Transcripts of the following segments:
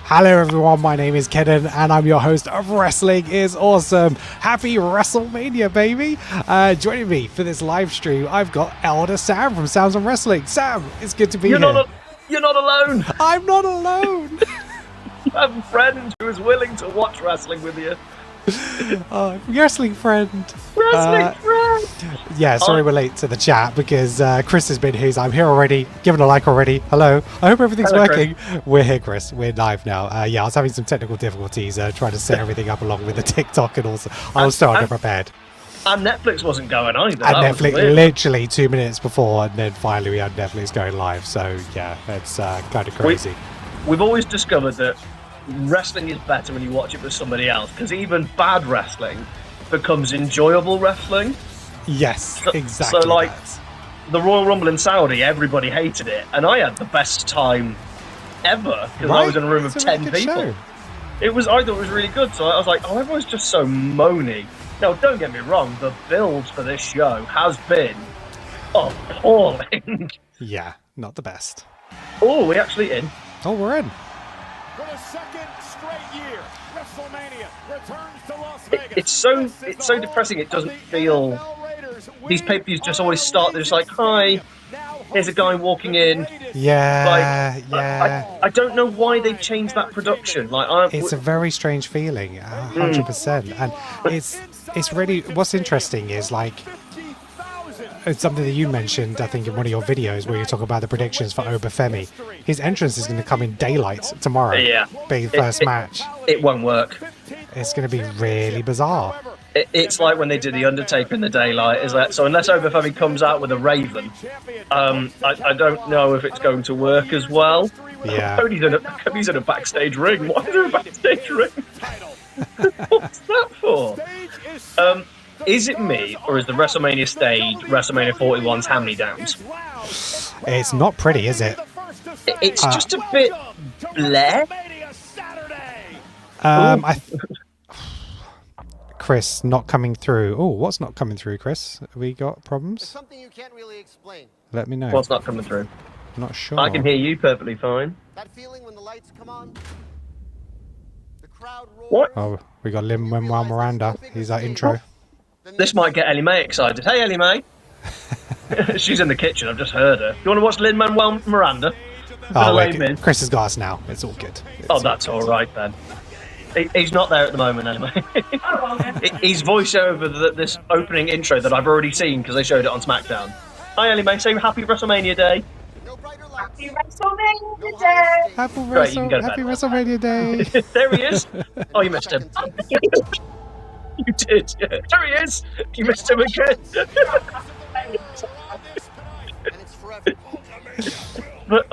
Hello everyone, my name is Kenan and I'm your host of Wrestling is Awesome. Happy WrestleMania, baby! Joining me for this live stream, I've got Elder Sam from Sounds on Wrestling. Sam, it's good to be here. You're not alone! I'm not alone! You have a friend who is willing to watch wrestling with you. Wrestling friend. Wrestling friend! Yeah, sorry we're late to the chat because Chris has been here. I'm here already. Given a like already. Hello. I hope everything's working. Chris. We're here, Chris. We're live now. I was having some technical difficulties trying to set everything up along with the TikTok and also I was so underprepared. And Netflix wasn't going either. And Netflix literally 2 minutes before, and then finally we had Netflix going live. So yeah, it's kind of crazy. We've always discovered that wrestling is better when you watch it with somebody else, because even bad wrestling becomes enjoyable wrestling. Yes, exactly. So like the Royal Rumble in Saudi, everybody hated it, and I had the best time ever because I was in a room of 10 people. Show. I thought it was really good. So I was like, oh, everyone's just so moany. Now, don't get me wrong, the build for this show has been appalling. Yeah, not the best. Oh, we're actually in. Oh, we're in. For the second straight year, WrestleMania returns to Las Vegas. It's so depressing. It doesn't feel. These pay-per-views just always start. They're just like, hi, here's a guy walking in. Yeah, I don't know why they've changed that production. It's a very strange feeling, 100%. And it's really what's interesting is it's something that you mentioned, I think, in one of your videos where you talk about the predictions for Obafemi. His entrance is going to come in daylight tomorrow. Yeah. Being the first match. It won't work. It's going to be really bizarre. It's like when they did The Undertaker in the daylight. So unless Obafemi comes out with a raven, I don't know if it's going to work as well. Yeah. Cody's in a backstage ring. Why is there a backstage ring? What's that for? Is it me, or is the WrestleMania stage WrestleMania 41's hand-me-downs? It's not pretty, is it? It's just a bit bleh. Chris, not coming through. Oh, what's not coming through, Chris? Have we got problems? It's something you can't really explain. Let me know. What's not coming through? I'm not sure. I can hear you perfectly fine. That feeling when the lights come on, the crowd roars. What? Oh, we got Lin-Manuel Miranda. He's our intro. This might get Ellie Mae excited. Hey, Ellie Mae. She's in the kitchen. I've just heard her. You want to watch Lin-Manuel Miranda? Chris has got us now. It's all good. That's all right then. He's not there at the moment anyway. He's voiced over this opening intro that I've already seen because they showed it on SmackDown. Hi, Ellie Mae. Say Happy WrestleMania Day. Happy WrestleMania Day. Happy WrestleMania Day. There he is. Oh, you missed him. You did. There he is. You missed him again. But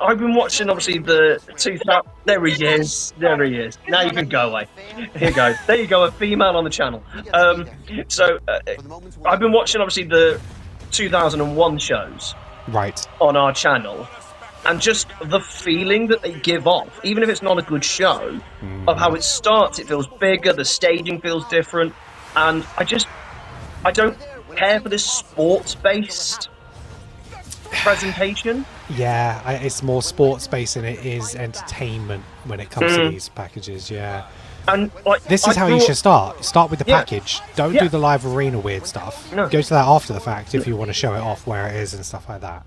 I've been watching obviously the 2000. There he is. Now you can go away. Here you go. There you go. A female on the channel. I've been watching obviously the 2001 shows. Right. On our channel. And just the feeling that they give off, even if it's not a good show, of how it starts, it feels bigger, the staging feels different, and I don't care for this sports-based presentation. Yeah, it's more sports-based than it is entertainment when it comes to these packages, yeah. And this is how you should start. Start with the package. Don't do the live arena weird stuff. No. Go to that after the fact if you want to show it off where it is and stuff like that.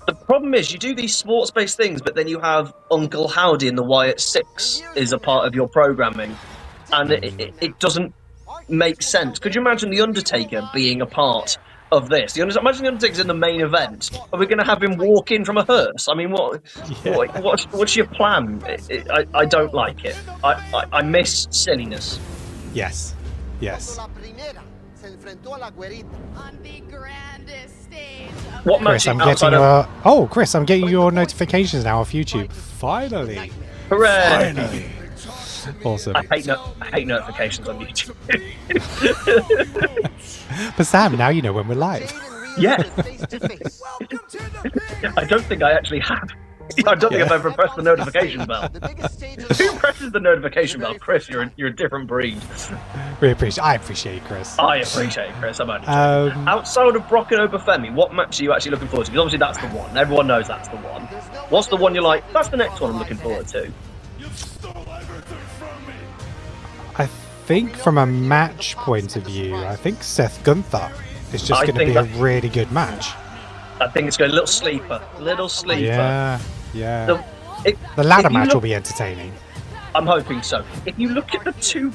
The problem is you do these sports-based things, but then you have Uncle Howdy and the Wyatt Six is a part of your programming, and it doesn't make sense. Could you imagine The Undertaker being a part of this? Imagine The Undertaker's in the main event. Are we going to have him walk in from a hearse? I mean, what's your plan? I don't like it. I miss silliness. Yes. On the grandest stage of what Chris, I'm getting your notifications now off YouTube. Finally. Hooray. Finally. Awesome. I hate notifications on YouTube. But Sam, now you know when we're live. Yeah. I don't think I actually have. I don't think I've ever pressed the notification bell. The biggest stage of Who presses the notification bell? Chris, you're a different breed. I appreciate you, Chris. I appreciate it, Chris. I'm only joking. Outside of Brock and Obafemi, what match are you actually looking forward to? Because obviously that's the one. Everyone knows that's the one. What's the one you're like, that's the next one I'm looking forward to? I think from a match point of view, I think Seth Gunther is just going to be a really good match. I think it's going a little sleeper. Yeah. The ladder match will be entertaining. I'm hoping so. If you look at the two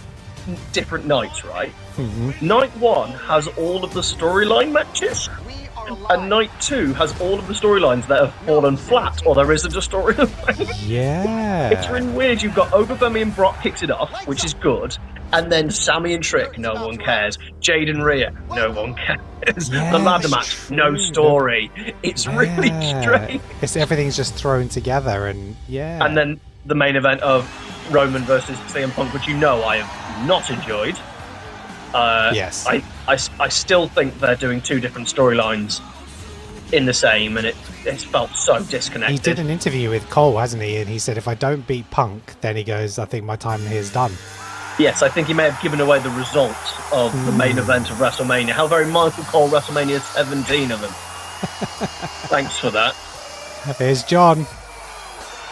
different nights, right? Night 1 has all of the storyline matches, and night 2 has all of the storylines that have fallen flat, or there isn't a storyline. Yeah. It's really weird. You've got Obafemi and Brock kicks it off, which is good, and then Sammy and Trick, no one cares. Jade and Rhea, no one cares. Yeah, the ladder match, no story. It's really strange. Everything's just thrown together, and And then the main event of Roman versus CM Punk, which I have not enjoyed. Yes. I still think they're doing two different storylines in the same, and it's felt so disconnected. He did an interview with Cole, hasn't he? And he said, if I don't beat Punk, then he goes, I think my time here is done. Yes, I think he may have given away the result of the main event of WrestleMania. How very Michael Cole WrestleMania 17 of him. Thanks for that. Here's John. Do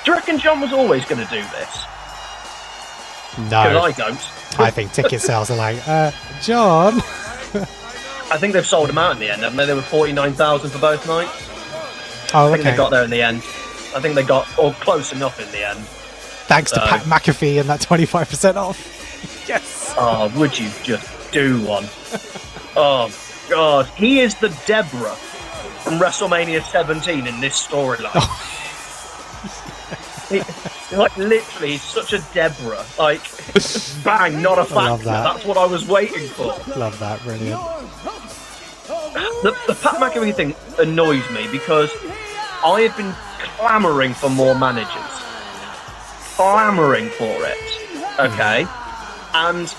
you reckon John was always going to do this? No. Because I don't. I think ticket sales are like, John. I think they've sold them out in the end, haven't they? There were 49,000 for both nights. Oh, I think they got there in the end. I think they got close enough in the end. Thanks to Pat McAfee and that 25% off. Yes. Oh, would you just do one? Oh, God. He is the Deborah from WrestleMania 17 in this storyline. Literally, he's such a Deborah. Like, bang, not a factor. That's what I was waiting for. Love that, brilliant. The Pat McAfee thing annoys me because I have been clamouring for more managers. Clamouring for it. Okay? And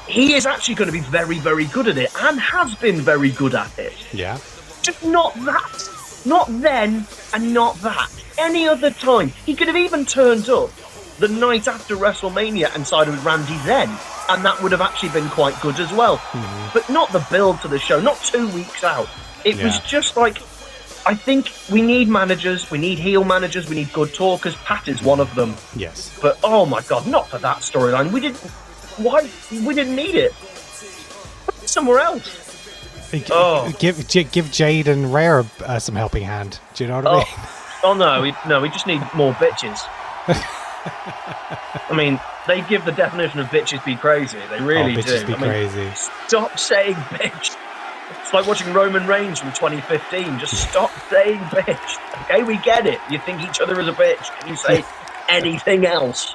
he is actually going to be very, very good at it and has been very good at it. Yeah. Just not that. Not then and not that. Any other time. He could have even turned up the night after WrestleMania and sided with Randy then, and that would have actually been quite good as well. But not the build to the show, not 2 weeks out. It was just like, I think we need managers, we need heel managers, we need good talkers. Pat is one of them. Yes. But oh my God, not for that storyline. We didn't need it. Put it somewhere else. Give Jade and Rhea some helping hand. Do you know what I mean? Oh no, we just need more bitches. I mean, they give the definition of bitches be crazy. They really do. Bitches be crazy. Stop saying bitch. It's like watching Roman Reigns from 2015. Just stop saying bitch. Okay, we get it. You think each other is a bitch. Can you say anything else?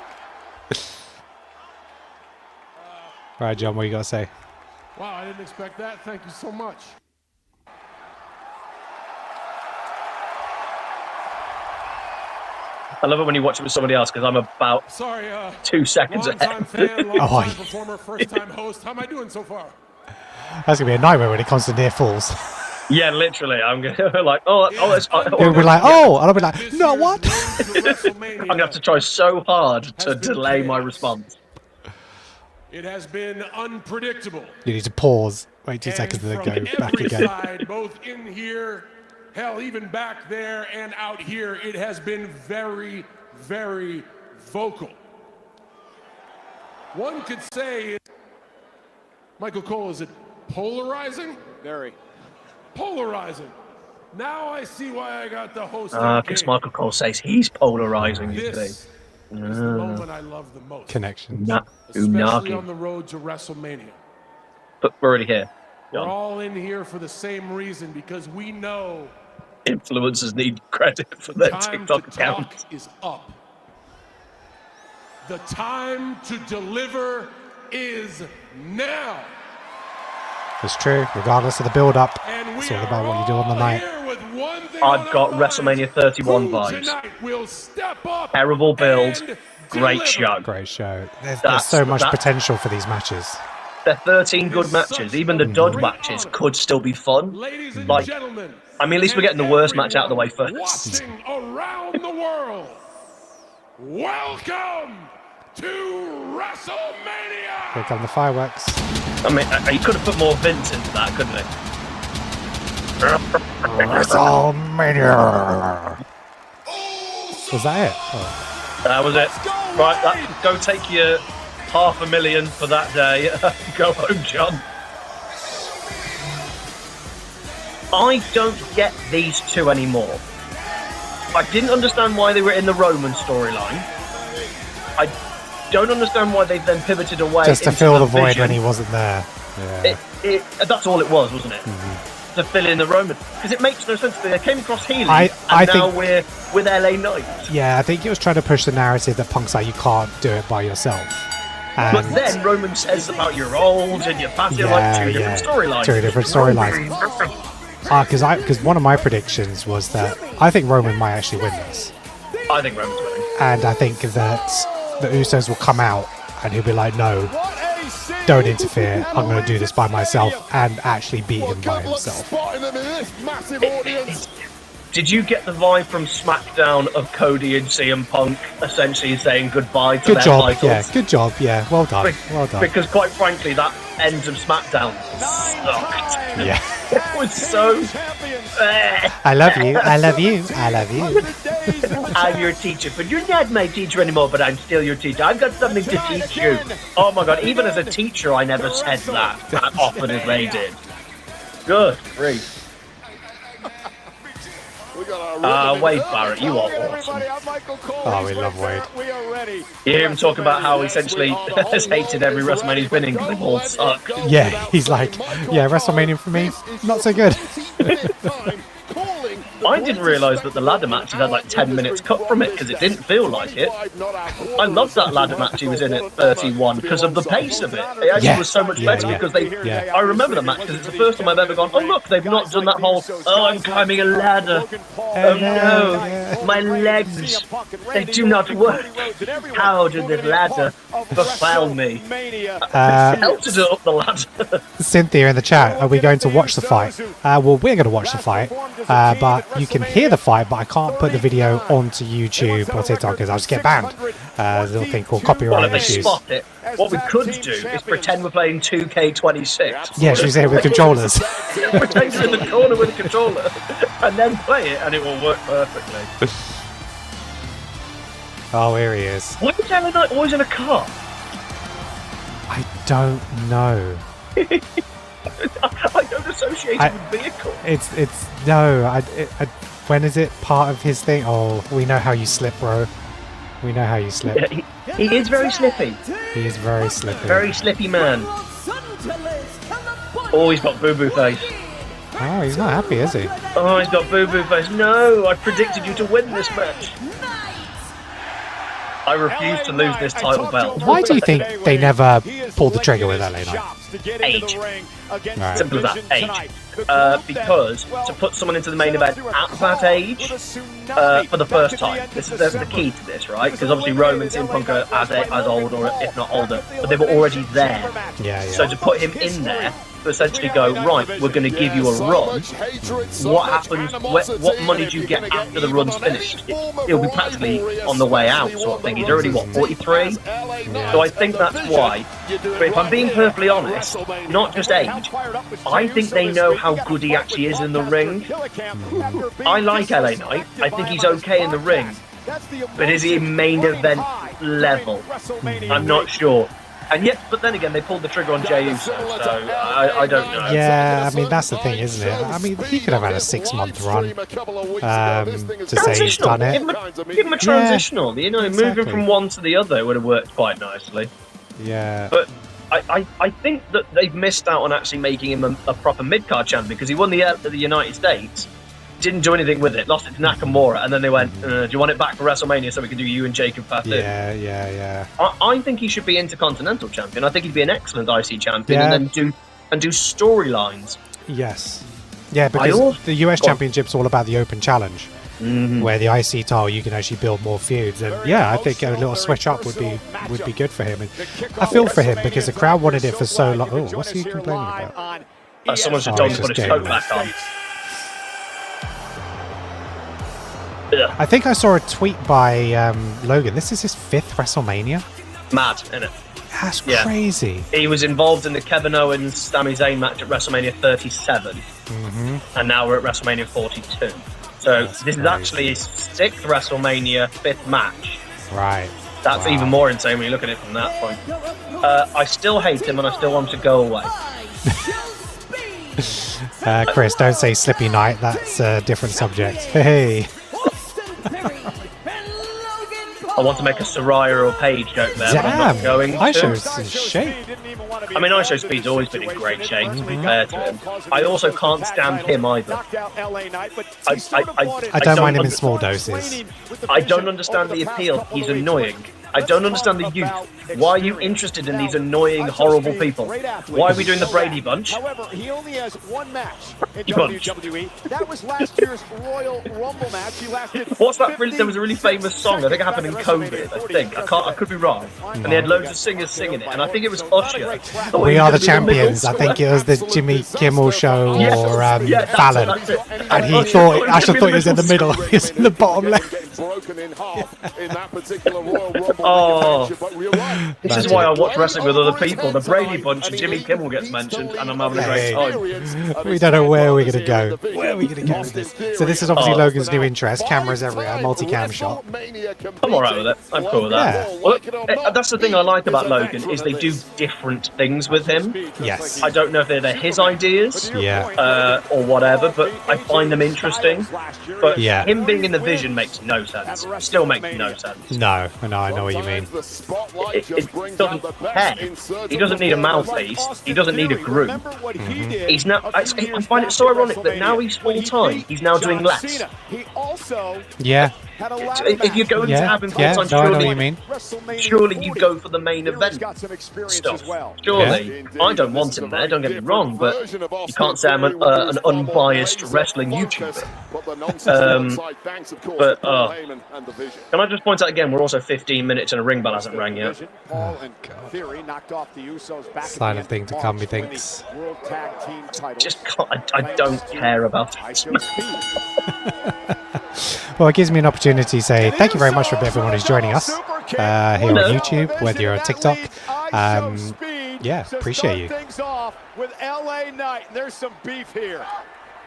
All right, John, what you got to say? Wow, I didn't expect that. Thank you so much. I love it when you watch it with somebody else because I'm about 2 seconds ahead. Long-time performer, first-time host. How am I doing so far? That's going to be a nightmare when it comes to near falls. Yeah, literally. I'm going to like, We'll be like, and I'll be like, no, what? I'm going to have to try so hard to delay my response. It has been unpredictable. You need to pause. Wait 2 seconds and then go back again. Side, both in here, hell, even back there and out here, it has been very, very vocal. One could say, Michael Cole, is it polarizing? Very. Polarizing. Now I see why I got the host. Because Michael Cole says he's polarizing, you see. This is the moment I love the most. Connections. Especially on the road to WrestleMania. But we're already here. We're all in here for the same reason, because we know influencers need credit for their TikTok account. Is up. The time to deliver is now. It's true, regardless of the build-up. It's all about what you do on the night. I've got WrestleMania 31 vibes. Terrible build, great show. Great show. There's so much potential for these matches. They're 13 good matches. Even the dud matches could still be fun. Ladies and Like, gentlemen, I mean, at least we're getting the worst match out of the way first. watching around the world, welcome to WrestleMania! Here come the fireworks. I mean, he could have put more Vince into that, couldn't he? WrestleMania. Was that it? Oh. That was it. Right, go take your $500,000 for that day. Go home, John. I don't get these two anymore. I didn't understand why they were in the Roman storyline. I don't understand why they've then pivoted away. Just to into fill the Vision. void when he wasn't there. Yeah. That's all it was, wasn't it? Mm-hmm. To fill in the Roman, because it makes no sense. They came across healing, I and now think, we're with LA Knight. Yeah, I think it was trying to push the narrative that Punk's like, you can't do it by yourself. And But then Roman says about you're old and you're fat. You're like two different storylines. Two different storylines. Because one of my predictions was that I think Roman might actually win this. I think Roman's winning. And I think that the Usos will come out and he'll be like, no, don't interfere. I'm going to do this by myself and actually beat him by himself. Did you get the vibe from SmackDown of Cody and CM Punk essentially saying goodbye to Good their job. titles? Yeah, good job. Yeah, well done. Well done. Because quite frankly, that end of SmackDown sucked. Yeah. It was so... I love you. I love you. I love you. I'm your teacher, but you're not my teacher anymore, but I'm still your teacher. I've got something to teach you. Oh my god, even as a teacher, I never said that often as they did. Good grief. Wade Barrett, you are awesome. Oh, we love Wade. You hear him talk about how essentially has hated every WrestleMania he's been in because they all suck. Yeah, he's like, yeah, WrestleMania for me, not so good. I didn't realise that the ladder matches had like 10 minutes cut from it because it didn't feel like it. I loved that ladder match he was in at 31 because of the pace of it. It actually was so much better because I remember the match because it's the first time I've ever gone, oh look, they've not done that whole, oh I'm climbing a ladder. Oh no, my legs, they do not work. How did this ladder befell me? Helped it up the ladder. Cynthia in the chat, are we going to watch the fight? Well, we're going to watch the fight, but you can hear the fight, but I can't put the video onto YouTube or TikTok because I'll just get banned. There's a little thing called copyright Well, if they issues. spot it, what we could do is pretend we're playing 2K26. Yeah, she's here with controllers. Pretend you're in the corner with a controller and then play it and it will work perfectly. Oh, here he is. Why is LA Knight always in a car? I don't know. I don't associate it with vehicles. It's no. When is it part of his thing? Oh, we know how you slip, bro. We know how you slip. Yeah, he is very slippy. He is very slippy. Very slippy man. Oh, he's got boo-boo face. Oh, he's not happy, is he? Oh, he's got boo-boo face. No, I predicted you to win this match. I refuse to lose this title belt. Why do you think they never pulled the trigger with LA Knight? Age. Right. Simple as that. Age. Because to put someone into the main event at that age, for the first time, that's the key to this, right? Because obviously Roman and Punk are as old, or if not older, but they were already there. Yeah. So to put him in there, to essentially go, right, we're going to give you a run. What happens? What money do you get after the run's finished? It'll be practically on the way out, sort of thing. He's already, 43? So I think that's why. But if I'm being perfectly honest, not just age, I think they know how good he actually is in the ring. I like LA Knight. I think he's okay in the ring. But is he main event level? I'm not sure. And yet, but then again, they pulled the trigger on Jey Uso, so I don't know. Yeah, I mean, that's the thing, isn't it? I mean, he could have had a 6-month run to say he's done it. Give him a transitional, you know, exactly. Moving from one to the other would have worked quite nicely. Yeah. But I think that they've missed out on actually making him a proper mid-card champion because he won the United States, didn't do anything with it, lost it to Nakamura, and then they went, do you want it back for WrestleMania so we can do you and Jacob Fatu? Yeah. I think he should be Intercontinental champion. I think he'd be an excellent IC champion, and then do storylines. Yes. Yeah, because the US Championship's all about the open challenge. where the IC title you can actually build more feuds. And yeah, I think a little switch up would be good for him. And I feel for him because the crowd wanted it for so long. Oh, what's he complaining about? Someone's just told him to put his coat back on. I think I saw a tweet by Logan. This is his 5th WrestleMania. Mad, isn't it? That's crazy. He was involved in the Kevin Owens Sami Zayn match at WrestleMania 37, and now we're at WrestleMania 42. So this is actually his 6th WrestleMania, 5th match. Right. That's even more insane when you look at it from that point. I still hate him, and I still want him to go away. Chris, don't say Slippy Night. That's a different subject. Hey. I want to make a Soraya or Paige joke there, but I'm not going to. IShow's in shape. I mean, IShowSpeed's always been in great shape, to be fair to him. I also can't stand him either. I don't mind him in small doses. I don't understand the appeal. He's annoying. I don't understand the youth. Why are you interested in these annoying, horrible people? Why are we doing the Brady Bunch? However, he only has one match in Bunch. WWE. That was last year's Royal Rumble match. He lasted. What's that? There was a really famous song. I think it happened in COVID. I could be wrong. And they had loads of singers singing it. And I think it was Usher. We Are the Champions. I think it was the Jimmy Kimmel show or Fallon. And he thought, Asher thought he was in the middle. He was in the bottom left. This is why I watch wrestling with other people. The Brady Bunch and Jimmy Kimmel gets mentioned, and I'm having a great time. We don't know where we're going to go. Where are we going to go with this? So this is obviously Logan's new interest. Cameras everywhere, multi-cam shot. I'm alright with it. I'm cool with that. Yeah. Well, that's the thing I like about Logan, is they do different things with him. Yes. I don't know if they're his ideas or whatever, but I find them interesting. But him being in the Vision makes no sense. Still makes no sense. No, I know what you mean. It doesn't care. He doesn't need a mouthpiece. He doesn't need a groom. He's now. I find it so ironic that now he's full time. He's now doing less. Yeah. If you're going to have him full time, I know what you mean. Surely you go for the main event stuff. Surely, I don't want him there. Don't get me wrong, but you can't say I'm an unbiased wrestling YouTuber. Can I just point out again? We're also 15 minutes and a ring bell hasn't rang yet. Silent thing to come, methinks. Just I don't care about it. Well, it gives me an opportunity to say thank you very much for everyone who's joining us here on YouTube, whether you're on TikTok. Yeah, appreciate you. With LA Knight, there's some beef here.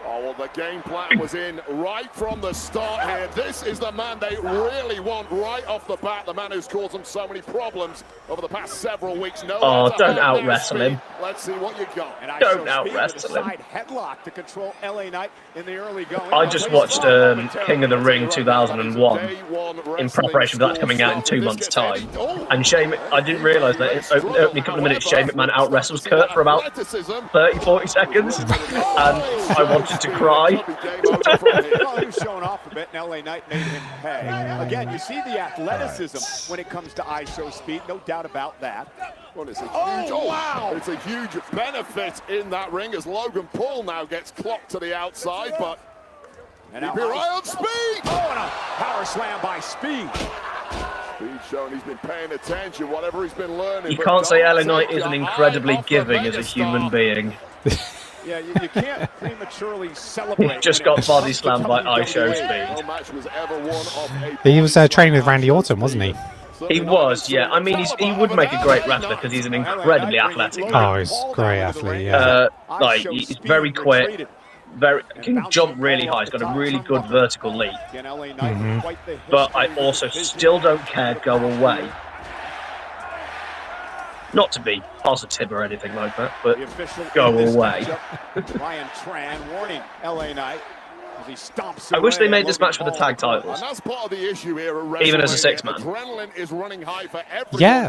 Oh, well, the game plan was in right from the start here. This is the man they really want right off the bat. The man who's caused them so many problems over the past several weeks. Don't out-wrestle him. Let's see what you got. Don't out-wrestle him. Headlock to control LA Knight in the early going. I just watched King of the Ring 2001 in preparation for that coming out in 2 months' time. And I didn't realise that in the opening couple of minutes, Shane McMahon out-wrestles Kurt for about 30-40 seconds. And I wanted to cry. Well, he was showing off a bit, and LA Knight made him pay. Again, you see the athleticism when it comes to IShowSpeed, no doubt about that. Well, it's a huge, it's a huge benefit in that ring as Logan Paul now gets clocked to the outside, but keep your eye on Speed! Oh, and a power slam by Speed. Speed showing he's been paying attention, whatever he's been learning. You can't say LA Knight isn't incredibly giving as a human being. Yeah, you can't prematurely celebrate. He just got body slammed by IShowSpeed. He was training with Randy Orton, wasn't he? He was, yeah. I mean, he would make a great wrestler because he's an incredibly athletic man. Oh, he's a great athlete, yeah. He's very quick, can jump really high. He's got a really good vertical leap. But I also still don't care. Go away. Not to be positive or anything like that, but go away. Ryan Tran warning LA Knight as he stomps. I wish they made this match for the tag titles. Even as a six-man. Yeah,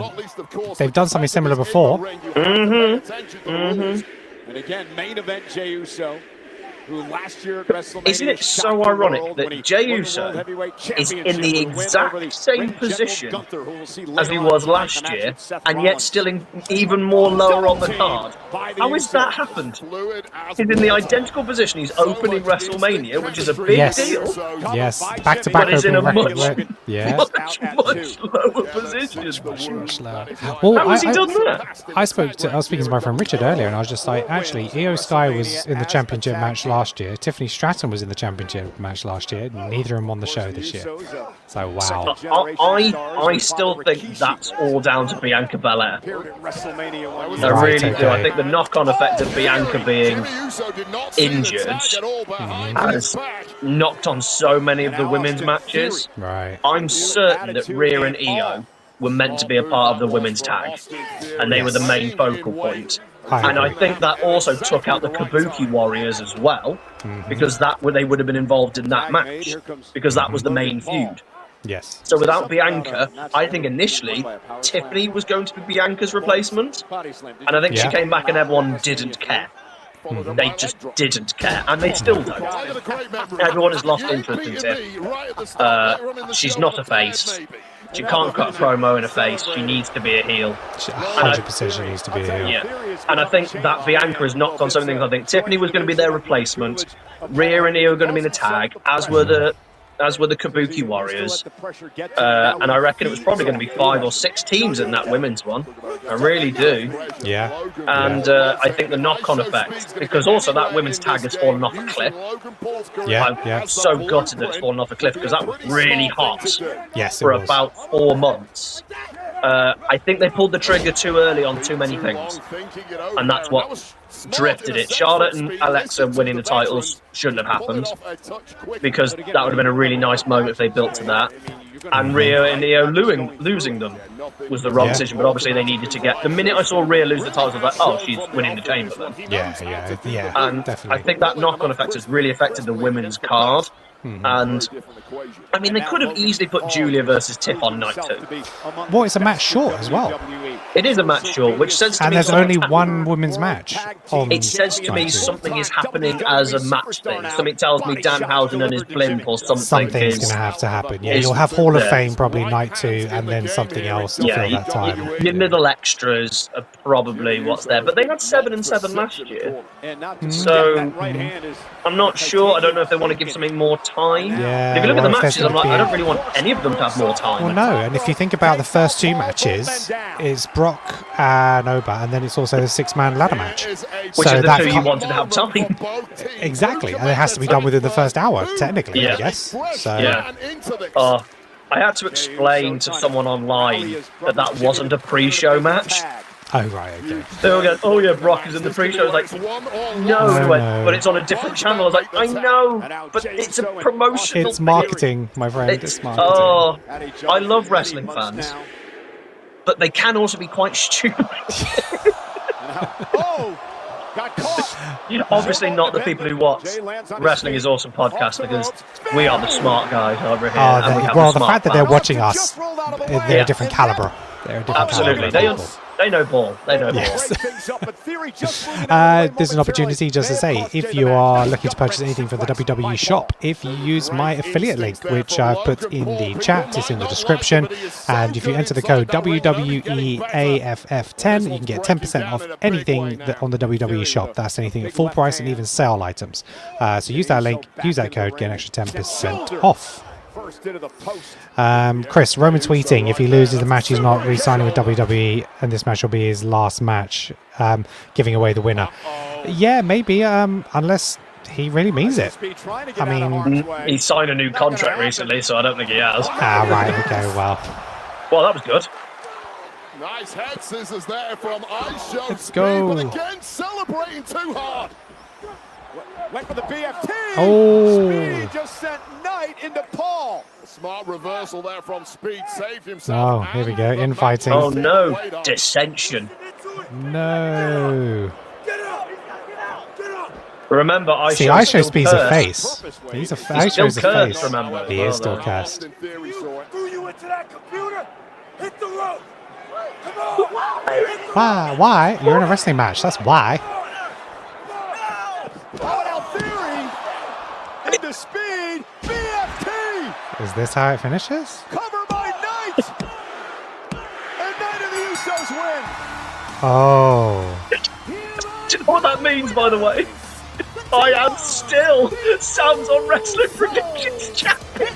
they've done something similar before. And again, main event Jey Uso, who last year at WrestleMania. Isn't it so ironic that Jey Uso is in the exact same position as he was last year, and yet still even more lower on the card? by the How has that Usos. happened? Fluid as He's in the water. identical position. He's opening WrestleMania, which is a big Yes. deal. Yes, back-to-back But he's in a opening much, record. Yeah. much lower position. Much lower. How Well, How has he done that? I was speaking to my friend Richard earlier, and I was just like, actually, Io Sky was in the championship match last year. Tiffany Stratton was in the championship match last year. Neither of them on the show this year. So wow. I still think that's all down to Bianca Belair. I Right, really do. okay. I think the knock-on effect of Bianca being injured has knocked on so many of the women's matches. Right. I'm certain that Rhea and Io were meant to be a part of the women's tag, and they were the main focal point. And I think that also took out the Kabuki Warriors as well, because they would have been involved in that match, because that was the main feud. Yes. So without Bianca, I think initially Tiffany was going to be Bianca's replacement, and I think she came back and everyone didn't care. They just didn't care, and they still don't. Everyone has lost interest in Tiff. She's not a face. She can't cut a promo in a face. She needs to be a heel. 100% she needs to be a heel. Yeah, and I think that Bianca has knocked on something. I think Tiffany was going to be their replacement. Rhea and Io were going to be in the tag, as were the Kabuki Warriors. And I reckon it was probably going to be 5 or 6 teams in that women's one. I really do. Yeah. And I think the knock-on effect, because also that women's tag has fallen off a cliff. I'm so gutted that it's fallen off a cliff, because that was really hot for about 4 months. I think they pulled the trigger too early on too many things, and that's what drifted it. Charlotte and Alexa winning the titles shouldn't have happened, because that would have been a really nice moment if they built to that. And Rhea and Io losing them was the wrong decision, but obviously they needed to get... The minute I saw Rhea lose the titles, I was like, oh, she's winning the chamber then. Yeah, and definitely. I think that knock-on effect has really affected the women's card. And I mean, they could have easily put Julia versus Tiff on night 2. Well, it's a match short as well. It is a match short, which says to me... And there's only one women's match. It says to me something is happening as a match thing. Something tells me Danhausen and his blimp or something. Something's going to have to happen. Yeah, you'll have Hall of Fame probably night 2, and then something else to fill that time. Your middle extras are probably what's there. But they had 7 and 7 last year. So I'm not sure. I don't know if they want to give something more time. Yeah, if you look at the matches, I'm like, I don't really want any of them to have more time. Well, no, and if you think about the first 2 matches, it's Brock and Oba, and then it's also the 6-man ladder match. Which is the 2 you wanted to have time. Exactly, and it has to be done within the first hour, technically, I guess. So. Yeah. I had to explain to someone online that wasn't a pre-show match. Oh, right, okay. They all go, oh yeah, Brock is in the pre-show. I was like, no, but it's on a different channel. I was like, I know, but it's a promotional It's marketing, my friend, it's marketing. Oh, I love wrestling fans, but they can also be quite stupid. Obviously not the people who watch Wrestling is Awesome podcast, because we are the smart guys over here. Well, the fact that they're watching us, they're a different caliber. They're a different Absolutely. caliber. They know ball. They know ball. There's an opportunity just to say, if you are looking to purchase anything from the WWE shop, if you use my affiliate link, which I've put in the chat, it's in the description, and if you enter the code WWEAFF10, you can get 10% off anything on the WWE shop. That's anything at full price and even sale items. So use that link, use that code, get an extra 10% off. Chris, Roman tweeting, if he loses the match, he's not re-signing with WWE, and this match will be his last match, giving away the winner. Yeah, maybe, unless he really means it. I mean, he signed a new contract recently, so I don't think he has. Right, okay, well. Well, that was good. Nice head scissors there from IShowSpeed. Let's go. But again, celebrating too hard. Went for the BFT. Oh. Speed just sent Knight into Paul. Smart reversal there from Speed. Saved himself. Oh, here we go. Infighting. Oh, no. Dissension. No. Remember, IShowSpeed's a face. He's IShow's a face. Remember. He is still cursed. Threw you into that computer. Hit the rope. Why? You're in a wrestling match. That's why. Into Speed, BFT. Is this how it finishes? Cover by Knight. And Knight and the Usos win. Oh. Do you know what that means, by the way? I am still Sam's on Wrestling Predictions champion.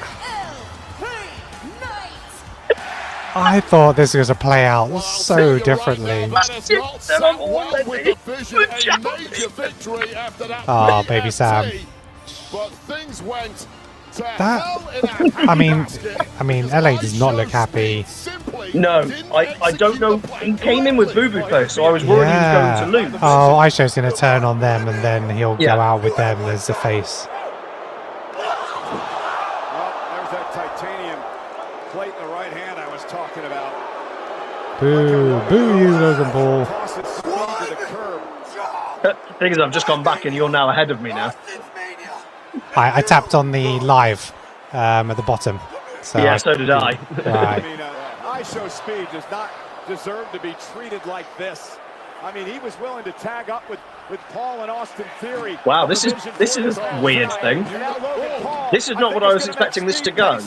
I thought this was going to play out so differently. Oh, baby Sam. That, I mean, LA does not look happy. No, I don't know. He came in with boo-boo face, so I was worried he was going to lose. Oh, IShow's going to turn on them, and then he'll go out with them as the face. Well, there's that titanium plate in the right hand I was talking about. Boo, boo you, Logan Paul. Tosses speed to the curb. The thing is, I've just gone back, and you're now ahead of me now. I tapped on the live at the bottom. So yeah, so did I. Right. I mean, IShowSpeed does not deserve to be treated like this. I mean, he was willing to tag up with Paul and Austin Theory. Wow, this is a weird thing. This is not what I was expecting this to go.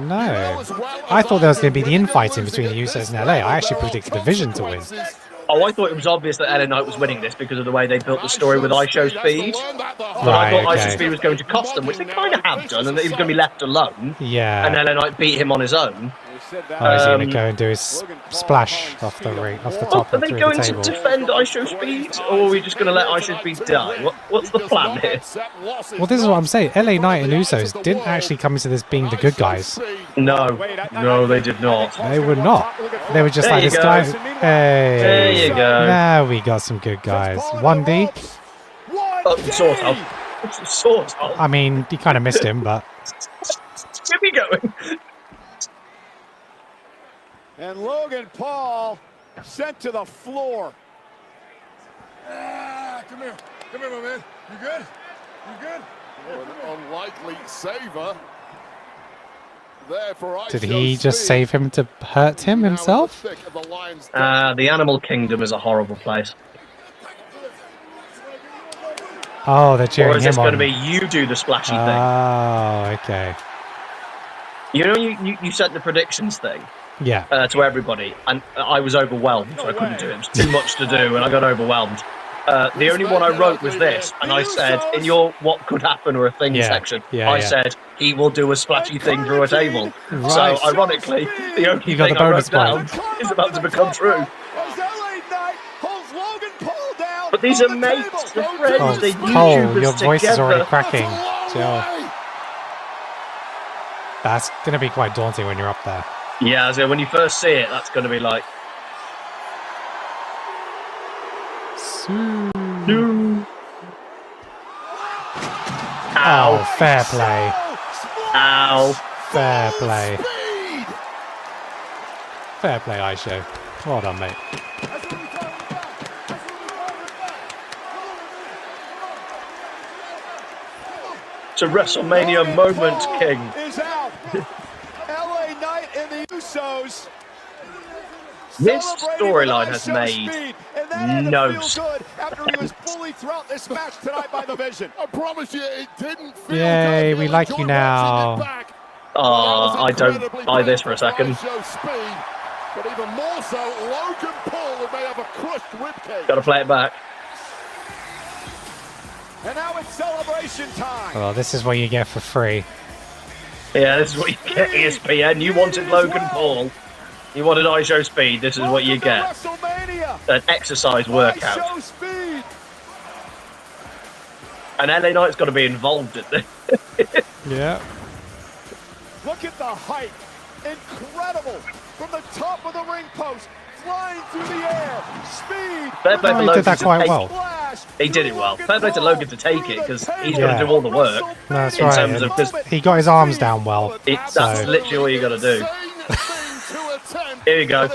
No. I thought there was going to be the infighting between the Usos and LA. I actually predicted the Vision to win. Oh, I thought it was obvious that LA Knight was winning this because of the way they built the story with IShowSpeed. But I thought IShowSpeed was going to cost them, which they kind of have done, and that he was going to be left alone. Yeah. And LA Knight beat him on his own. Oh, he's going to go and do his splash off the top Are and they through going the to table. defend IShowSpeed, or are we just going to let IShowSpeed die? What's the plan here? Well, this is what I'm saying. LA Knight and Usos didn't actually come into this being the good guys. No, they did not. They were not. They were just There like you this go. guy. Hey. There you go. Now we got some good guys. 1D. Sort of. Sort of. I mean, you kind of missed him, but Get me going. And Logan Paul sent to the floor. Come here, my man. You good? You good? An unlikely saver. There for did he just save him to hurt him himself? The Animal Kingdom is a horrible place. Oh, they're cheering Or is him this going on. to be you do the splashy thing? Oh, okay. You know, you sent the predictions thing Yeah. to everybody, and I was overwhelmed, so I couldn't do it. It was too much to do, and I got overwhelmed. The only one I wrote was this, and I said, in your what could happen or a thing section, I said, he will do a splashy thing through a table. Right. So, ironically, the only You got thing the I bonus wrote down is about to become true. But these are mates, they're friends, they're Oh, Cole, YouTubers your voice is already together. cracking. Joe. That's going to be quite daunting when you're up there. Yeah, so when you first see it, that's going to be like... Oh, fair play. Ow. Fair play. Fair play, IShow. Well done, mate. It's a WrestleMania moment, King. Is out. LA Knight and the Usos. This storyline has made no sense. After he was bullied throughout this match tonight by the Vision. I promise you, it didn't feel Yay, good. we like you now. I don't buy this for a second. But even more so, Logan Paul who may have a crushed ribcage. Got to play it back. And now it's celebration time. Well, this is what you get for free. Yeah, this is what you get, ESPN. You wanted Logan Paul. You wanted IShowSpeed. This is what you get. An exercise workout. And LA Knight's got to be involved in this. Yeah. Look at the height. Incredible. From the top of the ring post. Flying through the air. Speed. Fair play to He Logan did that to quite take well. He did it well. Fair play to Logan to take it because he's going to do all the work. No, that's in right. terms of this. He got his arms down well. That's So- literally all you got to do. Here you go.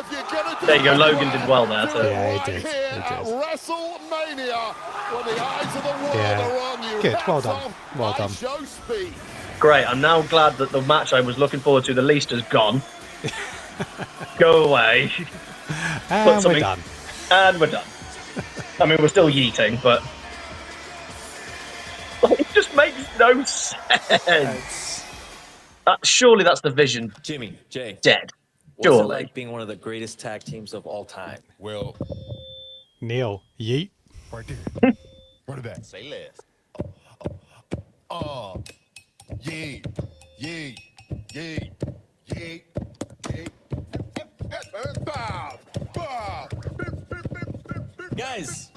There you go. Logan did well there too. Yeah, he did. He WrestleMania, when the eyes of the world Yeah. are on you. Good. Well Hats done. off, Well done. IShowSpeed. Great. I'm now glad that the match I was looking forward to the least has gone. Go away. And we're something- done. And we're done. I mean, we're still yeeting, but it just makes no sense. Surely that's the Vision Jimmy, Jay, dead. what's it Surely. like being one of the greatest tag teams of all time? Well, Neil, yeet. Right there. Right back. Say less. Yeah. Yeah. Yeah. Yeah. Yeah. Bob. Bob. Guys,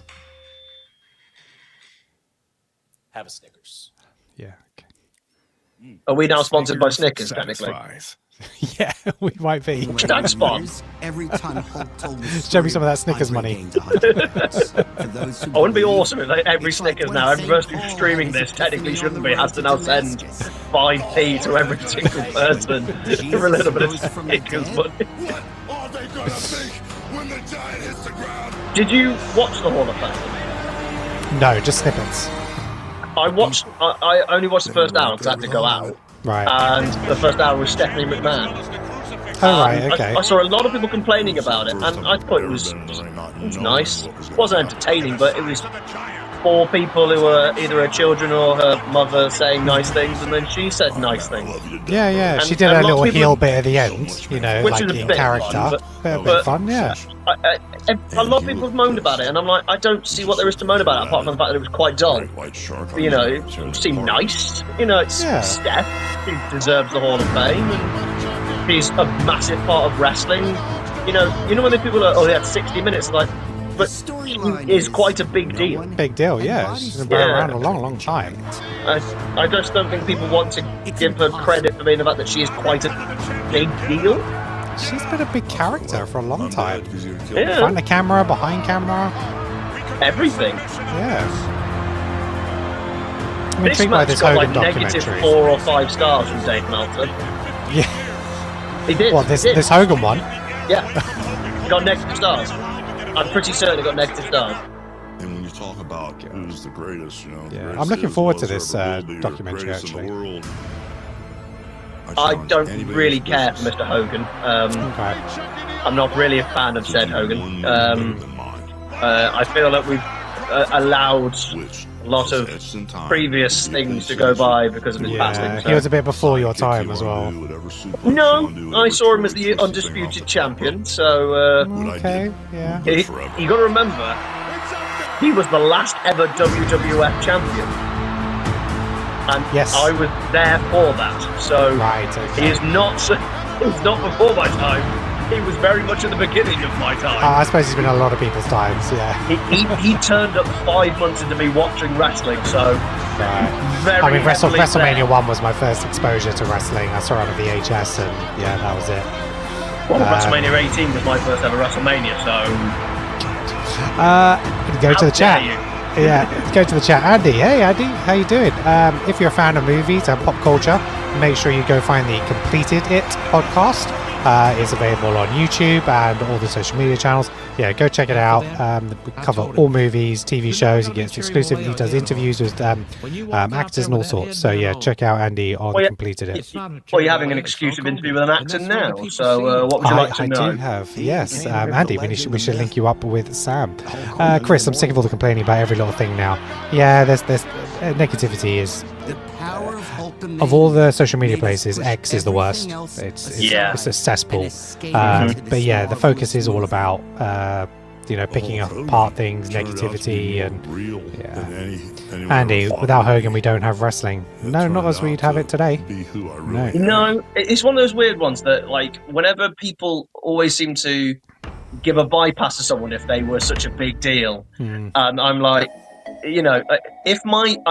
have a Snickers. Yeah. Okay. Are we now sponsored by Snickers, technically? Yeah, we might be. Thanks, Bob. Every time Hulk told me Show me some of that Snickers money. It wouldn't be awesome if like, every Snickers now, every person who's streaming this technically shouldn't be, has to now send 5p to every single person for a little bit of Snickers money. What are they gonna think when the giant hits the ground? Did you watch the Hall of Fame? No, just snippets. I only watched the first hour because I had to go out. Right. And the first hour was Stephanie McMahon. Oh, right, okay. I saw a lot of people complaining about it, and I thought it was nice. It wasn't entertaining, but it was 4 people who were either her children or her mother saying nice things, and then she said nice things. Yeah, yeah. And- She did and a lots little of people- heel bit at the end, you know, Which like is a in bit character. fun, Bit but- of fun, yeah. A lot of people have moaned about it, and I'm like, I don't see what there is to moan about, apart from the fact that it was quite dull. You know, it seemed nice. You know, it's Yeah. Steph, who deserves the Hall of Fame, and he's a massive part of wrestling. You know when the people are, they had 60 minutes, like, but he is quite a big deal. Big deal, yeah. She's been around a long, long time. I just don't think people want to give her credit for being the fact that she is quite a big deal. She's been a big character for a long time. Yeah. Behind the camera, behind camera. Everything. Yeah. I'm This intrigued by match this got like Hogan negative documentary. 4 or 5 stars from Dave Meltzer. Yeah. He did. What, this he did. Hogan one? Yeah. Got negative stars. I'm pretty certain it got negative stars. And when you talk about who's the greatest, you know, Yeah, greatest I'm looking is, forward to was, this ever will be, the documentary, greatest in the actually. world. I challenge don't anybody really in care for business. Mr. Hogan. Okay. I'm not really a fan of said Hogan. One better than mine, I feel that we've allowed which a lot is of etched in time. previous things to go by because of his Yeah, passing. he was a bit before your Kick you time as well. undo, whatever suplex you No, undo, I whatever saw him as suplex the you thing undisputed off. champion, so Okay, yeah. you got to remember, he was the last ever WWF champion. And Yes. I was there for that, so Right, okay. he's not before my time. He was very much at the beginning of my time. I suppose he's been a lot of people's times, yeah. He turned up 5 months into me watching wrestling, so Right. very I mean, heavily WrestleMania there. 1 was my first exposure to wrestling. I saw it on VHS, and yeah, that was it. Well, WrestleMania 18 was my first ever WrestleMania, so Go to the How chat. dare you. Yeah, go to the chat. Andy, hey Andy, how you doing? If you're a fan of movies and pop culture, make sure you go find the Completed It podcast. It's available on YouTube and all the social media channels. Yeah, go check it out. We cover all movies, TV shows. He gets exclusive. He does interviews with actors and all sorts. So yeah, check out Andy on Well, yeah. Completed It. well, you're having an exclusive interview with an actor now. So what would you like to I know? do have, yes. Andy, we should link you up with Sam. Chris, I'm sick of all the complaining about every little thing now. Yeah, there's negativity is... Of all the social media places, X is the worst. It's a cesspool. But yeah, the focus is all about picking apart things, negativity, and yeah. Andy, without Hogan, we don't have wrestling. No, not as we'd have it today. No. No, it's one of those weird ones that, like, whenever people always seem to give a bypass to someone if they were such a big deal, and I'm like, if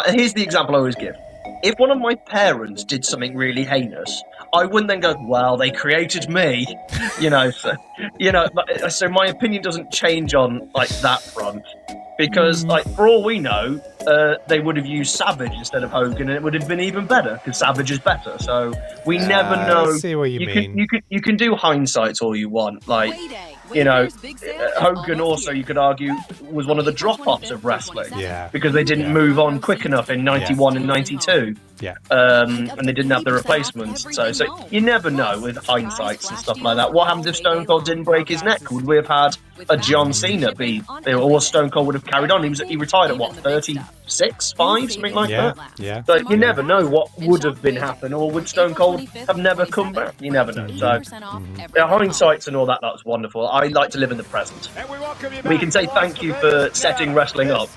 here's the example I always give. If one of my parents did something really heinous, I wouldn't then go, well, they created me, so my opinion doesn't change on, like, that front. Because, like, for all we know, they would have used Savage instead of Hogan, and it would have been even better, because Savage is better. So we never know. I see what you mean. You can do hindsight all you want. Like, Hogan also, you could argue, was one of the drop-offs of wrestling. Yeah. Because they didn't move on quick enough in 91 and 92. Yeah. And they didn't have the replacements. So you never know with hindsights and stuff like that. What happened if Stone Cold didn't break his neck? Would we have had a John Cena be, or Stone Cold would have carried on. He retired at what, 36, 5, something like that. Yeah. So you never know what would have been happening, or would Stone Cold have never come back? You never know. So hindsights and all that was wonderful. I like to live in the present. We can say thank you for setting wrestling up,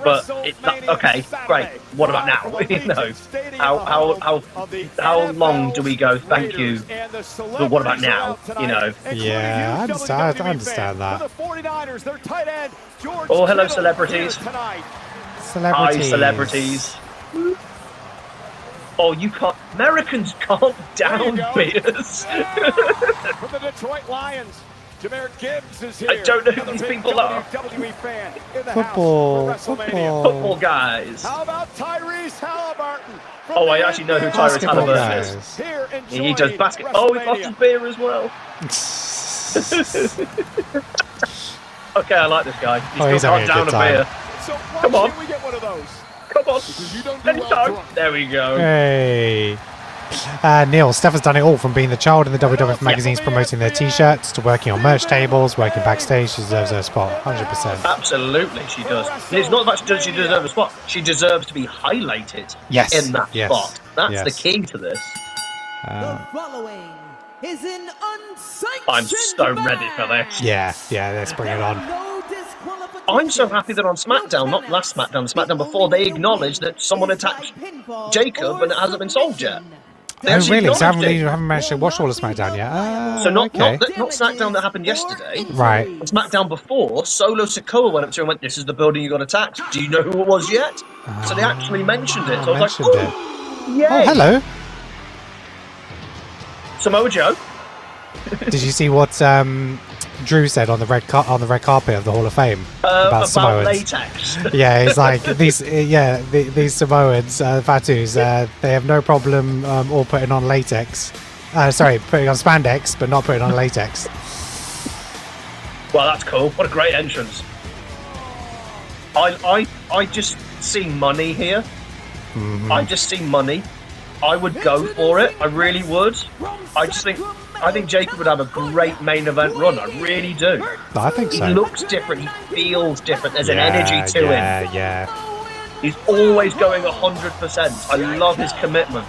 but okay, great. What about now? You know, how long do we go? Thank you, but what about now? You know. Yeah, I understand that. Oh, hello, celebrities. Hi, celebrities. Oh, you can't. Americans can't down beers. From the Detroit Lions, Jameer Gibbs is here. I don't know who these people are. Football guys. How about Tyrese Halliburton? Oh, I actually know who Tyrese Halliburton is. He does basket. Oh, he lost his beer as well. Okay, I like this guy. He's got down a beer. Come on. Come on. Anytime. There we go. Hey. Neil, Steph has done it all from being the child in the WWF magazines promoting their t-shirts to working on merch tables, working backstage. She deserves her spot, 100%. Absolutely, she does. And it's not that she deserves a spot. She deserves to be highlighted in that spot. That's the key to this. The following is an unsanctioned I'm so ready for this. Yeah, let's bring it on. I'm so happy that on SmackDown, not last SmackDown, the SmackDown before, they acknowledged that someone attacked Jacob and it hasn't been solved yet. Oh, really? So I haven't managed to watch all of SmackDown yet. So not SmackDown that happened yesterday. Right. On SmackDown before, Solo Sikoa went up to him and went, "This is the building you got attacked. Do you know who it was yet?" So they actually mentioned it. So I was like, "Oh, oh, hello." Samoa Joe. Did you see what Drew said on the red carpet of the Hall of Fame about Samoans? Latex? Yeah, it's like these Samoans, Fatus, they have no problem all putting on latex. Putting on spandex, but not putting on latex. Well, that's cool. What a great entrance. I just see money here. Mm-hmm. I just see money. I would go for it. I really would. I think Jacob would have a great main event run. I really do. I think so. He looks different. He feels different. There's an energy to him. Yeah. He's always going 100%. I love his commitment.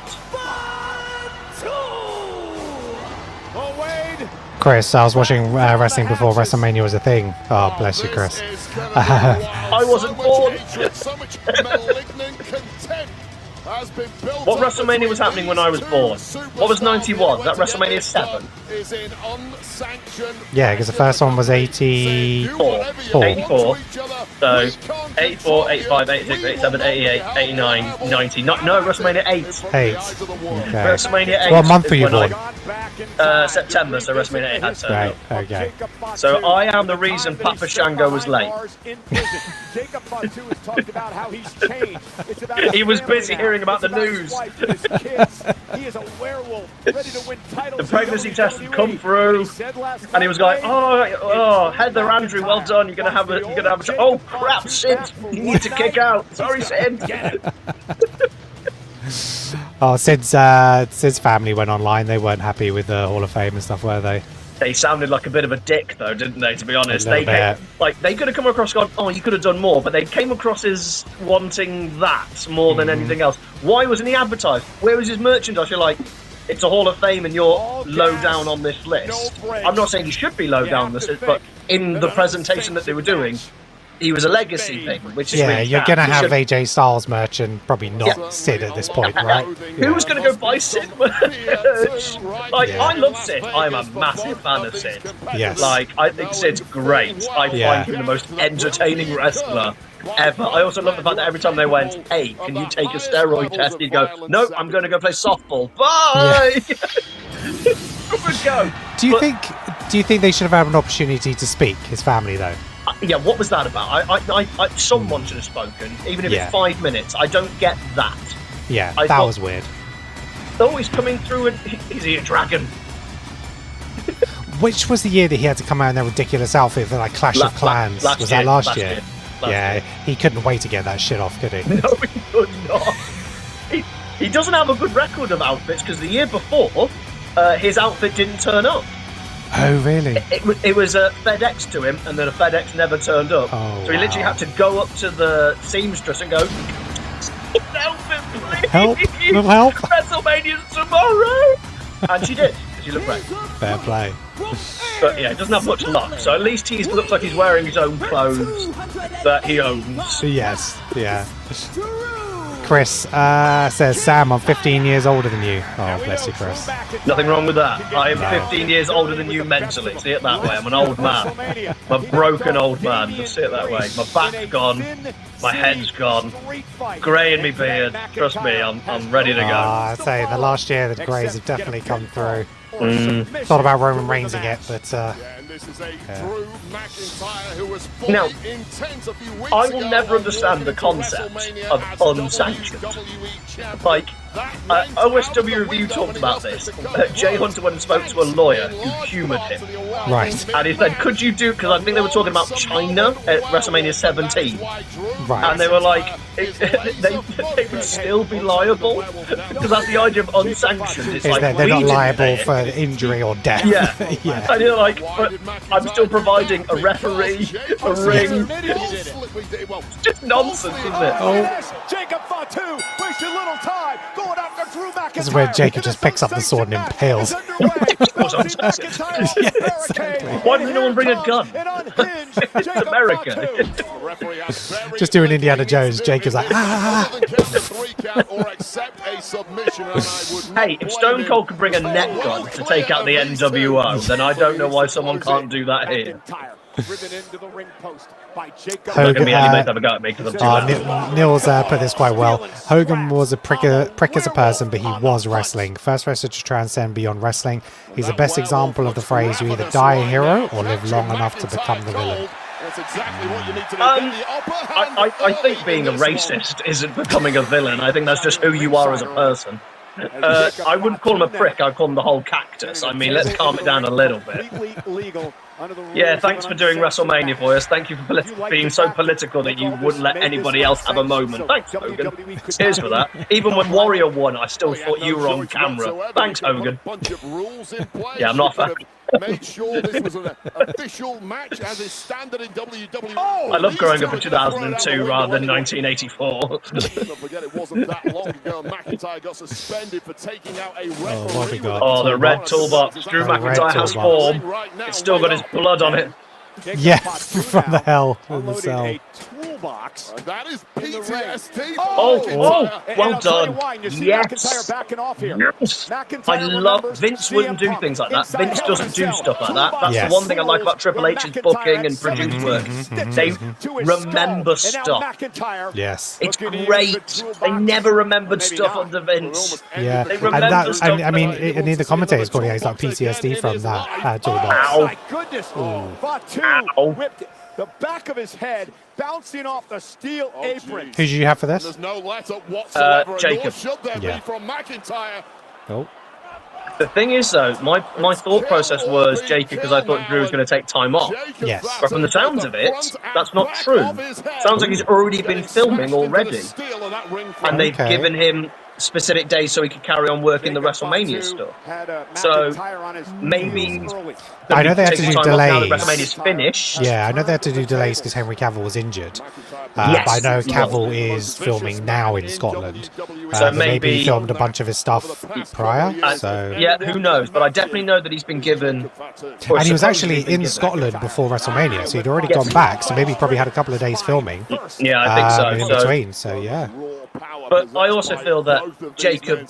Chris, I was watching wrestling before WrestleMania was a thing. Oh, bless you, Chris. I wasn't born. What WrestleMania was happening when I was born? What was 91? Was that WrestleMania 7? Yeah, because the first one was 84. 84. So, 84, 85, 86, 87, 88, 89, 90. No, WrestleMania 8. 8. Okay. WrestleMania 8. What month were you born? September, so WrestleMania 8 had turned Right, up. okay. So I am the reason Papa Shango was late. He was busy hearing about the news. The pregnancy test had come through, and he was like, "Oh, Heather Andrew, well done. You're gonna have a. Oh crap, Sid, you need to kick out. Sorry, Sid." Oh, Sid's family went online. They weren't happy with the Hall of Fame and stuff, were they? They sounded like a bit of a dick, though, didn't they? To be honest, they bit. could have come across gone, "Oh, you could have done more," but they came across as wanting that more than anything else. Why wasn't he advertised? Where was his merchandise? You're like, it's a Hall of Fame, and you're low down on this list. I'm not saying he should be low down on this list, but in the presentation that they were doing, he was a legacy thing, which is really you're gonna have AJ Styles merch and probably not Sid at this point, right? Who's gonna go buy Sid merch? I love Sid. I'm a massive fan of Sid. Yes. I think Sid's great. I find him the most entertaining wrestler ever. I also love the fact that every time they went, "Hey, can you take a steroid test?" He'd go, "Nope, I'm gonna go play softball. Bye." Go. Do you think they should have had an opportunity to speak, his family, though? Yeah, what was that about? Someone should have spoken, even if it's 5 minutes. I don't get that. Yeah, that was weird. Oh, he's coming through and is he a dragon? Which was the year that he had to come out in that ridiculous outfit for like Clash of Clans? Was that last year? He couldn't wait to get that shit off, could he? No, he could not. He doesn't have a good record of outfits because the year before, his outfit didn't turn up. Oh, really? It was a FedEx to him, and then a FedEx never turned up. Oh, so he literally had to go up to the seamstress and go, help him, please. Help, little help. WrestleMania's tomorrow. And she did. She looked great. Fair play. But yeah, he doesn't have much luck. So at least he looks like he's wearing his own clothes that he owns. Yes, yeah. Chris says, Sam, I'm 15 years older than you. Oh, bless you, Chris. Nothing wrong with that. I am 15 years older than you mentally. See it that way. I'm an old man. I'm a broken old man. Just see it that way. My back's gone. My head's gone. Grey in me beard. Trust me, I'm ready to go. I'd say the last year the greys have definitely come through. Thought about Roman Reigns again, but This is a Drew McIntyre who was now, intense a few weeks I will ago never understand the concept of unsanctioned. Like, OSW Review talked about this. Jay Hunter went and spoke to a lawyer who humoured him. right. And he said, could you do, because I think they were talking about China at WrestleMania 17. Right. And they were like, they would still be liable? Because that's the idea of unsanctioned. It's Is like that they're not we didn't liable pay it. for injury or death? Yeah. Yeah. And you're like, but I'm still providing a referee, a ring. It's just nonsense, isn't it? Oh. Jacob Fatu wasted little time going after Drew McIntyre. This is where Jacob just picks up the sword and impales. Yeah, exactly. Why did no one bring a gun? It's America. Just doing Indiana Jones. Jacob's like, ah. Hey, if Stone Cold could bring a net gun to take out the NWO, then I don't know why someone can't do that here. Look at me, anybody's have a go at me because I'm too loud. Nils put this quite well. Hogan was a prick as a person, but he was wrestling. First wrestler to transcend beyond wrestling. He's the best example of the phrase, you either die a hero or live long enough to become the villain. I think being a racist isn't becoming a villain. I think that's just who you are as a person. I wouldn't call him a prick, I'd call him the whole cactus. I mean, let's calm it down a little bit. Yeah, thanks for doing WrestleMania for us. Thank you for being so political that you wouldn't let anybody else have a moment. Thanks, Hogan. Cheers for that. Even when Warrior won, I still thought you were on camera. Thanks, Hogan. Yeah, I'm not a fan. Made sure this was an official match as is standard in WWE. I love growing up in 2002 rather than 1984. Don't forget it wasn't that long ago McIntyre got suspended for taking out a referee. Oh, the red toolbox. Drew McIntyre has form. It's still got his blood on it. Yeah, from the hell in the cell. Toolbox. That is PTSD. Oh, well done. Yes. Yes. I love Vince wouldn't do things like that. Vince doesn't do stuff like that. That's the one thing I like about Triple H's booking and produce work. They remember stuff. Yes. It's great. They never remembered stuff under Vince. Yeah. They And remember stuff. I mean, and the commentators called it like PTSD from that toolbox. Ow. My goodness. Fatu whipped the back of his head, bouncing off the steel apron. Who did you have for this? There's no letter whatsoever. Jacob. Should there Yeah. be from McIntyre? Oh. The thing is, though, my thought process was Jacob because I thought Drew was going to take time off. Yes. But from the sounds of it, that's not true. Sounds like he's already been filming already. And they've given him specific days so he could carry on working the WrestleMania stuff. So maybe I know they had to do delays. Now that WrestleMania's finished. Yeah, I know they had to do delays because Henry Cavill was injured. But I know Cavill is filming now in Scotland. So maybe he maybe filmed a bunch of his stuff prior. So yeah, who knows? But I definitely know that he's been given. and he was actually in Scotland before WrestleMania, so he'd already gone back. So maybe he probably had a couple of days filming. Yeah, I think so. In between. So yeah. But I also feel that Jacob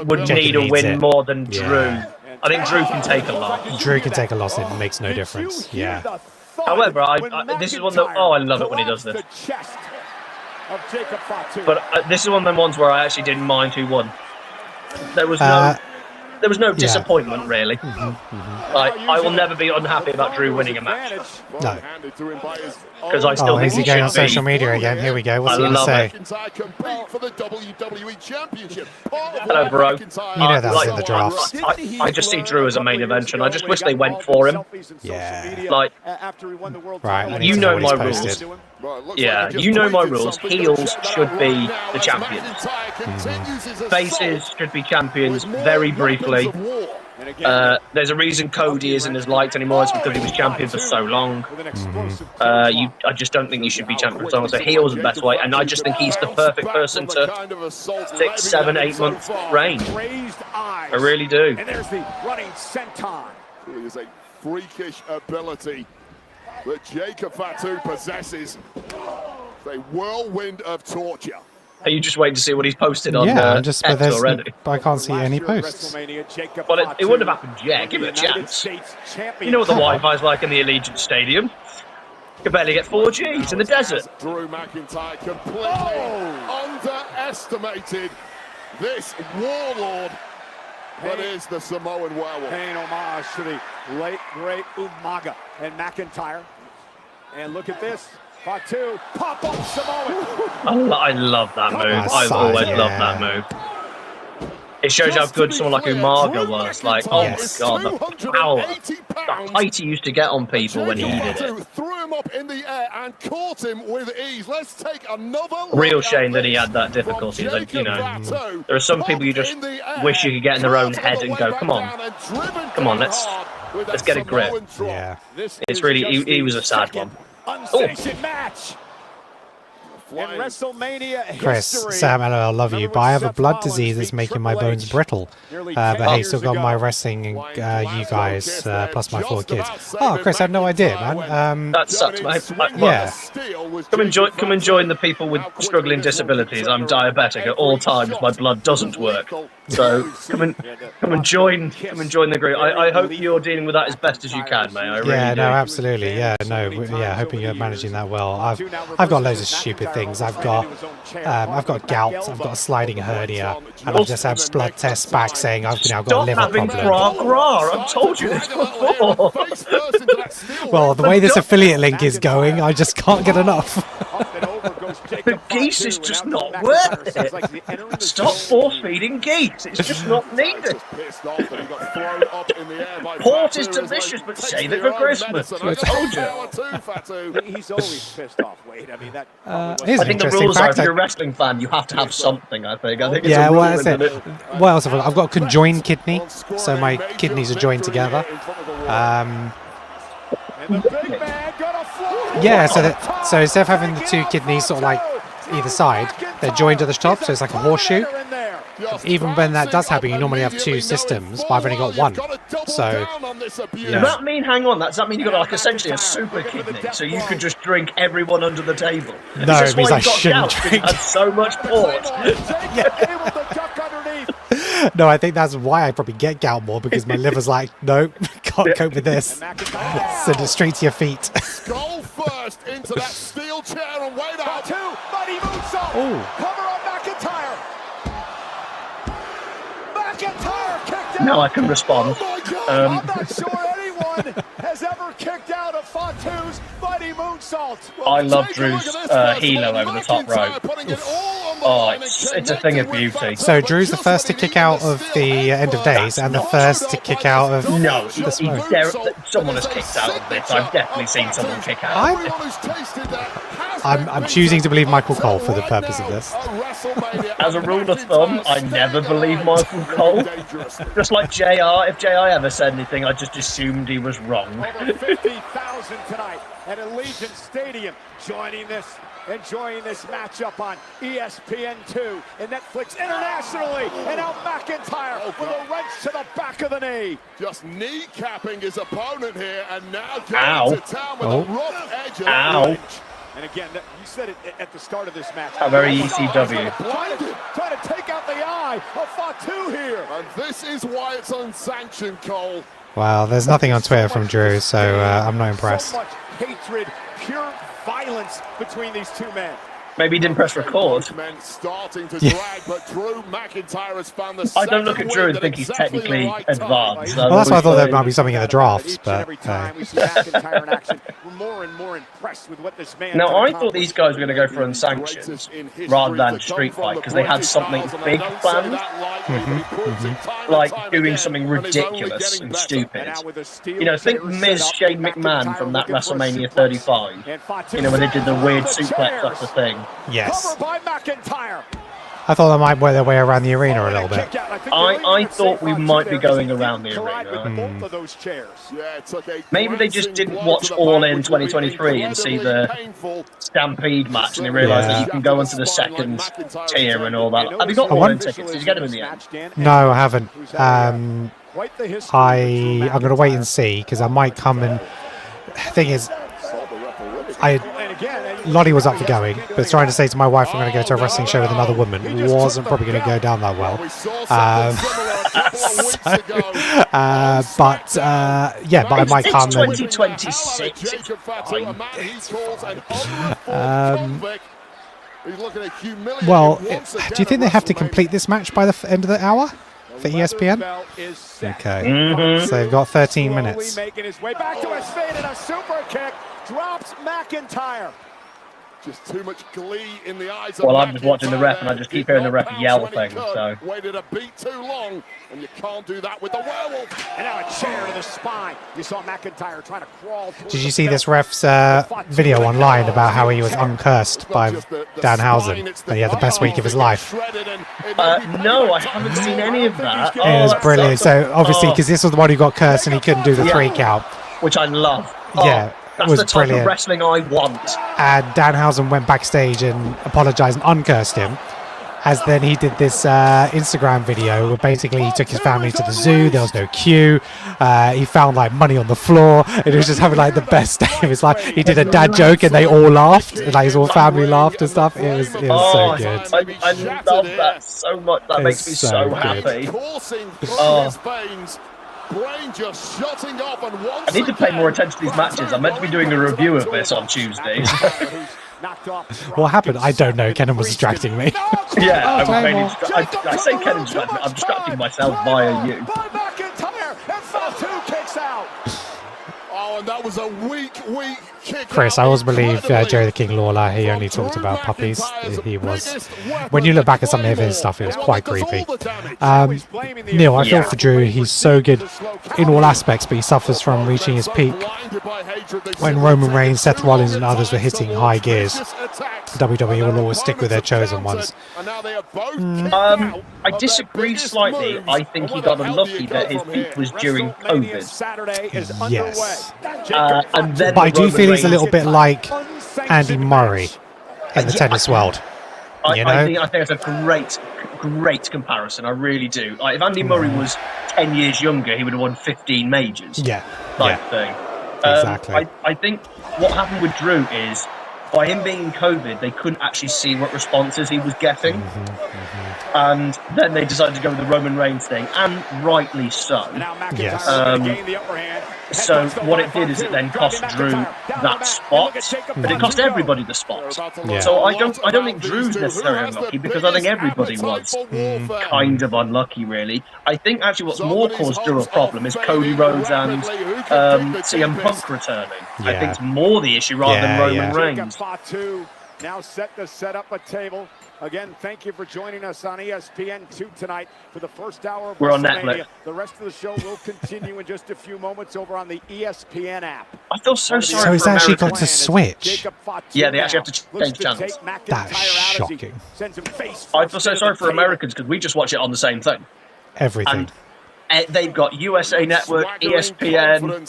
would need a win more than Drew. I think Drew can take a loss. Drew can take a loss, it makes no difference. Yeah. However, this is one that I love it when he does this. But this is one of them ones where I actually didn't mind who won. There was no disappointment really. Like I will never be unhappy about Drew winning a match. No. Because I still think he going on social media again? Here we go. What's he going to say? Hello, bro. You know that was in the drafts. I just see Drew as a main event, and I just wish they went for him. Yeah. Like, right. you know my rules. Yeah, you know my rules. Heels should be the champions. Faces should be champions very briefly. There's a reason Cody isn't as liked anymore. It's because he was champion for so long. I just don't think you should be champion for so long. So heel is the best way, and I just think he's the perfect person to 6, 7, 8 months reign. I really do. And there's the running senton. It is a freakish ability that Jacob Fatu possesses. It's a whirlwind of torture. Are you just waiting to see what he's posted on X already? But I can't see any posts. Well, it wouldn't have happened yet. Give it a chance. You know what the Wi-Fi's like in the Allegiant Stadium. You can barely get 4Gs in the desert. Drew McIntyre completely underestimated this warlord that is the Samoan werewolf. Paying homage to the late, great Umaga and McIntyre. And look at this. Fatu, pop-up Samoan. I love that move. I've always loved that move. It shows how good someone like Umaga was. Like, oh my god, the power, the height he used to get on people when he did it. Threw him up in the air and caught him with ease. Let's take another real shame that he had that difficulty. Like, you know, there are some people you just wish you could get in their own head and go, come on, let's get a grip. Yeah, it's really he was a sad one. Unsanctioned match. In WrestleMania Chris, Sam, I love you, but I have a blood disease that's making my bones brittle. But hey, still got my wrestling and you guys, plus my 4 kids. Oh, Chris, I had no idea, man. That sucks, mate. Yeah. Come and join the people with struggling disabilities. I'm diabetic at all times. My blood doesn't work. So come and join the group. I hope you're dealing with that as best as you can, mate. I really do. No, absolutely. Yeah, no, yeah. Hoping you're managing that well. I've got loads of stupid things. I've got gout. I've got a sliding hernia, and I've just had blood tests back saying I've now got a liver problem. Stop having rah. I've told you this before. Well, the way this affiliate link is going, I just can't get enough. The geese is just not worth it. Stop force-feeding geese. It's just not needed. Port is delicious, but save it for Christmas. I told you. He's always pissed off, Wade. I mean, that. Here's I think the rules are if you're a wrestling fan, you have to have something. I think it's yeah, a well, rule, that's it. What else have I got? I've got a conjoined kidney, so my kidneys are joined together. Yeah, so instead of having the 2 kidneys sort of like either side, they're joined at the top, so it's like a horseshoe. Even when that does happen, you normally have 2 systems, but I've only got 1. So, yeah. Does that mean, hang on, does that mean you've got like essentially a super kidney, so you could just drink everyone under the table? No, it means I shouldn't drink. Had so much port. No, I think that's why I probably get gout more, because my liver's like, nope, can't cope with this. Send it straight to your feet. Skull first into that steel chair and wait out. Mighty moonsault. Cover on McIntyre. McIntyre kicked out. Now I can respond. I'm not sure anyone has ever kicked out of Fatu's mighty moonsault. I love Drew's helo over the top rope. Oh, it's a thing of beauty. So Drew's the first to kick out of the End of Days and the first to kick out of no. Someone has kicked out of this. I've definitely seen someone kick out of it. I'm choosing to believe Michael Cole for the purpose of this. As a rule of thumb, I never believe Michael Cole. Just like JR, if JR ever said anything, I just assumed he was wrong. 50,000 tonight at Allegiant Stadium, enjoying this matchup on ESPN2 and Netflix internationally. And now McIntyre with a wrench to the back of the knee. Just kneecapping his opponent here, and now going to town with a rough edge of the Lynch. And again, you said it at the start of this match. A very ECW. Trying to take out the eye of Fatu here. And this is why it's unsanctioned, Cole. Wow, there's nothing on Twitter from Drew, so I'm not impressed. So much hatred, pure violence between these 2 men. Maybe he didn't press record. Starting to drag, but Drew McIntyre has found the I don't look at Drew and think he's technically advanced. Well, that's why I thought there might be something in the drafts, but every time we see McIntyre in action, we're more and more impressed with what this man. Now, I thought these guys were going to go for unsanctioned rather than street fight because they had something big planned, like doing something ridiculous and stupid. You know, think Miz Shane McMahon from that WrestleMania 35. You know, when they did the weird suplex after thing. Yes. Covered by McIntyre. I thought they might work their way around the arena a little bit. I thought we might be going around the arena. Maybe they just didn't watch All In 2023 and see the Stampede match, and they realised that you can go onto the second tier and all that. Have you got All In tickets? Did you get them in the end? No, I haven't. I'm going to wait and see, because I might come and... Thing is, Lottie was up for going, but trying to say to my wife I'm going to go to a wrestling show with another woman wasn't probably going to go down that well. But I might come. It's 2026. Well, do you think they have to complete this match by the end of the hour for ESPN? Okay, so they've got 13 minutes. Making his way back to his feet and a super kick drops McIntyre. Just too much glee in the eyes. Well, I'm just watching the ref, and I just keep hearing the ref yell things. So waited a beat too long, and you can't do that with the werewolf. And now a chair to the spine. You saw McIntyre trying to crawl. Did you see this ref's video online about how he was uncursed by Danhausen and he had the best week of his life? No, I haven't seen any of that. It was brilliant. So obviously, because this was the one who got cursed and he couldn't do the 3 count, which I love. Yeah. That's was the type brilliant. of wrestling I want. And Danhausen went backstage and apologized and uncursed him, as then he did this Instagram video where basically he took his family to the zoo. There was no queue. He found like money on the floor, and he was just having like the best day of his life. He did a dad joke and they all laughed, and, like his whole family laughed and stuff. It was so good. I love that so much. That makes me so happy. Brain just shutting off, and I need to pay more attention to these matches. I'm meant to be doing a review of this on Tuesday. What happened? I don't know. Kenan was distracting me. Yeah, I was mainly I say Kenan distracting me. I'm distracting myself via you. Oh, and that was a weak kick. Chris, I always believe Jerry the King Lawler, he only talked about puppies. He was, when you look back at some of his stuff, it was quite creepy. Neil, I feel for Drew. He's so good in all aspects, but he suffers from reaching his peak. When Roman Reigns, Seth Rollins and others were hitting high gears, WWE will always stick with their chosen ones. I disagree slightly. I think he got unlucky that his peak was during COVID. Yes. And then but I do feel he's a little bit like Andy Murray in the tennis world. I think it's a great comparison. I really do. Like, if Andy Murray was 10 years younger, he would have won 15 majors. Yeah. Type thing. Exactly. I think what happened with Drew is, by him being in COVID, they couldn't actually see what responses he was getting. And then they decided to go with the Roman Reigns thing, and rightly so. Yes. So what it did is it then cost Drew that spot, but it cost everybody the spot. Yeah. So I don't think Drew's necessarily unlucky, because I think everybody was kind of unlucky, really. I think actually what's more caused Drew a problem is Cody Rhodes and CM Punk returning. Yeah. I think it's more the issue rather than Roman Reigns. Fatu now set to set up a table. Again, thank you for joining us on ESPN2 tonight for the first hour of We're on WrestleMania. Netflix. The rest of the show will continue in just a few moments over on the ESPN app. I feel so sorry So for it's actually American got to switch. Yeah, they actually have to change channels. That's shocking. I feel so sorry for Americans, because we just watch it on the same thing. Everything. And they've got USA Network, ESPN,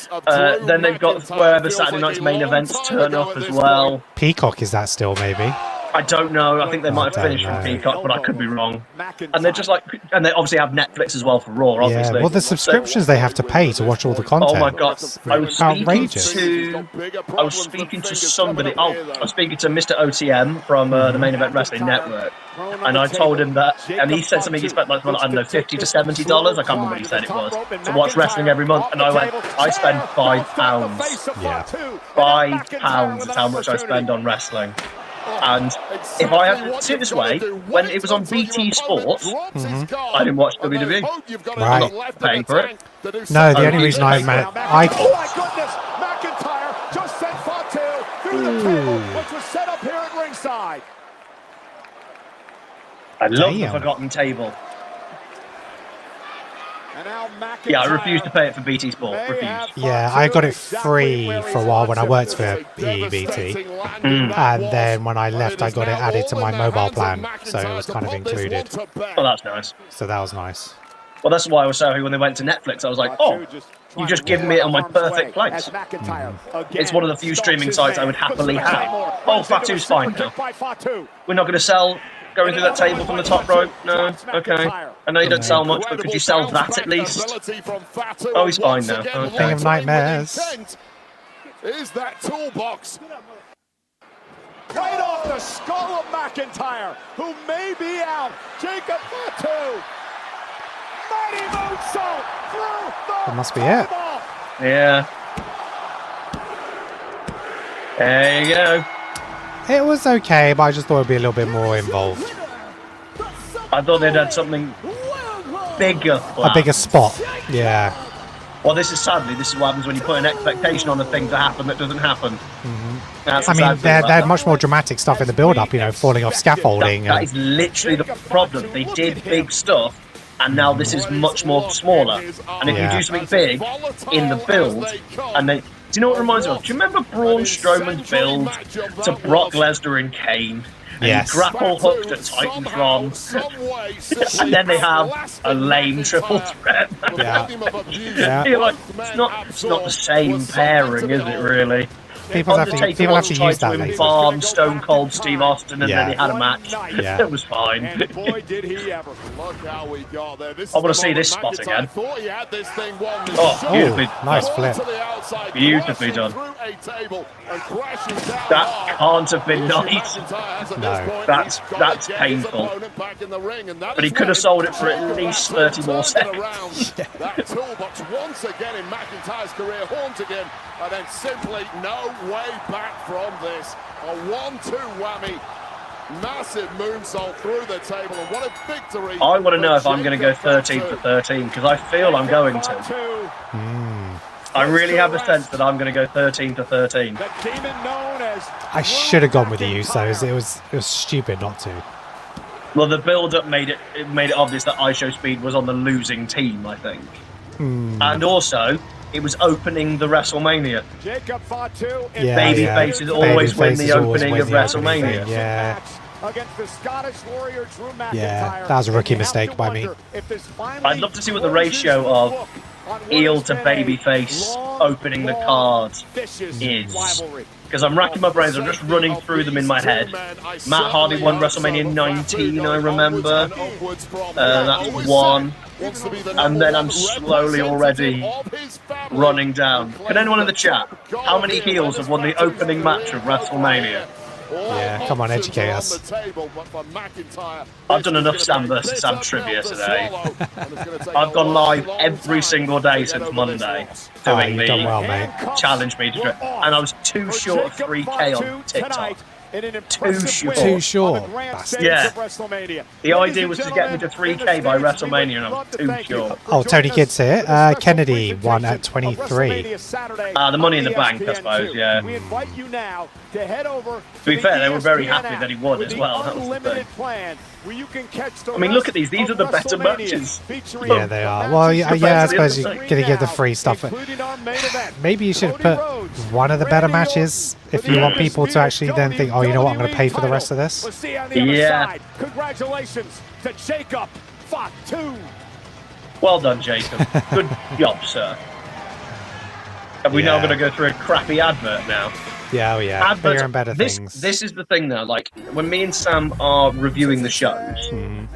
then they've got wherever Saturday night's main events turn up as well. Peacock, is that still maybe? I don't know. I think they might have finished from Peacock, but I could be wrong. And they're just like, and they obviously have Netflix as well for Raw, obviously. Yeah, well, the subscriptions they have to pay to watch all the content. Oh my god! I was outrageous. speaking to somebody. I was speaking to Mr. OTM from the Main Event Wrestling Network, and I told him that, and he said something. He spent like, well, I don't know, $50 to $70. I can't remember what he said it was, to watch wrestling every month. And I went, I spend £5. Yeah. £5 is how much I spend on wrestling. And if I had to see it this way, when it was on BT Sports, I didn't watch WWE. Right. I'm not paying for it. No, the only reason I meant Oh my goodness! McIntyre just sent Fatu through the table, which was set up here at ringside. I love the Forgotten Table. Yeah, I refuse to pay it for BT Sport. Refuse. Yeah, I got it free for a while when I worked for EEBT. And then when I left, I got it added to my mobile plan. So it was kind of included. Oh, that's nice. So that was nice. Well, that's why I was so happy when they went to Netflix. I was like, oh, you just given me it on my perfect place. It's one of the few streaming sites I would happily have. Oh, Fatu's fine now. We're not going to sell going through that table from the top rope? No? Okay. I know you don't sell much, but could you sell that at least? Oh, he's fine now. Okay. King of Nightmares. Is that toolbox? Right off the skull of McIntyre, who may be out. Jacob Fatu. Mighty moonsault through the That must be it. Yeah. There you go. It was okay, but I just thought it'd be a little bit more involved. I thought they'd had something bigger. A bigger spot. Yeah. Well, this is what happens when you put an expectation on a thing to happen that doesn't happen. I mean, they had much more dramatic stuff in the build-up, you know, falling off scaffolding. That is literally the problem. They did big stuff, and now this is much more smaller. And if you do something big in the build, and then... Do you know what it reminds me of? Do you remember Braun Strowman's build to Brock Lesnar and Kane? And yes. he grapple hooked at Titantron. And then they have a lame triple threat. Yeah. You're like, it's not the same pairing, is it really? People have to use that later. Farm Stone Cold Steve Austin, and then he had a match. Yeah. It was fine. And boy, did he ever. Look how we got there. I want to see this spot again. Oh, beautifully. Nice flip. Beautifully done. That can't have been nice. No. That's painful. But he could have sold it for at least 30 more seconds. That toolbox once again in McIntyre's career, haunt again, and then simply no way back from this. A 1-2 whammy. Massive moonsault through the table, and what a victory. I want to know if I'm going to go 13 for 13, because I feel I'm going to. I really have a sense that I'm going to go 13 to 13. I should have gone with the Usos. It was stupid not to. Well, the build-up made it obvious that IShowSpeed was on the losing team, I think. And also, it was opening the WrestleMania. Baby faces always win the opening of WrestleMania. Yeah. Against the Scottish Warrior Drew McIntyre. Yeah, that was a rookie mistake by me. I'd love to see what the ratio of heel to babyface opening the card is. Because I'm racking my brains, I'm just running through them in my head. Matt Hardy won WrestleMania 19, I remember. That's one. And then I'm slowly already running down. Can anyone in the chat, how many heels have won the opening match of WrestleMania? Yeah, come on, educate us. I've done enough Sam vs. Sam trivia today. I've gone live every single day since Monday doing you've done well, the mate. challenge me to, and I was too short of 3K on TikTok. Too short. Yeah. The idea was to get me to 3K by WrestleMania, and I was too short. Oh, Tony Kidd's here. Kennedy won at 23. The Money in the Bank, I suppose, yeah. To be fair, they were very happy that he won as well. That was the thing. I mean, look at these. These are the better matches. Yeah, they are. Well, yeah, I suppose you're going to give the free stuff. Maybe you should put one of the better matches if you want people to actually then think, oh, you know what, I'm going to pay for the rest of this. Yeah. Congratulations to Jacob Fatu. Well done, Jacob. Good job, sir. Are we now going to go through a crappy advert now? Yeah, oh yeah. Bigger and better things. This is the thing, though. Like, when me and Sam are reviewing the shows,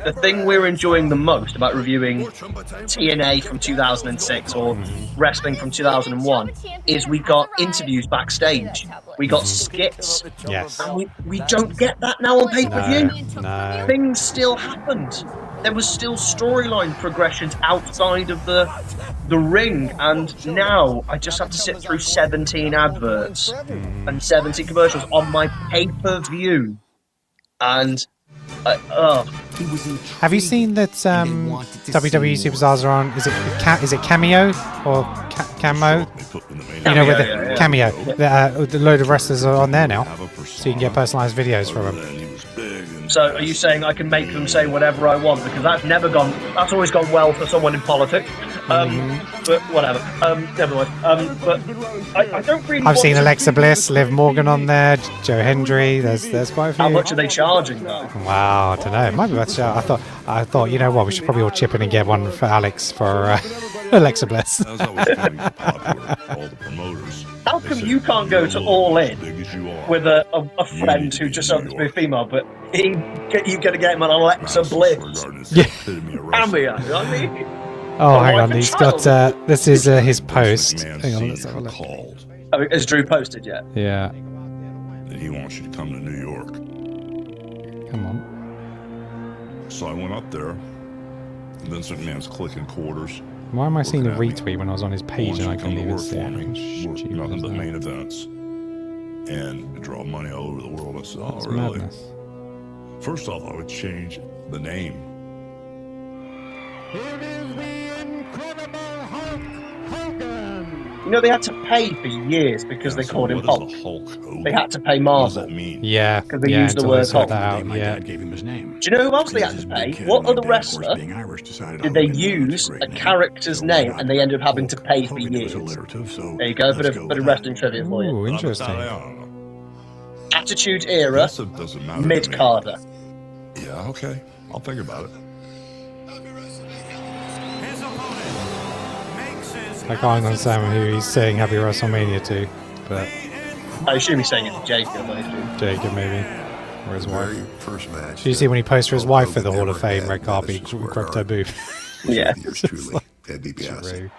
the thing we're enjoying the most about reviewing TNA from 2006 or wrestling from 2001 is we got interviews backstage. We got skits. Yes. And we don't get that now on pay-per-view. No. Things still happened. There was still storyline progressions outside of the ring, and now I just have to sit through 17 adverts and 70 commercials on my pay-per-view. And have you seen that WWE Superstars are on? Is it Cameo or Camo? You know, with the Cameo. The load of wrestlers are on there now, so you can get personalised videos from them. So are you saying I can make them say whatever I want? Because that's always gone well for someone in politics. But whatever. Never mind. But I don't really. I've seen Alexa Bliss, Liv Morgan on there, Joe Hendry. There's quite a few. How much are they charging though? Wow, I don't know. It might be better. I thought, you know what? We should probably all chip in and get one for Alex for Alexa Bliss. That was always going to be popular with all the promoters. How come you can't go to All In with a friend who just happens to be a female, but you got to get him an Alexa Bliss? Yeah. Cameo. I mean. Oh, hang on. He's got. This is his post. Hang on. Let's have a look. Oh, has Drew posted yet? Yeah. He wants you to come to New York. Come on. So I went up there. Vince McMahon's clicking quarters. Why am I seeing a retweet when I was on his page and I couldn't even see it? Work nothing but main events. And draw money all over the world. I said, oh, really? Madness. First off, I would change the name. It is the Incredible Hulk Hogan. You know, they had to pay for years because they called him Hulk. They had to pay Marvel. What does that mean? Yeah. Because they used the word Hulk. Yeah. Gave him his name. Do you know who else they had to pay? What other wrestler did they use a character's name and they ended up having to pay for years? There you go, bit of wrestling trivia for you. Ooh, interesting. Attitude Era, mid-carder. Yeah, okay. I'll think about it. I can't understand who he's saying Happy WrestleMania to, but I assume he's saying it to Jacob, I assume. Jacob maybe, or his wife. First match. Did you see when he posed for his wife for the Hall of Fame red carpet? He grabbed her boob. Yeah. Truly, Ted DiBiase.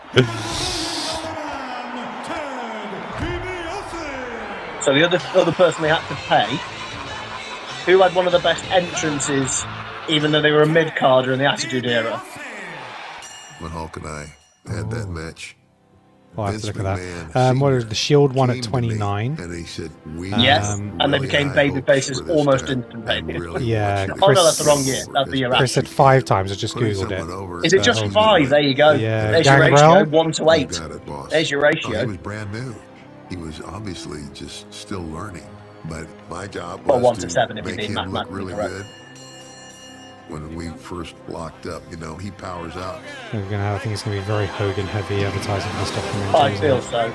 So the other person they had to pay, who had one of the best entrances, even though they were a mid-carder in the Attitude Era. When Hulk and I had that match. Oh, I have to look at that. What was the Shield one at 29? And he said, yes, and they became baby faces almost instantaneously. Yeah. Oh no, that's the wrong year. That's the year Chris after. said 5 times. I just googled it. Is it just 5? There you go. Yeah. There's your ratio, 1 to 8. There's your ratio. He was brand new. He was obviously just still learning. But my job Well, was 1 to 7 if you make mean him look mathematically really correct. good. When we first locked up, you know, he powers out. We're gonna. I think it's gonna be very Hogan heavy advertising this documentary. I feel so.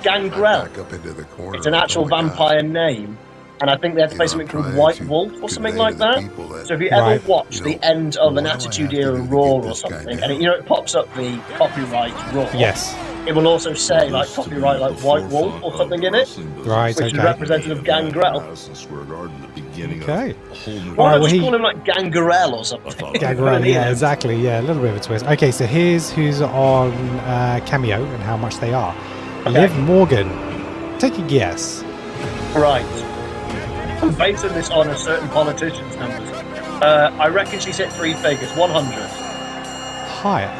Gangrel. Back up into the corner. It's an actual vampire name, and I think they had to play something called White Wolf or something like that. So if you ever watch the end of an Attitude Era Raw or something, and it pops up the copyright Raw. Yes. It will also say like copyright like White Wolf or something in it. Right. Which is representative of Gangrel. Okay. Why not just call him like Gangrel or something? Gangrel, yeah, exactly. Yeah, a little bit of a twist. Okay, so here's who's on Cameo and how much they are. Okay. Liv Morgan. Take a guess. Right. I'm basing this on a certain politician's numbers. I reckon she's hit 3 figures, 100. Higher.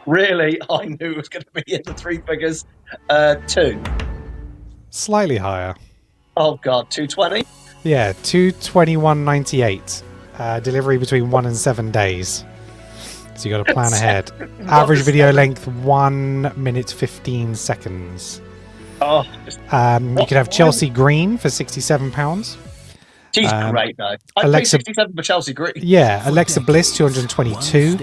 Really? I knew it was going to be in the 3 figures. 2. Slightly higher. Oh God, 220? Yeah, 221.98. Delivery between 1 and 7 days. So you got to plan ahead. Average video length 1 minute 15 seconds. Oh, you could have Chelsea Green for £67. She's great though. I'd pay 67 for Chelsea Green. Yeah, Alexa Bliss 222.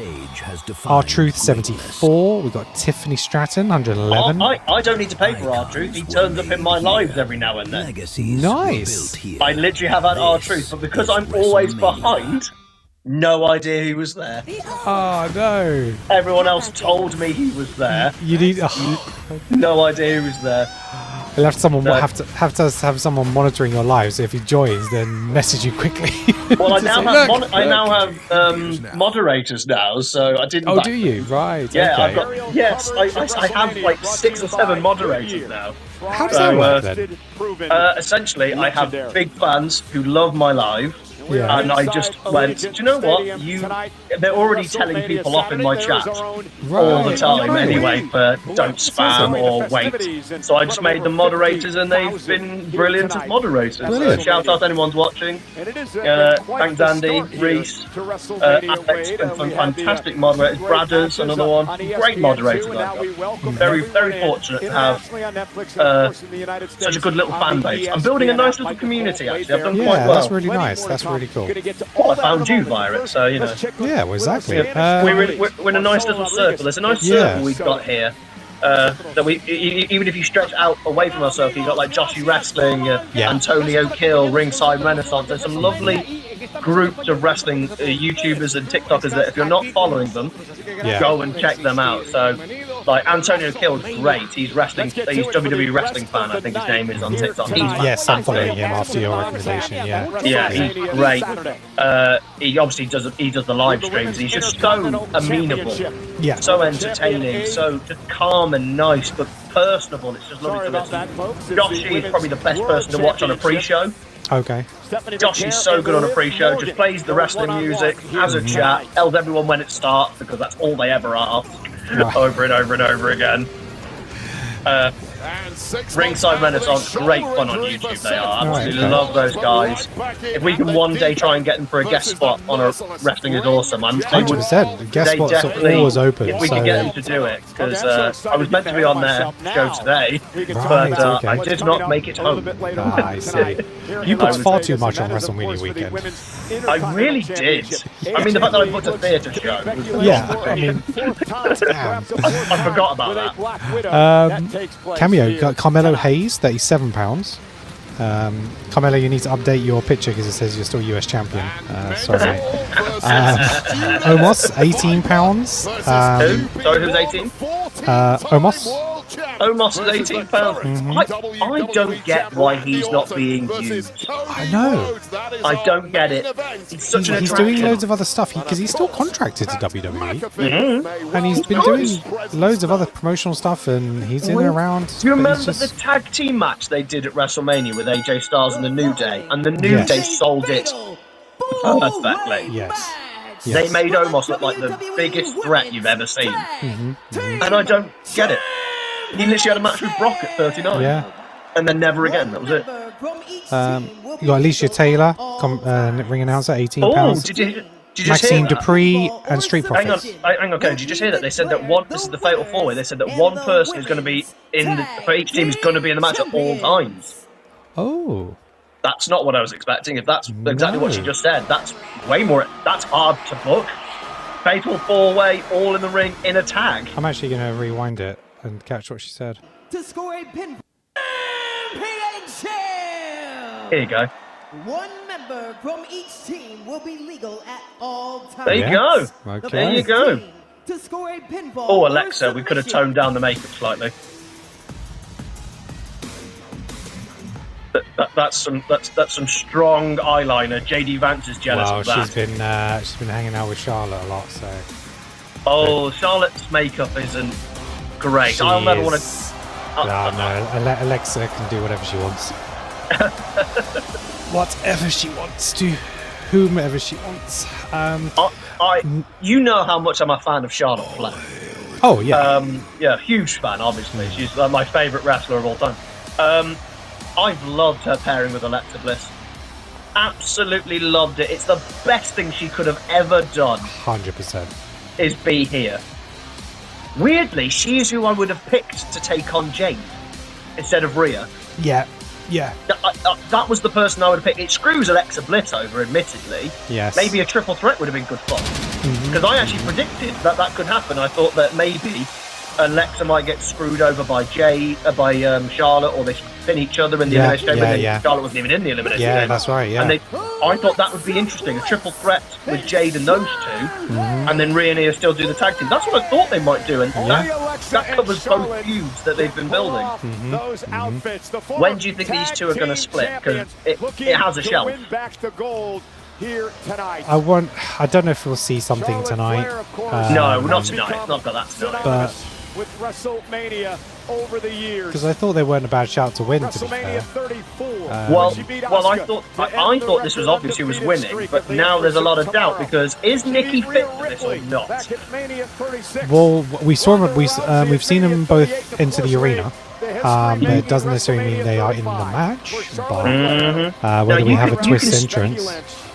R-Truth 74. We've got Tiffany Stratton 111. I don't need to pay for R-Truth. He turns up in my lives every now and then. Nice. I literally have had R-Truth, but because I'm always behind, no idea he was there. Oh no! Everyone else told me he was there. You need no idea he was there. You'll have someone have someone monitoring your lives. So if he joins, then message you quickly. Well, I now have moderators now, so I didn't. Oh, do you? Right. Yeah, okay. I've got. Yes, I have like 6 or 7 moderators now. How does that work then? Essentially, I have big fans who love my live. Yeah. And I just went, do you know what? They're already telling people off in my chat all the time anyway for don't spam or wait. So I just made them moderators and they've been brilliant as moderators. So shout out to anyone's watching. Thanks Andy, Reese, Alex, and some fantastic moderators. Bradders, another one. Great moderators I've got. Very, very fortunate to have such a good little fan base. I'm building a nice little community actually. I've done quite well. That's really nice. That's really really cool. Well, I found you via it, so you know. Yeah, well, exactly. We're in a nice little circle. There's a nice circle we've got here. That we even if you stretch out away from ourselves, you've got like Joshi Wrestling, Antonio Kill, Ringside Renaissance. There's some lovely groups of wrestling YouTubers and TikTokers that if you're not following them, go and check them out. So, like Antonio Kill's great. He's WWE wrestling fan. I think his name is on TikTok. Yes, I'm following him after your recommendation. Yeah, he's great. He obviously does the live streams. He's just so amenable, so entertaining, so just calm and nice, but personable. It's just lovely to listen. Joshi is probably the best person to watch on a pre-show. Okay. Josh is so good on a pre-show. Just plays the wrestling music, has a chat, tells everyone when it starts because that's all they ever ask, over and over and over again. Ringside Renaissance, great fun on YouTube. They are. Absolutely love those guys. If we can one day try and get them for a guest spot on a Wrestling is Awesome, 100%. Guest spots are always open. If we can get them to do it, because I was meant to be on their show today, but I did not make it home. I see. You booked far too much on WrestleMania weekend. I really did. I mean, the fact that I booked a theatre show. I mean, I forgot about that. Cameo, got Carmelo Hayes, £37. Carmelo, you need to update your picture because it says you're still US champion. Sorry. Omos, £18. Sorry, who's 18? Omos. Omos is £18. I don't get why he's not being used. I know. I don't get it. He's doing loads of other stuff because he's still contracted to WWE, and he's been doing loads of other promotional stuff, and he's in and around. Do you remember the tag team match they did at WrestleMania with AJ Styles and the New Day? And the New Day sold it perfectly. Yes. They made Omos look like the biggest threat you've ever seen. And I don't get it. He literally had a match with Brock at 39. Yeah. And then never again. That was it. You got Alicia Taylor, ring announcer, £18. Oh, did you just Maxine hear that? Dupree and Street Profits. Hang on, Cody, did you just hear that? They said that this is the fatal four-way. They said that one person is going to be for each team is going to be in the match at all times. Oh. That's not what I was expecting. If that's exactly what she just said, that's way more. That's hard to book. Fatal four-way, all in the ring, in a tag. I'm actually going to rewind it and catch what she said. To score a pin. Here you go. One member from each team will be legal at all times. There you go. Okay. There you go. To score a pinfall. Oh, Alexa, we could have toned down the makeup slightly. That's some strong eyeliner. JD Vance is jealous of that. She's been hanging out with Charlotte a lot, so. Oh, Charlotte's makeup isn't great. I'll never want to. No, Alexa can do whatever she wants. Whatever she wants to, whomever she wants. You know how much I'm a fan of Charlotte Flair. Oh yeah. Huge fan. Obviously, she's my favourite wrestler of all time. I've loved her pairing with Alexa Bliss. Absolutely loved it. It's the best thing she could have ever done. 100%. Is be here. Weirdly, she is who I would have picked to take on Jade instead of Rhea. Yeah. That was the person I would have picked. It screws Alexa Bliss over, admittedly. Yes. Maybe a triple threat would have been good fun. Because I actually predicted that could happen. I thought that maybe Alexa might get screwed over by Charlotte, or they pin each other in the Elimination Chamber. Charlotte wasn't even in the Elimination Chamber. Yeah, that's right, yeah. And I thought that would be interesting, a triple threat with Jade and those two, and then Rhea and Io still do the tag team. That's what I thought they might do, and that covers both feuds that they've been building. When do you think these two are going to split? Because it has a shelf. I don't know if we'll see something tonight. No, not tonight. It's not got that tonight. But with WrestleMania over the years, because I thought they weren't a bad shout to win. To be fair. Well, I thought this was obvious who was winning, but now there's a lot of doubt because is Nikki fit for this or not? Well, we've seen them both into the arena. But it doesn't necessarily mean they are in the match. But whether we have a twist entrance,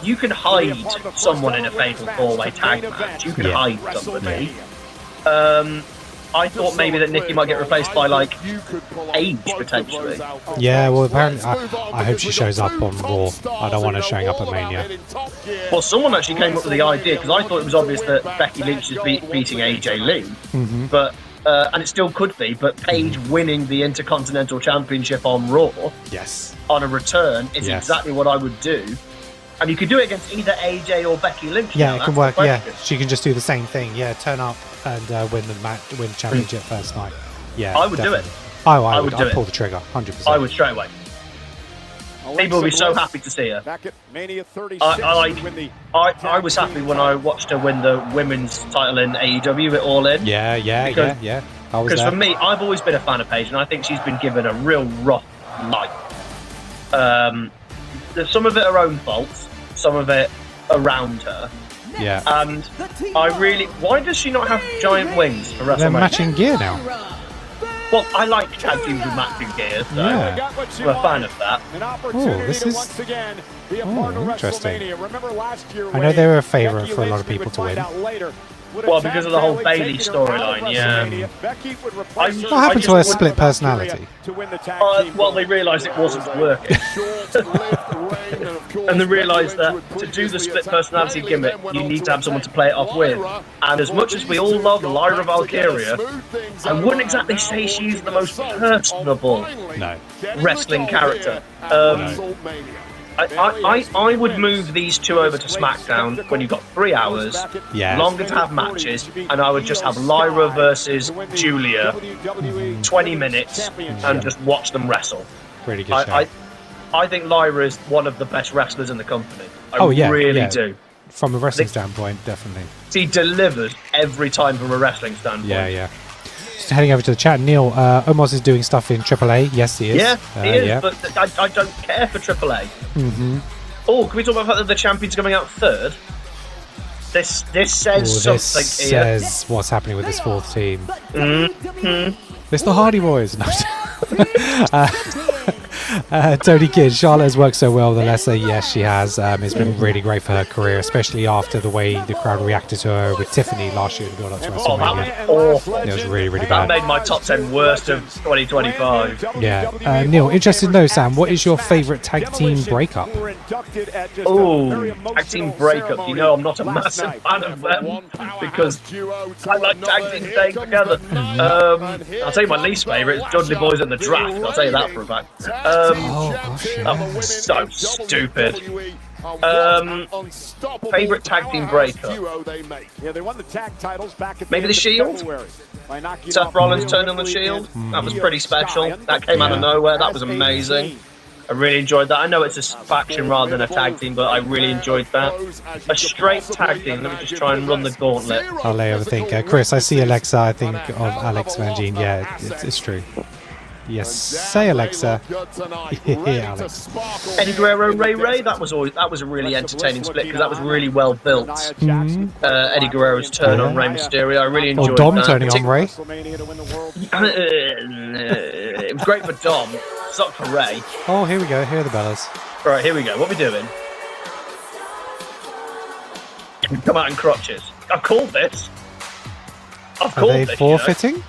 you can hide someone in a fatal four-way tag match. You can hide somebody. I thought maybe that Nikki might get replaced by like Paige potentially. Yeah, well, apparently, I hope she shows up on Raw. I don't want her showing up at Mania. Well, someone actually came up with the idea because I thought it was obvious that Becky Lynch is beating AJ Lee, but and it still could be. But Paige winning the Intercontinental Championship on Raw, yes, on a return is exactly what I would do. And you could do it against either AJ or Becky Lynch. Yeah, it can work. Yeah, she can just do the same thing. Yeah, turn up and win the championship first night. Yeah, I would do it. Oh, I would pull the trigger, 100%. I would straight away. People will be so happy to see her. Back at Mania 36, I was happy when I watched her win the women's title in AEW at All In. Yeah. Because for me, I've always been a fan of Paige, and I think she's been given a real rough life. There's some of it her own fault, some of it around her. Yeah. And I really... Why does she not have giant wings for WrestleMania? They're matching gear now. Well, I like tag teams with matching gear, so I'm a fan of that. Oh, this is interesting. I know they were a favourite for a lot of people to win. Well, because of the whole Bailey storyline, yeah. What happened to her split personality? Well, they realised it wasn't working. And they realised that to do the split personality gimmick, you need to have someone to play it off with. And as much as we all love Lyra Valkyria, I wouldn't exactly say she's the most personable wrestling character. I would move these two over to SmackDown when you've got 3 hours, longer to have matches, and I would just have Lyra versus Julia, 20 minutes, and just watch them wrestle. Pretty good show. I think Lyra is one of the best wrestlers in the company. I really do. From a wrestling standpoint, definitely. She delivers every time from a wrestling standpoint. Yeah. Just heading over to the chat, Neil, Omos is doing stuff in AAA. Yes, he is. Yeah, he is, but I don't care for AAA. Oh, can we talk about the fact that the champion's coming out third? This says something here. This says what's happening with this fourth team. It's the Hardy Boys. No. Tony Kidd, Charlotte has worked so well with Alessa. Yes, she has. It's been really great for her career, especially after the way the crowd reacted to her with Tiffany last year to build up to WrestleMania. That was awful. It was really, really bad. That made my top 10 worst of 2025. Yeah. Neil, interested to know, Sam, what is your favourite tag team breakup? Oh, tag team breakup. You know I'm not a massive fan of them because I like tag team staying together. I'll tell you my least favourite is Dudley Boys in the Draft. I'll tell you that for a fact. That was so stupid. Favourite tag team breakup? Maybe the Shield? Seth Rollins turned on the Shield. That was pretty special. That came out of nowhere. That was amazing. I really enjoyed that. I know it's a faction rather than a tag team, but I really enjoyed that. A straight tag team. Let me just try and run the gauntlet. I'll lay overthink. Chris, I see Alexa. I think of Alex Van Gene. Yeah, it's true. Yes, say Alexa. Yeah, Alex. Eddie Guerrero, Ray. That was a really entertaining split because that was really well built. Eddie Guerrero's turn on Rey Mysterio, I really enjoyed Dom that. turning on Ray. It was great for Dom. Sucked for Ray. Oh, here we go. Here are the bellas. Right, here we go. What are we doing? Come out in crotches. I've called this. Are they forfeiting?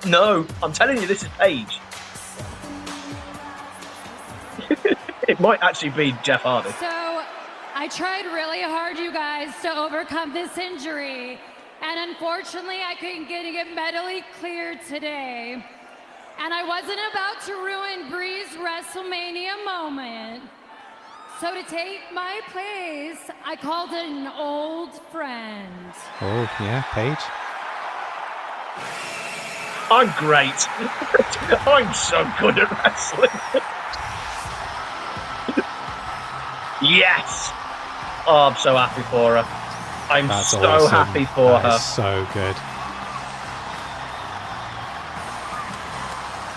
No, I'm telling you, this is Paige. It might actually be Jeff Hardy. So, I tried really hard, you guys, to overcome this injury. And unfortunately, I couldn't get it medically cleared today. And I wasn't about to ruin Bree's WrestleMania moment. So to take my place, I called an old friend. Oh, yeah, Paige. I'm great. I'm so good at wrestling. Yes. Oh, I'm so happy for her. That's so awesome. Happy for her. So good.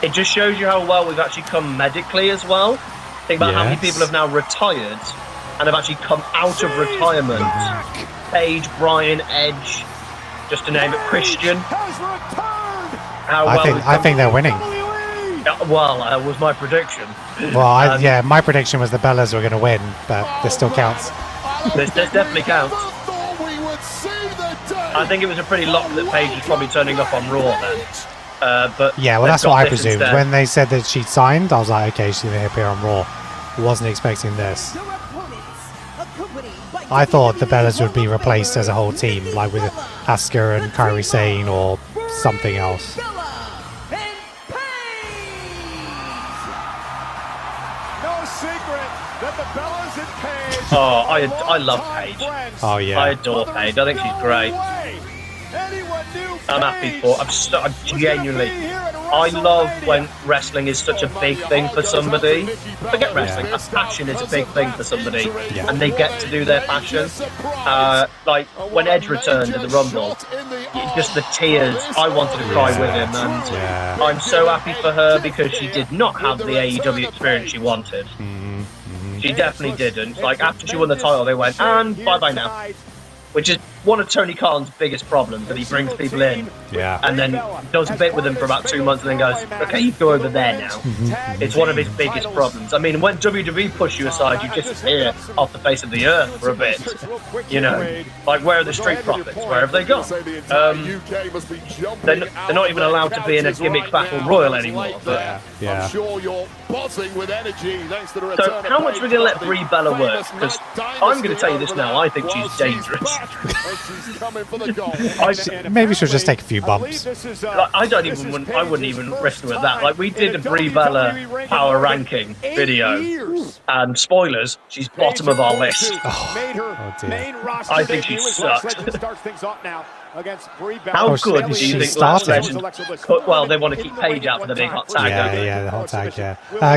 It just shows you how well we've actually come medically as well. Think about how many people have now retired and have actually come out of retirement. Paige, Bryan, Edge, just to name it, Christian. I think they're winning. Well, that was my prediction. Well, my prediction was the Bellas were going to win, but this still counts. This definitely counts. I think it was a pretty lock that Paige was probably turning up on Raw then. But yeah, well, they've that's got what I this presumed. instead. When they said that she'd signed, I was like, okay, she's going to appear on Raw. Wasn't expecting this. I thought the Bellas would be replaced as a whole team, like with Asuka and Kairi Sane or something else. No secret that the Bellas and Paige. Oh, I love Paige. Oh yeah. I adore Paige. I think she's great. I'm happy for. I'm genuinely. I love when wrestling is such a big thing for somebody. Forget wrestling. A passion is a big thing for somebody, and they get to do their passion. Like when Edge returned in the Rumble, just the tears. I wanted to cry with him, and I'm so happy for her because she did not have the AEW experience she wanted. She definitely didn't. Like after she won the title, they went, and bye bye now. Which is one of Tony Khan's biggest problems, that he brings people in and then does a bit with them for about 2 months and then goes, okay, you go over there now. It's one of his biggest problems. I mean, when WWE push you aside, you disappear off the face of the earth for a bit. You know, like where are the Street Profits? Where have they gone? They're not even allowed to be in a gimmick battle royal anymore. But, I'm sure you're buzzing with energy thanks to the so return how of much are we going to let Brie Bella work? Because I'm going to tell you this now, I think she's dangerous. Maybe she'll just take a few bumps. Like, I wouldn't even risk her with that. Like we did a Brie Bella power ranking video, and spoilers, she's bottom of our list. Oh dear. I think she sucks. How Oh, good do she you think started. Last Legend? Well, they want to keep Paige out for the big hot tag. don't they? Yeah, the whole tag,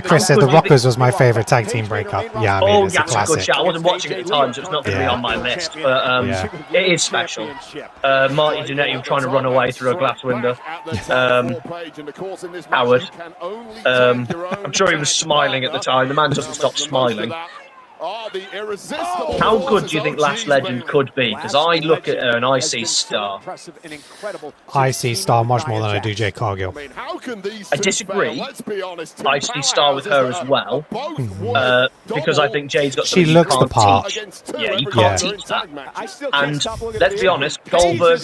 Chris said the Rockers was my favourite tag team breakup. Yeah, I mean, it's a that's a good classic. shout. I wasn't watching at the time, so it's not going to be on my list. But it is special. Marty Jannetty trying to run away through a glass window. Howard. I'm sure he was smiling at the time. The man doesn't stop smiling. How good do you think Last Legend could be? Because I look at her and I see Star. I see Star much more than I do Jade Cargill. I disagree. I see Star with her as well. Because I think Jade's got something She looks you the can't part. teach. Yeah, you can't teach that. And let's be honest, Goldberg,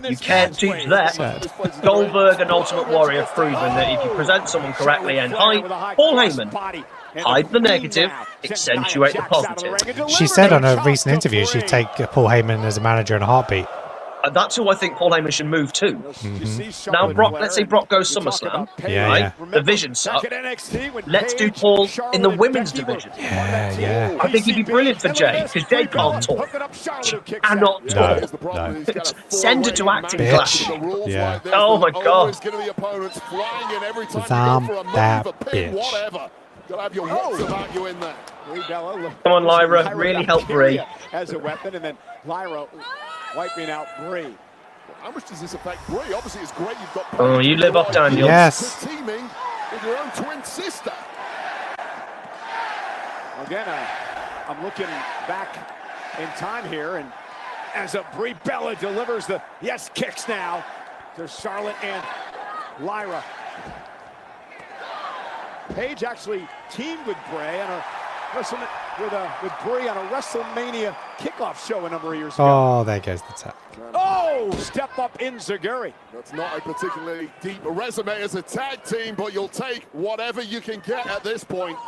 you can't teach that. Goldberg and Ultimate Warrior have proven that if you present someone correctly and hide Paul Heyman, hide the negative, accentuate the positive. She said on a recent interview she'd take Paul Heyman as a manager in a heartbeat. And that's who I think Paul Heyman should move to. Now, Brock, let's say Brock goes SummerSlam, right? The Vision suck. Let's do Paul in the women's division. I think he'd be brilliant for Jade, because Jade can't talk. She cannot talk. No. Send her to acting class. Yeah. Oh my God. Damn that bitch. Come on, Lyra, really help Brie. As a weapon, and then Lyra wiping out Brie. How much does this affect Brie? Obviously, it's great you've got. Oh, you live off Daniel. Yes. Teaming with your own twin sister. Again, I'm looking back in time here, and as a Brie Bella delivers the yes kicks now to Charlotte and Lyra. Paige actually teamed with Brie on a with Brie on a WrestleMania kickoff show a number of years ago. Oh, there goes the tag. Oh, step up in Zaguri. That's not a particularly deep resume as a tag team, but you'll take whatever you can get at this point.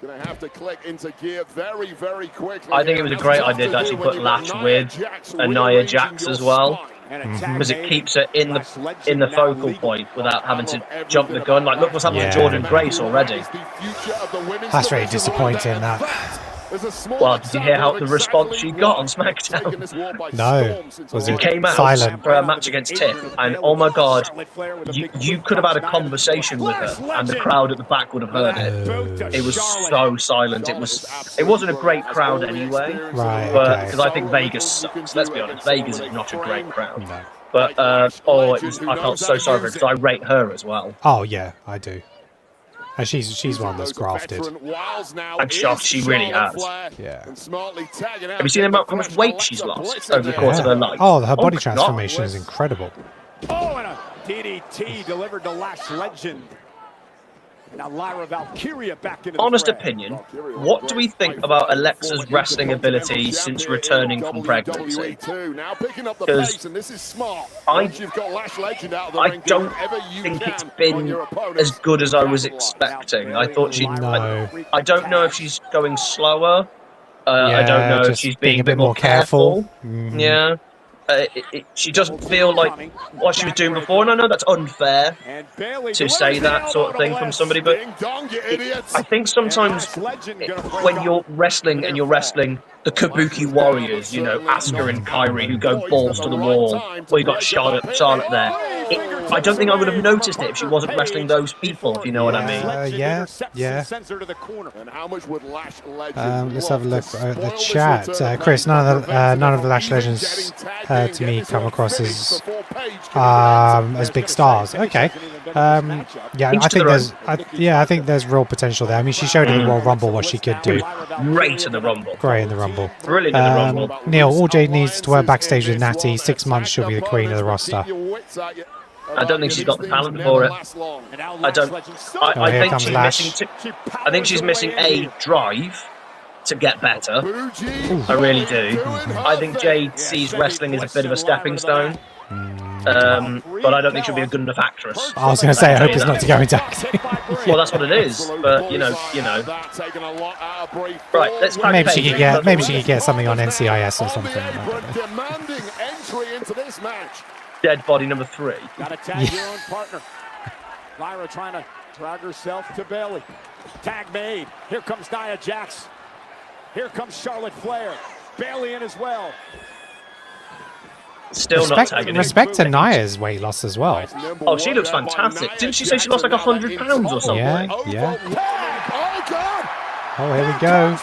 Gonna have to click into gear very, very quickly. I think it was a great idea to actually put Latch with Nia Jax as well, because it keeps her in the focal point without having to jump the gun. Like, look what's happened to Jordan Grace already. That's really disappointing, that. Well, did you hear how the response she got on SmackDown? No. Was She it came out silent? for a match against Tiff, and oh my God, you could have had a conversation with her, and the crowd at the back would have heard it. It was so silent. It wasn't a great crowd anyway, Right, but because I think Vegas sucks. Let's be honest, Vegas is not a great crowd. No. But I felt so sorry for her because I rate her as well. Oh, yeah, I do. And she's one that's grafted. I'm shocked she really has. Yeah. Have you seen how much weight she's lost over the course of her life? Oh, her body my transformation God. is incredible. Oh, and a DDT delivered to Last Legend. Now Lyra Valkyria back into Honest the fray. opinion, what do we think about Alexa's wrestling ability since returning from pregnancy? Because I don't think it's been as good as I was expecting. I thought she... No. I don't know if she's going slower. I don't know if she's being a bit more careful. Yeah. She doesn't feel like what she was doing before, and I know that's unfair to say that sort of thing from somebody, but I think sometimes when you're wrestling and you're wrestling the Kabuki Warriors, you know, Asuka and Kairi who go balls to the wall, or you got Charlotte there, I don't think I would have noticed it if she wasn't wrestling those people, if you know what I mean. Yeah. Let's have a look at the chat. Chris, none of the Lash Legends to me come across as big stars. Okay. Yeah, I think there's real potential there. I mean, she showed in the Royal Rumble what she could do. Great in the Rumble. Great in the Rumble. Brilliant in the Rumble. Neil, all Jade needs to work backstage with Natty. 6 months, she'll be the queen of the roster. I don't think she's got the talent for it. I don't. I think she's missing a drive to get better. I really do. I think Jade sees wrestling as a bit of a stepping stone. But I don't think she'll be a good enough actress. I was going to say, I hope it's not to go into acting. Well, that's what it is. But you know. Right, let's maybe she could get something on NCIS or something. Demanding entry into this match. Dead body number 3. Gotta tag your own partner. Lyra trying to drag herself to Bayley. Tag made. Here comes Nia Jax. Here comes Charlotte Flair. Bayley in as well. Still not tagging respect to Nia's weight loss as well. Oh, she looks fantastic. Didn't she say she lost like 100 pounds or something? Yeah. Oh, God. Oh, here we go.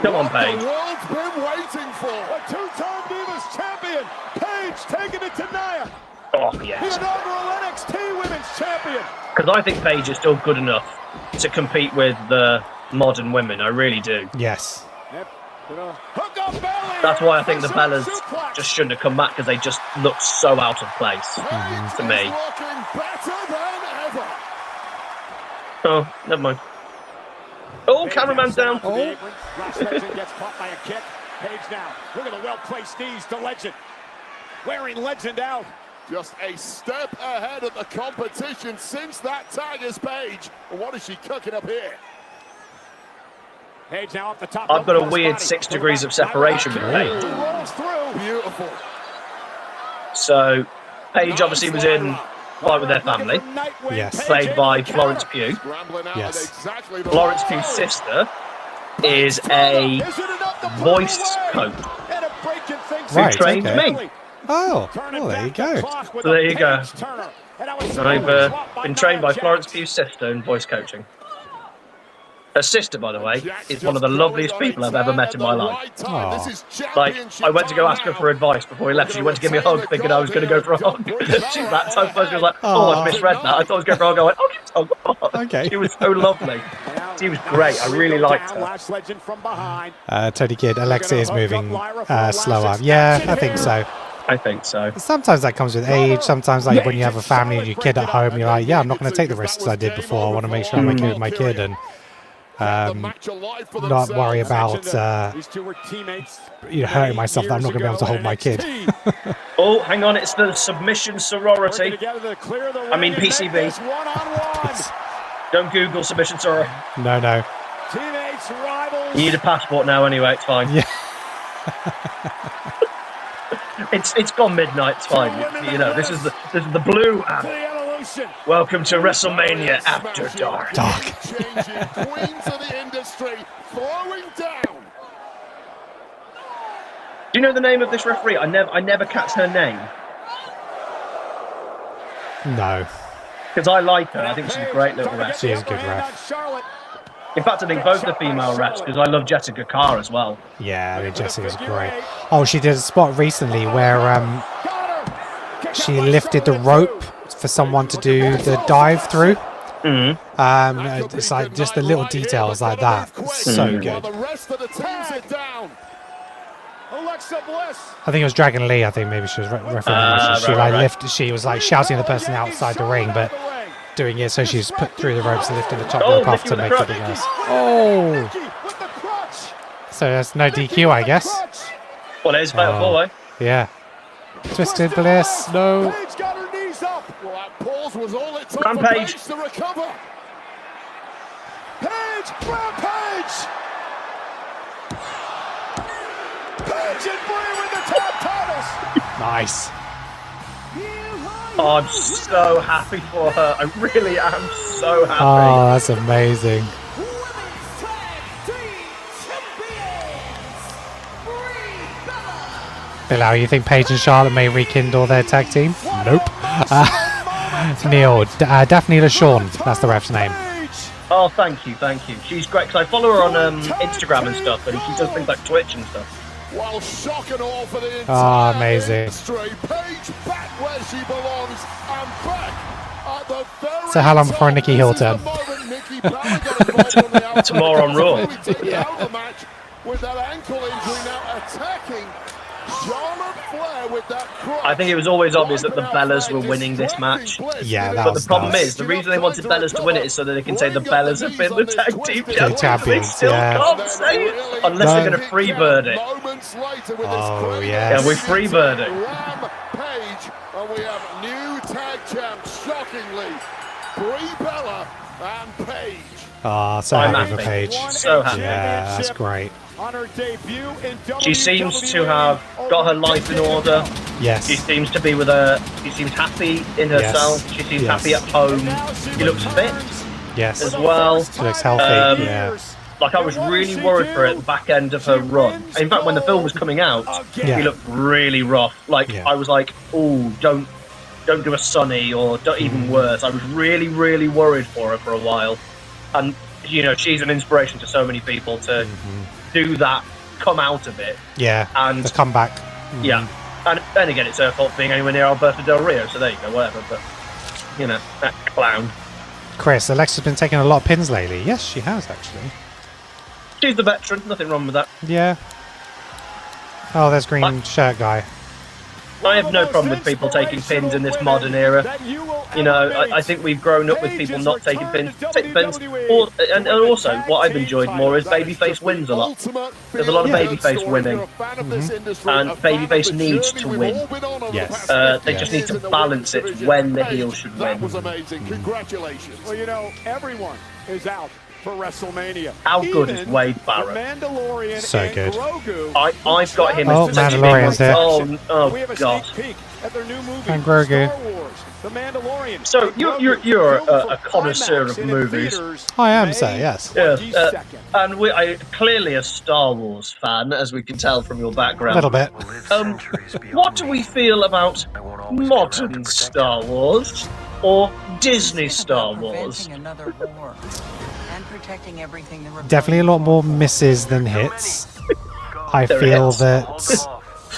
Come on, Paige. The world's been waiting for. A two-time Divas champion. Paige taking it to Nia. Oh, yes. The inaugural NXT Women's Champion. Because I think Paige is still good enough to compete with the modern women. I really do. Yes. That's why I think the Bellas just shouldn't have come back, because they just look so out of place to me. Oh, never mind. Oh, cameraman's down. Oh. Last Legend gets caught by a kick. Paige now. Look at the well-placed knees to Legend. Wearing Legend out. Just a step ahead of the competition since that tag is Paige. And what is she cooking up here? Paige now off the top. I've got a weird 6 degrees of separation with Paige. Beautiful. So, Paige obviously was in Fight with Their Family. Yes. Played by Florence Pugh. Yes. Florence Pugh's sister is a voice coach who trained me. Oh, well, there you go. So there you go. I've been trained by Florence Pugh's sister in voice coaching. Her sister, by the way, is one of the loveliest people I've ever met in my life. Like, I went to go ask her for advice before we left. She went to give me a hug, thinking I was going to go for a hug. She was like, oh, I've misread that. I thought I was going for a hug. I went, oh, okay. She was so lovely. She was great. I really liked her. Tony Kidd, Alexa is moving slower. Yeah, I think so. I think so. Sometimes that comes with age. Sometimes, like, when you have a family and your kid at home, you're like, yeah, I'm not going to take the risks I did before. I want to make sure I'm okay with my kid and not worry about hurting myself that I'm not going to be able to hold my kid. Oh, hang on, it's the submission sorority. I mean PCB. Don't Google submission sorority. No. You need a passport now anyway, it's fine. Yeah. It's gone midnight, it's fine. You know, this is the Blue app. Welcome to WrestleMania After Dark. Queens of the industry flowing down. Do you know the name of this referee? I never catch her name. No. Because I like her. I think she's a great little ref. She is a good ref. In fact, I think both the female refs, because I love Jessica Carr as well. Yeah, I mean, Jessica's great. Oh, she did a spot recently where she lifted the rope for someone to do the dive through. It's like just the little details like that. So good. I think it was Dragon Lee. I think maybe she was referencing. She was like shouting at the person outside the ring, but doing it so she's put through the ropes and lifting the top rope off to make it reverse. Oh! So there's no DQ, I guess. Well, there's Fatal 4-Way. Yeah. Twisted Bliss, no. Paige got her knees up. Well, that pause was all it took for Rampage. Paige to recover. Paige, Rampage. Paige and Bray with the tag titles. Nice. Oh, I'm so happy for her. I really am so happy. Oh, that's amazing. Women's Tag Team Champions, Brie Bella. Bilal, you think Paige and Charlotte may rekindle their tag team? Nope. Neil, Daphne LaShawn, that's the ref's name. Oh, thank you. She's great, because I follow her on Instagram and stuff, and she does things like Twitch and stuff. Well, shock and awe for the entire amazing. industry. Paige back where she belongs and back at the very So how long before a Nikki Hill turn? Tomorrow on Raw. The match with that ankle injury now attacking Charlotte Flair with that cross. I think it was always obvious that the Bellas were winning this match. Yeah, But the problem is, the reason they wanted Bellas to win it is so that they can say the Bellas have been the tag team champions. They still can't say it unless they're going to freebird it. Oh, yes. Yeah, we freebird it. Paige, and we have new tag champs, shockingly, Brie Bella and Paige. Oh, so I'm happy for happy. Paige. So happy. Yeah, that's great. On her debut in She seems to have got her life in order. Yes. She seems to be with her. She seems happy in herself. She seems happy at home. She looks fit Yes. as well. She looks healthy. Yeah. Like, I was really worried for her at the back end of her run. In fact, when the film was coming out, Yeah. she looked really rough. Like, I was like, oh, don't do a Sunny, or don't, even worse. I was really, really worried for her for a while. And, you know, she's an inspiration to so many people to do that, come out of it. Yeah. And the comeback. Yeah. And then again, it's her fault being anywhere near Alberto Del Rio, so there you go, whatever. But, you know, that clown. Chris, Alexa's been taking a lot of pins lately. Yes, she has, actually. She's the veteran, nothing wrong with that. Yeah. Oh, there's green shirt guy. I have no problem with people taking pins in this modern era. You know, I think we've grown up with people not taking pins. Take pins. And also, what I've enjoyed more is babyface wins a lot. There's a lot of babyface winning. And babyface needs to win. Yes. They just need to balance it when the heel should win. That was amazing. Congratulations. Well, you know, everyone is out for WrestleMania. How good is Wade Barrett? Mandalorian So good. I've got him Oh, as Mandalorian's there. Oh we have a God. sneak peek at their new movie, And Grogu. Star Wars, The Mandalorian. So you're a connoisseur of movies. I am, sir, yes. Yeah, and I clearly a Star Wars fan, as we can tell from your A background. little bit. What do we feel about modern Star Wars or Disney Star Wars? Definitely a lot more misses than hits. I There feel is. that...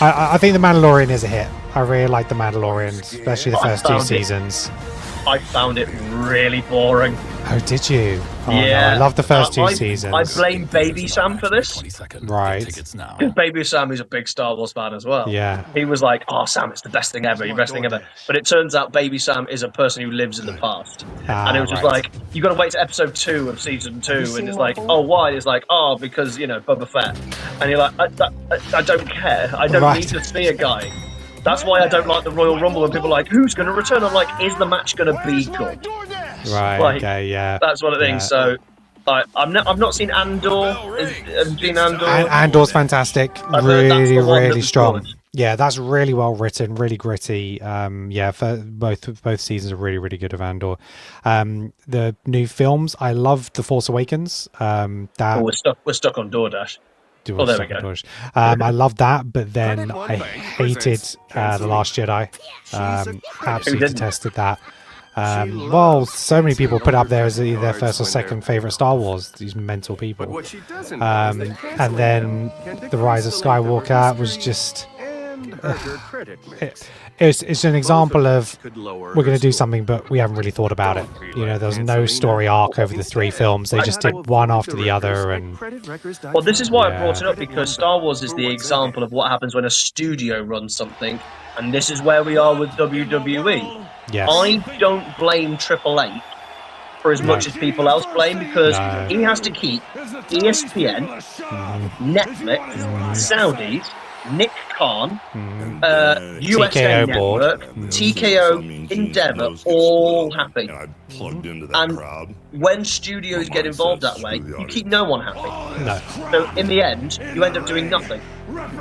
I think The Mandalorian is a hit. I really like The Mandalorian, especially the first two seasons. I found it really boring. Oh, did you? Oh, Yeah. no, I love the first two I seasons. blame Baby Sam for this. Right. Because Baby Sam is a big Star Wars fan as well. Yeah. He was like, oh, Sam, it's the best thing ever, the best thing ever. But it turns out Baby Sam is a person who lives in the past. And it was just like, you got to wait to episode 2 of season 2. And it's like, oh, why? It's like, oh, because, you know, Boba Fett. And you're like, I don't care. I don't need to see a guy. That's why I don't like the Royal Rumble when people are like, who's going to return? I'm like, is the match going to be good? Right, Like, okay, yeah. That's one of the things. So, I've not seen Andor. Have you seen Andor? Andor's fantastic. I've heard that's the Really, one that really was strong. good. Yeah, that's really well written, really gritty. Yeah, for both seasons are really, really good of Andor. The new films, I loved The Force Awakens. That We're stuck on DoorDash. Oh, there we go. I loved that, but then I hated The Last Jedi. Absolutely detested that. Well, so many people put up there as either their first or second favorite Star Wars. These mental people. And then The Rise of Skywalker was just. It's an example of we're going to do something, but we haven't really thought about it. You know, there was no story arc over the 3 films. They just did one after the other. And well, this is why I brought it up, because Star Wars is the example of what happens when a studio runs something, and this is where we are with WWE. Yes. I don't blame Triple H for as much as people else blame, because he has to keep ESPN, Netflix, Saudis, Nick Khan, USA TKO board. Network, TKO, Endeavor, all happy. And when studios get involved that way, you keep no one happy. No. So in the end, you end up doing nothing.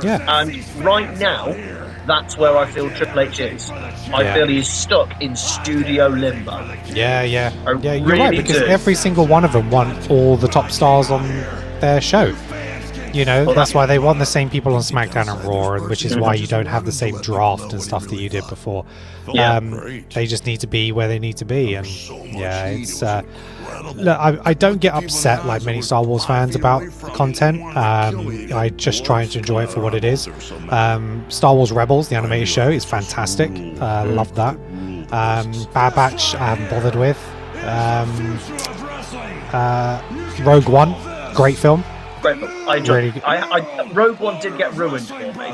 Yeah. And right now, that's where I feel Triple H is. I feel he's stuck in studio limbo. Yeah, you're really right, because every single one of them want all the top stars on their show. You know, that's why they want the same people on SmackDown and Raw, and which is why you don't have the same draft and stuff that you did before. They just need to be where they need to be, and it's. Look, I don't get upset like many Star Wars fans about content. I just try to enjoy it for what it is. Star Wars Rebels, the animated show, is fantastic. Love that. Bad Batch, I haven't bothered with. Rogue One, great film. Great film. I enjoyed it. Rogue One did get ruined for me.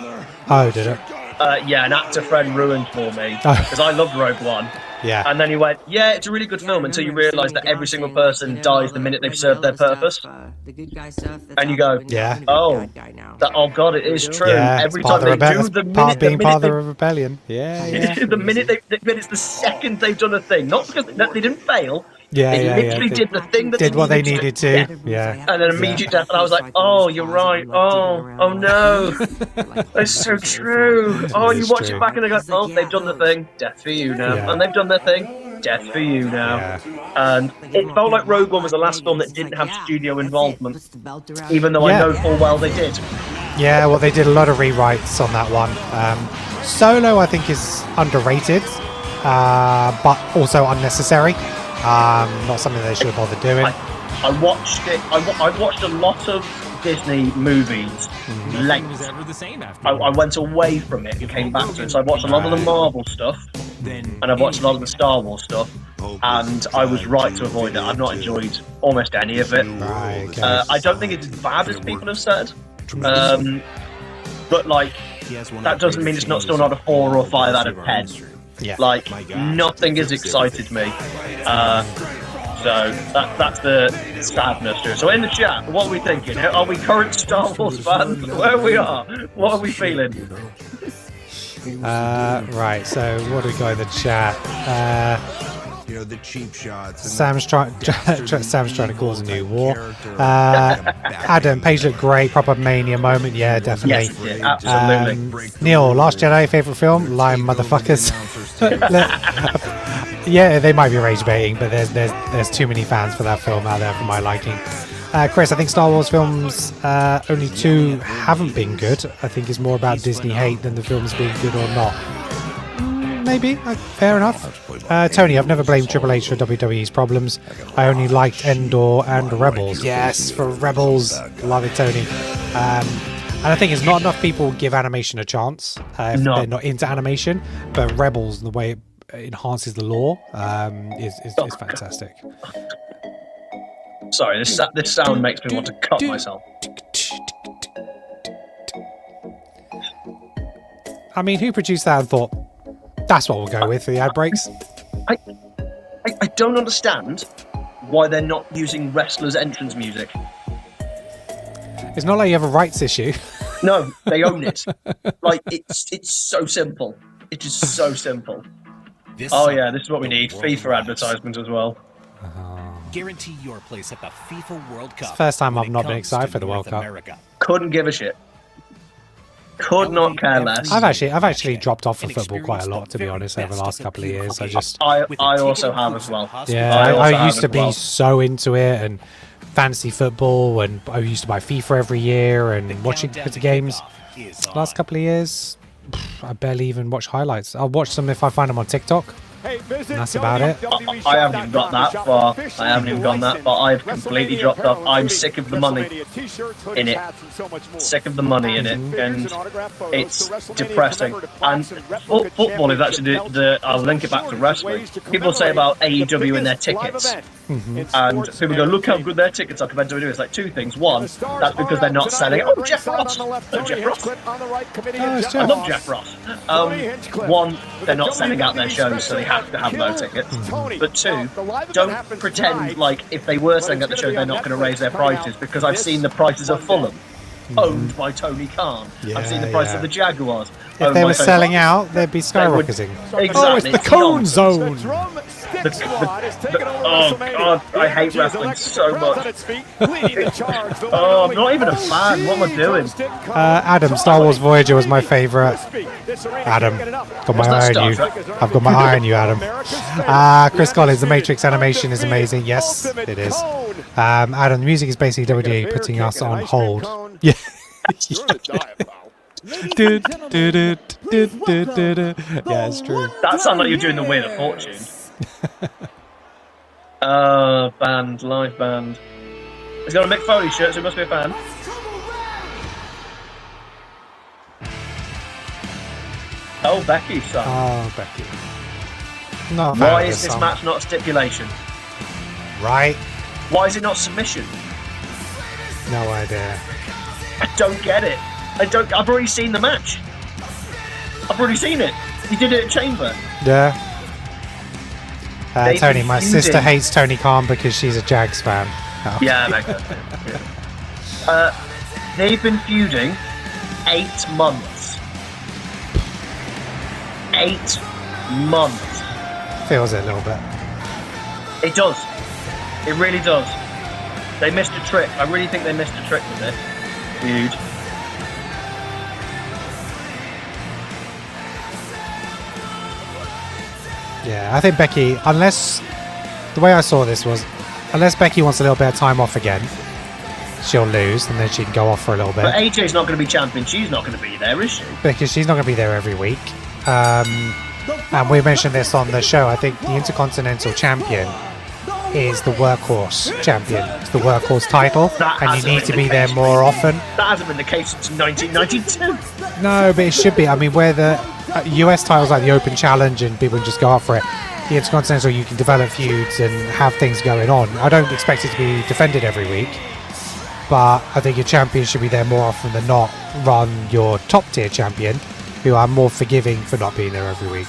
Oh, did it? An actor friend ruined for me, because I loved Rogue One. Yeah. And then he went, yeah, it's a really good film, until you realise that every single person dies the minute they've served their purpose. And you go, oh God, it is true. Yeah, every time they do, the minute part of the rebellion. Yeah. the minute it's the second they've done a thing, not because they didn't fail. They literally did the thing that did what they needed to. Yeah. And then immediate death, and I was like, oh, you're right. Oh no. It's so true. Oh, you watch it back and they go, oh, they've done the thing. Death for you now. Yeah. And they've done their thing. Death for you now. And it felt like Rogue One was the last film that didn't have studio involvement, even though I know full well they did. Yeah, well, they did a lot of rewrites on that one. Solo, I think, is underrated, but also unnecessary. Not something they should have bothered doing. I watched it. I watched a lot of Disney movies late. I went away from it and came back to it. So I watched a lot of the Marvel stuff, and I watched a lot of the Star Wars stuff, and I was right to avoid it. I've not enjoyed almost any of it. I don't think it's as bad as people have said, but like that doesn't mean it's still not a 4 or 5 out of 10. Yeah. Like nothing has excited me. So that's the sadness to it. So in the chat, what are we thinking? Are we current Star Wars fans? Where we are? What are we feeling? Right, so what do we got in the chat? The cheap shots. Sam's trying to cause a new war. Adam, Paige looked great. Proper Mania moment. Yeah, definitely. Yes, absolutely. Neil, Last Jedi, favorite film? Lying motherfuckers. Yeah, they might be rage baiting, but there's too many fans for that film out there for my liking. Chris, I think Star Wars films, only 2 haven't been good. I think it's more about Disney hate than the films being good or not. Maybe, fair enough. Tony, I've never blamed Triple H for WWE's problems. I only liked Endor and Rebels. Yes, for Rebels, love it, Tony. And I think it's not enough people give animation a chance if they're not into animation. But Rebels, the way it enhances the lore, is fantastic. Sorry, this sound makes me want to cut myself. I mean, who produced that and thought, that's what we'll go with for the ad breaks? I don't understand why they're not using wrestlers' entrance music. It's not like you have a rights issue. No, they own it. Like, it's so simple. It is so simple. This is what we need. FIFA advertisement as well. Guarantee your place at the FIFA World Cup. It's the first time I've not been excited for the World Cup. Couldn't give a shit. Could not care less. I've actually dropped off of football quite a lot, to be honest, over the last couple of years. I also have as well. Yeah, I used to be so into it and fantasy football, and I used to buy FIFA every year and watching the games. Last couple of years, I barely even watch highlights. I'll watch them if I find them on TikTok. And that's about it. I haven't even got that far. I haven't even gone that far. I've completely dropped off. I'm sick of the money in it. Sick of the money in it. And it's depressing. And football is actually I'll link it back to wrestling. People say about AEW and their tickets. And people go, look how good their tickets are compared to WWE. It's like 2 things. One, that's because they're not selling it. Oh, Jeff Ross. Jeff Ross. I love Jeff Ross. One, they're not selling out their shows, so they have to have no tickets. But two, don't pretend like if they were selling at the show, they're not going to raise their prices, because I've seen the prices of Fulham, owned by Tony Khan. I've seen the price of the Jaguars. If they were selling out, they'd be skyrocketing. Exactly. Oh, it's the cone zone. Oh God, I hate wrestling so much. Oh, I'm not even a fan. What am I doing? Adam, Star Wars Voyager was my favourite. Adam, got my eye on you. I've got my eye on you, Adam. Chris Collins, the Matrix animation is amazing. Yes, it is. Adam, the music is basically WWE putting us on hold. Yeah. Yeah, it's true. That sounded like you're doing the Wheel of Fortune. Band, live band. He's got a Mick Foley shirt, so he must be a fan. Oh, Becky's son. Oh, Becky. Not Why is this match not a stipulation? Right. Why is it not submission? No idea. I don't get it. I've already seen the match. I've already seen it. He did it at Chamber. Yeah. Tony, my sister hates Tony Khan because she's a Jags fan. Oh. Yeah, they've been feuding 8 months. 8 months. Feels it a little bit. It does. It really does. They missed a trick. I really think they missed a trick with this feud. Yeah, I think Becky, unless the way I saw this was, unless Becky wants a little bit of time off again, she'll lose and then she can go off for a little bit. But AJ's not going to be champion. She's not going to be there, is she? Because she's not going to be there every week. And we mentioned this on the show. I think the Intercontinental Champion is the workhorse champion. It's the workhorse title, and you need to be there more often. That hasn't been the case since 1992. No, but it should be. I mean, where the US titles like the Open Challenge and people can just go up for it, the Intercontinental, you can develop feuds and have things going on. I don't expect it to be defended every week, but I think your champion should be there more often than not. Run your top tier champion, who are more forgiving for not being there every week.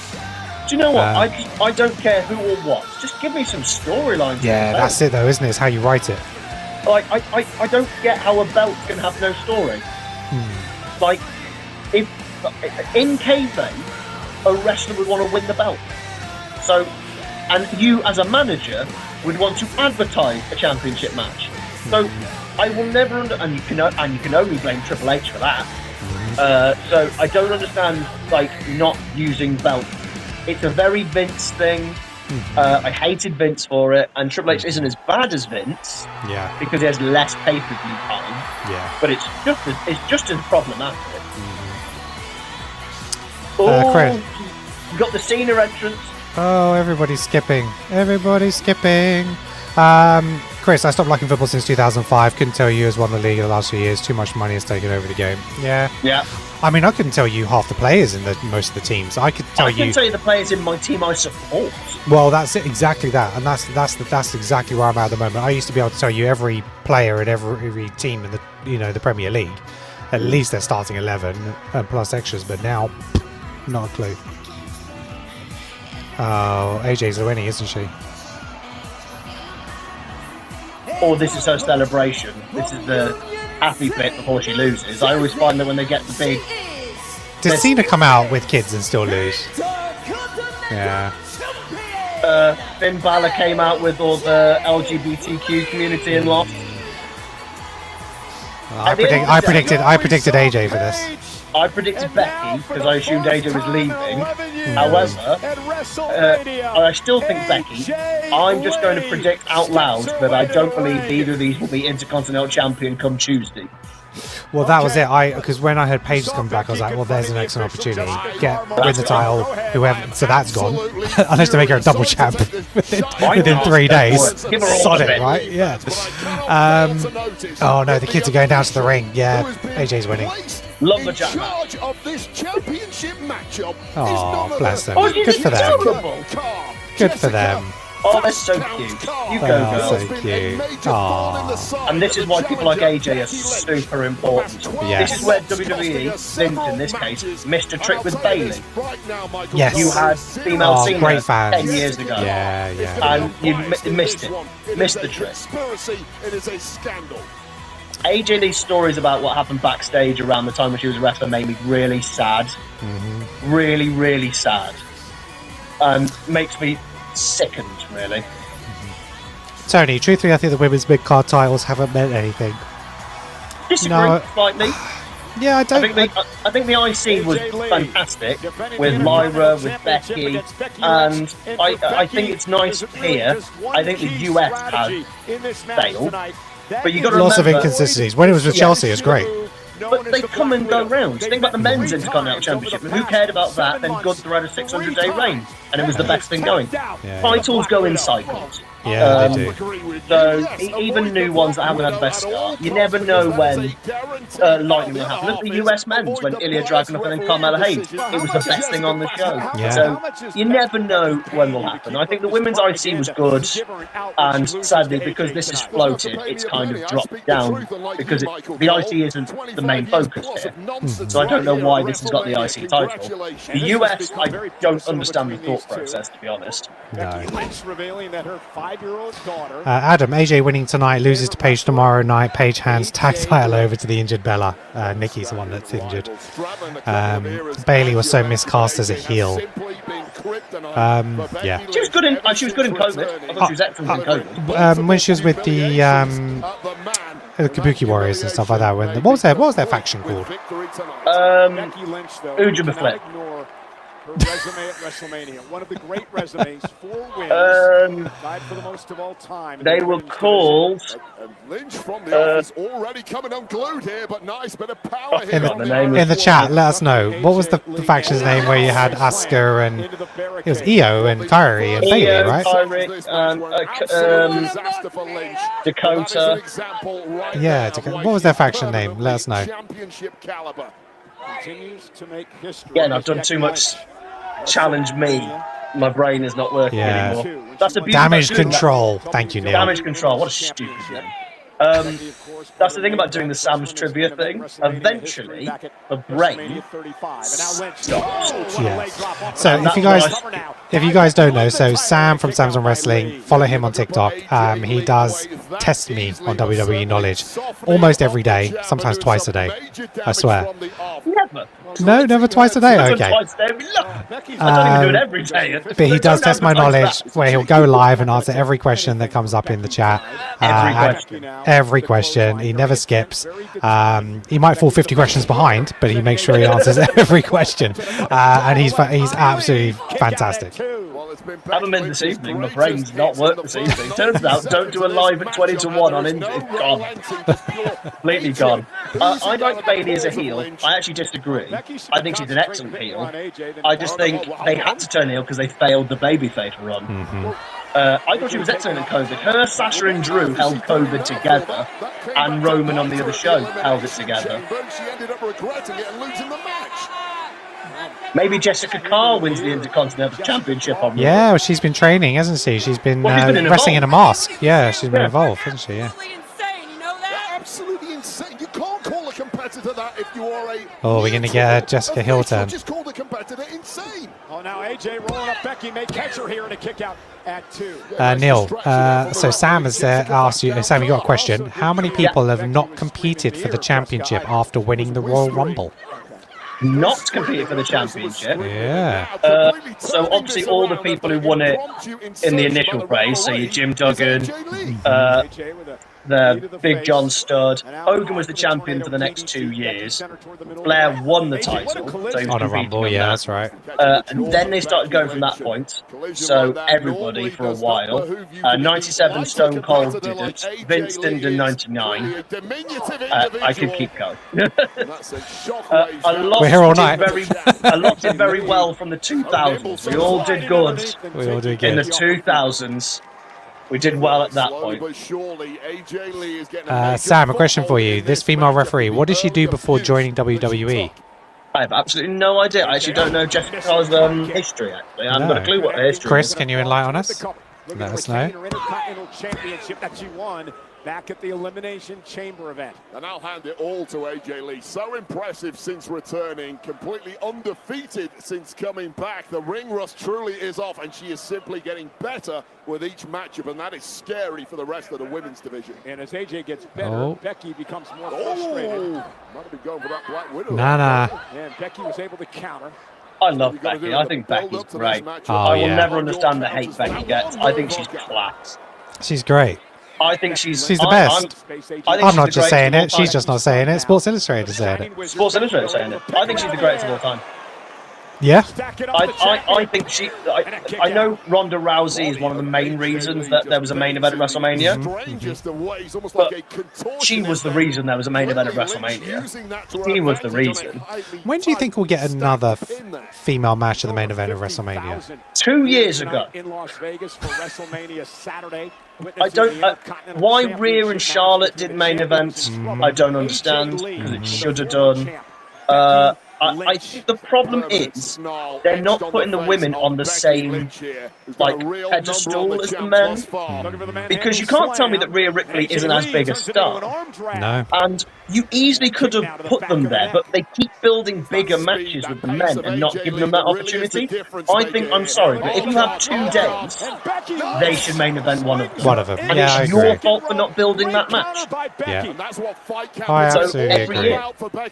Do you know what? I don't care who or what. Just give me some storylines. Yeah, that's it though, isn't it? It's how you write it. Like, I don't get how a belt can have no story. Like, if in kayfabe, a wrestler would want to win the belt. So, and you as a manager would want to advertise a championship match. So, I will never and you can only blame Triple H for that. So I don't understand like not using belts. It's a very Vince thing. I hated Vince for it, and Triple H isn't as bad as Vince. Yeah. Because he has less pay-per-view time. Yeah. But it's just as problematic. Chris. You got the Cena entrance. Oh, everybody's skipping. Everybody's skipping. Chris, I stopped liking football since 2005. Couldn't tell you who's won the league in the last few years. Too much money has taken over the game. Yeah. Yeah. I mean, I couldn't tell you half the players in most of the teams. I can tell you the players in my team I support. Well, that's it, exactly that, and that's exactly where I'm at the moment. I used to be able to tell you every player in every team in the Premier League, at least their starting 11 plus extras. But now, not a clue. Oh, AJ's winning, isn't she? Or this is her celebration. This is the happy bit before she loses. I always find that when they get the big... Does Cena come out with kids and still lose? Yeah. Finn Balor came out with all the LGBTQ community and lost. I predicted AJ for this. I predicted Becky because I assumed AJ was leaving. However, I still think Becky. I'm just going to predict out loud that I don't believe either of these will be Intercontinental Champion come Tuesday. Well, that was it. Because when I heard Paige come back, I was like, well, there's an excellent opportunity. Win the title, whoever. So that's gone. Unless they make her a double champ within 3 days. Sod it, right? Yeah. Oh no, the kids are going down to the ring. Yeah, AJ's winning. Lumberjack. Oh, bless them. Good for them. Good for them. Oh, they're so cute. You They go, are girls. so cute. Aww. And this is why people like AJ are super important. Yes. This is where WWE, Lynch in this case, missed a trick with Bayley. Yes. You had female Oh, singers great fans. 10 years ago. Yeah. And you missed it. Missed the trick. It is a scandal. AJ Lee's stories about what happened backstage around the time when she was a wrestler made me really sad. Really, really sad. And makes me sickened, really. Tony, truthfully, I think the women's mid-card titles haven't meant anything. Disagree slightly. Yeah, I don't. I think the IC was fantastic with Lyra, with Becky, and I think it's nice here. I think the US has failed, but you got to Lots of remember, inconsistencies. When it was with Chelsea, it was great. But they come and go round. Think about the men's Intercontinental Championship. Who cared about that? Then Gunther had a 600-day reign, and it was the best thing going. Titles go in cycles. Yeah, they do. So even new ones that haven't had the best start, you never know when lightning will happen. Look at the US men's when Ilya Dragunov and then Carmella Hayes. It was the best thing on the show. Yeah. So you never know when will happen. I think the women's IC was good, and sadly because this is floated, it's kind of dropped down because the IC isn't the main focus here. So I don't know why this has got the IC title. The US, I don't understand the thought process, to be honest. No. Lynch revealing that her 5-year-old daughter. Adam, AJ winning tonight, loses to Paige tomorrow night. Paige hands tag title over to the injured Bella. Nikki's the one that's injured. Bailey was so miscast as a heel. Yeah. She was good in COVID. I thought she was excellent in COVID. When she was with the Kabuki Warriors and stuff like that. What was their faction called? Uja Flip. Her resume at WrestleMania, one of the great resumes, 4 wins, tied for the most of all time. They were called. Lynch from the office already coming unglued here, but nice bit of power here. In the chat, let us know. What was the faction's name where you had Asuka and it was Io and Kyrie and Bayley, right? Dakota. Yeah, what was their faction name? Let us know. Yeah, and I've done too much challenge me. My brain is not working anymore. That's a Damage Control. Thank you, Neil. Damage Control. What a stupid name. That's the thing about doing the Sam's trivia thing. Eventually, the brain stops. Yeah. So if you guys don't know, so Sam from Sam's on Wrestling, follow him on TikTok. He does test me on WWE knowledge almost every day, sometimes twice a day. I swear. Never. No, never twice a day. Okay. I don't even do it every day. But he does test my knowledge, where he'll go live and answer every question that comes up in the chat. Every question. He never skips. He might fall 50 questions behind, but he makes sure he answers every question. And he's absolutely fantastic. I haven't been this evening. My brain's not worked this evening. Turns out, don't do a live at 20 to 1 on Indy. It's gone. Completely gone. I like Bayley as a heel. I actually disagree. I think she's an excellent heel. I just think they had to turn heel because they failed the babyface run. I thought she was excellent at COVID. Her, Sasha and Drew held COVID together, and Roman on the other show held it together. She ended up regretting it and losing the match. Maybe Jessica Carr wins the Intercontinental Championship on Yeah, well, she's been training, hasn't she? She's been wrestling in a mask. Yeah, she's been involved, hasn't she? Yeah. Absolutely insane. You can't call a competitor that if you are a. Oh, we're going to get a Jessica Hill turn. Just call the competitor insane. Oh, now AJ rolling up Becky may catch her here in a kick out at 2. Neil, so Sam has asked you, Sam, you got a question. How many people have not competed for the championship after winning the Royal Rumble? Not competed for the championship. Yeah. So obviously all the people who won it in the initial phase, so your Jim Duggan, the Big John Studd. Hogan was the champion for the next 2 years. Flair won the title. So he was on a Rumble, yeah, that's right. And then they started going from that point. So everybody for a while. 97 Stone Cold did it. Vince did in 99. I could keep going. We're here all night. A lot did very well from the 2000s. We all did good. We all did good. In the 2000s. We did well at that point. Sam, a question for you. This female referee, what did she do before joining WWE? I have absolutely no idea. I actually don't know Jessica's history, actually. I haven't got a clue what her history is. Chris, can you enlighten us? Looking Let to us retain know. her Intercontinental Championship that she won back at the Elimination Chamber event. And I'll hand it all to AJ Lee. So impressive since returning, completely undefeated since coming back. The ring rust truly is off, and she is simply getting better with each matchup, and that is scary for the rest of the women's division. And as AJ gets better, Becky becomes more frustrated. Might have been going for that Black Widow. Nah. And Becky was able to counter. I love Becky. I think Becky's great. Oh, I will yeah. never understand the hate Becky gets. I think she's class. She's great. I think she's the best. I'm not just saying it. She's just not saying it. Sports Illustrated is saying it. Sports Illustrated saying it. I think she's the greatest of all time. Yeah. I think she. I know Ronda Rousey is one of the main reasons that there was a main event at WrestleMania. But she was the reason there was a main event at WrestleMania. She was the reason. When do you think we'll get another female match at the main event of WrestleMania? 2 years ago. In Las Vegas for WrestleMania Saturday. I don't. Why Rhea and Charlotte did main events, I don't understand, because it should have done. I think the problem is they're not putting the women on the same pedestal as the men, because you can't tell me that Rhea Ripley isn't as big a star. No. And you easily could have put them there, but they keep building bigger matches with the men and not giving them that opportunity. I think, I'm sorry, but if you have 2 days, they should main event one of them. One of them. And Yeah, I it's agree. your fault for not building that match. Yeah. I So absolutely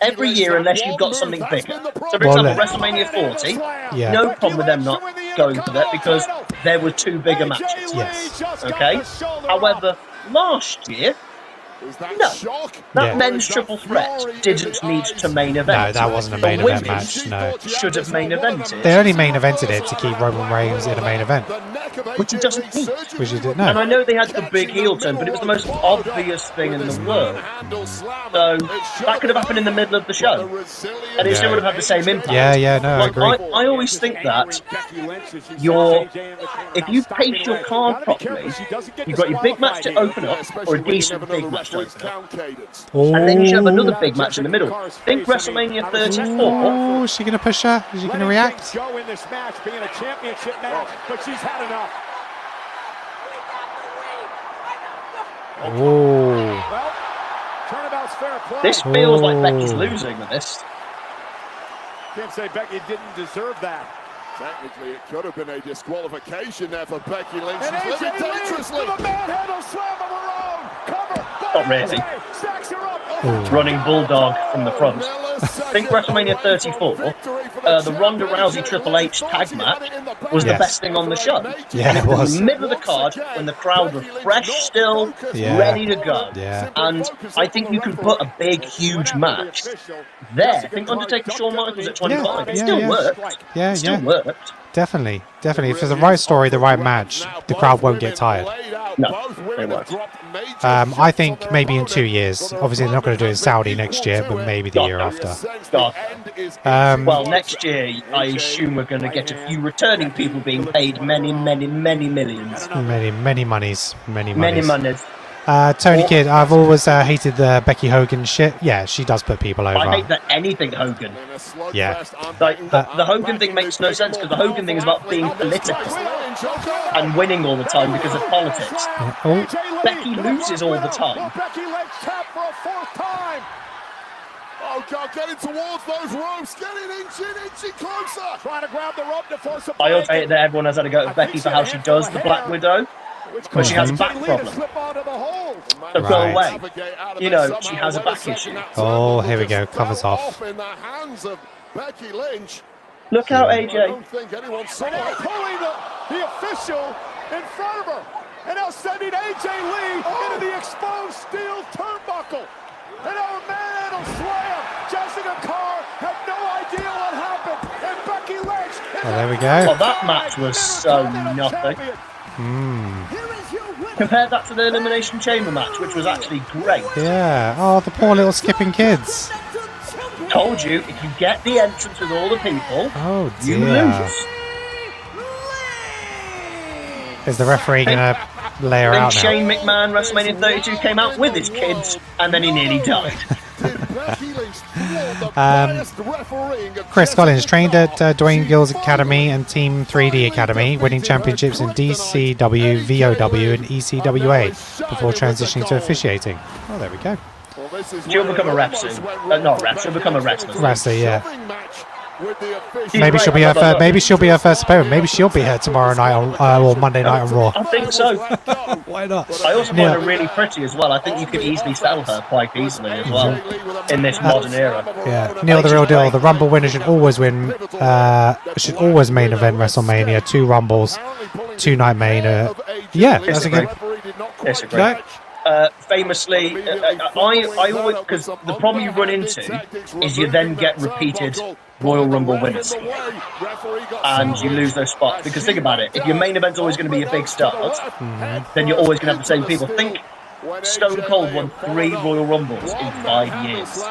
every year, unless you've got something bigger. So, for Well, example, WrestleMania 40, Yeah. no problem with them not going for that because there were 2 bigger matches. Yes. Okay? However, last year, that Yeah. men's triple threat didn't need to main event. No, that wasn't a main The event women's match. No. should have main evented. They only main evented it to keep Roman Reigns in a main event, Which it doesn't need. which you didn't And I know. know they had the big heel turn, but it was the most obvious thing in the world. So that could have happened in the middle of the show, and it still would have had the same impact. Yeah, no, I Like, agree. I always think that if you pace your card properly, you've got your big match to open up or a decent big match to open up. And then you should have another big match in the middle. Think WrestleMania 34. Oh, is she going to push her? Is she going to react? Go in this match being a championship match, but she's had enough. Oh. Well, turnabout's fair play. This feels like Becky's losing with this. Can't say Becky didn't deserve that. Technically, it could have been a disqualification there for Becky Lynch. And She's living AJ Lee dangerously. with a manhandle slam of her own. Cover. Not really. Stacks her up. Running bulldog from the front. Think WrestleMania 34, the Ronda Rousey Triple H tag match was the Yes. best thing on the show. Yeah, it was. In the middle of the card, when the crowd were fresh still, Yeah. ready to go. Yeah. And I think you can put a big, huge match there. I think Undertaker Shawn Michaels at 25. It still worked. Yeah, It still yeah. worked. Definitely. If there's the right story, the right match, the crowd won't get tired. No, they won't. I think maybe in 2 years. Obviously, they're not going to do it in Saudi next year, but maybe the year after. God. Um, Well, next year, I assume we're going to get a few returning people being paid many, many, many millions. many monies. Many Many monies. monies. Tony Kidd, I've always hated the Becky Hogan shit. Yeah, she does put people over. I hate that anything Hogan. Yeah. Like, the Hogan thing makes no sense because the Hogan thing is about being political and winning all the time because of politics. Oh, Becky loses all the time. Becky Lynch tapped for a 4th time. Oh, God, getting towards those ropes. Getting inching closer. Trying to grab the rope to force a I also hate that everyone has had to go to Becky for how she does the Black Widow, but she has a back problem. So go away. You know, she has a back issue. oh, here we go. Covers off. In the hands of Becky Lynch. Look out, I AJ. don't think anyone saw And they're it. pulling the official in front of her. And now sending AJ Lee into the exposed steel turnbuckle. And now a manhandle slam. Jessica Carr had no idea what happened. And Becky Lynch. Well, there we Well, go. that match was so nothing. Compare that to the Elimination Chamber match, which was actually great. Yeah. Oh, the poor little skipping kids. Told you, if you get the entrance with all the people, Oh, you dear. lose. Is the referee going to lay her Then out now? Shane McMahon, WrestleMania 32, came out with his kids, and then he nearly died. Did Becky Lynch Chris Collins trained at Dwayne Gill's Academy and Team 3D Academy, winning championships in DCW, VOW, and ECWA before transitioning to officiating. Oh, there we go. She'll become a ref soon. Not a ref. She'll become a wrestler. Wrestler, yeah. Maybe she'll be her first. Maybe she'll be her first opponent. Maybe she'll be here tomorrow night on or Monday night on Raw. I think so. Why not? I also find her really pretty as well. I think you could easily sell her quite easily as well in this modern era. Yeah, Neil, the real deal. The Rumble winner should always win. Should always main event WrestleMania. 2 Rumbles, 2-night main. Yeah, that's a good. Disagree. No? Famously, I always, because the problem you run into is you then get repeated Royal Rumble winners and you lose those spots. Because think about it, if your main event's always going to be a big start, then you're always going to have the same people. Think Stone Cold won 3 Royal Rumbles in 5 years,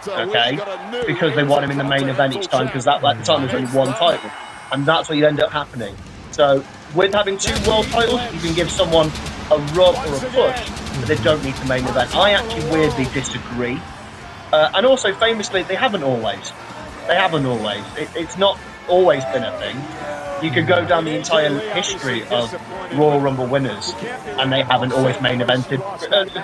okay? Because they won him in the main event each time, because at the time there was only 1 title, and that's what you end up happening. So with having 2 world titles, you can give someone a rub or a push, but they don't need the main event. I actually weirdly disagree. And also, famously, they haven't always. It's not always been a thing. You could go down the entire history of Royal Rumble winners, and they haven't always main evented.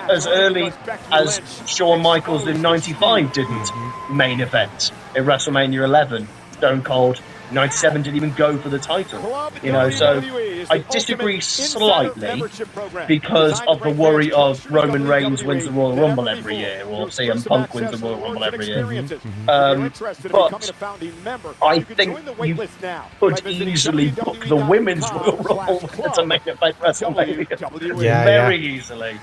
As early as Shawn Michaels in '95 didn't main event in WrestleMania 11. Stone Cold 97 didn't even go for the title, you know, so I disagree slightly because of the worry of Roman Reigns wins the Royal Rumble every year, or CM Punk wins the Royal Rumble every year. But I think you could easily book the women's Royal Rumble to make it like WrestleMania very easily.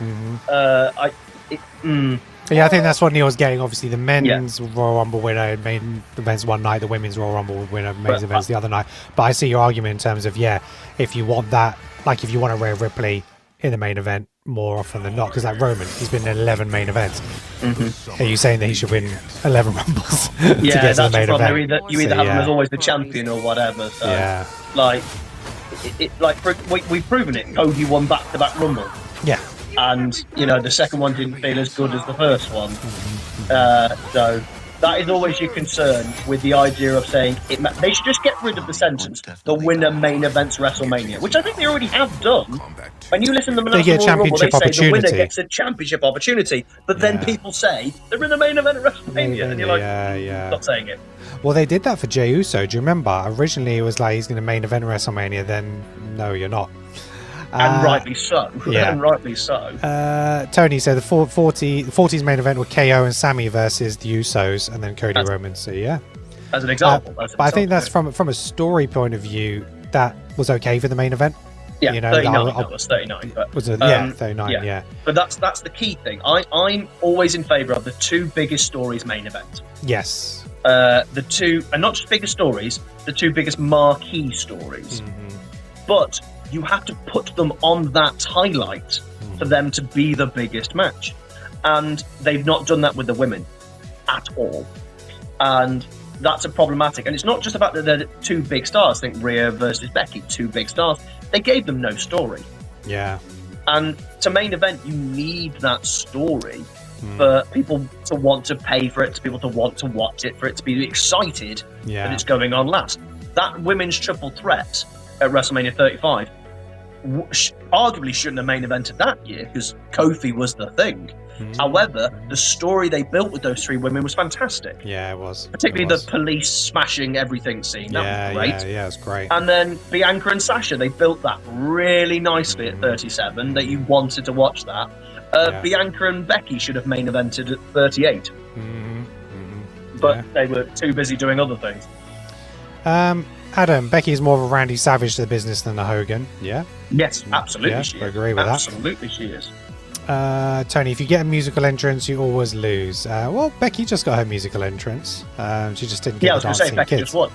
Yeah, I think that's what Neil was getting. Obviously, the men's Royal Rumble winner made the men's one night, the women's Royal Rumble winner made the men's the other night. But I see your argument in terms of, if you want that, like if you want a Rhea Ripley in the main event more often than not, because like Roman, he's been in 11 main events. Are you saying that he should win 11 Rumbles to get to the main event? You either have him as always the champion or whatever. So, we've proven it. Cody won back-to-back Rumble. Yeah. And, you know, the second one didn't feel as good as the first one. So that is always your concern with the idea of saying they should just get rid of the sentence, the winner main events WrestleMania, which I think they already have done. When you listen to them, they get a championship opportunity. The winner gets a championship opportunity, but then people say they're in the main event of WrestleMania, and you're like, stop saying it. Well, they did that for Jey Uso. Do you remember? Originally, it was like he's going to main event WrestleMania. Then, no, you're not. And rightly so. Yeah. And rightly so. Tony said the 40s main event were KO and Sammy versus the Usos, and then Cody Roman. So as an example. But I think that's from a story point of view, that was okay for the main event. Yeah, you know, 39. That was 39. But, was it? 39. Yeah. But that's the key thing. I'm always in favour of the 2 biggest stories main event. Yes. The 2, and not just biggest stories, the 2 biggest marquee stories. But you have to put them on that highlight for them to be the biggest match. And they've not done that with the women at all. And that's a problematic. And it's not just about the 2 big stars. Think Rhea versus Becky, 2 big stars. They gave them no story. Yeah. And to main event, you need that story for people to want to pay for it, for people to want to watch it, for it to be excited that it's going on last. That women's triple threat at WrestleMania 35 arguably shouldn't have main evented that year because Kofi was the thing. However, the story they built with those 3 women was fantastic. Yeah, it was. Particularly the police smashing everything scene. That was great. Yeah, it was great. And then Bianca and Sasha, they built that really nicely at 37, that you wanted to watch that. Bianca and Becky should have main evented at 38. But they were too busy doing other things. Adam, Becky is more of a Randy Savage to the business than a Hogan. Yeah? Yes, absolutely she is. I agree with absolutely she is. Tony, if you get a musical entrance, you always lose. Well, Becky just got her musical entrance. She just didn't get the dancing Becky kids. just won.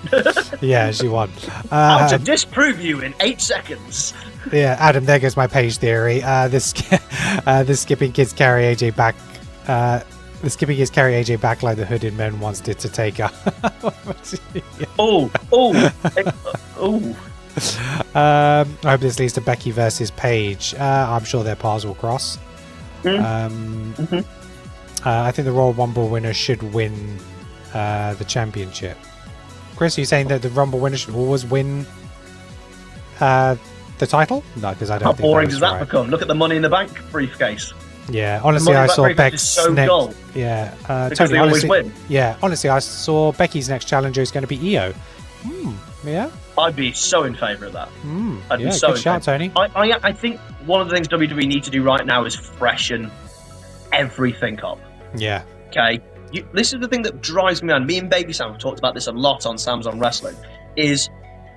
Yeah, she won. How to disprove you in 8 seconds. Yeah, Adam, there goes my Paige theory. The skipping kids carry AJ back. The skipping kids carry AJ back like the hooded men once did to Taker. I hope this leads to Becky versus Paige. I'm sure their paths will cross. I think the Royal Rumble winner should win the championship. Chris, are you saying that the Rumble winner should always win the title? No, because I don't How think boring that does that right. become? Look at the Money in the Bank briefcase. Yeah, honestly, I saw Beck's so next. dull Yeah, because Tony, they always honestly, win. Yeah, honestly, I saw Becky's next challenger is going to be Io. Yeah. I'd be so in favour of that. I'd Yeah, be so good in shout, favour. Tony. I think one of the things WWE need to do right now is freshen everything up. Yeah. Okay, this is the thing that drives me on. Me and Baby Sam have talked about this a lot on Sam's on Wrestling. Is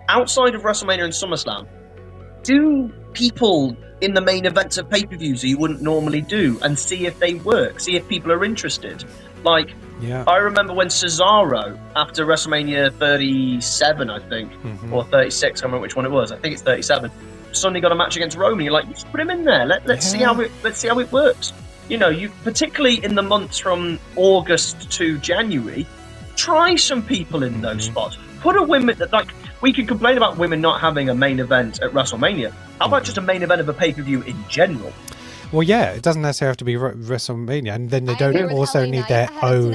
outside of WrestleMania and SummerSlam, do people in the main events of pay-per-views that you wouldn't normally do, and see if they work, see if people are interested. Like, I remember when Cesaro, after WrestleMania 37, I think, or 36, I don't remember which one it was. I think it's 37. Suddenly got a match against Roman. You're like, just put him in there. Let's see how it works. You know, you particularly in the months from August to January, try some people in those spots. Put a women that, like, we can complain about women not having a main event at WrestleMania. How about just a main event of a pay-per-view in general? Well, yeah, it doesn't necessarily have to be WrestleMania, and then they don't also need their own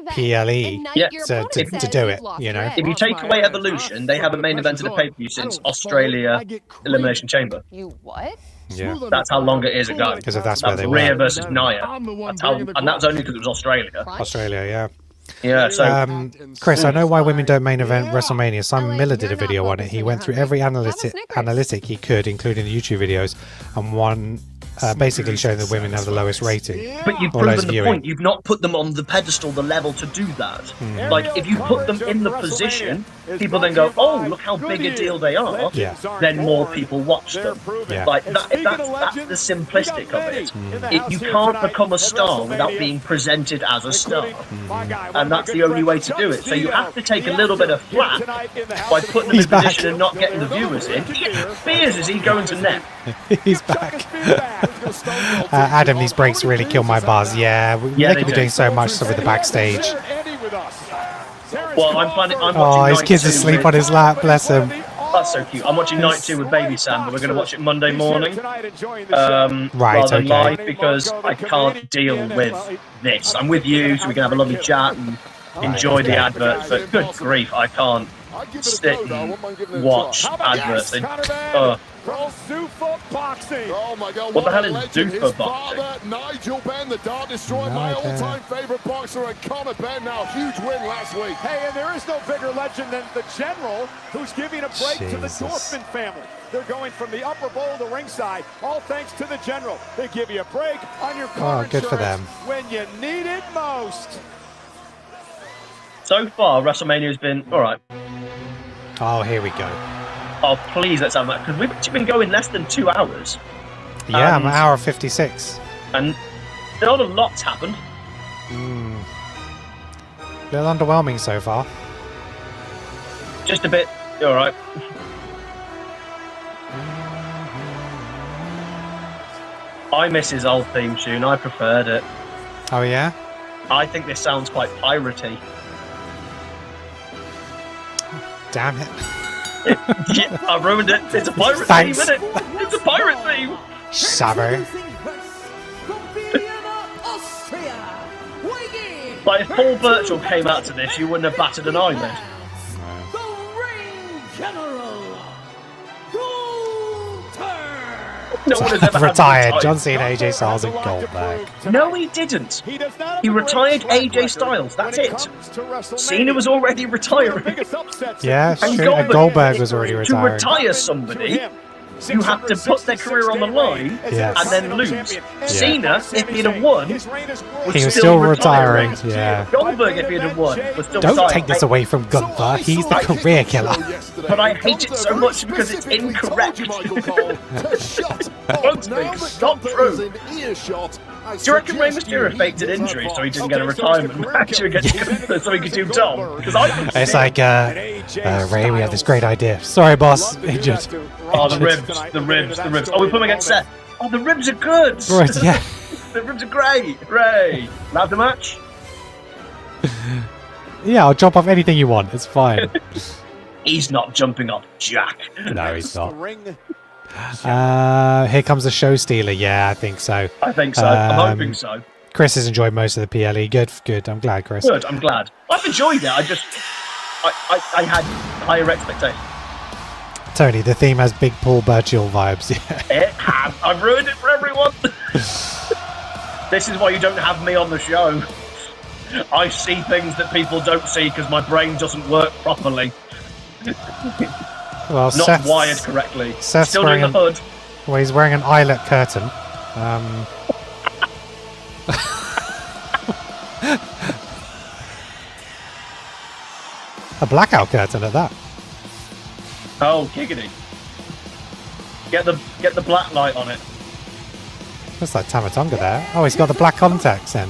PLE to do it, you know? If you take away Evolution, they haven't main evented a pay-per-view since Australia Elimination Chamber. You what? Yeah. That's how long it is ago. Because that's where they Rhea were. versus Nia. And that's only because it was Australia. Australia, yeah. Yeah, so... Chris, I know why women don't main event WrestleMania. Simon Miller did a video on it. He went through every analytic he could, including the YouTube videos, and one basically showing that women have the lowest rating. But you've proven the point. You've not put them on the pedestal, the level to do that. Like, if you put them in the position, people then go, oh, look how big a deal they are. Then more people watch them. Like, that's the simplistic of it. You can't become a star without being presented as a star. And that's the only way to do it. So you have to take a little bit of flack by putting them in position and not getting the viewers in. Spears, is he going to net? He's back. Adam, these breaks really kill my buzz. Yeah, they could be doing so much stuff with the backstage. Well, I'm watching his kid's asleep on his lap, bless him. That's so cute. I'm watching Night 2 with Baby Sam, but we're going to watch it Monday morning. Right, rather than okay. live, because I can't deal with this. I'm with you, so we can have a lovely chat and enjoy the adverts, but good grief, I can't sit and watch adverts. Oh my God! What the hell is legend, Zufa his boxing? father, Nigel Benn, the Dart Destroyer, my all-time favorite boxer, and Conor Benn now huge win last week. Hey, and there is no bigger legend than the General, who's giving a break to the Dorfman family. They're going from the upper bowl to ringside, all thanks to the General. They give you a break on your car good for them. when you need it most. So far, WrestleMania has been all right. Oh, here we go. Oh, please let's have that, because we've actually been going less than 2 hours. Yeah, I'm an hour 56. And not a lot's happened. A little underwhelming so far. Just a bit. All right. I miss his old theme tune. I preferred it. Oh, yeah? I think this sounds quite piratey. Damn it. Yeah, I ruined it. It's a pirate theme, isn't it? It's a pirate theme. Saber. Like, if Paul Burchill came out to this, you wouldn't have batted an eyelid. No one has ever Retired. John Cena, AJ Styles, and Goldberg. No, he didn't. He retired AJ Styles. That's it. Cena was already retiring. Yeah, true. And Goldberg was already retiring. To retire somebody, you have to put their career on the line and then lose. Cena, if he'd have won, he was still retiring. Yeah. Goldberg, if he'd have won, was still Don't retiring. take this away from Gunther. He's the career killer. But I hate it so much because it's incorrect. It's not true. Do you reckon Rey Mysterio faked an injury so he didn't get a retirement match against Gunther so he could do Dom? It's like, Ray, we have this great idea. Sorry, boss. Injured. Oh, the ribs. Oh, we put him against Seth. Oh, the ribs are good. Right, yeah. The ribs are great. Ray, love the match? Yeah, I'll jump off anything you want. It's fine. He's not jumping off Jack. No, he's not. Here comes the show stealer. Yeah, I think so. I'm hoping so. Chris has enjoyed most of the PLE. Good. I'm glad, Chris. Good, I'm glad. I've enjoyed it. I had higher expectations. Tony, the theme has big Paul Burchill vibes. It has. I've ruined it for everyone. This is why you don't have me on the show. I see things that people don't see because my brain doesn't work properly. Well, Not wired correctly. Seth's Still doing the hood. Well, he's wearing an eyelet curtain. A blackout curtain at that. Oh, giggity. Get the black light on it. Looks like Tamatonga there. Oh, he's got the black contacts then.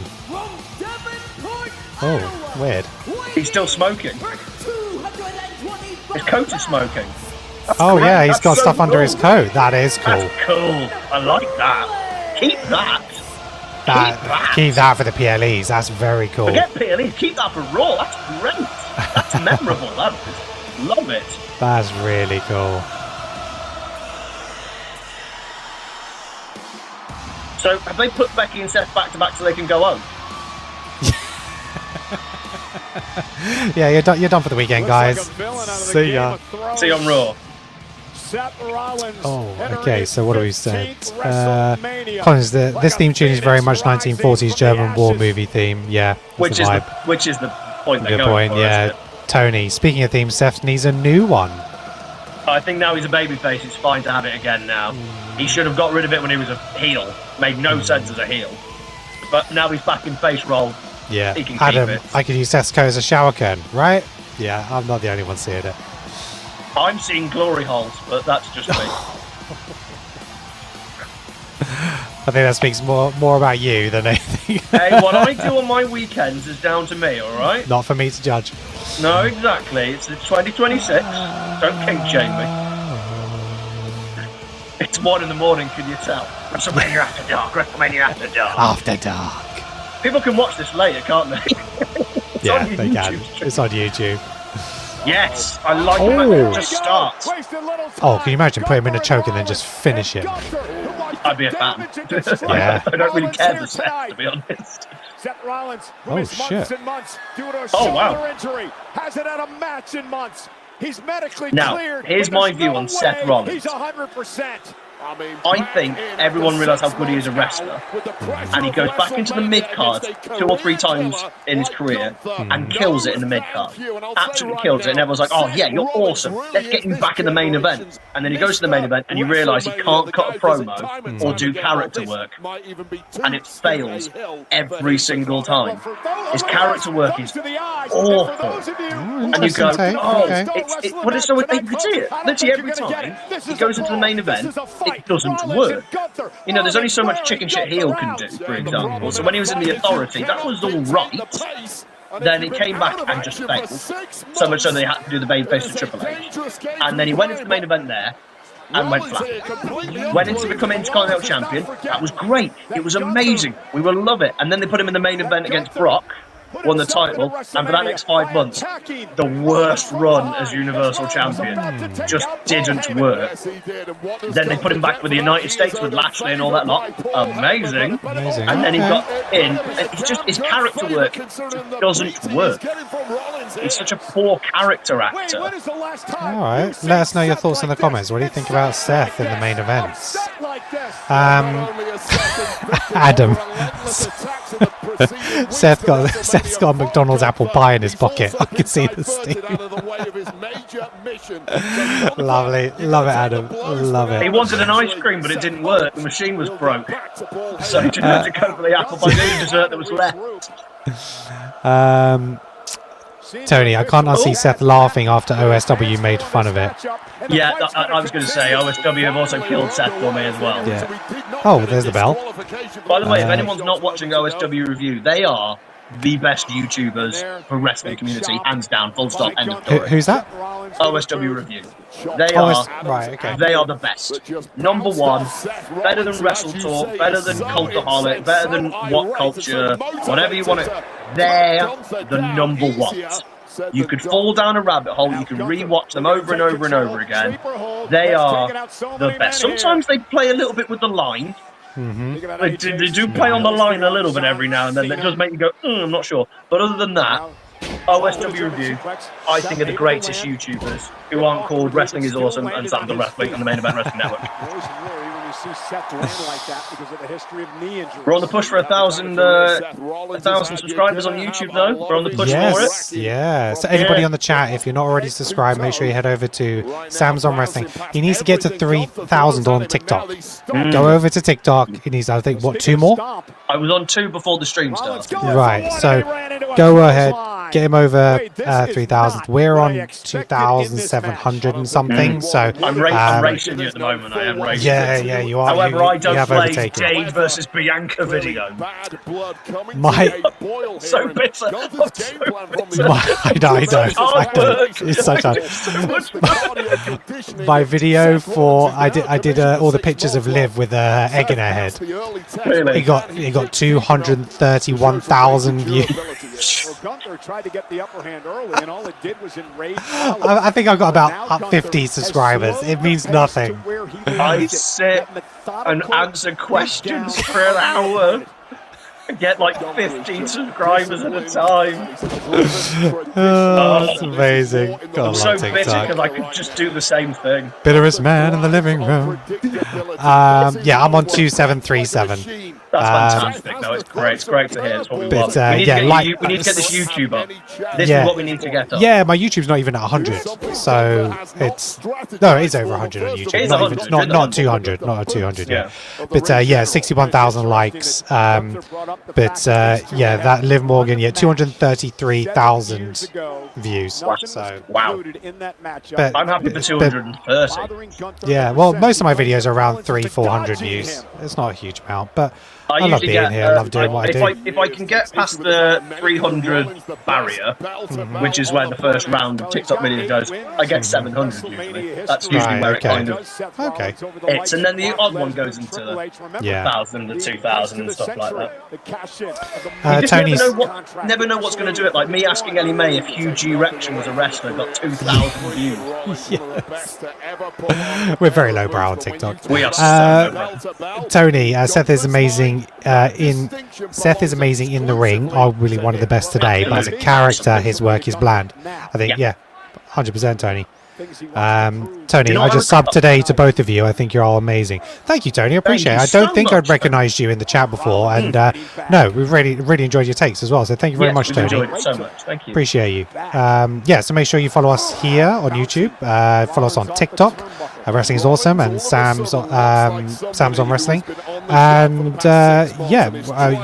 Oh, weird. He's still smoking. His coat is smoking. That's oh great. yeah, he's That's got so stuff under cool. his coat. That is cool. That's cool. I like that. Keep that. Keep that for the PLEs. That's very cool. Forget PLEs. Keep that for Raw. That's great. That's memorable. Love it. That's really cool. So, have they put Becky and Seth back to back so they can go home? Yeah, you're done for the weekend, guys. See ya. See you on Raw. Oh, okay, so what have we said? Collins, this theme tune is very much 1940s German war movie theme. Yeah, Which is the point they're Good going point, for, yeah. isn't it? Tony, speaking of themes, Seth needs a new one. I think now he's a babyface, it's fine to have it again now. He should have got rid of it when he was a heel. Made no sense as a heel. But now he's back in face role. Yeah, He can Adam, keep it. I could use Seth's coat as a shower curtain, right? Yeah, I'm not the only one seeing it. I'm seeing glory holes, but that's just me. I think that speaks more about you than anything. Hey, what I do on my weekends is down to me, alright? Not for me to judge. No, exactly. It's 2026. Don't kink shame me. It's 1 in the morning, can you tell? WrestleMania After Dark, WrestleMania After Dark. After dark. People can watch this later, can't they? Yeah, they can. It's on YouTube. Yes, I like it when it just starts. Oh, can you imagine putting him in a choke and then just finish it? I'd be a fan. Yeah. I don't really care for Seth, to be honest. Seth Rollins, Oh, shit. months due to a Oh, wow. shoulder injury, hasn't had a match in months. He's medically Now, cleared. here's but my there's view no on Seth way Rollins. He's 100%. I think everyone realised how good he is a wrestler, and he goes back into the mid-card 2 or 3 times in his career and kills it in the mid-card. Absolutely kills it, and everyone's like, oh yeah, you're awesome, let's get you back in the main event. And then he goes to the main event and you realise he can't cut a promo or do character work, and it fails every single time. His character work is awful, and you go, oh, so you can see it, literally every time he goes into the main event, it doesn't work. You know, there's only so much chicken shit heel can do, for example. So when he was in the Authority, that was all right. Then he came back and just failed. So much so they had to do the babyface to Triple H. And then he went into the main event there and went flat. Went into becoming Intercontinental Champion. That was great. It was amazing. We will love it. And then they put him in the main event against Brock. Won the title, and for that next 5 months, the worst run as Universal Champion just didn't work. Then they put him back with the United States with Lashley and all that lot. Amazing. And then he got in, and it's just his character work just doesn't work. He's such a poor character actor. Alright, let us know your thoughts in the comments. What do you think about Seth in the main events? Adam. Seth's got a McDonald's apple pie in his pocket. I can see the steam. Lovely. Love it, Adam. Love it. He wanted an ice cream, but it didn't work. The machine was broke. So he just had to go for the apple pie, the only dessert that was left. Tony, I can't unsee Seth laughing after OSW made fun of it. Yeah, I was going to say, OSW have also killed Seth for me as well. Yeah. Oh, there's the bell. By the way, if anyone's not watching OSW Review, they are the best YouTubers for wrestling community, hands down, full stop, end of story. Who's that? OSW Review. They are the best. Number 1, better than Wrestle Talk, better than Cultaholic, better than What Culture, whatever you want to. They're the number 1. You could fall down a rabbit hole, you can re-watch them over and over and over again. They are the best. Sometimes they play a little bit with the line, They do play on the line a little bit every now and then. That does make you go, I'm not sure. But other than that, OSW Review, I think, are the greatest YouTubers who aren't called Wrestling is Awesome and Sam's on Wrestling and the Main Event Wrestling Network. We're on the push for 1,000 subscribers on YouTube, though. We're on the push for it. Yeah. So anybody on the chat, if you're not already subscribed, make sure you head over to Sam's on Wrestling. He needs to get to 3,000 on TikTok. Go over to TikTok. He needs, I think, what, 2 more? I was on 2 before the stream started. Right. So go ahead. Get him over 3,000. We're on 2,700 and something. So I'm racing you at the moment. I am racing. Yeah, you are. However, I don't play overtaken. Paige versus Bianca video. My So bitter. I don't. It's such a my video for I did all the pictures of Liv with an egg in her head. Really? It got 231,000 views. Gunther tried to get the upper hand early, and all it did was enrage. I think I've got about 50 subscribers. It means nothing. I sit and answer questions for an hour. Get like 15 subscribers at a time. That's amazing. I'm so bitter because I could just do the same thing. Bitterest man in the living room. Yeah, I'm on 2737. That's fantastic. No, it's great. It's great to hear. It's what we want. We need to get this YouTube up. This is what we need to get up. Yeah, my YouTube's not even at 100, so it's no, it is over 100 on YouTube. It is not 200, not at 200. Yeah, but 61,000 likes. But yeah, that Liv Morgan, 233,000 views. So wow. But I'm happy for 230. Yeah, well, most of my videos are around 300-400 views. It's not a huge amount, but I love being here. I love doing what I do. If I can get past the 300 barrier, which is where the first round of TikTok videos goes, I get 700 usually. That's usually where it kind of hits. And then the odd one goes into the 1,000 to 2,000 and stuff like that. You just never know what's going to do it. Like me asking Ellie Mae if Hugh G. Rection was a wrestler got 2,000 views. Yes. We're very lowbrow on TikTok. We are so lowbrow. Tony, Seth is amazing. Seth is amazing in the ring, arguably one of the best today, but as a character his work is bland. I think 100% Tony. Tony, I just subbed today to both of you. I think you're all amazing. Thank you, Tony. I appreciate it. I don't think I'd recognized you in the chat before, and no, we've really enjoyed your takes as well. So thank you very much, Tony. Enjoyed it so much. Thank you. Appreciate you. So make sure you follow us here on YouTube. Follow us on TikTok. Wrestling is Awesome, and Sam's on Wrestling. And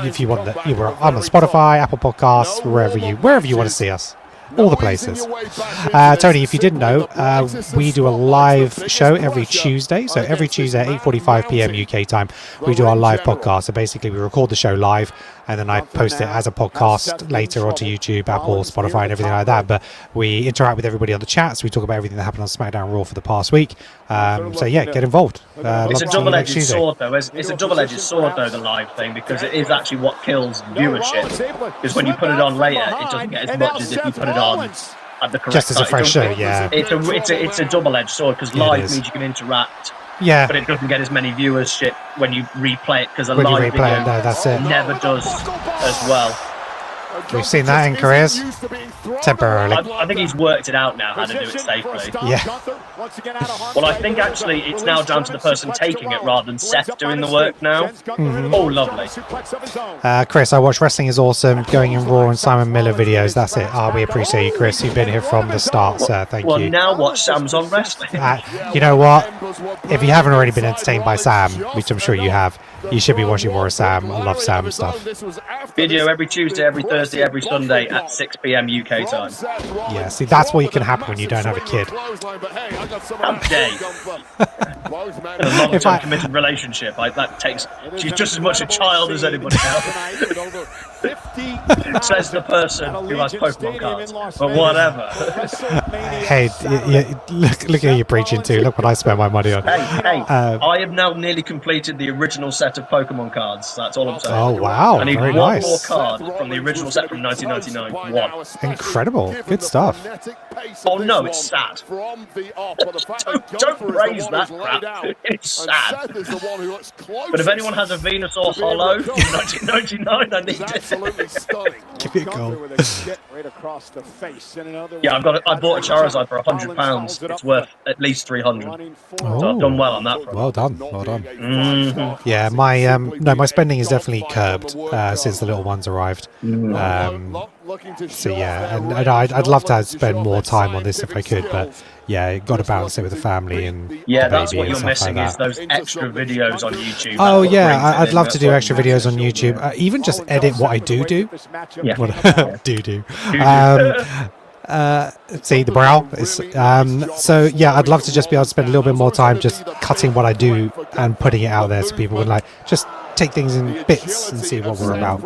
if you want that, I'm on Spotify, Apple Podcasts, wherever you want to see us. All the places. Tony, if you didn't know, we do a live show every Tuesday. So every Tuesday at 8:45 p.m. UK time, we do our live podcast. So basically, we record the show live, and then I post it as a podcast later onto YouTube, Apple, Spotify, and everything like that. But we interact with everybody on the chat. So we talk about everything that happened on SmackDown Raw for the past week. So yeah, get involved. It's a double-edged sword, though. It's a double-edged sword, though, the live thing, because it is actually what kills viewership. Because when you put it on later, it doesn't get as much as if you put it on at the correct just as a fresh show. Yeah, it's a double-edged sword, because live means you can interact. Yeah, but it doesn't get as many viewership when you replay it, because a live video never does as well. We've seen that in careers temporarily. I think he's worked it out now how to do it safely. Yeah. Well, I think actually it's now down to the person taking it rather than Seth doing the work now. Oh, lovely. Chris, I watch Wrestling is Awesome, Going in Raw and Simon Miller videos. That's it. We appreciate you, Chris. You've been here from the start, sir. Thank you. Well, now watch Sam's on Wrestling. You know what? If you haven't already been entertained by Sam, which I'm sure you have, you should be watching more of Sam. I love Sam stuff. Video every Tuesday, every Thursday, every Sunday at 6 p.m. UK time. Yeah, see, that's what can happen when you don't have a kid. How dare you? In a long-term committed relationship, that takes... She's just as much a child as anybody else. Says the person who has Pokemon cards. But whatever. Hey, look at you preaching too. Look what I spent my money on. Hey, I have now nearly completed the original set of Pokemon cards. That's all I'm saying. Oh, wow. I need Very one nice. more card from the original set from 1999. One. Incredible. Good stuff. Oh no, it's sad. Don't praise that crap. It's sad. But if anyone has a Venusaur Hollow from 1999, I need it. Absolutely stunning. Give me a goal. Yeah, I bought a Charizard for £100. It's worth at least 300. So I've done well on that front. Well done. Well done. Mm-hmm. Yeah, my spending is definitely curbed since the little ones arrived. So yeah, and I'd love to spend more time on this if I could, but yeah, got to balance it with the family and yeah, the that's baby what and you're stuff missing like is that. those extra videos on YouTube. Oh yeah, I'd love to do extra videos on YouTube. Even just edit what I do. Yeah. What do. See the brow is so yeah, I'd love to just be able to spend a little bit more time just cutting what I do and putting it out there so people would like just take things in bits and see what we're about.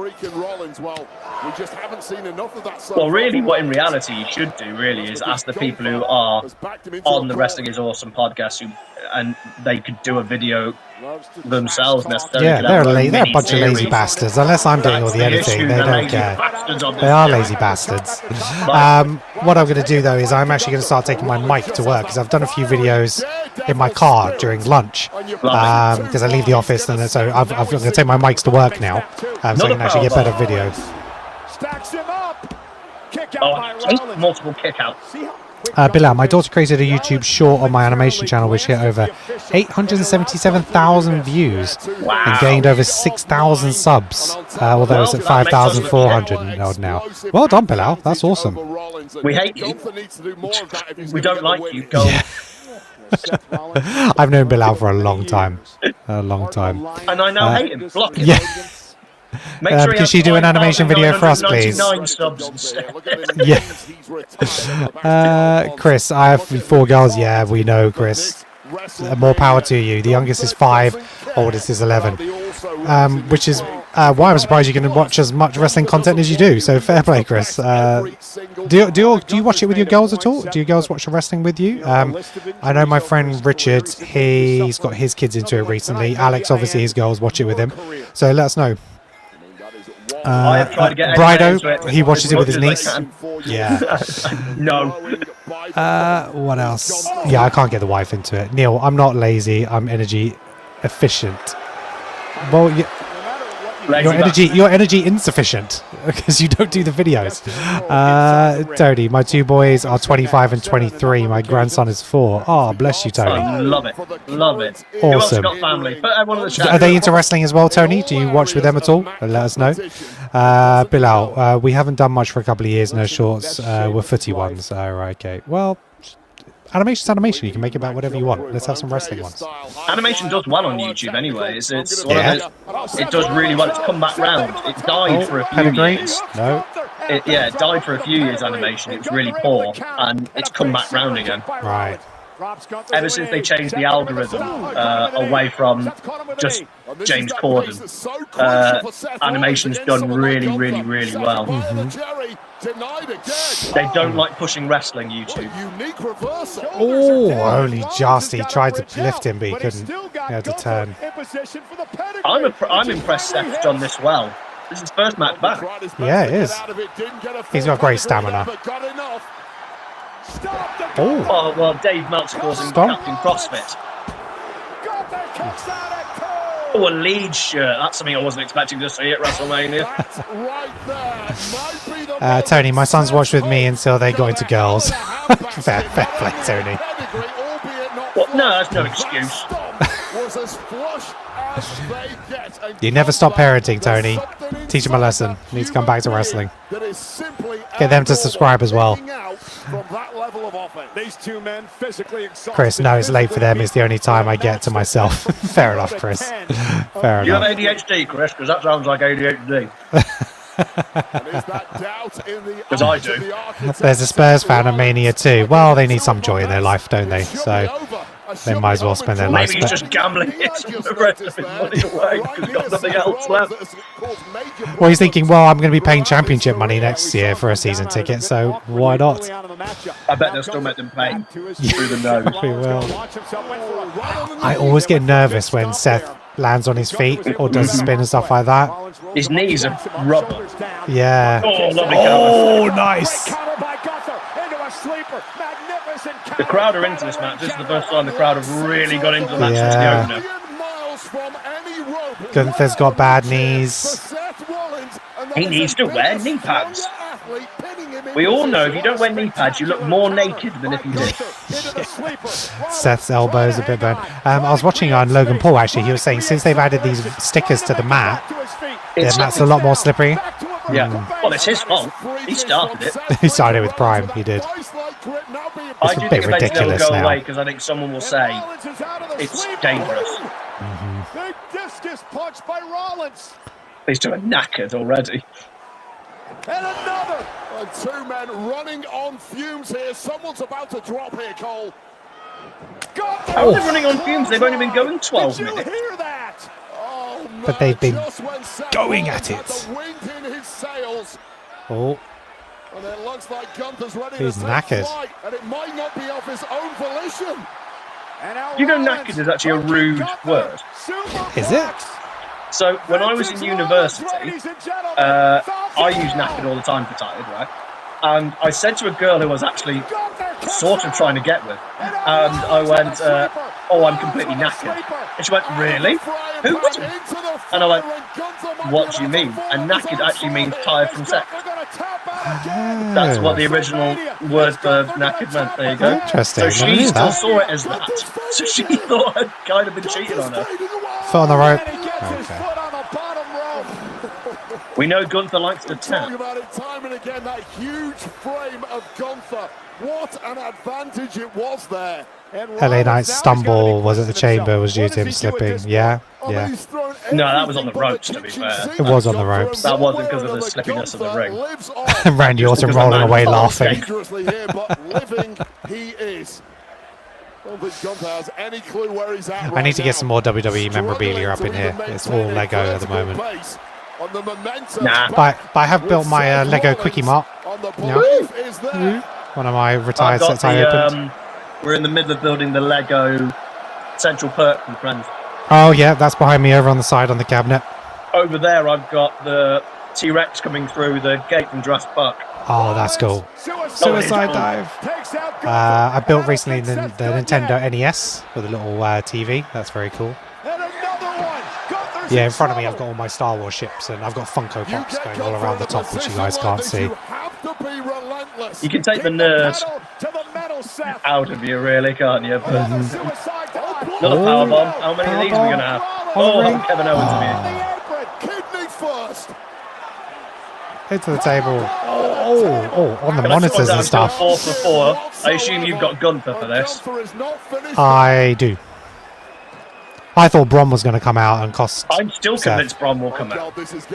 Well, really, what in reality you should do really is ask the people who are on the Wrestling is Awesome podcast and they could do a video themselves necessarily. Yeah, they're a bunch of lazy bastards. Unless I'm doing all the editing, they don't care. They are lazy bastards. What I'm going to do though is I'm actually going to start taking my mic to work because I've done a few videos in my car during lunch because I leave the office and so I'm going to take my mics to work now so I can actually get better video. Multiple kick out. Bilal, my daughter created a YouTube short on my animation channel which hit over 877,000 views and gained over 6,000 subs, although it's at 5,400 now. Well done, Bilal. That's awesome. We hate you. We don't like you. Go. Yeah. I've known Bilal for a long time. And I now hate him. Block him. Yeah. Sure could she do an animation video for us, please? Yeah. Chris, I have 4 girls. Yeah, we know, Chris. More power to you. The youngest is 5, oldest is 11. Which is why I'm surprised you can watch as much wrestling content as you do. So fair play, Chris. Do you watch it with your girls at all? Do your girls watch the wrestling with you? I know my friend Richard, he's got his kids into it recently. Alex, obviously, his girls watch it with him. So let us know. I have tried to get Brido, he watches it with his niece. Yeah. No. What else? Yeah, I can't get the wife into it. Neil, I'm not lazy. I'm energy efficient. Well, you're energy insufficient because you don't do the videos. Tony, my 2 boys are 25 and 23. My grandson is 4. Oh, bless you, Tony. Oh, love it. Awesome. Got family? Put everyone in the chat. Are they into wrestling as well, Tony? Do you watch with them at all? Let us know. Bilal, we haven't done much for a couple of years. No shorts. We're footy ones. Right, okay. Well, animation's animation. You can make it about whatever you want. Let's have some wrestling ones. Animation does well on YouTube anyway. It's one of those, it does really well. It's come back round. It died for a few years. No. It died for a few years, animation. It was really poor. And it's come back round again. Right. Ever since they changed the algorithm away from just James Corden, animation's done really, really, really well. They don't like pushing wrestling, YouTube. Oh, only just. He tried to lift him, but he couldn't. He had to turn. I'm impressed Seth's done this well. This is his first match back. Yeah, it is. He's got great stamina. Oh, well, Dave Meltzer calls him Captain CrossFit. Oh, a Leeds shirt. That's something I wasn't expecting to see at WrestleMania. Tony, my sons watched with me until they got into girls. fair play, Tony. What? No, that's no excuse. You never stop parenting, Tony. Teach them a lesson. Need to come back to wrestling. Get them to subscribe as well. Chris, no, it's late for them. It's the only time I get to myself. Fair enough, Chris. Fair enough. You have ADHD, Chris, because that sounds like ADHD. Because I do. There's a Spurs fan of Mania too. Well, they need some joy in their life, don't they? So, They might as well spend their life. Maybe he's just gambling the rest of his money away because he's got nothing else left. Well, he's thinking, well, I'm going to be paying championship money next year for a season ticket, so why not? I bet they'll still make them pay through the nose. We will. I always get nervous when Seth lands on his feet or does a spin and stuff like that. His knees are rubber. Yeah. Oh, lovely oh nice. The crowd are into this match. This is the first time the crowd have really got into the match since the opener. Gunther's got bad knees. He needs to wear knee pads. We all know if you don't wear knee pads, you look more naked than if you did. Seth's elbow's a bit burned. I was watching on Logan Paul, actually. He was saying since they've added these stickers to the mat, the mat's a lot more slippery. Yeah. Well, it's his fault. He started it. He started with Prime. He did. I do think eventually it'll go away because I think someone will say it's dangerous. Big discus punch by Rollins. These two are knackered already. And another. And two men running on fumes here. Someone's about to drop here, Cole. How are they running on fumes? They've only been going 12 minutes. Did you hear that? Oh, man, but they've been going at it. Oh. And it looks like Gunther's ready He's to knackered. flight, and it might not be of his own volition. You know, knackered is actually a rude word. Is it? So when I was in university, I used knackered all the time for tired, right? And I said to a girl who I was actually sort of trying to get with, and I went, oh, I'm completely knackered. And she went, really? Who wouldn't? And I went, what do you mean? And knackered actually means tired from sex. That's what the original word for knackered meant. There you go. Interesting. So she still saw it as that. So she thought I'd kind of been cheating on her. Foot on the rope. Okay. We know Gunther likes to tap. About it time and again, that huge frame of Gunther. What an advantage it was there. LA Knight's stumble was at the chamber was due to him slipping. Yeah, yeah. No, that was on the ropes, to be fair. It was on the ropes. That wasn't because of the slippiness of the ring. Randy Orton rolling away laughing. He is. I need to get some more WWE memorabilia up in here. It's all Lego at the moment. Nah. But I have built my Lego Quickie Mart. Yeah. One of my retired sets I opened. We're in the middle of building the Lego Central Perk from Friends. Oh yeah, that's behind me over on the side on the cabinet. Over there I've got the T-Rex coming through the gate from Jurassic Park. Oh, that's cool. Suicide dive. I built recently the Nintendo NES with a little TV. That's very cool. Yeah, in front of me I've got all my Star Wars ships and I've got Funko Pops going all around the top, which you guys can't see. You can take the nerd out of you, really, can't you? But another power bomb. How many of these are we going to have? Oh, Kevin Owens Hit to the table. Oh, on the monitors and stuff. 4 for 4. I assume you've got Gunther for this. I do. I thought Bron was going to come out and cost. I'm still Seth. convinced Bron will come out. It's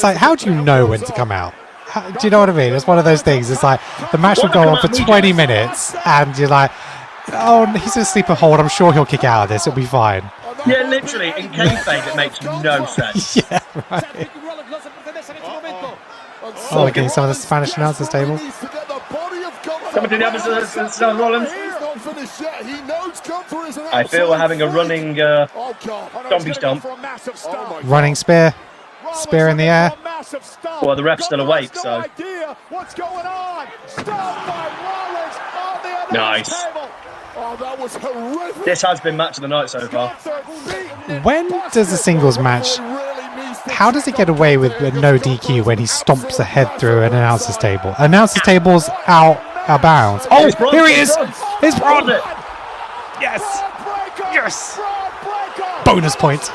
like, how do you know when to come out? Do you know what I mean? It's one of those things. It's like the match will go on for 20 minutes, and you're like, oh, he's in sleeper hold. I'm sure he'll kick out of this. It'll be fine. Yeah, literally, in kayfabe, it makes no sense. Yeah, right. Oh, we're getting some of the Spanish announcers table. Coming to the other Rollins. I feel we're having a running zombie stomp. Running spear. Spear in the air. Well, the ref's still awake, so. Nice. This has been match of the night so far. When does a singles match, how does it get away with no DQ when he stomps a head through an announcer's table? Announcer's table's out of bounds. Oh, here he is! It's Bron! Yes! Yes! Bonus point.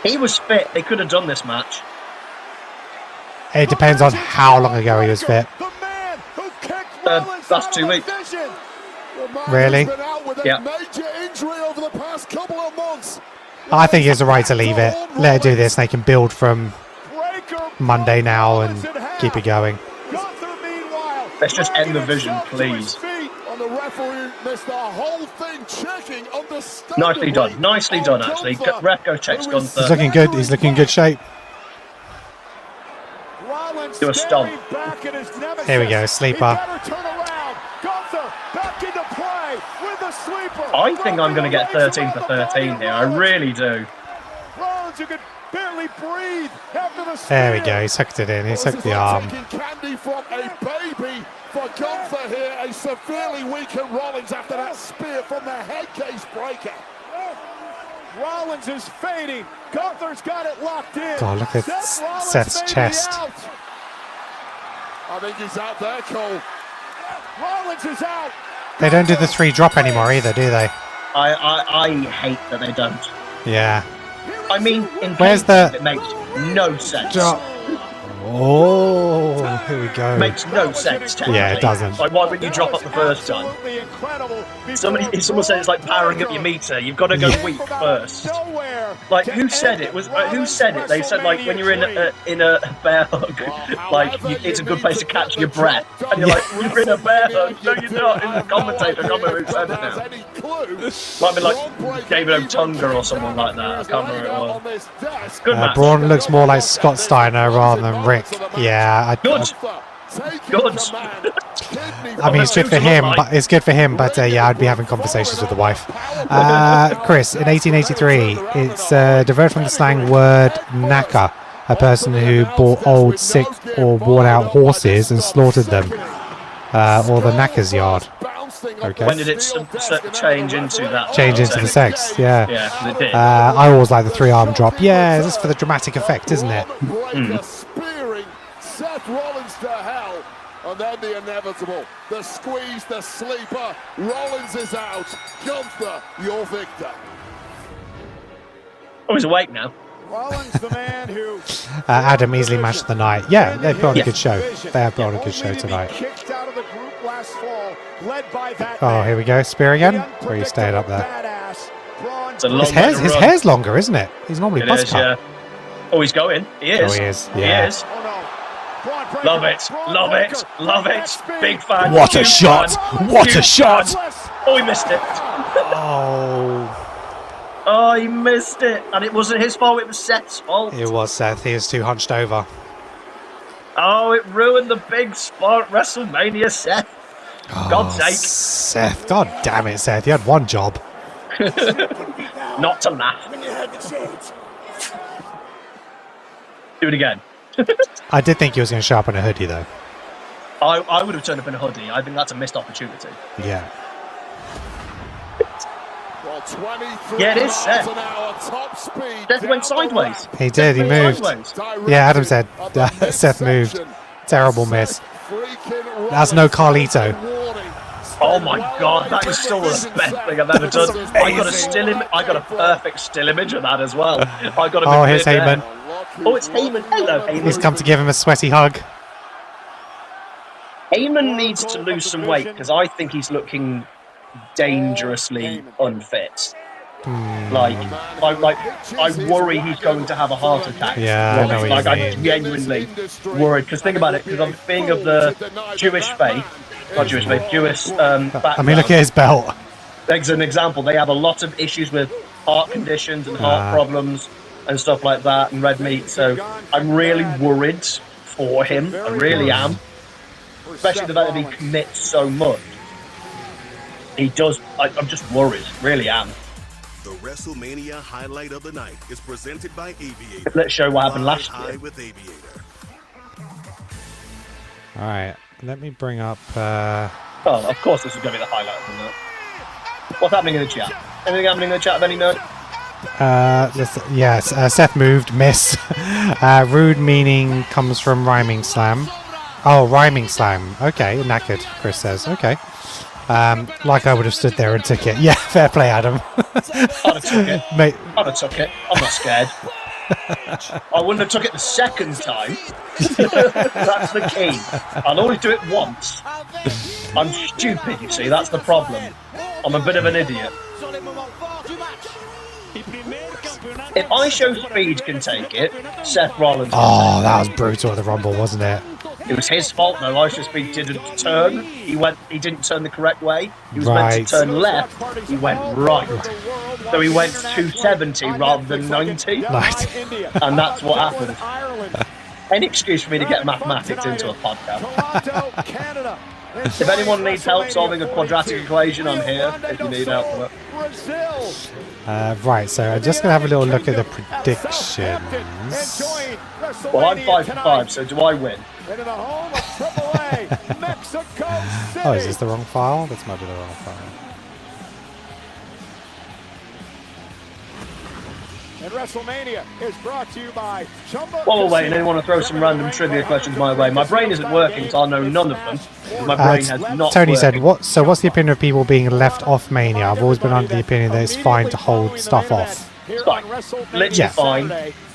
He was fit. They could have done this match. It depends on how long ago he was fit. Last 2 weeks. Really? Yeah. I think it's the right to leave it. Let it do this. They can build from Monday now and Keep it going. Let's just end the vision, please. And the referee missed the whole thing, checking. Nicely done. Nicely done, actually. Ref go checks Gunther. He's looking good. He's looking in good shape. Do a stomp. Here we go. Sleeper. I think I'm going to get 13 for 13 here. I really do. There we go. He's hooked it in. He's hooked the arm. Candy from a baby for Gunther here. A severely weakened Rollins after that spear from the head case breaker. Rollins is fading. Gunther's got it locked in. God, look at Seth's chest. I think he's out there, Cole. Rollins is out. They don't do the 3 drop anymore either, do they? I hate that they don't. Yeah. I mean, in Where's games, the... it makes no sense. Oh, here we go. Makes no sense, technically. Yeah, it doesn't. Like, why wouldn't you drop up the first time? Someone said it's like powering up your meter. You've got to go weak first. Like, who said it? Who said it? They said, like, when you're in a bear hug, like, it's a good place to catch your breath. And you're like, you're in a bear hug. No, you're not. It's the commentator. I can't remember who said it now. Might be like David Otunga or someone like that. I can't remember who it was. Good match. Braun looks more like Scott Steiner rather than Rick. Yeah. Good. I mean, it's good for him, but yeah, I'd be having conversations with the wife. Chris, in 1883, it's diverted from the slang word knacker, a person who bought old, sick, or worn-out horses and slaughtered them, or the knacker's yard. Okay. When did it change into that? Change into the sex, yeah. Yeah, it did. I always like the 3-arm drop. Yeah, this is for the dramatic effect, isn't it? Seth Rollins to hell, and then the inevitable, the squeeze, the sleeper. Rollins is out. Gunther, your victor. Oh, he's awake now. Rollins, the man who Adam easily match of the night. Yeah, they put on a good show. They have put on a good show tonight. kicked out of the group last fall, led by that Oh, here we go. Spear again. Where you stayed up there. His hair's longer, isn't it? He's normally buzz cut. Yeah. Oh, he's going. He is. Oh, he is. Yeah. He is. Love it. Love it. Love it. Big fan. What a shot. What a shot. Oh, he missed it. Oh. Oh, he missed it. And it wasn't his fault. It was Seth's fault. It was Seth. He was too hunched over. Oh, it ruined the big spot. WrestleMania, Seth. Oh, God's sake. Seth. God damn it, Seth. You had one job. Not to laugh. Do it again. I did think he was going to show up in a hoodie, though. I would have turned up in a hoodie. I think that's a missed opportunity. Yeah. Well, 23 Yeah, it is Seth. miles an hour, top speed. Seth went sideways. He did. He moved. Yeah, Adam said Seth moved. Terrible miss. That's no Carlito. Oh my God, that is still the best thing I've ever done. I got a perfect still image of that as well. I got a Oh, here's Heyman. Oh, it's Heyman. Hello, Heyman. He's come to give him a sweaty hug. Heyman needs to lose some weight because I think he's looking dangerously unfit. Like, I worry he's going to have a heart attack. Yeah, I know what you I'm mean. genuinely worried because think about it. Because I'm being of the Jewish faith, not Jewish faith, Jewish background. I mean, look at his belt. As an example, they have a lot of issues with heart conditions and heart problems and stuff like that, and red meat. So I'm really worried for him. I really am. Especially the fact that he commits so much. He does. I'm just worried. Really am. The WrestleMania highlight of the night is presented by Aviator. Let's show what happened last year. With Aviator. All right, let me bring up. Oh, of course, this is going to be the highlight of the night. What's happening in the chat? Anything happening in the chat of any note? Yes, Seth moved, miss. Rude meaning comes from rhyming slam. Oh, rhyming slam. Okay, knackered, Chris says. Okay. Like I would have stood there and took it. Yeah, fair play, Adam. I'd have took it. Mate. I'd have took it. I'm not scared. I wouldn't have took it the second time. That's the key. I'll only do it once. I'm stupid, you see. That's the problem. I'm a bit of an idiot. If IShowSpeed can take it, Seth Rollins can Oh, take that was brutal at the Rumble, wasn't it? It was his fault though. IShowSpeed didn't turn. He didn't turn the correct way. He was meant to turn left. He went right. So he went 270 rather than 90. Nice. And that's what happened. Any excuse for me to get mathematics into a podcast. If anyone needs help solving a quadratic equation, I'm here. If you need help with it. Right, so I'm just going to have a little look at the predictions. Well, I'm 5 for 5, so do I win? Oh, is this the wrong file? This might be the wrong file. And WrestleMania is brought to you by While we're waiting, anyone want to throw some random trivia questions my way? My brain isn't working, so I'll know none of them. My brain has not Tony said, working. "So what's the opinion of people being left off Mania? I've always been under the opinion that it's fine to hold stuff off." It's fine. Literally fine.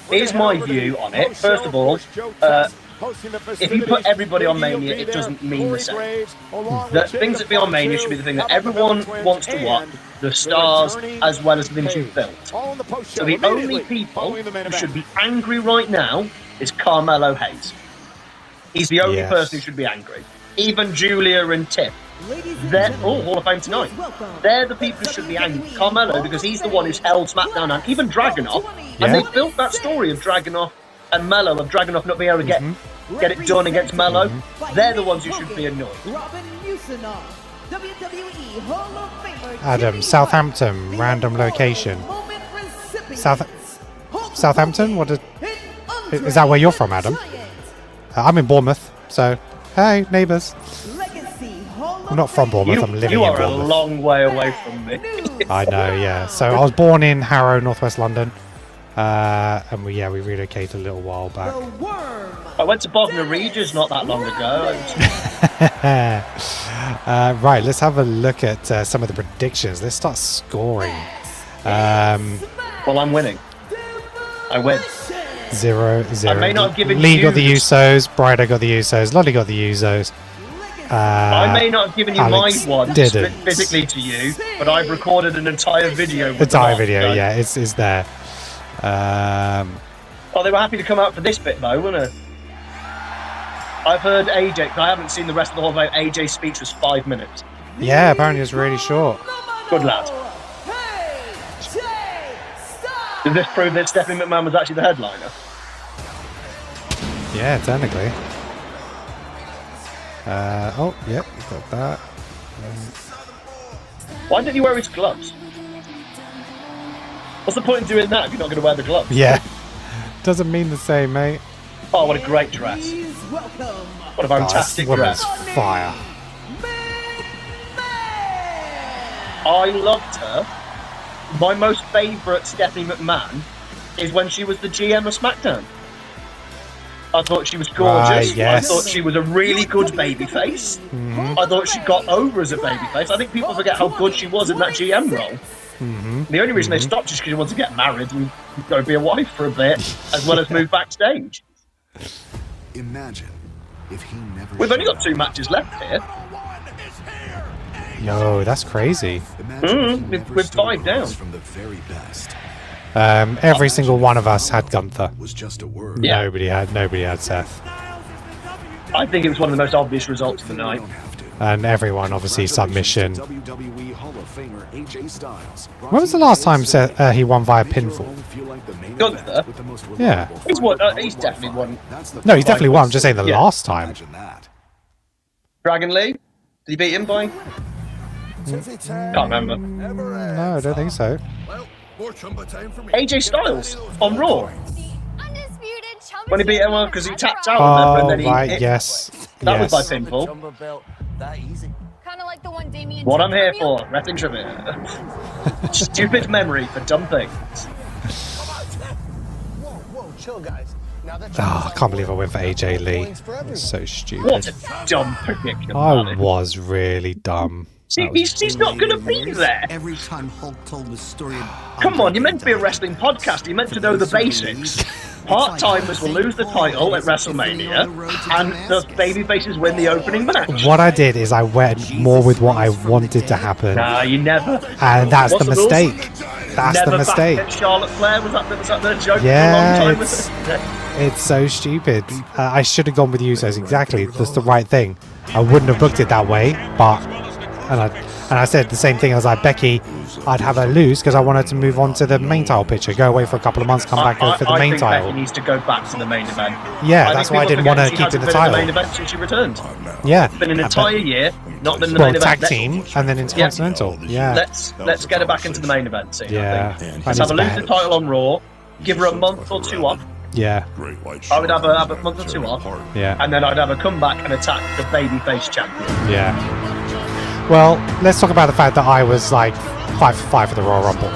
Here's my view on it. First of all, if you put everybody on Mania, it doesn't mean the same. The things that be on Mania should be the thing that everyone wants to watch, the stars as well as Lynch and built. So the only people who should be angry right now is Carmelo Hayes. He's the only person who should be angry. Even Julia and Tiff. They're all Hall of Fame tonight. They're the people who should be angry. Carmelo, because he's the one who's held SmackDown and even Dragunov. And they built that story of Dragunov and Mello, of Dragunov not being able to get it done against Mello. They're the ones who should be annoyed. Adam, Southampton, random location. Southampton? Is that where you're from, Adam? I'm in Bournemouth, so hey, neighbours. I'm not from Bournemouth, I'm living in Bournemouth. You are a long way away from me. I know, yeah. So I was born in Harrow, northwest London. And we relocated a little while back. I went to Bognor Regis not that long ago. Right, let's have a look at some of the predictions. Let's start scoring. Well, I'm winning. I win. 0-0. I may not have given Lee you got the Usos, Bryder got the Usos, Lolly got the Usos. I may not have given you Alex my one didn't. physically to you, but I've recorded an entire video. Yeah, it's there. Oh, they were happy to come out for this bit though, weren't they? I've heard AJ, I haven't seen the rest of the whole thing. AJ's speech was 5 minutes. Yeah, apparently it's really short. Good lad. Does this prove that Stephanie McMahon was actually the headliner? Yeah, technically. Oh, yep, got that. Why didn't he wear his gloves? What's the point in doing that if you're not going to wear the gloves? Yeah, doesn't mean the same, mate. Oh, what a great dress. What a fantastic dress. Fire. I loved her. My most favourite Stephanie McMahon is when she was the GM of SmackDown. I thought she was gorgeous. Yes. I thought she was a really good babyface. I thought she got over as a babyface. I think people forget how good she was in that GM role. The only reason they stopped is because she wanted to get married and go be a wife for a bit, as well as move backstage. Imagine if he never. We've only got 2 matches left here. Yo, that's crazy. With 5 down. From the very best. Every single one of us had Gunther. Was just a word. Yeah. Nobody had Seth. I think it was one of the most obvious results of the night. And everyone, obviously, submission. WWE Hall of Famer AJ Styles. When was the last time he won via pinfall? Gunther? Yeah. He's definitely won. No, he's definitely won. I'm just saying the last time. Dragon Lee? Did he beat him by? Can't remember. No, I don't think so. AJ Styles on Raw. When he beat him because he tapped out, Oh, and then right, yes. That was by Yes. pinfall. Kind of like the one Damien What I'm here did for, wrestling trivia. Stupid memory for dumb things. Whoa, chill, guys. Oh, I can't believe I went for AJ Lee. It's so stupid. What a dumb prediction. I was really dumb. See, he's not going to be there. Every time Hulk told the story. Come on, you're meant to be a wrestling podcast. You're meant to know the basics. Part-timers will lose the title at WrestleMania, and the babyfaces win the opening match. What I did is I went more with what I wanted to happen. Nah, you never. And that's What's the the rules? mistake. That's the mistake. Charlotte Flair, was that the joke? Yeah, For a long time? it's so stupid. I should have gone with Usos. Exactly, that's the right thing. I wouldn't have booked it that way, but and I said the same thing. I was like, Becky, I'd have her lose because I wanted to move on to the main title picture, go away for a couple of months, come back for the main title. Becky needs to go back to the main event. Yeah, that's why I didn't want to keep in the title. Main event since she returned. Yeah, it's been an entire year, not been in the main event. Tag team and then Intercontinental. Yeah. Let's get her back into the main event. See, yeah. Let's have a lose the title on Raw. Give her a month or two off. Yeah. I would have a month or two off. Yeah. And then I'd have her come back and attack the babyface champion. Yeah. Well, let's talk about the fact that I was like 5 for 5 for the Royal Rumble.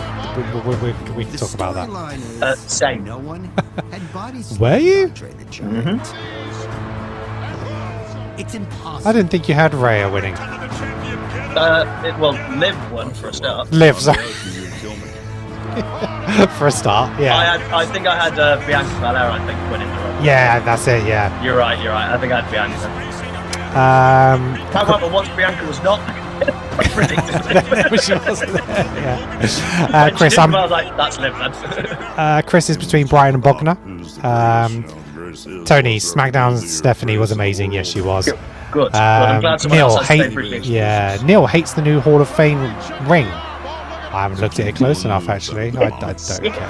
We can talk about that. Same. Were you? Mm-hmm. It's impossible. I didn't think you had Rhea winning. Well, Liv won for a start. Liv, sorry. For a start, yeah. I think I had Bianca Belair, I think, winning the Rumble. Yeah, that's it, yeah. You're right. I think I had Bianca. However, once Bianca was not, I predicted she wasn't there, yeah. Chris, I was like, that's Liv then. Chris is between Brian and Bogner. Tony, SmackDown's Stephanie was amazing. Yes, she was. Good. I'm glad someone else has Neil hates the new Hall of Fame ring. I haven't looked at it close enough, actually. I don't care.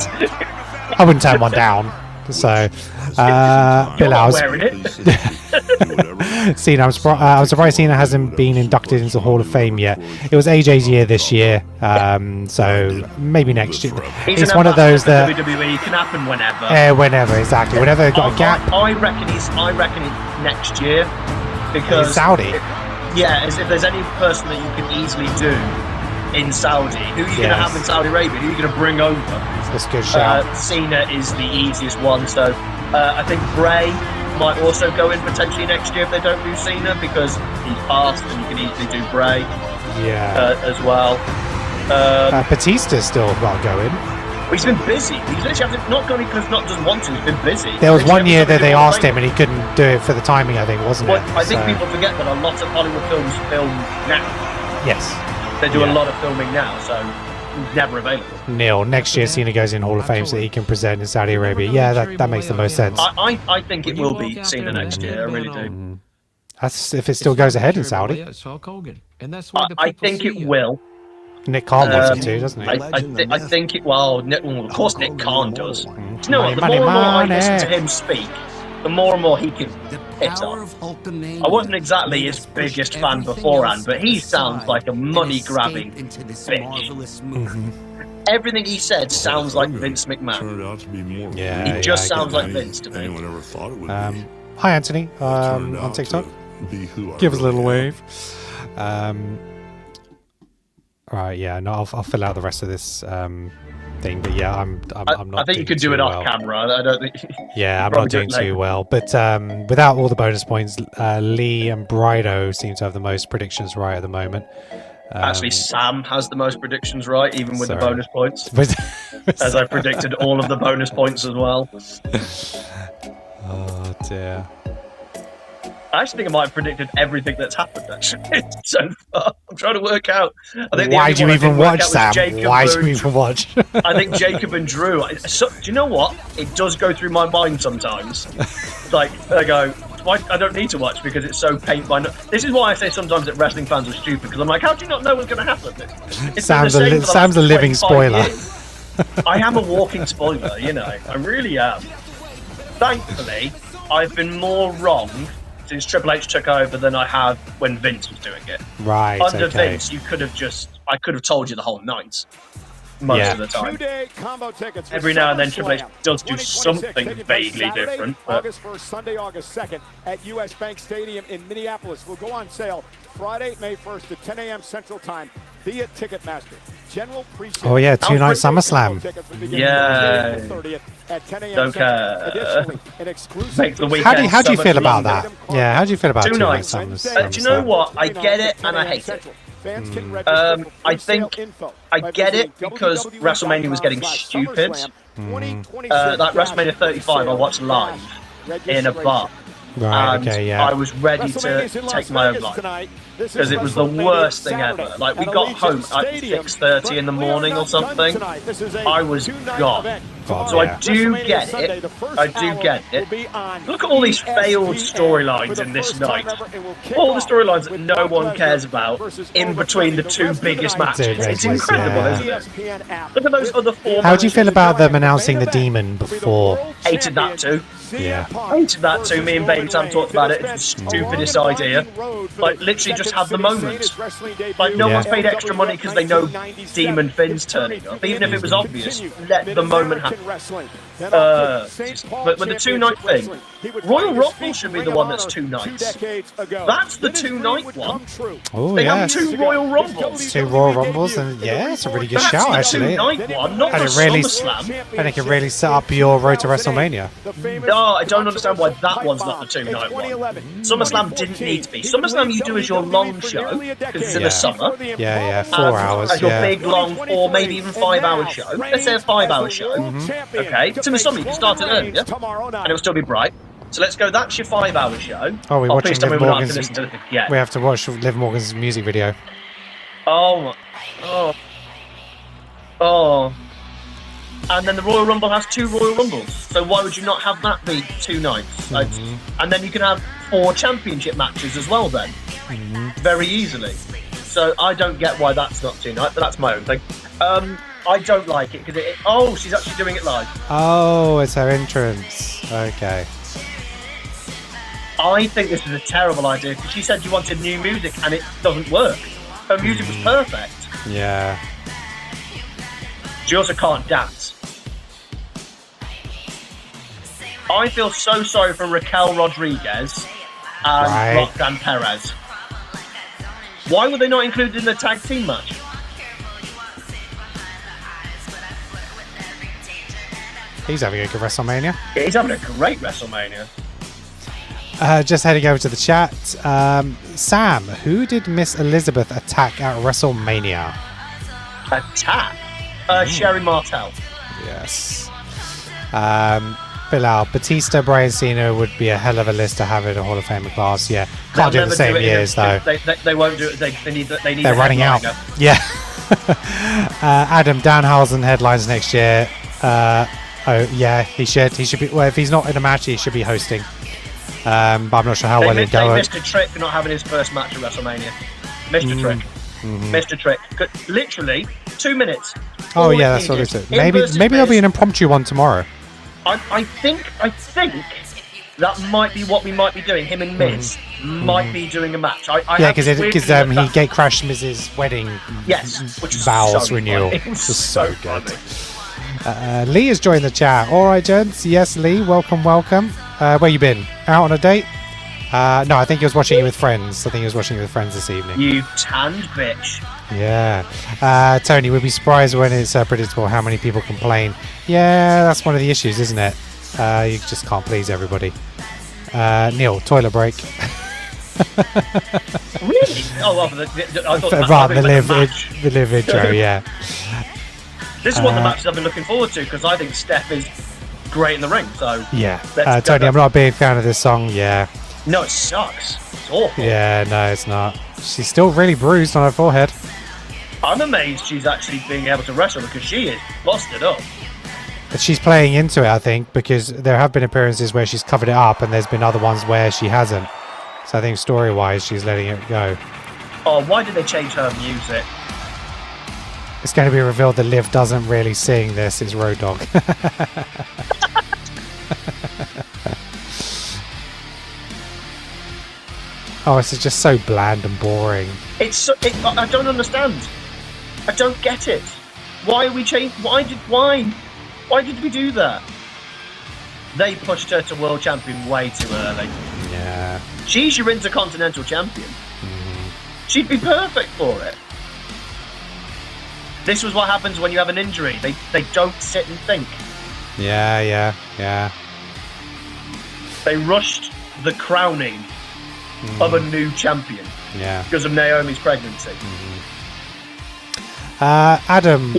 I wouldn't turn one down. So, Bill, I was Cena. I'm surprised Cena hasn't been inducted into the Hall of Fame yet. It was AJ's year this year, so maybe next year. It's one of those that WWE can happen whenever. Whenever, exactly. Whenever they've got a gap. I reckon it's next year because in Saudi. As if there's any person that you can easily do in Saudi, who are you going to have in Saudi Arabia? Who are you going to bring over? That's a good shout. Cena is the easiest one, so I think Bray might also go in potentially next year if they don't do Cena because he's passed and you can easily do Bray as well. Batista's still got going. He's been busy. He's literally not going because not doesn't want to. He's been busy. There was one year that they asked him and he couldn't do it for the timing, I think, wasn't it? I think people forget that a lot of Hollywood films film now. Yes. They do a lot of filming now, so never available. Neil, next year Cena goes in Hall of Fame so he can present in Saudi Arabia. Yeah, that makes the most sense. I think it will be Cena next year. I really do. That's if it still goes ahead in Saudi. I think it will. Nick Khan wants it too, doesn't he? I think it. Well, of course Nick Khan does. You know what? The more and more I listen to him speak, the more and more he can hit off. I wasn't exactly his biggest fan beforehand, but he sounds like a money-grabbing bitch. Everything he said sounds like Vince McMahon. Yeah, he just sounds like Vince to me. Hi, Anthony, on TikTok. Give us a little wave. Right, yeah, no, I'll fill out the rest of this thing, but yeah, I'm not. I think you could do it off camera. I don't think. Yeah, I'm not doing too well, but without all the bonus points, Lee and Brido seem to have the most predictions right at the moment. Actually, Sam has the most predictions right, even with the bonus points. As I predicted all of the bonus points as well. Oh dear. I actually think I might have predicted everything that's happened actually so far. I'm trying to work out. I think why do you even watch, Sam? Why do you even watch? I think Jacob and Drew. Do you know what? It does go through my mind sometimes. Like I go, I don't need to watch because it's so paint by. This is why I say sometimes that wrestling fans are stupid because I'm like, how do you not know what's going to happen? Sam's a living spoiler. I am a walking spoiler. You know, I really am. Thankfully, I've been more wrong since Triple H took over than I have when Vince was doing it. Right. Under Vince, I could have told you the whole night. Most of the time. Every now and then Triple H does do something vaguely different. August 1st, Sunday, August 2nd at US Bank Stadium in Minneapolis will go on sale Friday, May 1st at 10 a.m. Central Time via Ticketmaster. General pre-sale. Oh yeah, 2-night SummerSlam. Yeah. Don't care. Make the weekend. How do you feel about that? Yeah, how do you feel about 2 nights? Do you know what? I get it and I hate it. I think I get it because WrestleMania was getting stupid. That WrestleMania 35 I watched live in a bar. Right, and okay, yeah. I was ready to take my own life because it was the worst thing ever. Like, we got home at 6:30 in the morning or something. I was gone. So I do get it. I do get it. Look at all these failed storylines in this night. All the storylines that no one cares about in between the two biggest matches. It's incredible, isn't it? Look at those other 4 How do you feel about them announcing the demon before? Hated that too. Yeah. Hated that too. Me and Baby Sam talked about it. It's the stupidest idea. Like, literally just have the moment. Like, no one's paid extra money because they know Demon Finn's turning up. Even if it was obvious, let the moment happen. But with the 2-night thing, Royal Rumble should be the one that's 2 nights. That's the 2-night one. Oh, they yeah. have 2 Royal Rumbles. 2 Royal Rumbles, and yeah, it's a really good That's shout, the actually. 2-night one, not And the it really, SummerSlam. and it can really set up your road to WrestleMania. No, I don't understand why that one's not the 2-night one. SummerSlam didn't need to be. SummerSlam you do as your long show, because it's in the summer. Yeah, 4 hours. As your big, long, 4, maybe even 5-hour show. Let's say a 5-hour show. Okay, it's in the summer, you can start it earlier, and it'll still be bright. So let's go, that's your 5-hour show. Oh, we're watching please tell me Liv we're not Morgan's... to listen to it again. We have to watch Liv Morgan's music video. Oh. And then the Royal Rumble has 2 Royal Rumbles. So why would you not have that be 2 nights? And then you can have 4 championship matches as well then. Very easily. So I don't get why that's not 2 nights, but that's my own thing. I don't like it because oh, she's actually doing it live. Oh, it's her entrance. Okay. I think this is a terrible idea because she said you wanted new music and it doesn't work. Her music was perfect. Yeah. She also can't dance. I feel so sorry for Raquel Rodriguez and Roxanne Perez. Why were they not included in the tag team match? He's having a good WrestleMania. Yeah, he's having a great WrestleMania. Just heading over to the chat. Sam, who did Miss Elizabeth attack at WrestleMania? Attack? Sherry Martel. Yes. Bilal, Batista, Bryan Cena would be a hell of a list to have in a Hall of Fame class. Yeah, can't do it the same years though. They won't do it. They need. They're running out. Yeah. Adam Danhausen headlines next year. Oh yeah, he should be. Well, if he's not in a match, he should be hosting. But I'm not sure how well he'd go. They missed a trick for not having his first match at WrestleMania. Missed a trick. Missed a trick. Literally 2 minutes. Oh yeah, that's what it is. Maybe there'll be an impromptu one tomorrow. I think that might be what we might be doing. Him and Miz might be doing a match. Yeah, because he gate crashed Miz's wedding. Yes, which is vows so renewal. It was so good. Lee has joined the chat. All right, gents. Yes, Lee. Welcome. Where you been? Out on a date? No, I think he was watching it with friends. This evening. You tanned bitch. Yeah. Tony, we'd be surprised when it's predictable how many people complain. Yeah, that's one of the issues, isn't it? You just can't please everybody. Neil, toilet break. Really? Oh, well, I thought the live intro, yeah. This is one of the matches I've been looking forward to because I think Steph is great in the ring. So yeah. Tony, I'm not a big fan of this song. Yeah. No, it sucks. It's awful. Yeah, no, it's not. She's still really bruised on her forehead. I'm amazed she's actually being able to wrestle because she is busted up. But she's playing into it, I think, because there have been appearances where she's covered it up and there's been other ones where she hasn't. So I think story-wise, she's letting it go. Oh, why did they change her music? It's going to be revealed that Liv doesn't really sing this. It's Road Dogg. Oh, this is just so bland and boring. I don't understand. I don't get it. Why are we changing? Why did we do that? They pushed her to world champion way too early. Yeah. She's your Intercontinental champion. She'd be perfect for it. This was what happens when you have an injury. They don't sit and think. Yeah. They rushed the crowning of a new champion. Yeah. Because of Naomi's pregnancy. Adam,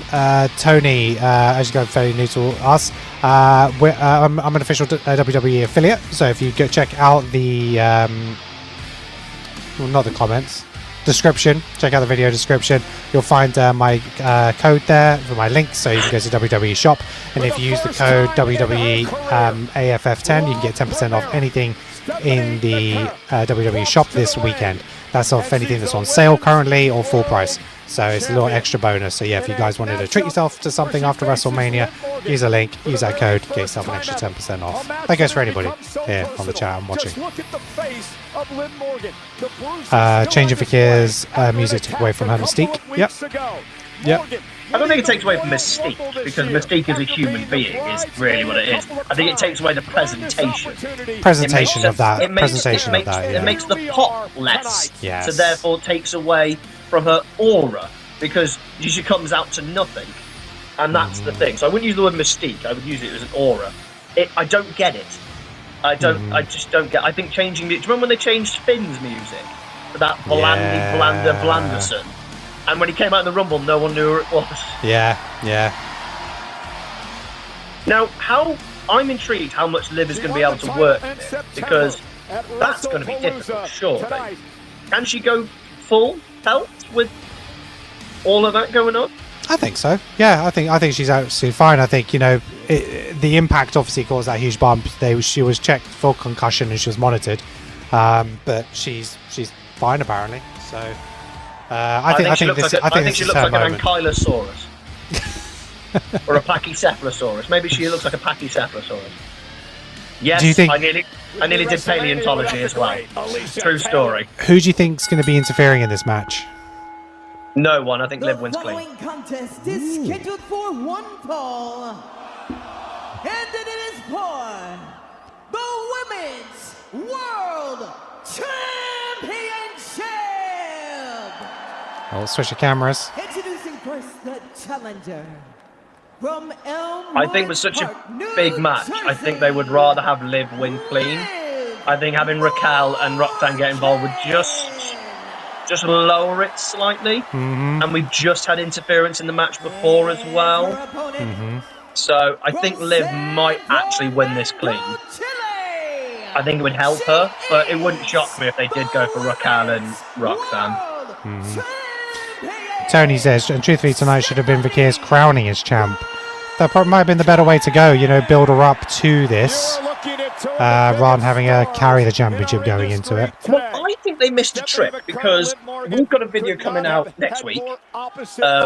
Tony, as you go fairly new to us, I'm an official WWE affiliate, so if you go check out the well, not the comments, description, check out the video description, you'll find my code there for my link, so you can go to WWE shop, and if you use the code WWE AFF10, you can get 10% off anything in the WWE shop this weekend. That's off anything that's on sale currently or full price, so it's a little extra bonus. So yeah, if you guys wanted to treat yourself to something after WrestleMania, use a link, use that code, get yourself an extra 10% off. That goes for anybody here on the chat I'm watching. Changing Vaquer's music took away from her mystique. Yep. I don't think it takes away from Mystique, because Mystique is a human being, is really what it is. I think it takes away the presentation. Of that. It makes the pop less, yes. So therefore takes away from her aura, because she comes out to nothing. And that's the thing. So I wouldn't use the word Mystique, I would use it as an aura. I don't get it. I just don't get it. I think changing the... Do you remember when they changed Finn's music? For that Blanderson? And when he came out in the Rumble, no one knew who it was. Yeah. Now, I'm intrigued how much Liv is going to be able to work in it, because that's going to be difficult, surely. Can she go full health with all of that going on? I think so. Yeah, I think she's absolutely fine. I think, the impact obviously caused that huge bump. She was checked for concussion and she was monitored, but she's fine apparently. So. I think she looks like an Ankylosaurus or a Pachycephalosaurus. Maybe she looks like a Pachycephalosaurus. Yes, do you think... I nearly did paleontology as well. True story. Who do you think's going to be interfering in this match? No one. I think Liv wins clean. The following contest is scheduled for one fall, and it is for the Women's World Championship. I'll switch the cameras. Introducing first the challenger from I think with such a big match, I think they would rather have Liv win clean. I think having Raquel and Roxanne get involved would just lower it slightly. And we've just had interference in the match before as well. So I think Liv might actually win this clean. I think it would help her, but it wouldn't shock me if they did go for Raquel and Roxanne. Tony says, and truthfully tonight should have been Vaquer's crowning as champ. That probably might have been the better way to go, build her up to this, rather than having her carry the championship going into it. Well, I think they missed a trick, because we've got a video coming out next week,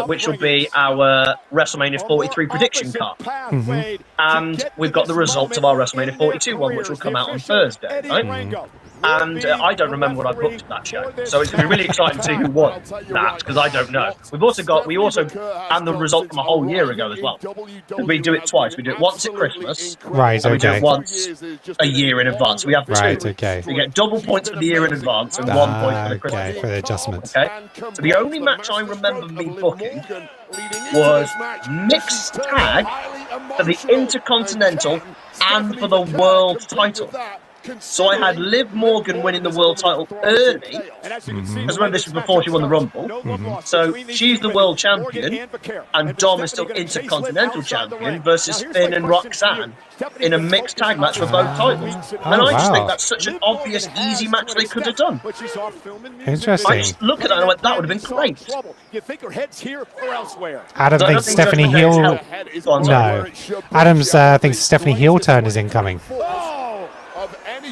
which will be our WrestleMania 43 prediction card. And we've got the results of our WrestleMania 42 one, which will come out on Thursday, right? And I don't remember what I booked at that show, so it's going to be really exciting to see who won that, because I don't know. And the result from a whole year ago as well. We do it twice. We do it once at Christmas, right? And we do it once a year in advance. We have two. Right, okay. We get double points for the year in advance and 1 point for the Christmas. Okay, for the adjustments. Okay. So the only match I remember me booking was mixed tag for the Intercontinental and for the World title. So I had Liv Morgan winning the world title early, because remember this was before she won the Rumble. So she's the world champion, and Dom is still Intercontinental champion versus Finn and Roxanne in a mixed tag match for both titles. And I just think that's such an obvious, easy match they could have done. Interesting. I just look at that and I went, that would have been great. Adam thinks Stephanie Heel. No, Adams thinks Stephanie Heel turn is incoming.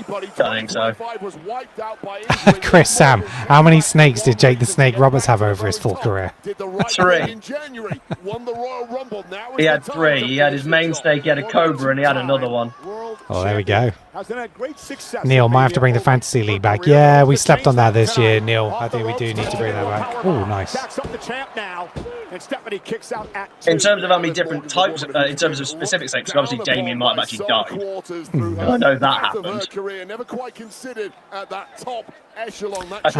I think so. Chris Sam, how many snakes did Jake the Snake Roberts have over his full career? 3. He had 3. He had his main snake, he had a cobra, and he had another one. Oh, there we go. Neil, might have to bring the Fantasy League back. Yeah, we slept on that this year, Neil. I think we do need to bring that back. Oh, nice. In terms of how many different types, in terms of specific snakes, obviously Damien might have actually died. I know that happened. career, never quite considered at that top echelon. That I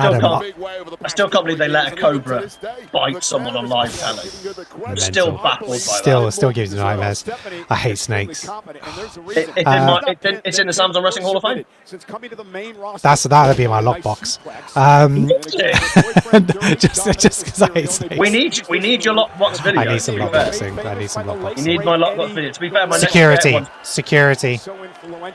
still can't believe they let a and Cobra to this day, bite someone on live telly. Mental. Still baffled by Still gives me nightmares. I hate snakes. It's in the Samsung Wrestling Hall of Fame. That'd be my lockbox. Just because I hate snakes. We need your lockbox video. I need some lockboxing. You need my lockbox video. To be fair, my security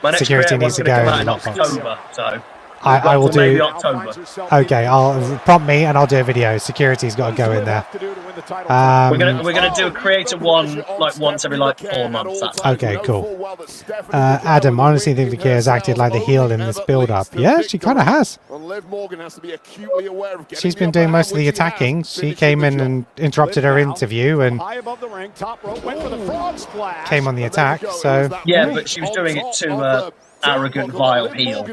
next needs to go in the lockbox. October, so I will do. October. Okay, I'll prompt me and I'll do a video. Security's got to go in there. We're gonna do a creator one like once every 4 months. That's okay, cool. Adam, I honestly think Vaquer has acted like the heel in this build-up. Yeah, she kind of has. She's been doing most of the attacking. She came in and interrupted her interview and came on the attack. So yeah, but she was doing it to arrogant, vile heel,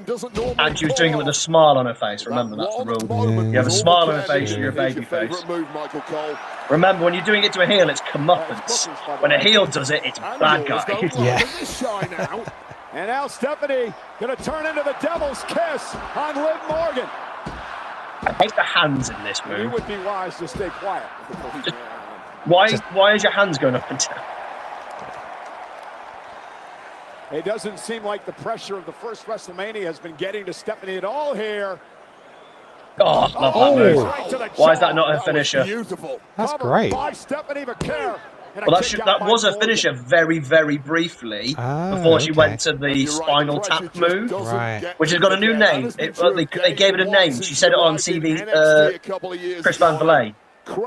and she was doing it with a smile on her face. Remember, that's the rule. You have a smile on your face, you're a baby face. Remember, when you're doing it to a heel, it's comeuppance. When a heel does it, it's bad guy. Yeah. And now Stephanie gonna turn into the Devil's Kiss on Liv Morgan. I hate the hands in this move. You would be wise to stay quiet. Why is your hands going up and down? It doesn't seem like the pressure of the first WrestleMania has been getting to Stephanie at all here. Oh, love that move. Why is that not her finisher? That's great. By Stephanie Vaquer. Well, that was a finisher very, very briefly before she went to the spinal tap move, which has got a new name. They gave it a name. She said it on TV, Chris Van Vliet.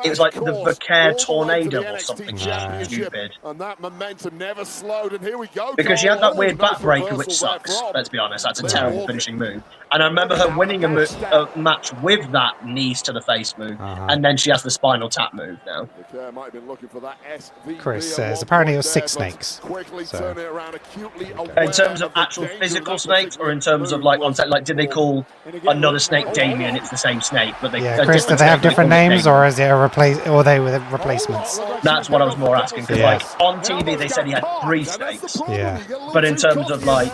It was like the Vaquer Tornado or something stupid. And that momentum never slowed, and here we go. Because she had that weird backbreaker, which sucks. Let's be honest, that's a terrible finishing move. And I remember her winning a match with that knees to the face move, and then she has the spinal tap move now. Chris says apparently it was 6 snakes. So. In terms of actual physical snakes, or in terms of like on set, like did they call another snake Damien? It's the same snake, but they. Yeah, Chris, do they have different names, or is it a or they were replacements? That's what I was more asking, because like on TV they said he had 3 snakes. Yeah. But in terms of like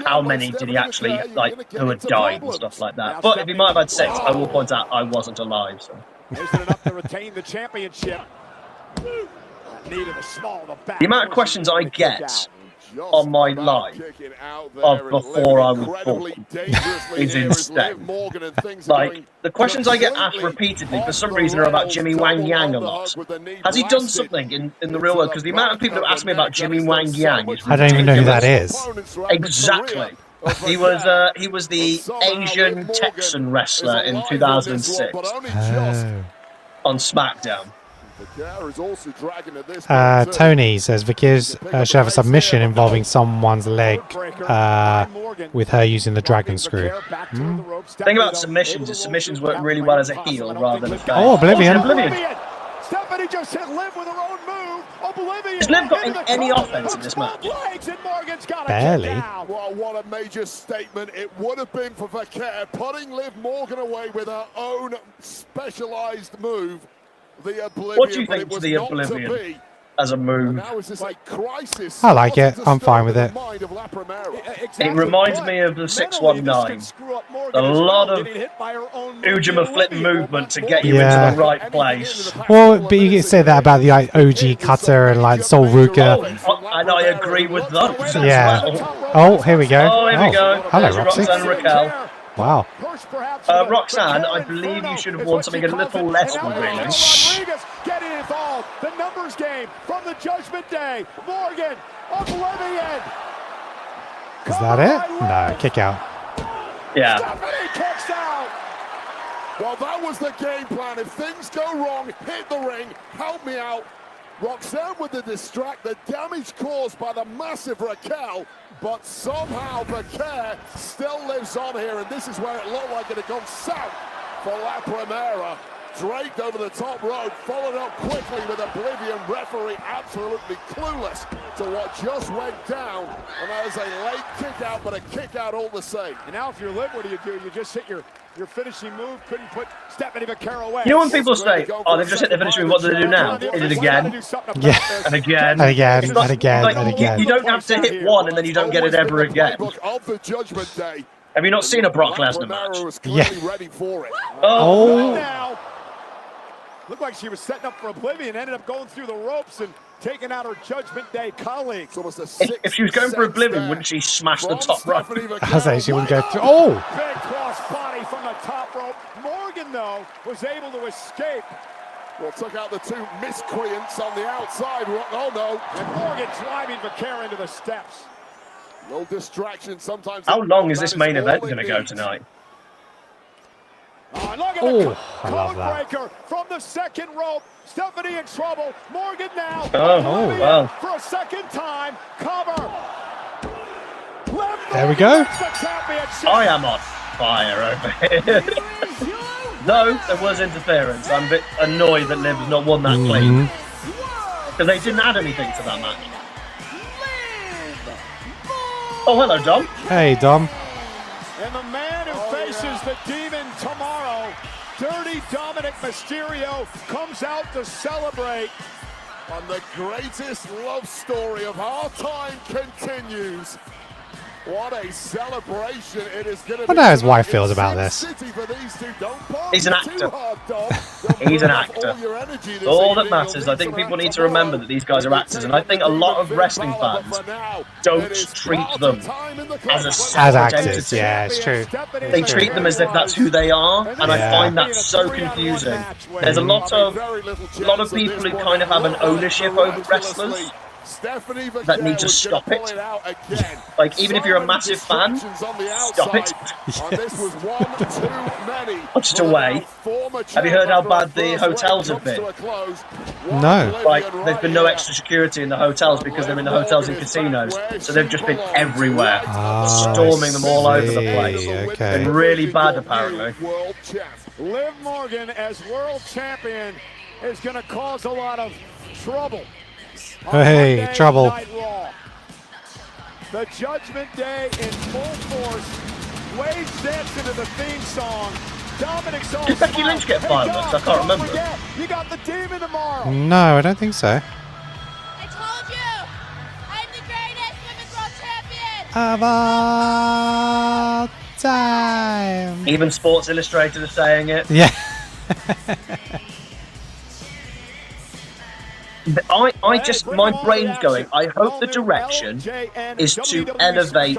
how many did he actually like who had died and stuff like that. But if he might have had 6, I will point out I wasn't alive. So. enough to retain the championship. The amount of questions I get on my live of before I was born is insane. Like, the questions I get asked repeatedly for some reason are about Jimmy Wang Yang a lot. Has he done something in the real world? Because the amount of people who ask me about Jimmy Wang Yang is ridiculous. I don't even know who that is. Exactly. He was the Asian Texan wrestler in 2006 on SmackDown. Tony says Vaquer should have a submission involving someone's leg with her using the dragon screw. The thing about submissions is submissions work really well as a heel rather than a face. Oh, Oblivion. Stephanie just hit Liv with her own move. Oblivion. Has Liv got any offense in this match? Barely. Well, what a major statement it would have been for Vaquer, putting Liv Morgan away with her own specialized move. The Oblivion. What do you think of the Oblivion as a move? I like it. I'm fine with it. It reminds me of the 619. A lot of Ujima flip movement to get you into the right place. Well, but you can say that about the OG Cutter and like Sol Ruka. And I agree with those. Yeah. Well. Oh, here we go. Oh, here we go. Hello, There's Roxy. Roxanne Raquel. Wow. Roxanne, I believe you should have worn something a little less revealing. Getting involved. The numbers game from the Judgment Day. Morgan, Oblivion. Is that it? No, kick out. Yeah. Stephanie kicks out. Well, that was the game plan. If things go wrong, hit the ring, help me out. Roxanne with the distract, the damage caused by the massive Raquel, but somehow Vaquer still lives on here, and this is where it looked like it had gone south for La Primera. draped over the top rope, followed up quickly with Oblivion. Referee absolutely clueless to what just went down, and that is a late kick out, but a kick out all the same. And now if you're Liv, what do? You just hit your finishing move, couldn't put Stephanie Vaquer away. You know when people say, oh, they've just hit their finishing move, what do they do now? Hit it again. Yeah. And again. And again, It's not- and again, like, and again. You don't have to hit one and then you don't get it ever again. Of the Judgment Day. Have you not seen a Brock Lesnar match? Yeah. Ready for it. Oh. Now, looked like she was setting up for Oblivion, ended up going through the ropes and taking out her Judgment Day colleagues. If she was going for Oblivion, wouldn't she smash the top rope? I was saying she wouldn't go through. Oh! Big cross body from the top rope. Morgan, though, was able to escape. Well, took out the two miscreants on the outside. Oh, no. And Morgan driving Vaquer into the steps. No distraction sometimes. How long is this main event going to go tonight? Oh, look at Oh, the I love that. breaker from the second rope. Stephanie in trouble. Morgan now. Oh, wow. For a second time. Cover. There we go. I am on fire over here. No, there was interference. I'm a bit annoyed that Liv's not won that clean. Because they didn't add anything to that match. Oh, hello, Dom. Hey, Dom. And the man who faces the demon tomorrow, Dirty Dominic Mysterio, comes out to celebrate. And the greatest love story of our time continues. What a celebration it is going to be. I wonder how his wife feels about this. He's an actor. He's an actor. All that matters. I think people need to remember that these guys are actors, and I think a lot of wrestling fans don't treat them as a separate actors, entity. yeah, it's true. They treat them as if that's who they are, and I find that so confusing. There's a lot of people who kind of have an ownership over wrestlers that need to stop it. Like, even if you're a massive fan, stop it. Watch it away. Have you heard how bad the hotels have been? No. Like, there's been no extra security in the hotels because they're in the hotels and casinos. So they've just been everywhere, storming them all over the place. Okay. Been really bad, apparently. Liv Morgan as world champion is going to cause a lot of trouble. Hey, trouble. The Judgment Day in full force. Wade's dancing to the theme song. Dominic's on. Did Becky Lynch get fireworks? I can't remember. You got the demon tomorrow. No, I don't think so. I told you! I'm the greatest women's world champion! Of all time. Even Sports Illustrated are saying it. Yeah. I just, my brain's going, I hope the direction is to elevate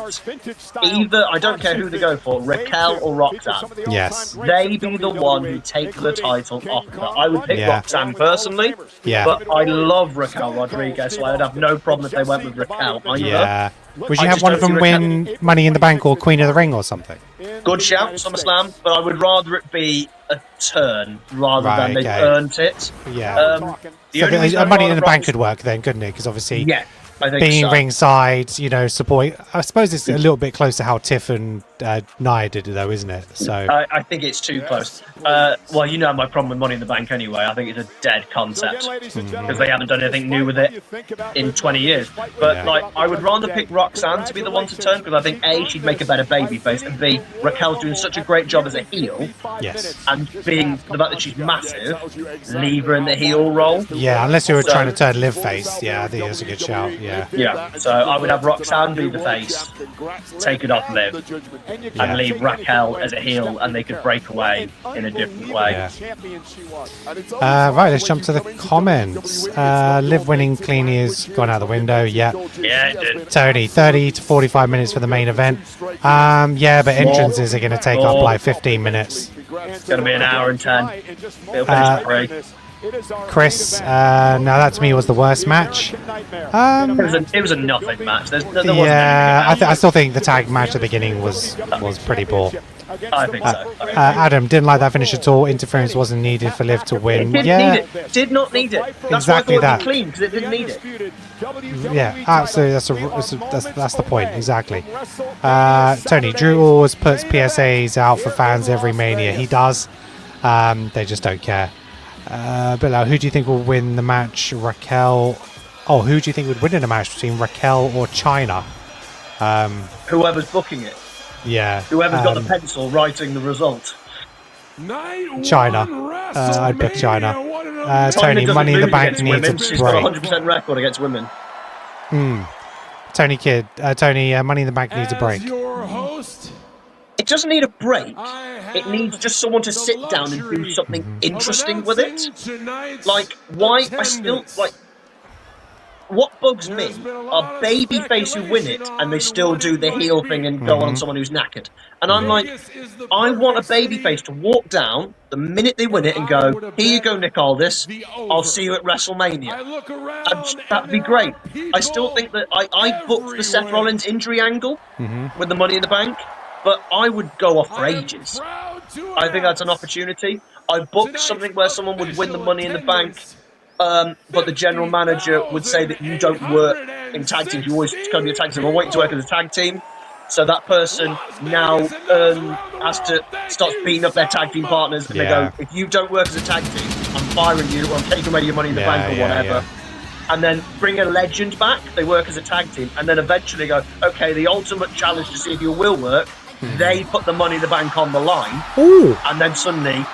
either, I don't care who they go for, Raquel or Roxanne. Yes. They be the one who take the title off her. I would pick Roxanne personally, Yeah. but I love Raquel Rodriguez, so I would have no problem if they went with Raquel either. Yeah. Would you I have just one of don't them see win Raquel- Money in the Bank or Queen of the Ring or something? Good shout, SummerSlam, but I would rather it be a turn rather than they've okay. earned it. Yeah. The So only reason I'd Money in rather the Bank Rox- could work then, couldn't it? Because obviously, Yeah, I think being so. ringside, you know, support. I suppose it's a little bit close to how Tiff and Nia did it, though, isn't it? So I think it's too close. Well, you know my problem with Money in the Bank anyway. I think it's a dead concept because they haven't done anything new with it in 20 years. But like, I would rather pick Roxanne to be the one to turn because I think A, she'd make a better babyface, and B, Raquel's doing such a great job as a heel. Yes. And being the fact that she's massive, leave her in the heel role. yeah, unless you were trying to turn Liv face, yeah, I think that's a good shout. Yeah. Yeah, so I would have Roxanne be the face, take it off Liv, and leave Raquel as a heel, and they could break away in a different way. Right, let's jump to the comments. Liv winning cleanly has gone out the window. Yeah. Yeah, it did. Tony, 30 to 45 minutes for the main event. Yeah, but entrances are going to take up like 15 minutes. It's going to be an hour and 10. It'll finish at 3. Chris, now that to me was the worst match. It was a nothing match. There wasn't Yeah, anything I still think the tag match at the beginning was pretty poor. I think so. Adam didn't like that finish at all. Interference wasn't needed for Liv to win. Didn't Yeah, need it. Did not need it. That's Exactly why I thought that. it'd be clean, because it didn't need it. yeah, absolutely. That's the point. Exactly. Tony, Drew always puts PSAs out for fans every Mania. He does. They just don't care. But who do you think will win the match? Raquel? Oh, who do you think would win in a match between Raquel or China? Whoever's booking it. Yeah. Whoever's got the pencil writing the result. China. I'd pick China. Tony, Money in the Bank needs a break. She's got a 100% record against women. Tony, Money in the Bank needs a break. It doesn't need a break. It needs just someone to sit down and do something interesting with it. Like, why? I still like. What bugs me are babyface who win it and they still do the heel thing and go on someone who's knackered. And I'm like, I want a babyface to walk down the minute they win it and go, here you go, Nick Aldis, I'll see you at WrestleMania. And that'd be great. I still think that I booked the Seth Rollins injury angle with the Money in the Bank, but I would go off for ages. I think that's an opportunity. I booked something where someone would win the Money in the Bank, but the general manager would say that you don't work in tag teams. You always come to a tag team. I want you to work as a tag team. So that person now has to start beating up their tag team partners. And they go, if you don't work as a tag team, I'm firing you or I'm taking away your Money in the Bank or whatever. And then bring a legend back. They work as a tag team. And then eventually go, okay, the ultimate challenge to see if you will work. They put the Money in the Bank on the line. Ooh. And then suddenly...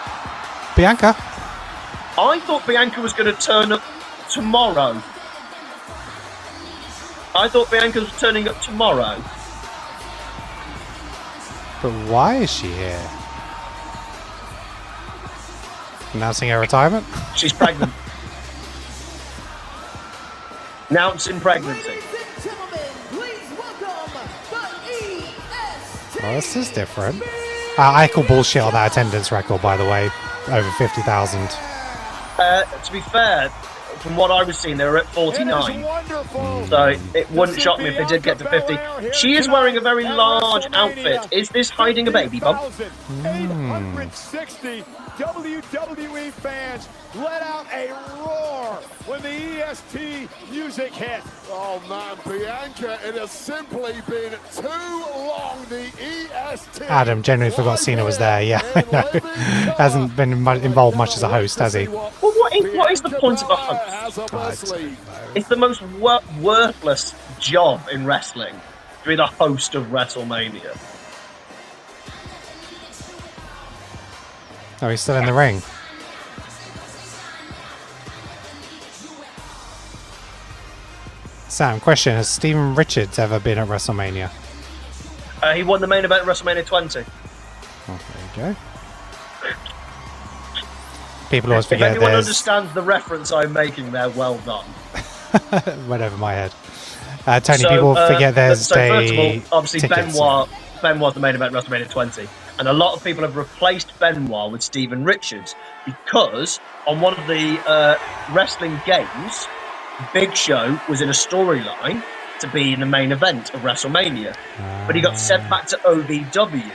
Bianca. I thought Bianca was going to turn up tomorrow. I thought Bianca was turning up tomorrow. But why is she here? Announcing her retirement? She's pregnant. Announcing pregnancy. Well, this is different. I call bullshit on that attendance record, by the way. Over 50,000. To be fair, from what I was seeing, they were at 49. So it wouldn't shock me if they did get to 50. She is wearing a very large outfit. Is this hiding a baby bump? 860 WWE fans let out a roar when the EST music hit. Oh man, Bianca, it has simply been too long. The EST. Adam genuinely forgot Cena was there. Yeah, I know. Hasn't been involved much as a host, has he? Well, what is the point of a host? It's the most worthless job in wrestling to be the host of WrestleMania. Oh, he's still in the ring. Sam, question: has Steven Richards ever been at WrestleMania? He won the main event at WrestleMania 20. Oh, there you go. People always forget. If anyone understands the reference I'm making there, well done. Went over my head. Tony, people forget there's first of all, obviously tickets. Benoit's the main event at WrestleMania 20. And a lot of people have replaced Benoit with Steven Richards because on one of the wrestling games, Big Show was in a storyline to be in the main event of WrestleMania. But he got sent back to OVW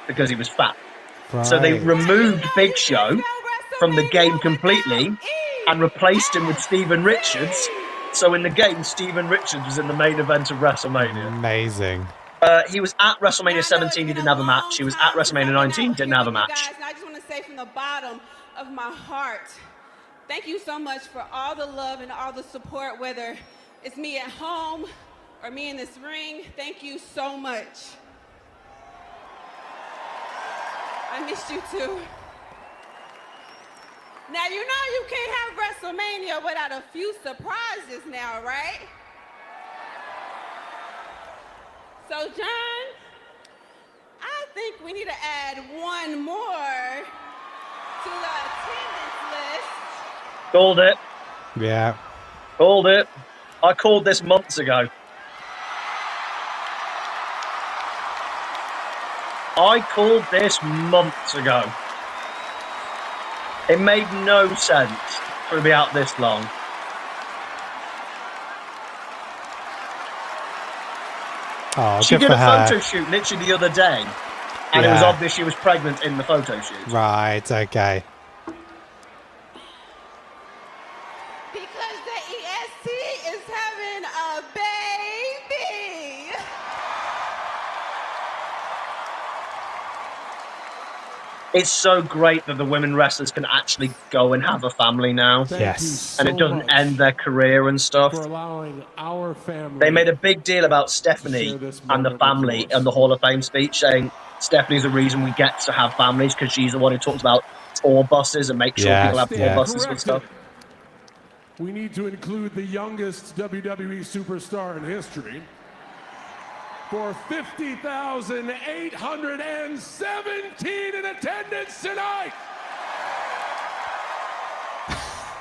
because he was fat. Right. So they removed Big Show from the game completely and replaced him with Steven Richards. So in the game, Steven Richards was in the main event of WrestleMania. Amazing. He was at WrestleMania 17, he didn't have a match. He was at WrestleMania 19, didn't have a match. Guys, I just want to say from the bottom of my heart, thank you so much for all the love and all the support, whether it's me at home or me in this ring. Thank you so much. I missed you too. Now, you know you can't have WrestleMania without a few surprises now, right? So, John, I think we need to add one more to the attendance list. Called it. Yeah. Called it. I called this months ago. I called this months ago. It made no sense for it to be out this long. Oh, she good did for a her. photo shoot literally the other day, and it was obvious she was pregnant in the photo shoot. Right, okay. Because the EST is having a baby. It's so great that the women wrestlers can actually go and have a family now. Yes. And it doesn't end their career and stuff. For allowing our family. They made a big deal about Stephanie and the family in the Hall of Fame speech, saying Stephanie's the reason we get to have families because she's the one who talks about tour buses and makes sure people have tour buses and stuff. We need to include the youngest WWE superstar in history. For 50,817 in attendance tonight.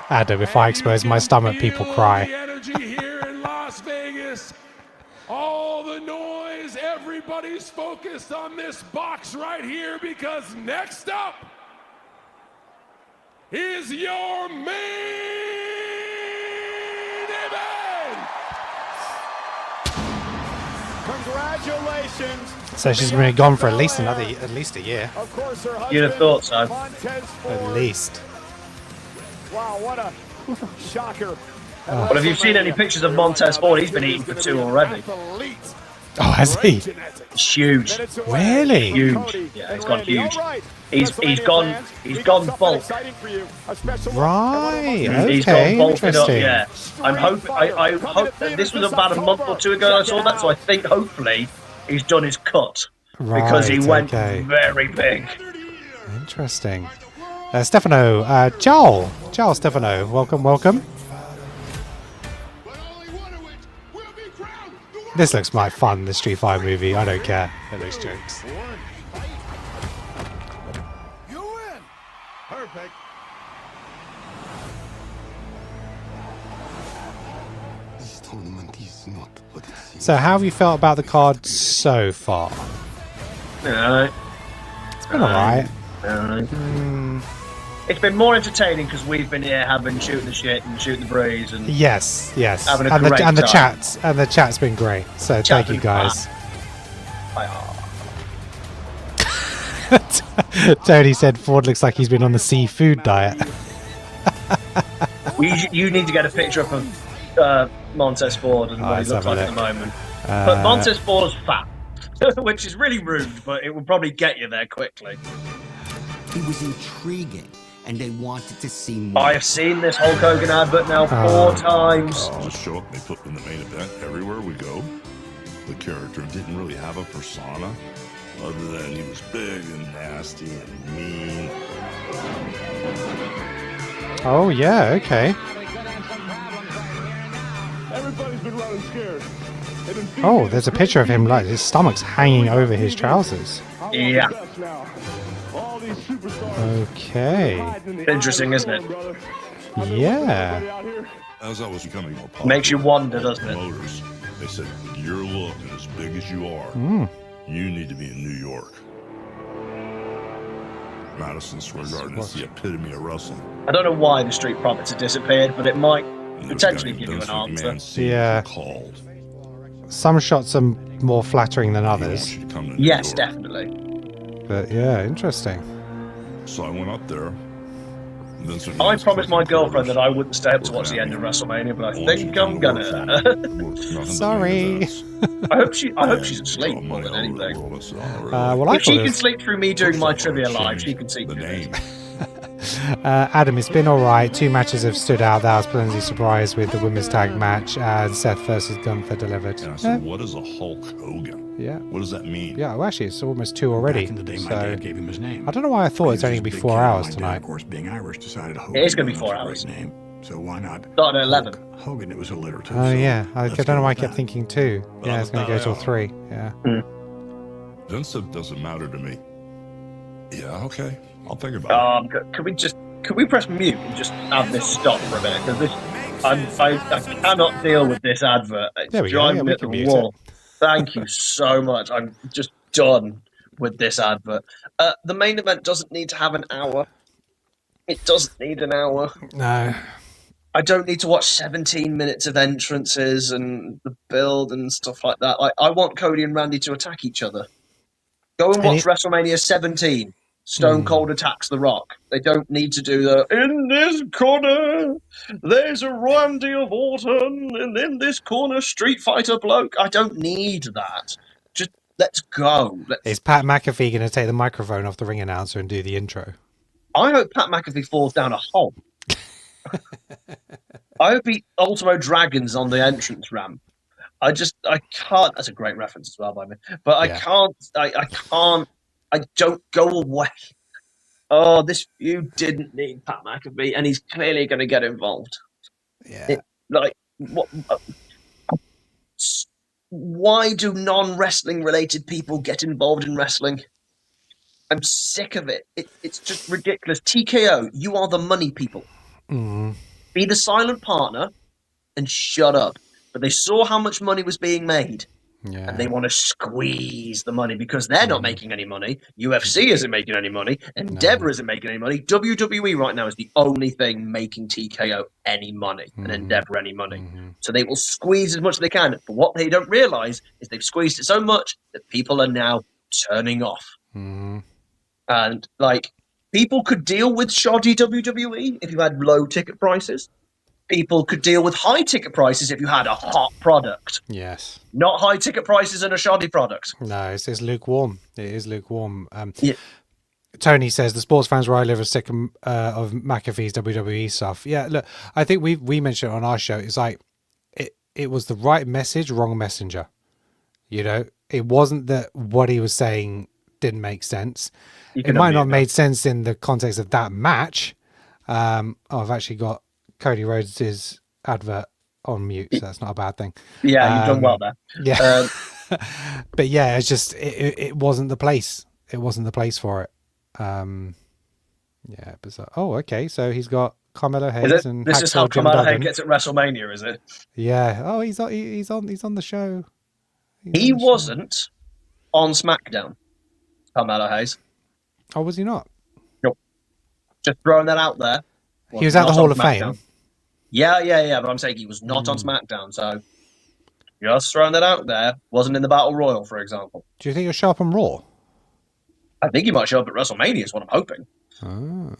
Adam, if I expose my stomach, people cry. The energy here in Las Vegas. All the noise, everybody's focused on this box right here because next up is your main event. Congratulations. So she's been gone for at least a year. Of course, her You'd have thought so. At least. Wow, what a shocker. But have you seen any pictures of Montez Ford? He's been eating for 2 already. Oh, has he? It's huge. Really? Huge. Yeah, he's gone huge. He's gone bulk. Right. He's Okay. gone bulked up. Interesting. Yeah. I hope this was about a month or 2 ago I saw that, so I think hopefully he's done his cut because he went very big. Interesting. Stefano, Joel Stefano, welcome. This looks like fun, the Street Fighter movie. I don't care. It looks jokes. You win. Perfect. This tournament is not what it seems. So, how have you felt about the card so far? Yeah. It's been alright. It's been more entertaining because we've been here shooting the shit and shooting the breeze and Yes. having a And great the time. chat's been great. So thank you guys. Tony said Ford looks like he's been on the seafood diet. You need to get a picture up of Montez Ford and what he looks like at the moment. But Montez Ford's fat, which is really rude, but it will probably get you there quickly. It was intriguing, and they wanted to see more. I have seen this Hulk Hogan advert now 4 times. Just show up, they put in the main event everywhere we go. The character didn't really have a persona, other than he was big and nasty and mean. Oh yeah, okay. Everybody's been running scared. Oh, there's a picture of him like his stomach's hanging over his trousers. Yeah. Okay. Interesting, isn't it? Yeah. As I was becoming more popular, Makes you wonder, doesn't it? promoters, they said, with your look and as big as you are, you need to be in New York. Madison Square Garden is the epitome of wrestling. I don't know why the Street Profits have disappeared, but it might potentially give you an answer. Yeah. Some shots are more flattering than others. Yes, definitely. But yeah, interesting. So I went up there. I promised my girlfriend that I wouldn't stay up to watch the end of WrestleMania, but I think I'm gonna. Sorry. I hope she's asleep more than anything. Well, if she can sleep through me doing my trivia live, she can sleep through me. Adam, it's been alright. 2 matches have stood out. That I was pleasantly surprised with the women's tag match and Seth versus Gunther delivered. And I said, what is a Hulk Hogan? Yeah. What does that mean? Yeah, well, actually, it's almost 2 already. Back in the day, my dad gave him his name. I don't know why I thought it's only going to be 4 hours My dad, tonight. of course, being Irish, decided Hogan. It is going to be 4 was a hours. great name, so why not? Starting at 11. Hogan, it was alliterative. Oh, yeah. I let's don't know go why I with kept that. thinking 2. Yeah, it's going to go till 3. Yeah. Vince said, doesn't matter to me. Yeah, okay. I'll think about it. Could we press mute and just have this stop for a minute? Because I cannot deal with this advert. It's There we go, driving yeah, me we up the can mute wall. Thank you so much. I'm just done with this advert. The main event doesn't need to have an hour. It doesn't need an hour. No. I don't need to watch 17 minutes of entrances and the build and stuff like that. I want Cody and Randy to attack each other. Go and watch WrestleMania 17. Stone Cold attacks The Rock. They don't need to do the, in this corner, there's a Randy of Orton, and in this corner, Street Fighter bloke. I don't need that. Just Let's go. Is Pat McAfee going to take the microphone off the ring announcer and do the intro? I hope Pat McAfee falls down a hole. I hope he Ultimo Dragons on the entrance ramp. I can't. That's a great reference as well by me. But I can't. I don't go away. Oh, this feud didn't need Pat McAfee, and he's clearly going to get involved. Yeah. Why do non-wrestling related people get involved in wrestling? I'm sick of it. It's just ridiculous. TKO, you are the money people. Be the silent partner and shut up. But they saw how much money was being made. Yeah. And they want to squeeze the money because they're not making any money. UFC isn't making any money. Endeavor isn't making any money. WWE right now is the only thing making TKO any money and Endeavor any money. So they will squeeze as much as they can. But what they don't realize is they've squeezed it so much that people are now turning off. And people could deal with shoddy WWE if you had low ticket prices. People could deal with high ticket prices if you had a hot product. Yes. Not high ticket prices and a shoddy product. No, it's lukewarm. It is lukewarm. Tony says the sports fans where I live are sick of McAfee's WWE stuff. Yeah, look, I think we mentioned it on our show. It's like it was the right message, wrong messenger. You know, it wasn't that what he was saying didn't make sense. It might not have made sense in the context of that match. I've actually got Cody Rhodes' advert on mute, so that's not a bad thing. Yeah, you've done well there. Yeah. But yeah, it's just it wasn't the place. It wasn't the place for it. Yeah, bizarre. Oh, okay. So he's got Carmelo Hayes and this is how Carmelo Hayes gets at WrestleMania, is it? Yeah. Oh, he's on the show. He wasn't on SmackDown. Carmelo Hayes. Oh, was he not? Nope. Just throwing that out there. He was at the Hall of Fame. Yeah. But I'm saying he was not on SmackDown. So just throwing that out there. Wasn't in the Battle Royal, for example. Do you think he'll show up on Raw? I think he might show up at WrestleMania. Is what I'm hoping. Oh.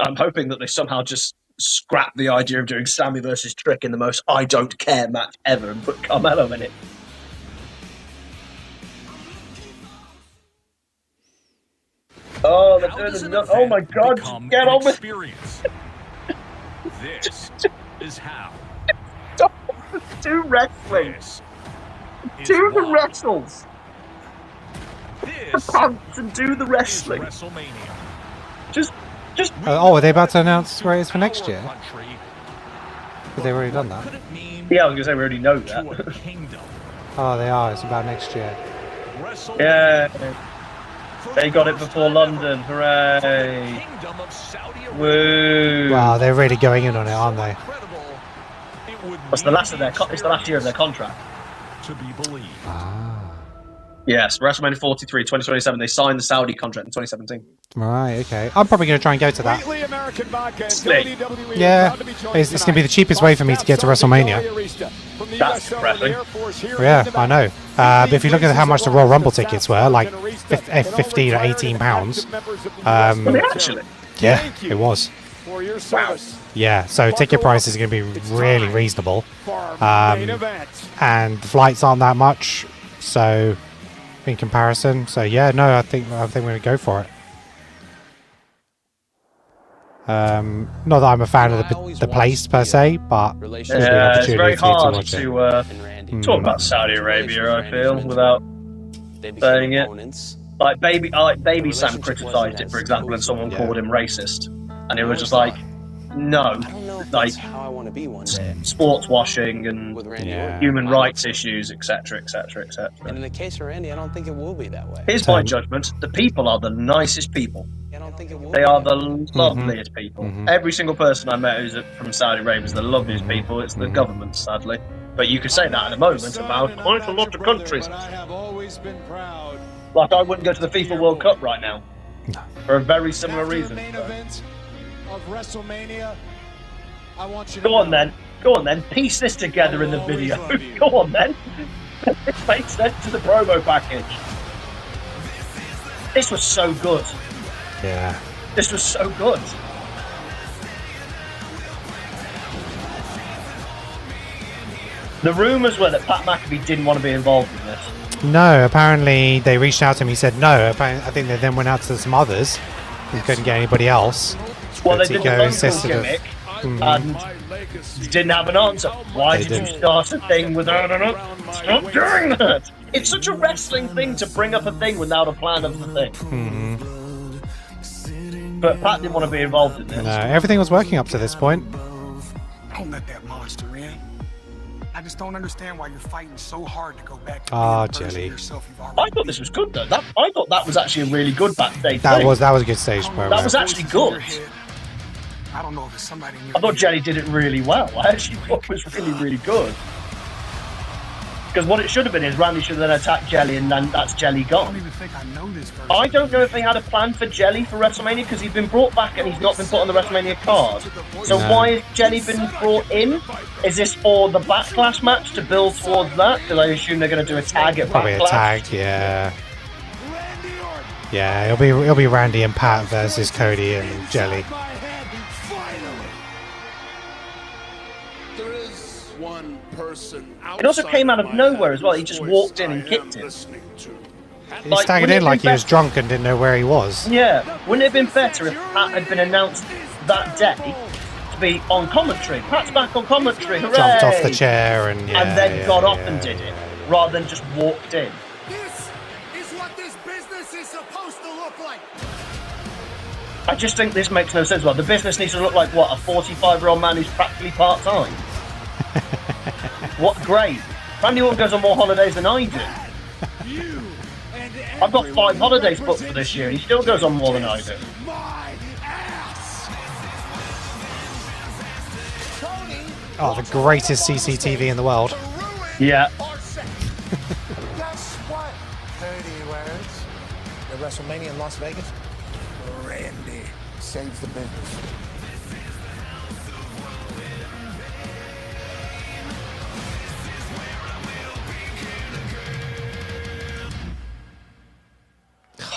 I'm hoping that they somehow just scrap the idea of doing Sammy versus Trick in the most I don't care match ever and put Carmelo in it. Oh, oh my God! Get on with experience. This is how. Do wrestling. Do the wrestles. This and do the wrestling. WrestleMania. Just. Are they about to announce where it is for next year? Because they've already done that. Yeah, I was gonna say we already know that. Oh, they are. It's about next year. Yeah. They got it before London. Hooray! Woo! Wow, they're really going in on it, aren't they? It's the last year of their contract. To be believed. Yes, WrestleMania 43, 2027. They signed the Saudi contract in 2017. Right, okay. I'm probably going to try and go to that. Yeah, it's going to be the cheapest way for me to get to WrestleMania. That's depressing. Yeah, I know. But if you look at how much the Royal Rumble tickets were, like 15 or 18 pounds. Actually? Yeah, it was. Wow. Yeah, so ticket prices are going to be really reasonable. And the flights aren't that much, so in comparison. So yeah, no, I think we're going to go for it. Not that I'm a fan of the place per se, but it's very hard to talk about Saudi Arabia. I feel without saying it. Like baby Sam criticized it, for example, and someone called him racist, and it was just like, no, like sports washing and human rights issues, etc., etc., etc. And in the case of Randy, I don't think it will be that way. Here's my judgment: the people are the nicest people. They are the loveliest people. Every single person I met who's from Saudi Arabia is the loveliest people. It's the government, sadly. But you could say that in a moment about quite a lot of countries. Like I wouldn't go to the FIFA World Cup right now for a very similar reason. Of WrestleMania, I want you to Go on then, piece this together in the video. Go on then. It makes sense to the promo package. This was so good. Yeah. This was so good. The rumours were that Pat McAfee didn't want to be involved in this. No, apparently they reached out to him. He said no. I think they then went out to some others. He couldn't get anybody else. Well, they But did Tico the insisted uncle of- gimmick, Mhm. and didn't have an answer. Why did you start a thing without an answer? Stop doing that! It's such a wrestling thing to bring up a thing without a plan of the thing. But Pat didn't want to be involved in this. No, everything was working up to this point. Don't let that monster in. I just don't understand why you're fighting so hard to go back to Ah, being the person Jelly. yourself you've already I thought this was good though. I thought that was actually a really good backstage That thing. was a good stage program. That was actually good. I don't know if it's somebody in your I thought Jelly did it really well. I actually thought it was really, really good. Because what it should have been is Randy should have then attacked Jelly, and then that's Jelly I gone. don't even think I know this person. I don't know if they had a plan for Jelly for WrestleMania because he's been brought back and he's not been put on the WrestleMania card. So No. why has Jelly been brought in? Is this for the Backlash match to build towards that? Because I assume they're going to do a tag at Probably Backlash. a tag, yeah. Yeah, it'll be Randy and Pat versus Cody and Jelly. There is one person It also came out of nowhere as well. He just walked in and kicked him. He staggered in like he was drunk and didn't know where he was. Yeah, wouldn't it have been better if Pat had been announced that day to be on commentary? Pat's back on commentary, hooray! Jumped off the chair and then got off and did it, rather than just walked in. This is what this business is supposed to look like. I just think this makes no sense. Well, the business needs to look like what, a 45-year-old man who's practically part-time. What great! Randy Orton goes on more holidays than I do. I've got 5 holidays booked for this year, and he still goes on more than I do. Oh, the greatest CCTV in the world. Yeah. Guess what? 30 words. The WrestleMania in Las Vegas? Randy saves the business.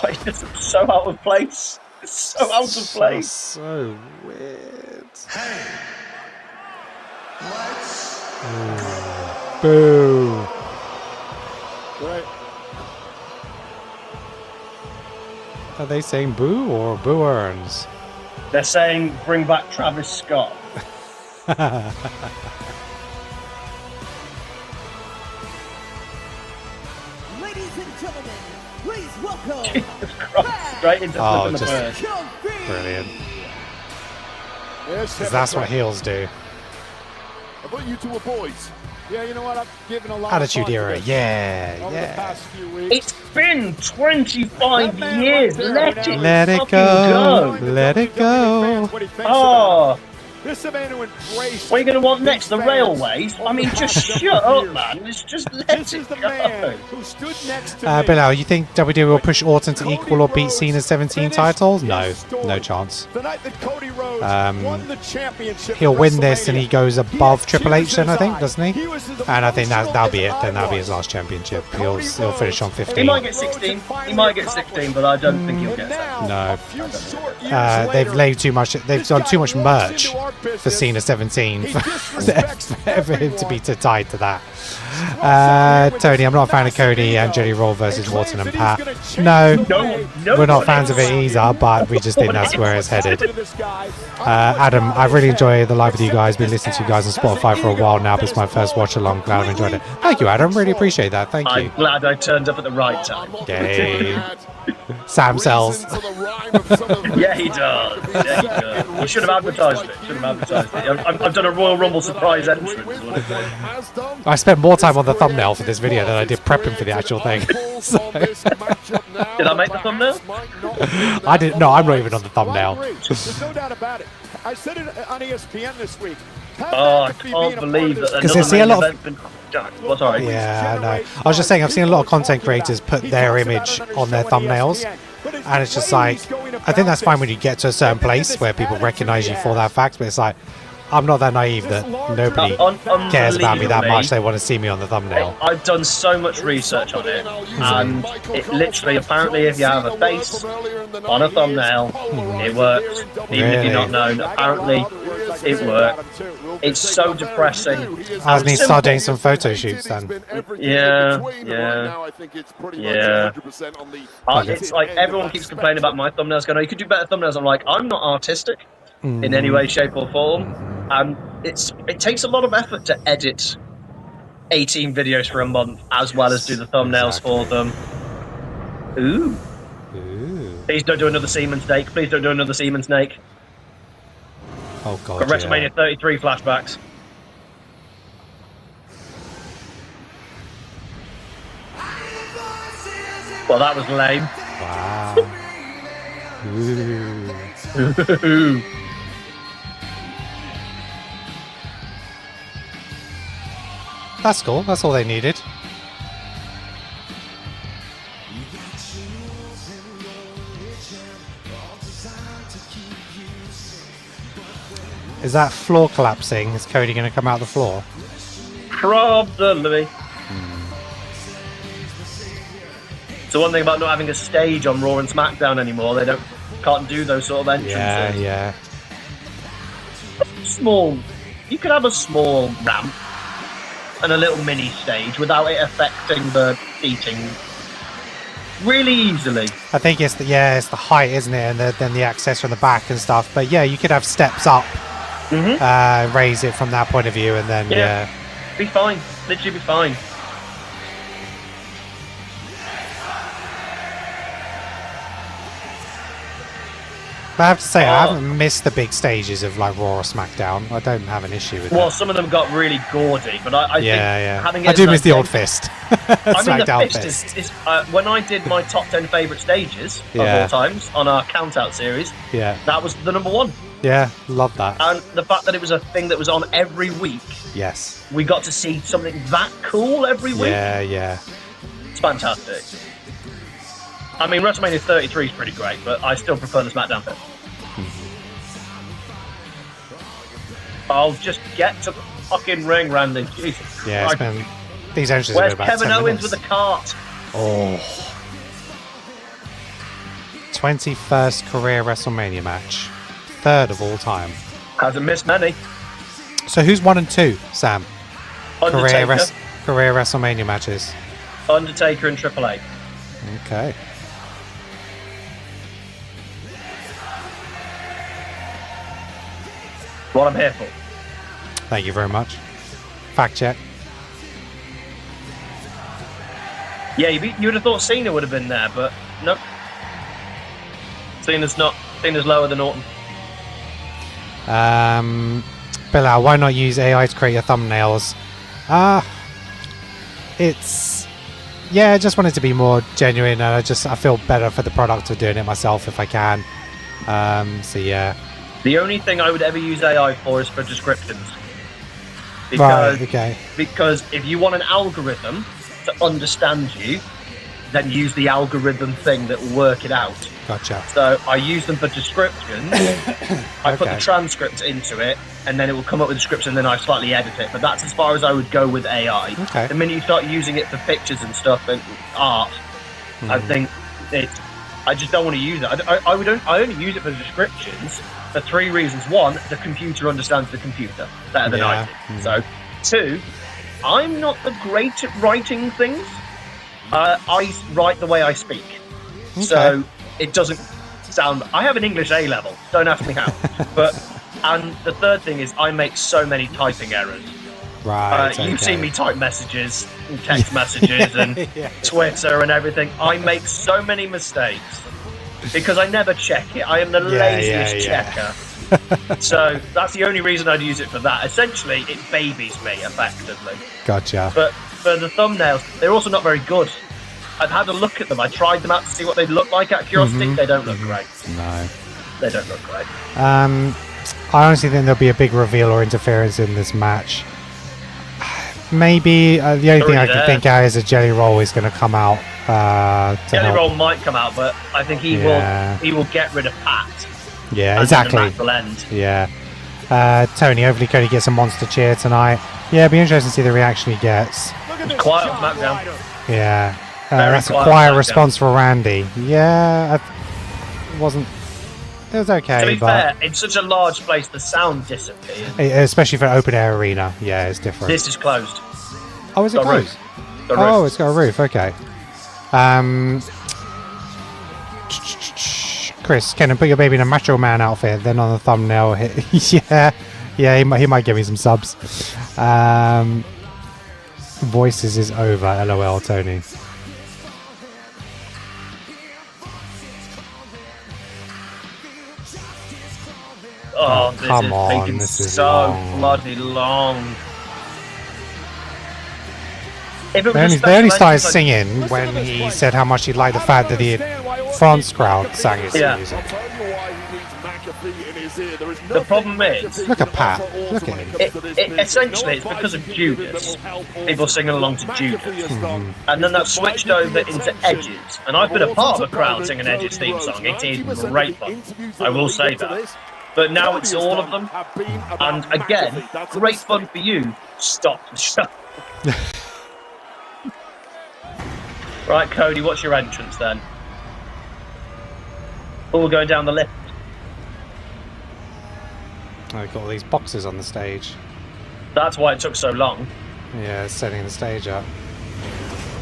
It's just so out of place. It's so out of place. So weird. Boo. Right. Are they saying boo or boo earns? They're saying bring back Travis Scott. Ladies and gentlemen, please welcome. Straight into Oh, flipping the just bird. brilliant. Yes, 'Cause that's what heels do. I thought you two were boys. Yeah, you know what? I've given a lot Attitude of thought to era, this yeah, over the yeah. past few weeks. It's been 25 years. Let it Let it fucking go. go. Let it go. What he thinks Oh, about it. This is a man who embraced. what are you going to want next? The fans railways? I mean, just shut up, man. It's just let This it is the go. man who stood next to me. Bilal, you think WWE will push Orton to equal or beat Cena's 17 titles? No, no chance. The night that Cody Rhodes won the championship. He'll at win this and he WrestleMania. goes above Triple H then, I think, tears doesn't he? He was the And I think most that'll be it. excited Then that'll be I his was. last championship. He'll finish on He 15. might get 16. He might get 16, but I don't think he'll get that. No. Few short years They've later, laid too much. They've done too much merch into our for business. Cena 17 He for disrespects for him to be everyone. tied to that. Tony, I'm not a fan of Cody and Jelly Roll versus Orton and Pat. No, we're not fans of it either, but we just think that's where it's headed. Adam, I really enjoy the live with you guys. Been listening to you guys on Spotify for a while now. But it's my first watch along. Glad I've enjoyed it. Thank you, Adam. Really appreciate that. Thank you. I'm glad I turned up at the right time. Yay. Sam sells. Yeah, he does. Yeah, he does. He should have advertised it. I've done a Royal Rumble surprise entrance. I spent more time on the thumbnail for this video than I did prepping for the actual thing. So, Did I make the thumbnail? I didn't. No, I'm not even on the thumbnail. There's no doubt about it. I said it on ESPN this week. Oh, I can't believe that. Because I see a lot of. Well, sorry. Yeah, I know. I was just saying, I've seen a lot of content creators put their image on their thumbnails, and it's just like, I think that's fine when you get to a certain place where people recognize you for that fact, but it's like, I'm not that naive that nobody cares about me that much. They want to see me on the thumbnail. I've done so much research on it, and it literally, apparently, if you have a face on a thumbnail, it works, even if you're not known. Apparently, It worked. It's so depressing. I need to start doing some photo shoots then. Yeah. It's like everyone keeps complaining about my thumbnails. Going, oh, you could do better thumbnails. I'm like, I'm not artistic in any way, shape, or form, and it takes a lot of effort to edit 18 videos for a month, as well as do the thumbnails for them. Ooh. Please don't do another semen snake. Please don't do another semen snake. Oh god. Got WrestleMania 33 flashbacks. Well, that was lame. Wow. Ooh. That's cool. That's all they needed. Is that floor collapsing? Is Cody going to come out the floor? Probably. So one thing about not having a stage on Raw and SmackDown anymore, they can't do those sort of entrances. Yeah. Small. You could have a small ramp and a little mini stage without it affecting the seating really easily. I think it's the height, isn't it, and then the access from the back and stuff. But yeah, you could have steps up, raise it from that point of view, and then be fine. Literally be fine. But I have to say, I haven't missed the big stages of like Raw or SmackDown. I don't have an issue with that. Well, some of them got really gaudy, but I think having it I do miss the old fist. SmackDown fist is when I did my top 10 favourite stages of all times on our count-out series, that was the number one. Yeah, love that. And the fact that it was a thing that was on every week. Yes. We got to see something that cool every week. Yeah. It's fantastic. I mean, WrestleMania 33 is pretty great, but I still prefer the SmackDown bit. I'll just get to the fucking ring, Randy. Jesus. Yeah, it's been... These entries Where's are about Kevin 10 Owens minutes. with the cart? 21st career WrestleMania match. 3rd of all time. Hasn't missed many. So who's 1 and 2, Sam? Undertaker. Career WrestleMania matches. Undertaker and Triple H. Okay. What I'm here for. Thank you very much. Fact check. Yeah, you would have thought Cena would have been there, but nope. Cena's lower than Orton. Bilal, why not use AI to create your thumbnails? I just want it to be more genuine, and I feel better for the product of doing it myself if I can. So yeah. The only thing I would ever use AI for is for descriptions. Because if you want an algorithm to understand you, then use the algorithm thing that will work it out. Gotcha. So I use them for descriptions. I put the transcript into it, and then it will come up with a description, and then I slightly edit it. But that's as far as I would go with AI. Okay. The minute you start using it for pictures and stuff and art, I think I just don't want to use it. I only use it for descriptions for 3 reasons. 1, the computer understands the computer better than I do. So, 2, I'm not the great at writing things. I write the way I speak. Okay. So it doesn't sound... I have an English A-level. Don't ask me how. And the third thing is I make so many typing errors. Right. You've seen me type messages and text messages and Twitter and everything. I make so many mistakes because I never check it. I am the laziest checker. So that's the only reason I'd use it for that. Essentially, it babies me effectively. Gotcha. But for the thumbnails, they're also not very good. I've had a look at them. I tried them out to see what they'd look like out of curiosity. They don't look great. No. They don't look great. I honestly think there'll be a big reveal or interference in this match. Maybe the only thing I can think of is a Jelly Roll is going to come out. Jelly Roll might come out, but I think he will get rid of Pat. Yeah, exactly. And the match will end. Yeah. Tony, hopefully Cody gets a monster cheer tonight. Yeah, it'll be interesting to see the reaction he gets. It's quiet on SmackDown. Yeah. That's a quiet response for Randy. Yeah, It was okay, To be but fair, in such a large place, the sound disappears. especially for an open air arena, yeah, it's different. This is closed. Oh, is it Got a closed? roof. Got a roof. Oh, it's got a roof. Okay. Chris, can I put your baby in a Macho Man outfit? Then on the thumbnail, yeah, he might give me some subs. Voices is over. LOL, Tony. Oh, come on, taking this is so long. bloody long. If it was They a only special started entrance, like- singing when he said how much he liked the fact that the France crowd sang his music. The problem is, Look at Pat. Look at him. essentially, it's because of Judas. People singing along to Judas. And then that switched over into Edge's. And I've been a part of a crowd singing Edge's theme song. It is great fun. I will say that. But now it's all of them. And again, great fun for you. Stop the show. Right, Cody, what's your entrance then? Oh, we're going down the lift. Oh, we've got all these boxes on the stage. That's why it took so long. Yeah, it's setting the stage up.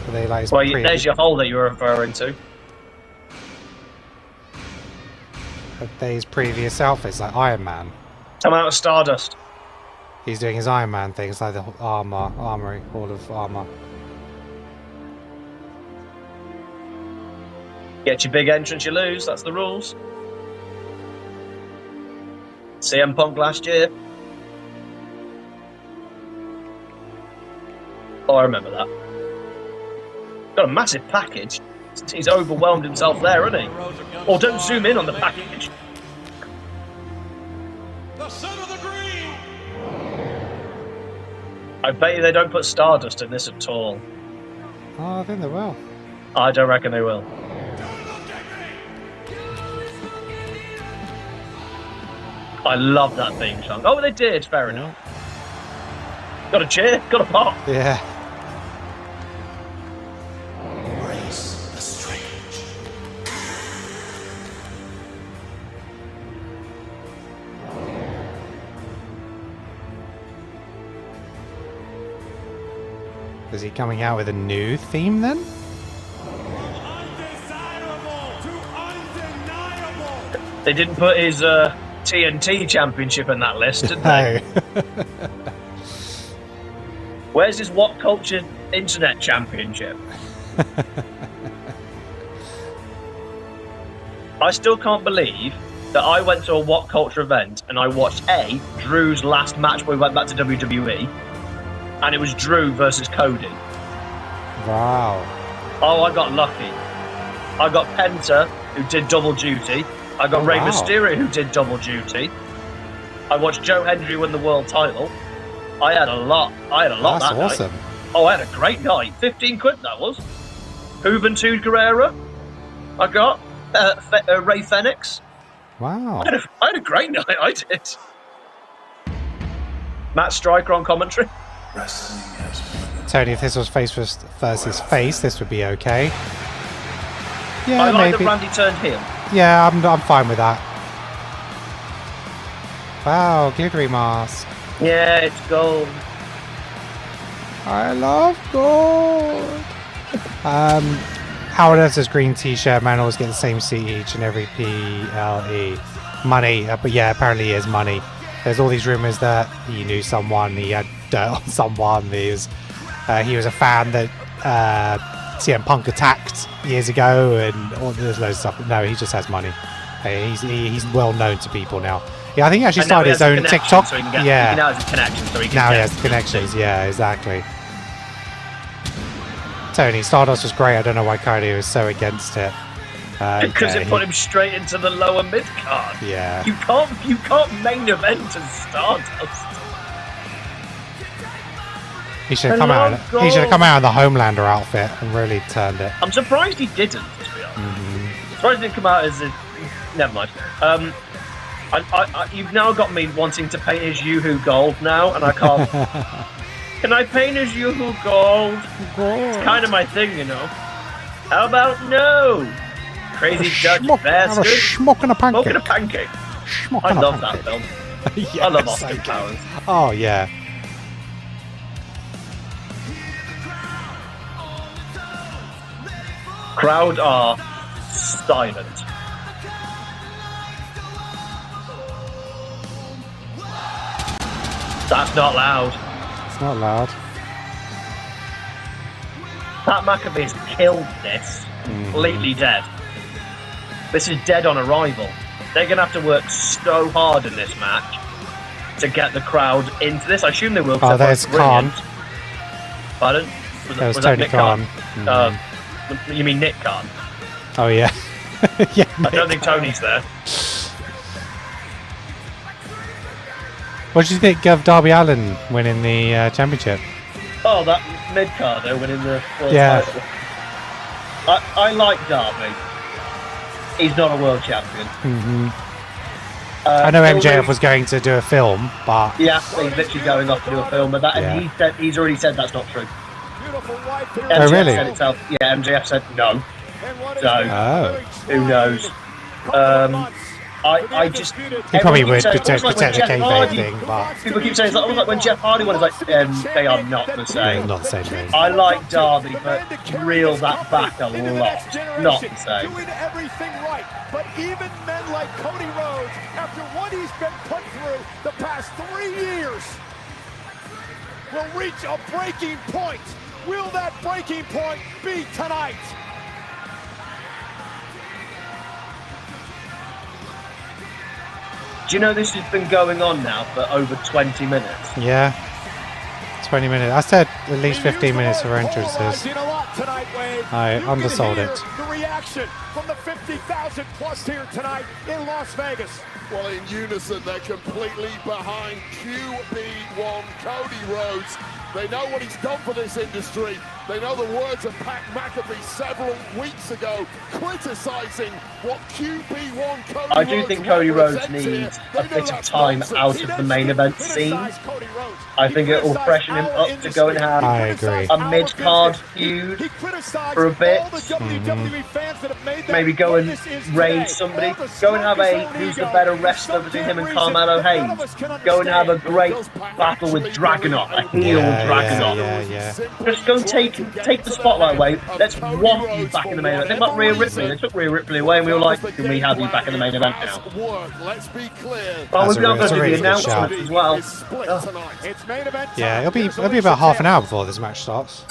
Are they like Well, there's your hole that you were referring to. His previous outfits, like Iron Man. Come out of Stardust. He's doing his Iron Man things, like the armory, hall of armor. Get your big entrance, you lose. That's the rules. CM Punk last year. Oh, I remember that. Got a massive package. He's overwhelmed himself there, isn't he? Or don't zoom in on the package. I bet you they don't put Stardust in this at all. Oh, I think they will. I don't reckon they will. I love that theme song. Oh, they did. Fair enough. Got a cheer. Got a pop. Yeah. Embrace the strange. Is he coming out with a new theme then? They didn't put his TNT championship in that list, did they? Where's his What Culture Internet Championship? I still can't believe that I went to a What Culture event and I watched Drew's last match where we went back to WWE, and it was Drew versus Cody. Wow. Oh, I got lucky. I got Penta, who did double duty. I got Rey Mysterio, who did double duty. I watched Joe Hendry win the world title. I had a lot. That's that awesome. night. Oh, I had a great night. 15 quid that was. Juventud Guerrera. I got Ray Fenix. Wow. I had a great night. I did. Matt Striker on commentary. Tony, if this was face versus face, this would be okay. Yeah, I like maybe. that Randy turned heel. Yeah, I'm fine with that. Wow, glittery mask. Yeah, it's gold. I love gold. Howard Ellis' green t-shirt, man, always get the same seat each and every PLE. Money, but yeah, apparently he has money. There's all these rumors that he knew someone, he had dirt on someone, he was a fan that CM Punk attacked years ago, and there's loads of stuff. No, he just has money. He's well known to people now. Yeah, I think he actually started his own TikTok. So he yeah. has a connection, so he can Now he get has the connections. Yeah, exactly. Tony, Stardust was great. I don't know why Cody was so against it. Because it put him straight into the lower mid card. Yeah. You can't main event as Stardust. He should have come out. He should have come out in the Homelander outfit and really turned it. I'm surprised he didn't. To be honest, surprised he didn't come out as a. Never mind. You've now got me wanting to paint his Yoo-Hoo gold now, and I can't. Can I paint his Yoo-Hoo gold? It's kind of my thing, you know. How about no? Crazy Dutch Have a schmuck and a pancake. Smoking a pancake. Schmuck I and a love that pancake. film. Yeah, I love it's Austin so Powers. Oh, yeah. Crowd are silent. That's not loud. It's not loud. Pat McAfee's killed this. Completely dead. This is dead on arrival. They're going to have to work so hard in this match to get the crowd into this. I assume they will. Oh, there's Khan. Pardon? There's was Tony Nick Khan. You mean Nick Khan? Oh, yeah. Yeah, I don't think Tony's there. What do you think of Darby Allin winning the championship? Oh, that mid-carder winning the world Yeah. title. I like Darby. He's not a world champion. I know MJF was going to do a film, but... Yeah, he's literally going off to do a film, but that Yeah. he's already said that's not true. Oh, really? Said itself. Yeah, MJF said no. So, who knows? I just... He probably would everyone keeps saying- protect the Jeff kayfabe Hardy- thing, but... People keep saying, it's like when Jeff Hardy won, it's like, they are not the same. Not the same thing. I like Darby, but reel that back a lot. Not the same. Doing everything right, but even men like Cody Rhodes, after what he's been put through the past 3 years, will reach a breaking point. Will that breaking point be tonight? Do you know this has been going on now for over 20 minutes? Yeah. 20 minutes. I said at least 15 minutes for entrances. I undersold it. The reaction from the 50,000 plus here tonight in Las Vegas. Well, in unison, they're completely behind QB1 Cody Rhodes. They know what he's done for this industry. They know the words of Pat McAfee several weeks ago, criticising what QB1 Cody I do Rhodes think Cody Rhodes represents needs here. a They know bit of that's time nonsense. out of the main event scene. I think it will freshen him up to go and have I agree. a mid-card feud for a bit. Maybe go and raise somebody. Go and have a who's the better wrestler between him and Carmelo Hayes. Go and have a great battle with Dragunov, a heel Dragunov. Yeah. Just go and take the spotlight away. Let's want you back in the main event. Think about Rhea Ripley. They took Rhea Ripley away and we were like, can we have you back in the main event now? Let's be clear. Oh, we've now That's got a to do really the good shout. announcements as well. It's main event. Yeah, it'll be about half an hour before this match starts.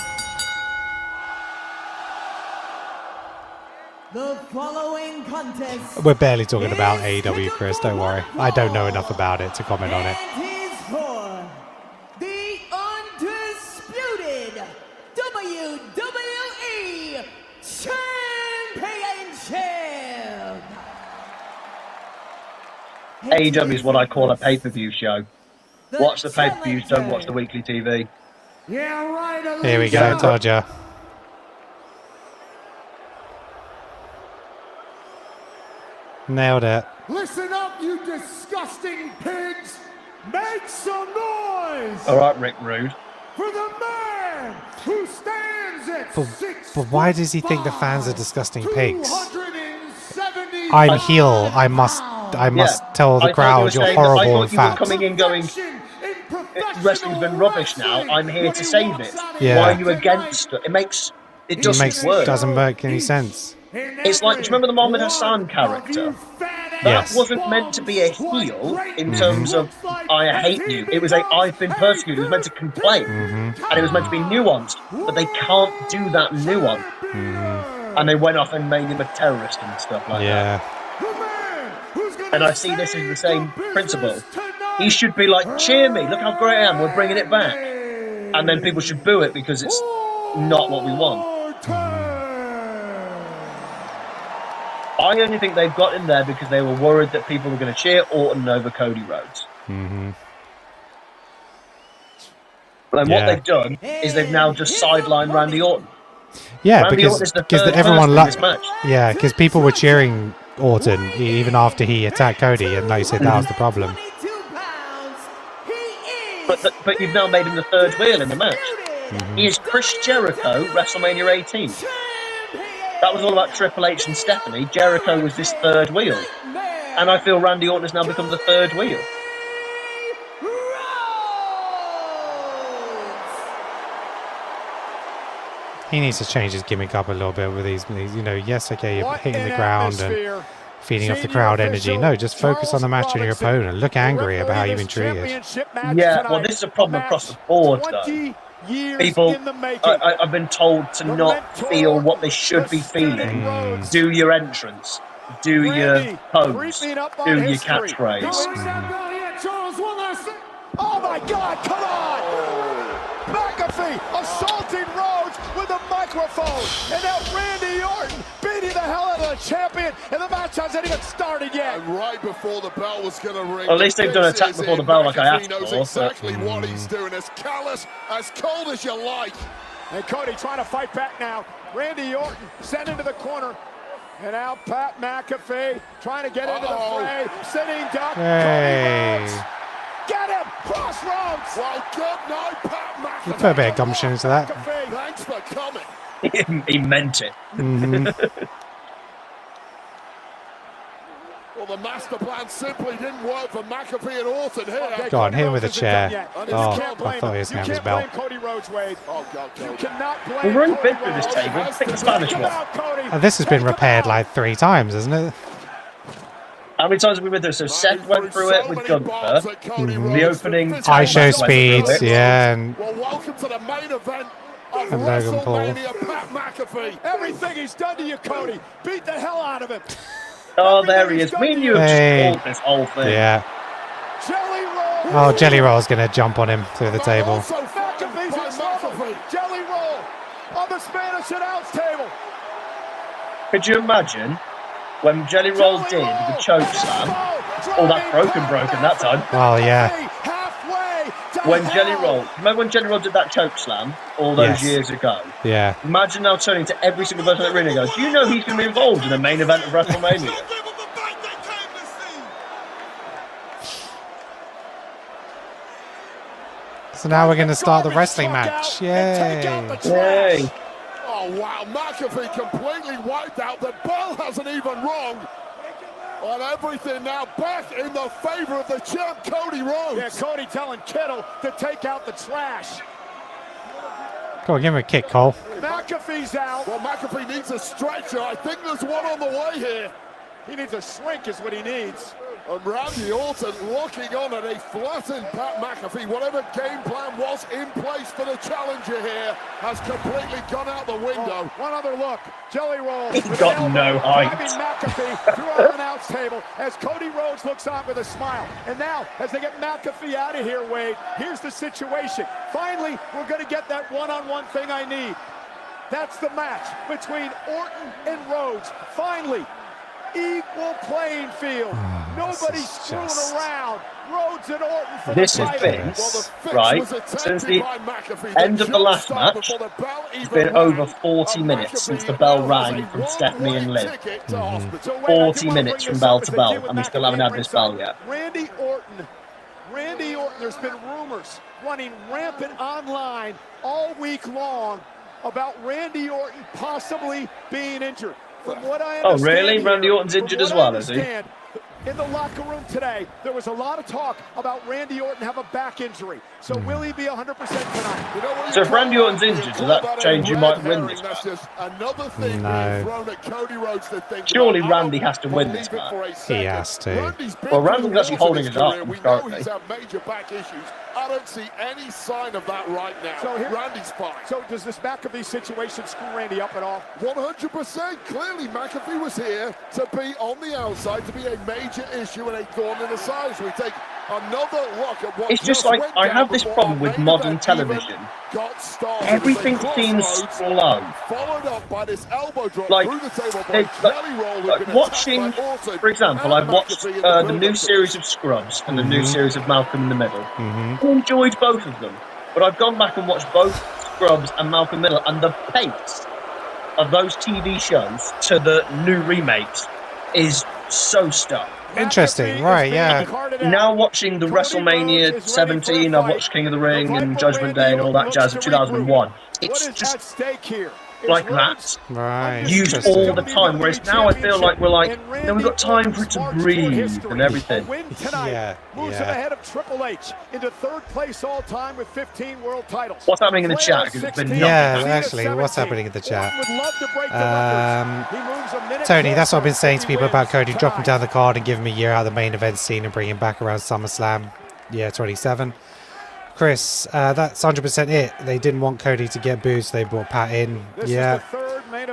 The following contest We're barely talking about AEW, Chris, don't worry. I don't know enough about it to comment on it. is for the undisputed WWE Championship. AEW is what I call a pay-per-view show. Watch the pay-per-views, don't watch the weekly TV. Yeah, right. Here we go, told ya. Nailed it. Listen up, you disgusting pigs! Make some noise All right, Rick Rude. for the man who stands at But why does he think the fans are disgusting pigs? 270 I'm heel. I must tell the crowd you're horrible and you were fat. coming in going, wrestling's been rubbish now, I'm here to save it. Yeah. Why are you against it? It Doesn't make any sense. It's like, do you remember the Mohammed Hassan character? That Yes. wasn't meant to be a heel in terms of, I hate you. It was I've been persecuted. It was meant to complain. And it was meant to be nuanced. But they can't do that nuance. And they went off and made him a terrorist and stuff like that. And I see this as the same principle. He should be like, cheer me, look how great I am, we're bringing it back. And then people should boo it because it's not what we want. I only think they've got in there because they were worried that people were going to cheer Orton over Cody Rhodes. And what they've done is they've now just sidelined Randy Orton. Yeah, Randy because Orton is the third everyone person in this match. Yeah, because people were cheering Orton even after he attacked Cody, and like you said, that was the problem. But you've now made him the third wheel in the match. He is Chris Jericho, WrestleMania 18. That was all about Triple H and Stephanie. Jericho was this third wheel. And I feel Randy Orton has now become the third wheel. He needs to change his gimmick up a little bit with these, you know, yes, okay, you're hitting the ground and feeding off the crowd energy. No, just focus on the match and your opponent. Look angry about how you've been treated. Yeah, well, this is a problem across the board, though. People, I've been told to not feel what they should be feeling. Do your entrance. Do your pose. Do your catchphrase. Oh, my God, come on! McAfee assaulting Rhodes with a microphone, and now Randy Orton beating the hell out of the champion, and the match hasn't even started yet. And right before the bell was going to ring. Well, at least they've done an attack before the bell, like I asked knows for. Exactly what he's doing, as callous, as cold as you like. And Cody trying to fight back now. Randy Orton sent into the corner. And now Pat McAfee trying to get into the fray. Sitting duck. Hey. Cody Rhodes. Get him! Crossroads! Well, good night, Pat McAfee. You put a bit of gumption into that. Thanks for coming. He meant it. Well, the master plan simply didn't work for McAfee and Orton here. Go on, hit him with a chair. Oh, I thought he was going to have his belt. Cody Rhodes, Wade. Oh, God, you cannot blame We've already been through this table. Pick the Spanish one. This has been repaired like 3 times, hasn't it? How many times have we been through? So Seth went through it with Gunther. The opening. IShowSpeed, yeah. And well, welcome to the main event of and Logan Paul. WrestleMania, Pat McAfee. Everything he's done to you, Cody. Beat the hell out of him. Oh, there he is. Me and you have just called this whole thing. Yeah. Jelly roll. Oh, Jelly Roll's going to jump on him through the table. Also, McAfee's in trouble. Jelly roll on the Spanish announce table. Could you imagine when Jelly Roll did the choke slam? Oh, that broken that time. Oh, yeah. When Jelly Roll, remember when Jelly Roll did that choke slam all those years ago? Yeah. Imagine now turning to every single person in the ring and goes, do you know he's going to be involved in the main event of WrestleMania? So now we're going to start the wrestling match. Yay. Yay. Oh, wow. McAfee completely wiped out. The bell hasn't even rung. On everything now back in the favor of the champ, Cody Rhodes. Yeah, Cody telling Kittle to take out the trash. Go on, give him a kick, Cole. McAfee's out. Well, McAfee needs a stretcher. I think there's one on the way here. He needs a shrink is what he needs. And Randy Orton looking on at a flattened Pat McAfee. Whatever game plan was in place for the challenger here has completely gone out the window. Oh, one other look. Jelly roll. He's got no height. McAfee through our announce table as Cody Rhodes looks on with a smile. And now, as they get McAfee out of here, Wade, here's the situation. Finally, we're going to get that one-on-one thing I need. That's the match between Orton and Rhodes. Finally. Equal playing field. Nobody's screwing around. Rhodes and Orton for this the has title. been, right, since the end of the last match, it's been over 40 minutes since the bell rang from Stephanie and Liv. 40 minutes from bell to bell, and we still haven't had this bell yet. Randy Orton, there's been rumors running rampant online all week long about Randy Orton possibly being injured. From what I understand, really? Randy Orton's injured as well, is he? In the locker room today, there was a lot of talk about Randy Orton have a back injury. So will he be 100% tonight? You know, so if Randy Orton's injured, does that change who might win this match? Another thing being thrown at Cody Rhodes to think surely Randy has to win this match. He has to. Well, Randy's actually holding his arm currently. He's had major back issues. I don't see any sign of that right now. So Randy's fine. So does this McAfee situation screw Randy up at all? 100%. Clearly, McAfee was here to be on the outside, to be a major issue and a thorn in the side. So we take another look at what it's just like I have this problem with modern television. Everything seems slow. Followed up by this elbow drop like, through the table like watching, for example, I've watched the new series of Scrubs and the new series of Malcolm in the Middle. I enjoyed both of them, but I've gone back and watched both Scrubs and Malcolm in the Middle, and the pace of those TV shows to the new remakes is so stuck. Interesting, right, yeah. Now watching the WrestleMania 17, I've watched King of the Ring and Judgment Day and all that jazz of 2001. It's just like that. Right. Used all the time. Whereas now I feel like we're like, no, we've got time for it to breathe and everything. Yeah. Moves him ahead of Triple H into third place all time with 15 world titles. What's happening in the chat? Because it's been Actually, what's happening in the chat? Tony, that's what I've been saying to people about Cody. Drop him down the card and give him a year out of the main event scene and bring him back around SummerSlam. Yeah, 27. Chris, that's 100% it. They didn't want Cody to get booed, so they brought Pat in. Yeah.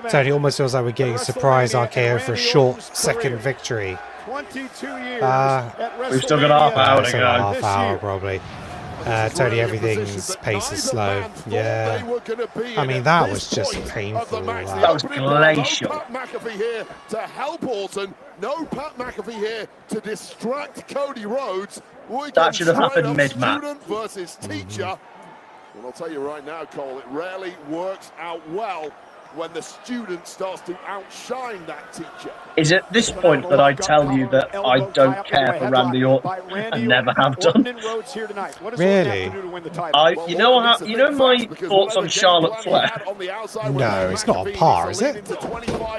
Tony, almost feels like we're getting a surprise RKO for a short second victory. 22 years. We've still got half hour to go. Half hour, probably. Tony, everything's pace is slow. Yeah. I mean, that was just painful. That was glacial. Pat McAfee here to help Orton. No Pat McAfee here to distract Cody Rhodes. That should have happened mid-match. Student versus teacher. And I'll tell you right now, Cole, it rarely works out well when the student starts to outshine that teacher. Is it this point that I tell you that I don't care for Randy Orton and never have done? Really? You know my thoughts on Charlotte Flair? No, it's not on par, is it?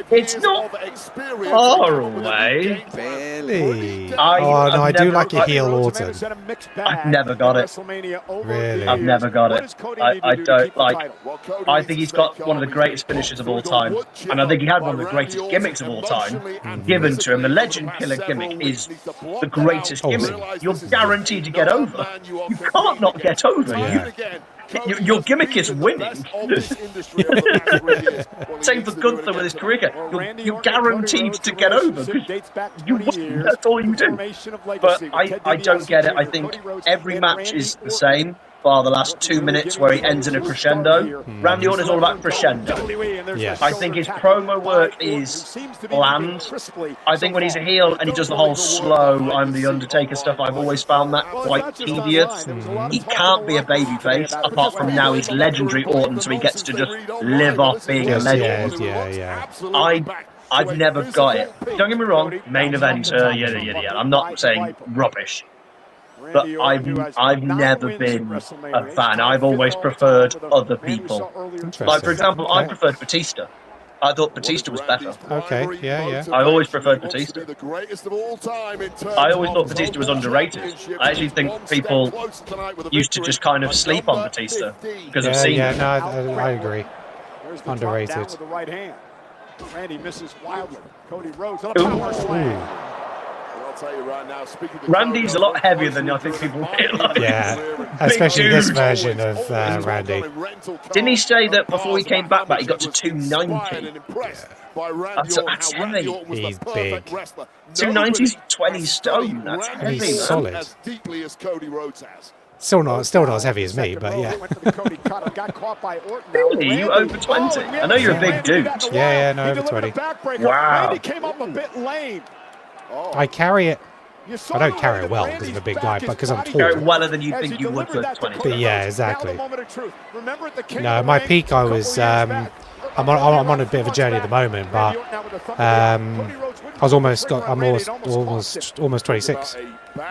It's not far away. Really? I do like your heel Orton. I've never got it. Really? I've never got it. I don't like. I think he's got one of the greatest finishes of all time, and I think he had one of the greatest gimmicks of all time given to him. The Legend Killer gimmick is the greatest gimmick. You're guaranteed to get over. You can't not get over. Your gimmick is winning. Same for Gunther with his career. You're guaranteed to get over because you win. That's all you do. But I don't get it. I think every match is the same, bar the last 2 minutes where he ends in a crescendo. Randy Orton is all about crescendo. Yes. I think his promo work is bland. I think when he's a heel and he does the whole slow I'm the Undertaker stuff, I've always found that quite tedious. He can't be a babyface apart from now he's legendary Orton, so he gets to just live off being a legend. I've never got it. Don't get me wrong, main event, yada yada yada. I'm not saying rubbish. But I've never been a fan. I've always preferred other people. Like, for example, I preferred Batista. I thought Batista was better. Okay, yeah. I always preferred Batista. I always thought Batista was underrated. I actually think people used to just kind of sleep on Batista because of seeing no, I agree. Underrated. Randy misses wildly. Cody Rhodes on a power slam. Randy's a lot heavier than I think people realise. Yeah, especially this version of Randy. Didn't he say that before he came back, he got to 290? That's heavy. He's big. 290's 20 stone. That's heavy. He's solid. Still not as heavy as me, but yeah. Really? You over 20? I know you're a big dude. Yeah, no, over 20. Wow. I carry it. I don't carry it well because I'm a big guy, but because I'm tall. You carry it weller than you think you would for 20. But yeah, exactly. No, my peak I was. I'm on a bit of a journey at the moment, but I'm almost 26.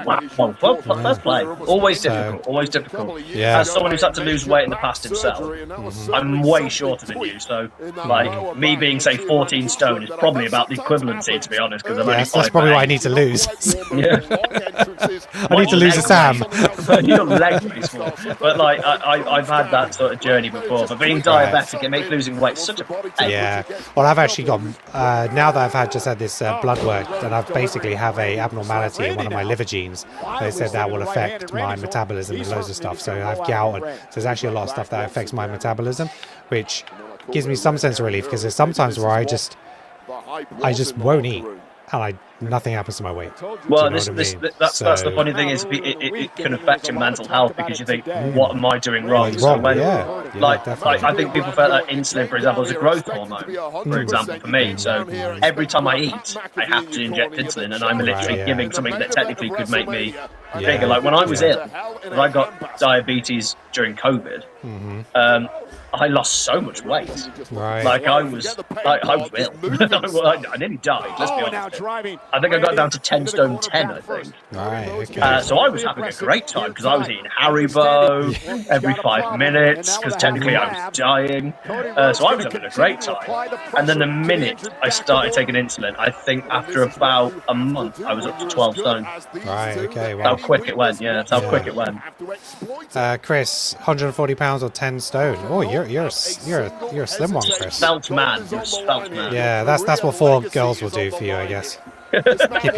Wow. Well, first play. Always difficult. Always difficult. Yeah. As someone who's had to lose weight in the past himself, I'm way shorter than you. So, like, me being, say, 14 stone is probably about the equivalency, to be honest, because I'm only 5'8". That's probably what I need to lose. Yeah. I need to lose a Sam. Your legs be small. But, like, I've had that sort of journey before. But being diabetic, it makes losing weight such a pain. Yeah. Well, I've actually got, now that I've just had this blood work, and I've basically have a abnormality in one of my liver genes. They said that will affect my metabolism and loads of stuff. So I have gout, and so there's actually a lot of stuff that affects my metabolism, which gives me some sense of relief because there's sometimes where I just won't eat and nothing happens to my weight. Well, that's the funny thing is it can affect your mental health because you think, what am I doing wrong? So when, like I think people felt that insulin, for example, is a growth hormone, for example, for me. So every time I eat, I have to inject insulin, and I'm literally giving something that technically could make me bigger. Like when I was ill, when I got diabetes during COVID, I lost so much weight. Right. Like I was ill. I nearly died. Let's be honest. Now driving I think I got down to 10 stone 10, I think. Right, okay. So I was having a great time because I was eating Haribo every 5 minutes because technically I was dying. So I was having a great time. And then the minute I started taking insulin, I think after about a month, I was up to 12 stone. Right, okay. Wow. How quick it went, yeah. That's how quick it went. Chris, 140 pounds or 10 stone. Oh, you're a slim one, Chris. Svelte man. You're a svelte man. Yeah, that's what 4 girls will do for you, I guess.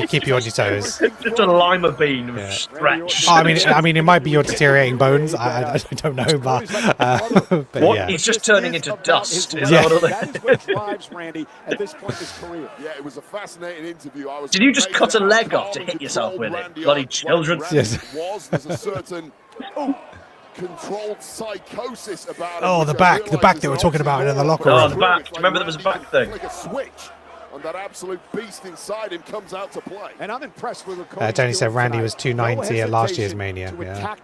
keep you on your toes. Just a lima bean stretch. Oh, I mean, it might be your deteriorating bones. I don't know, but what? Yeah. He's just turning into dust. Is Yeah. That is what drives Randy at this point in his career. Yeah, it was a fascinating interview. Did you just cut a leg off to hit yourself with it? Bloody children. Yes. There's a certain controlled psychosis about Oh, the back that we're talking about in the locker room. Oh, the back. Do you remember there was a back thing? Like a switch. And that absolute beast inside him comes out to play. And I'm impressed with Tony said Randy was 290 at last year's Mania. Yeah.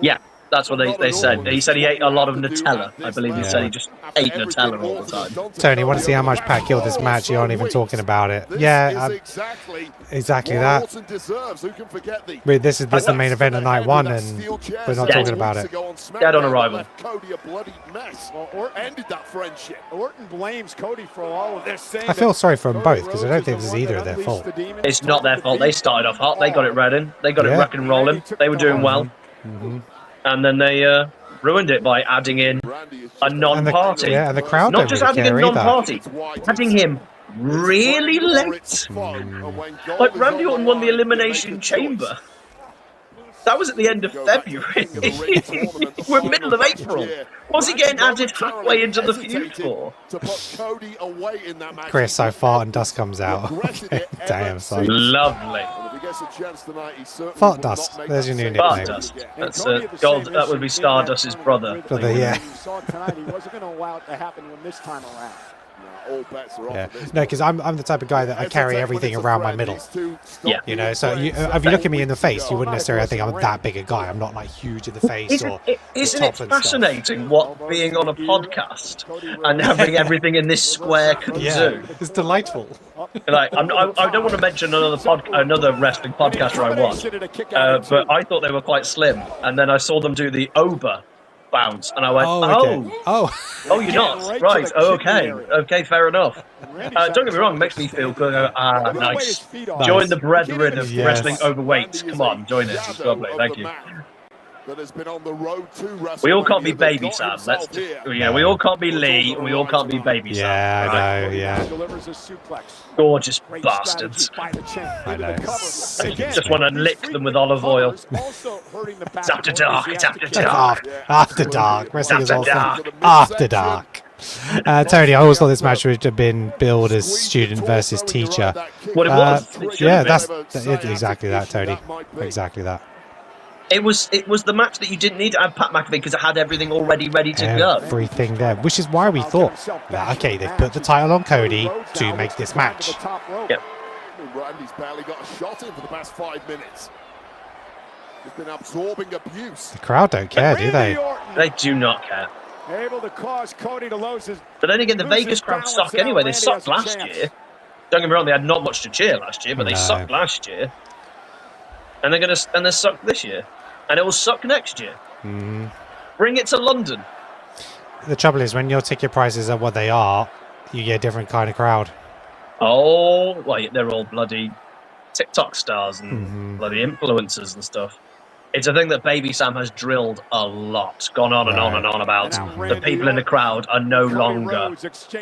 Yeah, that's what they said. He said he ate a lot of Nutella. I believe he said he just ate Nutella all the time. Tony, want to see how much Pat killed this match? You aren't even talking about it. Yeah, exactly that. This is the main event of night 1, and we're not talking about it. Dead on arrival. Cody a bloody mess. Orton ended that friendship. Orton blames Cody for all of this. I feel sorry for them both because I don't think this is either of their fault. It's not their fault. They started off hot. They got it ready. They got it rock and rolling. They were doing well. And then they ruined it by adding in a non-party. And the crowd not don't just really adding care in non-party, adding him really late. Like Randy Orton won the Elimination Chamber. That was at the end of February. We're middle of April. What's he getting added halfway into the feud for? Chris, so fart and dust comes out. Damn, son. Lovely. Fart dust. There's your new nickname. Fart dust. That's gold. That would be Stardust's brother. Brother, yeah. He wasn't going to allow it to happen this time around. All bets are Yeah, no, because I'm the type of guy that I carry everything around my middle. Yeah, you know. So if you look at me in the face, you wouldn't necessarily think I'm that big a guy. I'm not like huge in the face or Isn't it fascinating what being on a podcast and having everything in this square can do? It's delightful. Like I don't want to mention another wrestling podcast I watched, but I thought they were quite slim, and then I saw them do the Ober bounce, and I went, oh, you're not right. Oh, okay, fair enough. Don't get me wrong, it makes me feel good. Nice. Join the brethren of wrestling overweight. Come on, join it. It's lovely. Thank you. That has been on the road to WrestleMania. We all can't be Baby Sam. We all can't be Lee, and we all can't be Baby Sam. Yeah, I know. Yeah. Gorgeous bastards. I know. Just want to lick them with olive oil. It's after dark. It's after dark. After dark. Wrestling is also after dark. Tony, I always thought this match would have been billed as student versus teacher. What it was. Yeah, that's exactly that, Tony. Exactly that. It was the match that you didn't need to have Pat McAfee because it had everything already ready to go. Everything there, which is why we thought that, okay, they've put the title on Cody to make this match. Yep. Randy's barely got a shot in for the past 5 minutes. He's been absorbing abuse. The crowd don't care, do they? They do not care. Able to cause Cody to lose his. But then again, the Vegas crowd suck anyway. They sucked last year. Don't get me wrong, they had not much to cheer last year, but they sucked last year. And they're suck this year. And it will suck next year. Bring it to London. The trouble is, when your ticket prices are what they are, you get a different kind of crowd. Oh, well, they're all bloody TikTok stars and bloody influencers and stuff. It's a thing that Baby Sam has drilled a lot, gone on and on and on about. The people in the crowd are no longer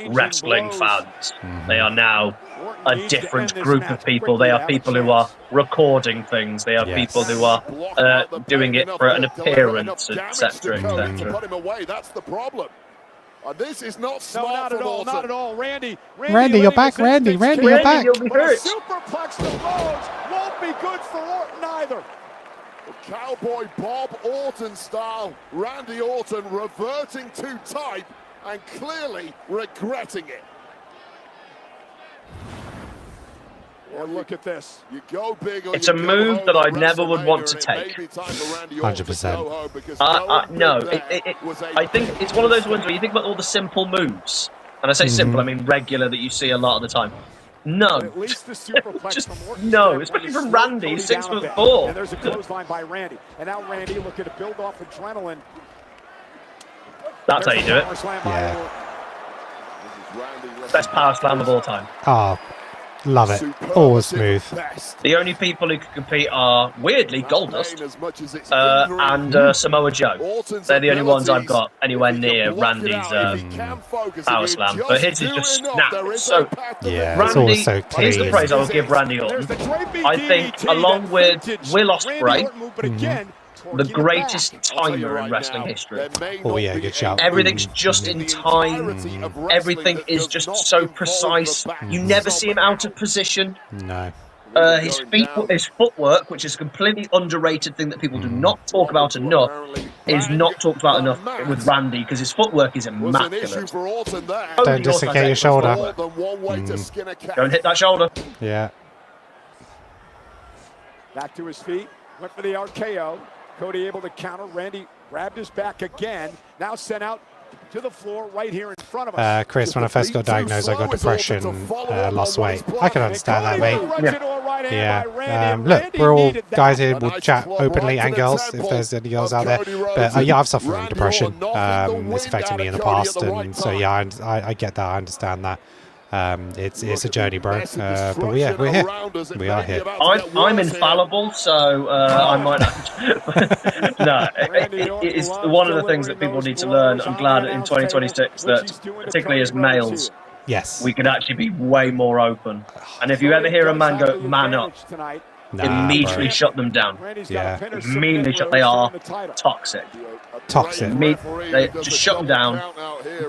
wrestling fans. They are now a different group of people. They are people who are recording things. They are people who are doing it for an appearance, etc., etc. Put him away. That's the problem. This is not smart from Orton. Not at all. Randy, you're back. Randy, you're back. You'll be hurt. Superplex to Rhodes won't be good for Orton either. Cowboy Bob Orton style. Randy Orton reverting to type and clearly regretting it. Well, look at this. You go big or it's a move that I never would want to take. 100%. No, I think it's one of those ones where you think about all the simple moves. And I say simple, I mean regular, that you see a lot of the time. No. At least the superplex Just from Orton. no, especially from Randy, 6'4". And there's a clothesline by Randy. And now Randy looking to build off adrenaline. That's how you do it. Yeah. Best power slam of all time. Oh, love it. Always smooth. The only people who can compete are, weirdly, Goldust and Samoa Joe. They're the only ones I've got anywhere near Randy's power slam. But his is just snap. It's so, Yeah, Randy, it's always so here's the clean. praise I will give Randy Orton. I think, along with Will Ospreay, the greatest timer in wrestling history. Oh yeah, good shout. Everything's just in time. Everything is just so precise. You never see him out of position. No. His footwork, which is a completely underrated thing that people do not talk about enough, is not talked about enough with Randy because his footwork is immaculate. Don't dislocate your shoulder. Don't hit that shoulder. Yeah. Back to his feet. Went for the RKO. Cody able to counter. Randy grabbed his back again. Now sent out to the floor right here in front of us. Chris, when I first got diagnosed, I got depression, lost weight. I can understand that, mate. Yeah. Look, we're all guys here. We'll chat openly, and girls, if there's any girls out there. But yeah, I've suffered from depression. It's affected me in the past, and so yeah, I get that. I understand that. It's a journey, bro. But yeah, we're here. We are here. I'm infallible, so I might not. No, it is one of the things that people need to learn. I'm glad in 2026 that, particularly as males, yes, we can actually be way more open. And if you ever hear a man go, man up, immediately shut them down. Yeah. Immediately shut. They are toxic. Toxic. They just shut them down.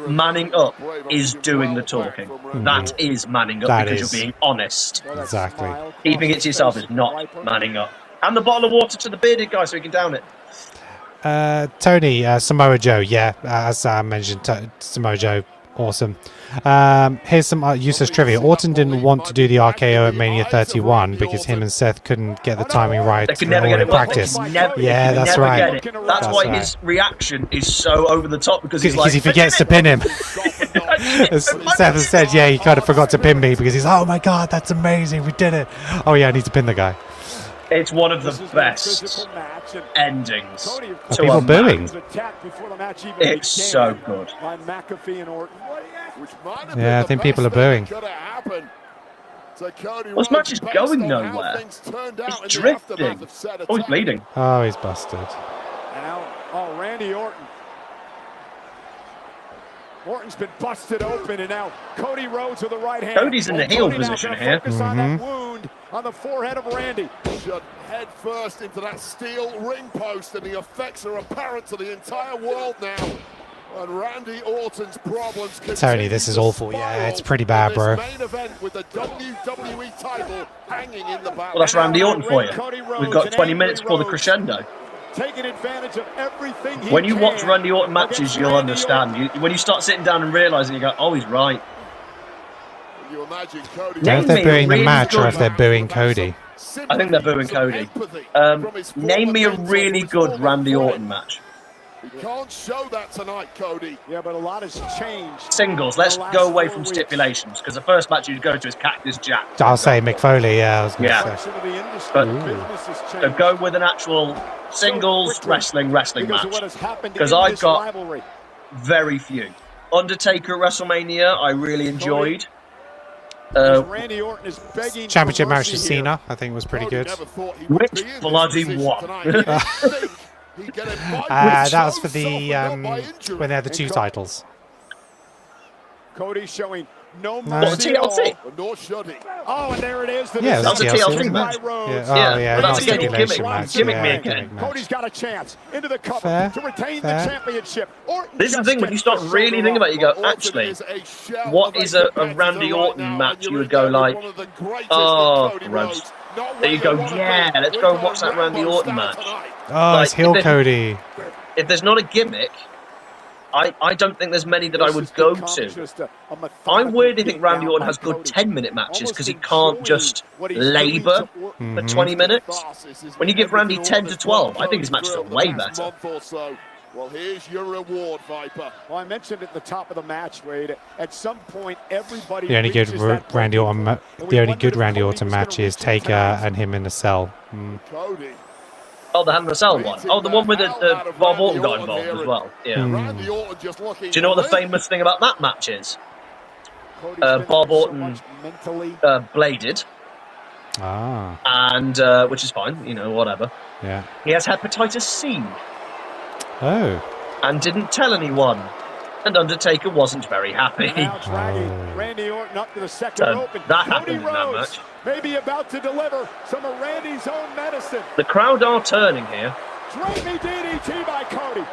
Manning up is doing the talking. That is manning up because you're being honest. Exactly. Keeping it to yourself is not manning up. And the bottle of water to the bearded guy so he can down it. Tony, Samoa Joe, yeah, as I mentioned, Samoa Joe, awesome. Here's some Usos trivia. Orton didn't want to do the RKO at Mania 31 because him and Seth couldn't get the timing right in practice. Yeah, that's right. That's why his reaction is so over the top because he's like, he forgets to pin him. As Seth has said, yeah, he kind of forgot to pin me because he's, oh my god, that's amazing, we did it. Oh yeah, I need to pin the guy. It's one of the best endings. Are people booing? It's so good. Yeah, I think people are booing. Well, this match is going nowhere. It's drifting. Oh, he's bleeding. Oh, he's busted. Oh, Randy Orton. Orton's been busted open, and now Cody Rhodes with the right hand. Cody's in the heel position here. On that wound on the forehead of Randy. Shot head first into that steel ring post, and the effects are apparent to the entire world now. And Randy Orton's problems. Tony, this is awful. Yeah, it's pretty bad, bro. Main event with the WWE title hanging in the back. Well, that's Randy Orton for you. We've got 20 minutes before the crescendo. Taking advantage of everything he When you watch Randy Orton matches, you'll understand. When you start sitting down and realizing, you go, "Oh, he's right." You imagine Cody. Don't know if they're booing the match or if they're booing Cody. I think they're booing Cody. Name me a really good Randy Orton match. You can't show that tonight, Cody. Yeah, but a lot has changed. Singles. Let's go away from stipulations because the first match you'd go to is Cactus Jack. I'll say Mick Foley. Yeah, I was gonna say. But so go with an actual singles wrestling match because I've got very few. Undertaker at WrestleMania, I really enjoyed. Championship match to Cena, I think, was pretty good. Which bloody won? That was for the when they had the two titles. Cody showing no mercy. TLC. Oh, and there it is. Yeah, that was a TLC match. Yeah, that's a gimmick match. Gimmick me again. Cody's got a chance into the cover to retain the championship. This is the thing when you start really thinking about it, you go, actually, what is a Randy Orton match? You would go like, oh, gross. There you go, yeah, let's go and watch that Randy Orton match. Oh, it's heel Cody. If there's not a gimmick, I don't think there's many that I would go to. I weirdly think Randy Orton has good 10-minute matches because he can't just labour for 20 minutes. When you give Randy 10 to 12, I think his matches are way better. Well, here's your reward, Viper. Well, I mentioned at the top of the match, Wade. At some point, everybody. The only good Randy Orton match is Taker and him in the cell. Cody. Oh, the Hell in a Cell one. Oh, the one with the Bob Orton got involved as well. Yeah. Randy Orton just looking. Do you know what the famous thing about that match is? Bob Orton bladed. And which is fine, you know, whatever. Yeah. He has hepatitis C. Oh. And didn't tell anyone. And Undertaker wasn't very happy. Now dragging Randy Orton up to the second open. That Cody happened in that Rhodes match. maybe about to deliver some of Randy's own medicine. The crowd are turning here. Drapey DDT by Cody.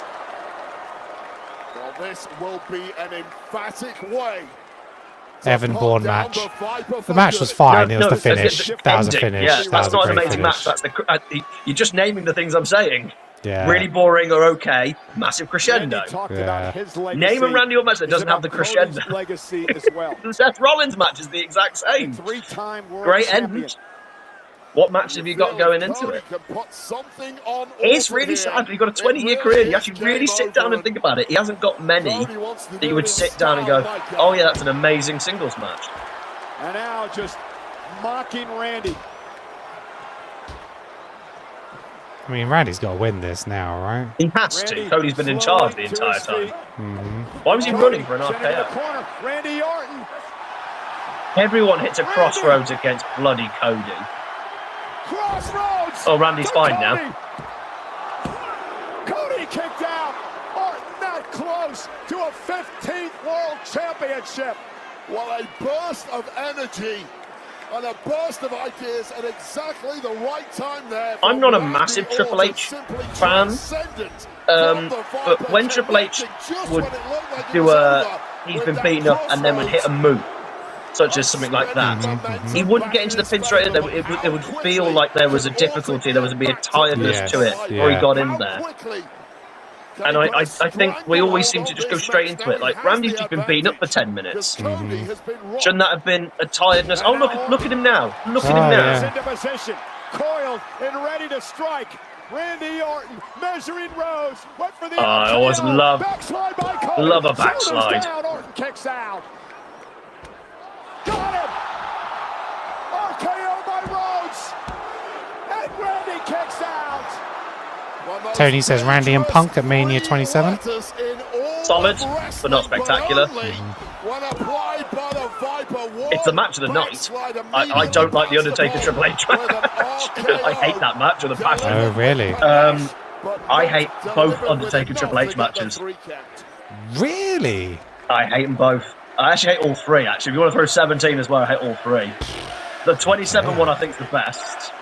Well, this will be an emphatic way. Evan Bourne match. The match was fine. It was the finish. That was a finish. Yeah, that's not an amazing finish. match. That's you're just naming the things I'm saying. Yeah. Really boring or okay. Massive crescendo. Name a Randy Orton match that doesn't have the crescendo. Legacy as well. The Seth Rollins match is the exact same. Great end. What match have you got going into it? It's really sad. You've got a 20-year career. You actually really sit down and think about it. He hasn't got many that you would sit down and go, oh yeah, that's an amazing singles match. And now just mocking Randy. I mean, Randy's got to win this now, right? He has to. Cody's been in charge the entire time. Why was he running for an RKO? Randy Orton. Everyone hits a crossroads against bloody Cody. Crossroads. Oh, Randy's fine now. Cody kicked out. Orton not close to a 15th World Championship. Well, a burst of energy and a burst of ideas at exactly the right time there. I'm not a massive Triple H fan, but when Triple H would do he's been beaten up and then would hit a move, such as something like that, he wouldn't get into the pin straight. It would feel like there was a difficulty, there would be a tiredness to it before he got in there. And I think we always seem to just go straight into it. Like, Randy's just been beaten up for 10 minutes. Shouldn't that have been a tiredness? Oh, look at him now. Look at him now. Into position, coiled and ready to strike. Randy Orton measuring Rhodes. Went for the I always love a backslide. Down, Orton kicks out. Got him. RKO by Rhodes. And Randy kicks out. Tony says Randy and Punk at Mania 27. Solid, but not spectacular. It's the match of the night. I don't like the Undertaker Triple H match. I hate that match with a passion. Oh, really? I hate both Undertaker Triple H matches. Really? I hate them both. I actually hate all three, actually. If you want to throw 17 as well, I hate all three. The 27 one I think is the best.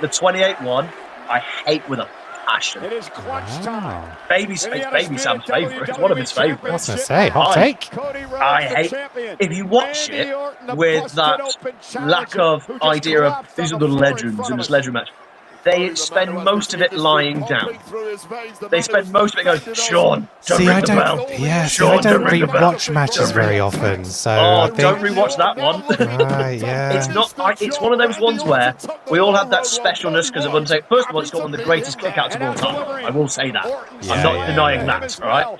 The 28 one, I hate with a passion. It is crunch time. Baby Sam's favourite. It's one of his favourites. What's I say? Hot take. I hate if you watch it with that lack of idea of these are the legends in this legend match. They spend most of it lying down. They spend most of it going, Sean, don't ring the bell. I don't rewatch matches very often, so I think... don't rewatch that one. Yeah. It's not. It's one of those ones where we all have that specialness because of Undertaker. First of all, it's got one of the greatest kickouts of all time. I will say that. I'm not denying that, all right?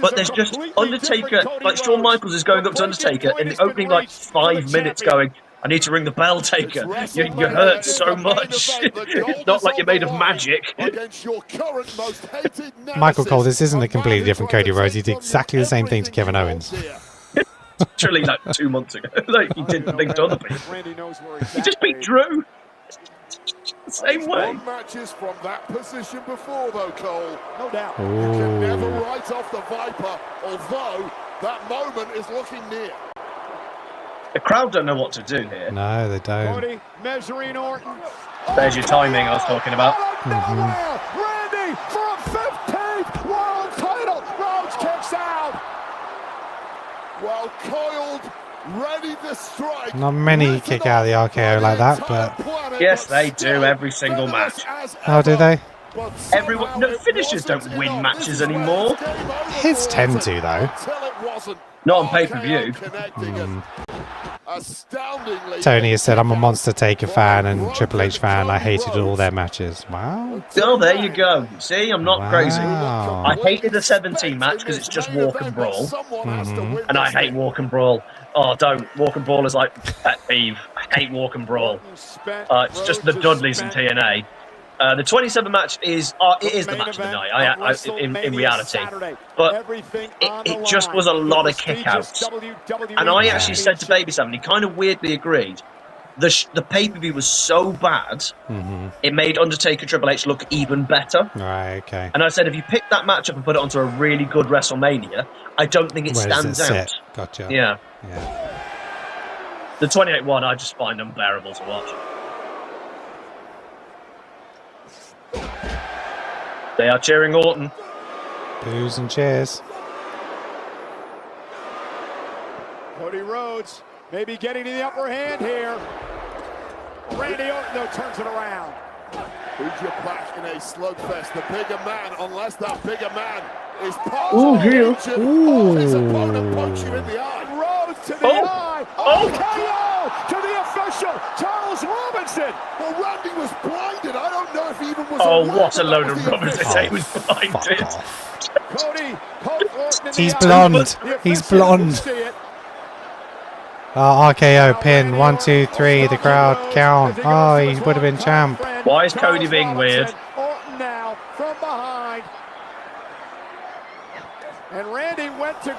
But there's just Undertaker, like Shawn Michaels is going up to Undertaker in the opening like 5 minutes going, I need to ring the bell, Taker. You hurt so much. It's not like you're made of magic. Michael Cole, this isn't a completely different Cody Rhodes. He did exactly the same thing to Kevin Owens. Literally like 2 months ago. Like he did things to other people. He just beat Drew. The same way. Matches from that position before, though, Cole. No doubt. You can never write off the Viper, although that moment is looking near. The crowd don't know what to do here. No, they don't. Cody measuring Orton. There's your timing I was talking about. Randy for a 15th world title. Rhodes kicks out. Well coiled, ready to strike. Not many kick out of the RKO like that, but... Yes, they do every single match. Oh, do they? Everyone, no, finishers don't win matches anymore. His tend to, though. Not on pay-per-view. Astoundingly. Tony has said, I'm a Monster Taker fan and Triple H fan. I hated all their matches. Wow. Oh, there you go. See, I'm not crazy. Wow. I hated the 17 match because it's just walk and brawl. And I hate walk and brawl. Oh, don't. Walk and brawl is like pet peeve. I hate walk and brawl. It's just the Dudleys and TNA. The 27 match is the match of the night, in reality. But it just was a lot of kickouts. And I actually said to Baby Sam, and he kind of weirdly agreed, the pay-per-view was so bad, it made Undertaker Triple H look even better. Right, okay. And I said, if you pick that matchup and put it onto a really good WrestleMania, I don't think it stands out. Gotcha. Yeah. The 28-1, I just find unbearable to watch. They are cheering Orton. Boos and cheers. Cody Rhodes maybe getting to the upper hand here. Randy Orton, though, turns it around. Who's your back in a slugfest? The bigger man, unless that bigger man is his opponent punch you in the eye. Rhodes to the eye. KO to the official, Charles Robinson. Well, Randy was blinded. I don't know if he even was. What a load of rubbish to say he was blinded. Cody poked Orton in He's the blonde. eye. He's blonde. RKO pin. 1, 2, 3. The crowd count. Oh, he would have been champ. Why is Cody being weird? Orton now from behind. And Randy went to.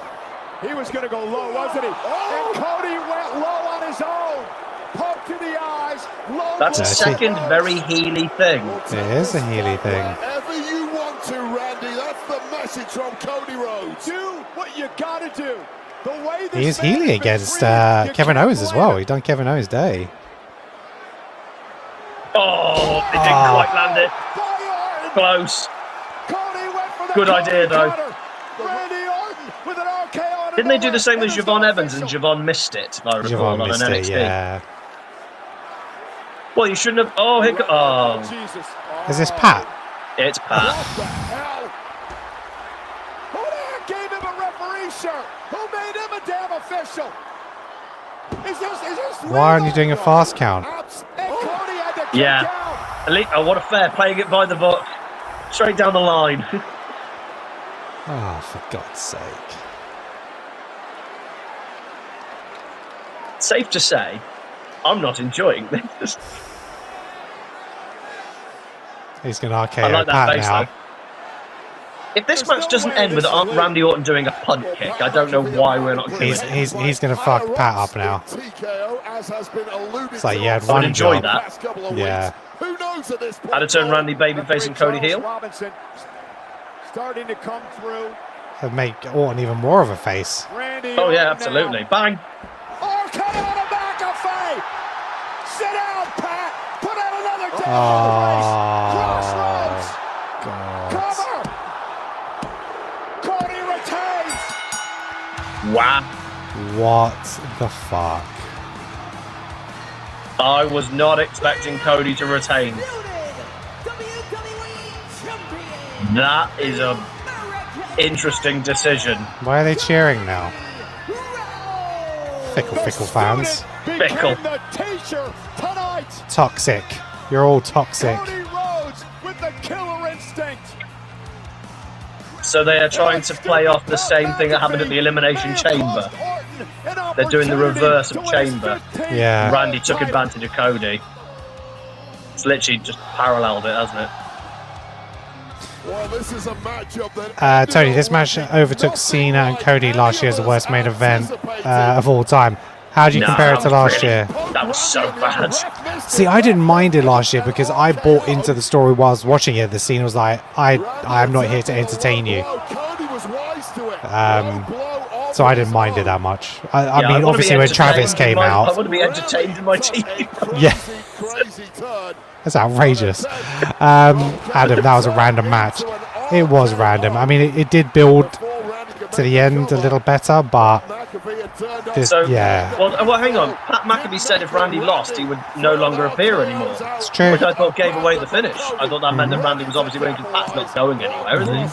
He was going to go low, wasn't he? And Cody went low on his own. Poke to the eyes. That's a second very Healy thing. It is a Healy thing. Whatever you want to, Randy. That's the message from Cody Rhodes. Do what you got to do. The way He is Healy against Kevin Owens as well. He done Kevin Owens Day. Oh, it didn't quite land it. Close. Good idea, though. Didn't they do the same with Javon Evans and Javon missed it? If I recall, Javon on missed an it, NXT. yeah. Well, you shouldn't have. Oh, here. Oh. Is this Pat? It's Pat. Who gave him a referee shirt? Who made him a damn official? Is this Why aren't you doing a fast count? Yeah. Elite. Oh, what a fair. Playing it by the book. Straight down the line. Oh, for God's sake. Safe to say, I'm not enjoying this. He's going to RKO I like that Pat face, now. though. If this match doesn't end with Randy Orton doing a punt kick, I don't know why we're not doing it. He's going to fuck Pat up now. It's like, yeah, I would one enjoy job. that. Yeah. How to turn Randy baby facing Cody heel? Starting to come through. It'd make Orton even more of a face. Oh, yeah, absolutely. Bang. Oh, cut out of McAfee! Sit down, Pat! Put out another down Oh, Crossroads! Cover! Cody retains! Wow. What the fuck? I was not expecting Cody to retain. That is a interesting decision. Why are they cheering now? Fickle fans. Fickle. Toxic. You're all toxic. Cody Rhodes with the killer instinct. So they are trying to play off the same thing that happened at the Elimination Chamber. They're doing the reverse of Chamber. Yeah. Randy took advantage of Cody. It's literally just paralleled it, hasn't it? Well, this is a matchup that Tony, this match overtook Cena and Cody last year as the worst main event of all time. How do you compare it to last year? That was so bad. See, I didn't mind it last year because I bought into the story whilst watching it. The scene was like, I am not here to entertain you. So I didn't mind it that much. I mean, obviously when Travis came out. I want to be entertained in my TV. Yeah. That's outrageous. Adam, that was a random match. It was random. I mean, it did build to the end a little better, but this, yeah. Well, hang on. Pat McAfee said if Randy lost, he would no longer appear anymore. It's true. Which I thought gave away the finish. I thought that meant that Randy was obviously winning because Pat's not going anywhere, is he?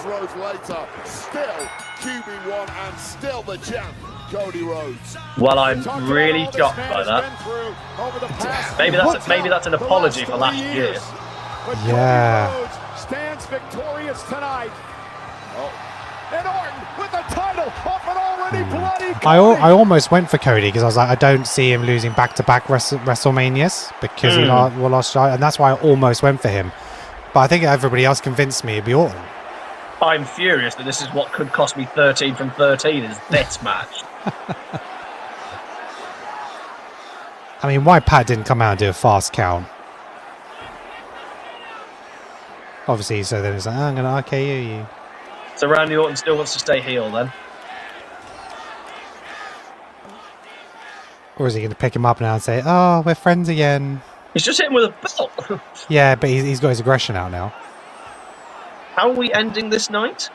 Still QB1 and still the champ. Cody Rhodes. Well, I'm really shocked by that. Maybe that's an apology for last year. Yeah. Stands victorious tonight. And Orton with the title off an already bloody Cody. I almost went for Cody because I was like, I don't see him losing back-to-back WrestleManias because he lost, and that's why I almost went for him. But I think everybody else convinced me it'd be Orton. I'm furious that this is what could cost me 13 from 13 is this match. I mean, why Pat didn't come out and do a fast count? Obviously, so then it's like, I'm going to RKO you. So Randy Orton still wants to stay heel then? Or is he going to pick him up now and say, oh, we're friends again? He's just hit him with a belt. Yeah, but he's got his aggression out now. How are we ending this night?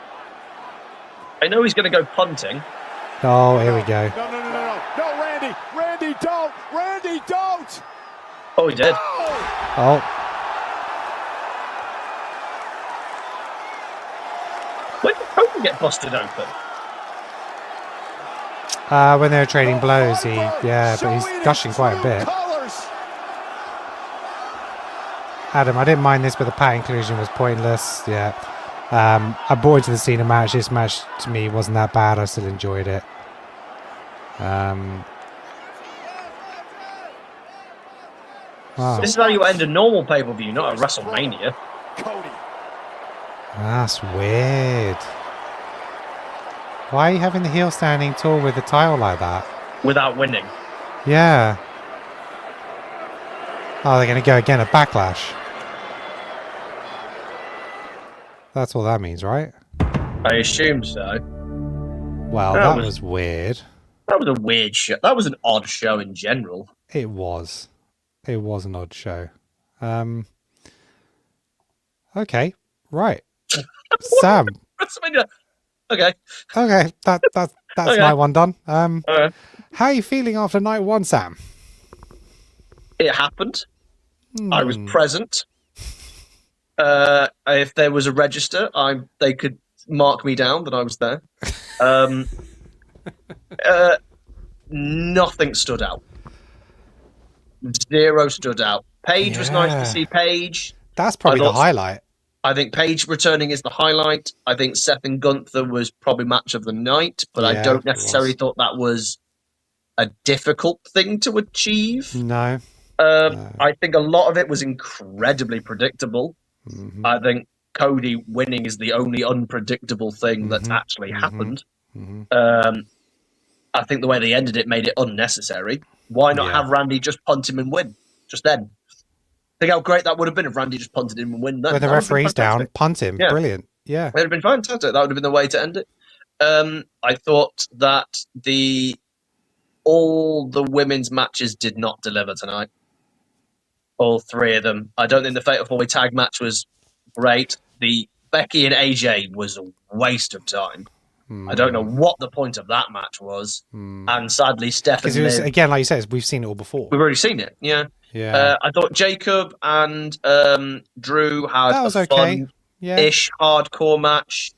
I know he's going to go punting. Oh, here we go. No, Randy! Randy, don't! Randy, don't! Oh, he did. Oh. When did Cody get busted open? When they were trading blows, but he's gushing quite a bit. Adam, I didn't mind this, but the Pat inclusion was pointless. Yeah. I bought into the Cena match. This match, to me, wasn't that bad. I still enjoyed it. Wow. This is how you end a normal pay-per-view, not a WrestleMania. That's weird. Why are you having the heel standing tall with the title like that? Without winning. Yeah. Oh, they're going to go again at Backlash. That's all that means, right? I assume so. Well, that was weird. That was a weird show. That was an odd show in general. It was. It was an odd show. Okay, right. Sam. Okay. Okay, that's Okay. night one done. Okay. How are you feeling after night one, Sam? It happened. I was present. If there was a register, they could mark me down that I was there. Nothing stood out. Zero stood out. Paige was nice to see Paige. That's probably the highlight. I think Paige returning is the highlight. I think Seth and Gunther was probably match of the night, but I don't necessarily thought that was a difficult thing to achieve. No. I think a lot of it was incredibly predictable. Mm-hmm. I think Cody winning is the only unpredictable thing that's actually happened. I think the way they ended it made it unnecessary. Why not have Randy just punt him and win? Just then. Think how great that would have been if Randy just punted him and win. When the referee's down, punt him. Yeah. Brilliant. Yeah. It would have been fantastic. That would have been the way to end it. I thought that all the women's matches did not deliver tonight. All three of them. I don't think the Fatal 4-Way tag match was great. The Becky and AJ was a waste of time. I don't know what the point of that match was. And sadly, Steph and Because Liv, again, like you said, we've seen it all before. we've already seen it. Yeah. Yeah. I thought Jacob and Drew had That was a okay. fun-ish hardcore match,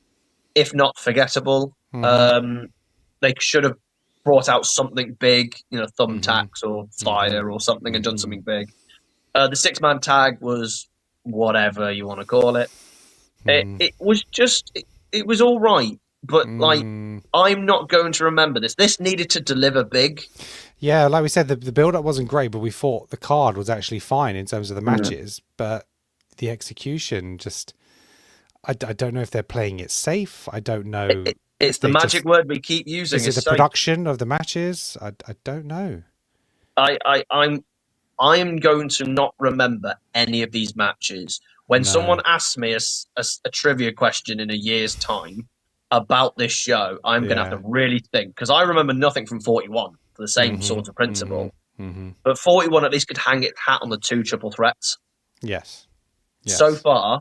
if not forgettable. They should have brought out something big, thumbtacks or fire or something, and done something big. The 6-man tag was whatever you want to call it. It was just, it was all right. But, I'm not going to remember this. This needed to deliver big. Yeah, like we said, the build-up wasn't great, but we thought the card was actually fine in terms of the matches. But the execution just... I don't know if they're playing it safe. I don't know. It's the magic word we keep using. Is it the production of the matches? I don't know. I'm going to not remember any of these matches. When someone asks me a trivia question in a year's time about this show, I'm going to have to really think. Because I remember nothing from 41 for the same sort of principle. But 41 at least could hang its hat on the 2 triple threats. Yes. So far,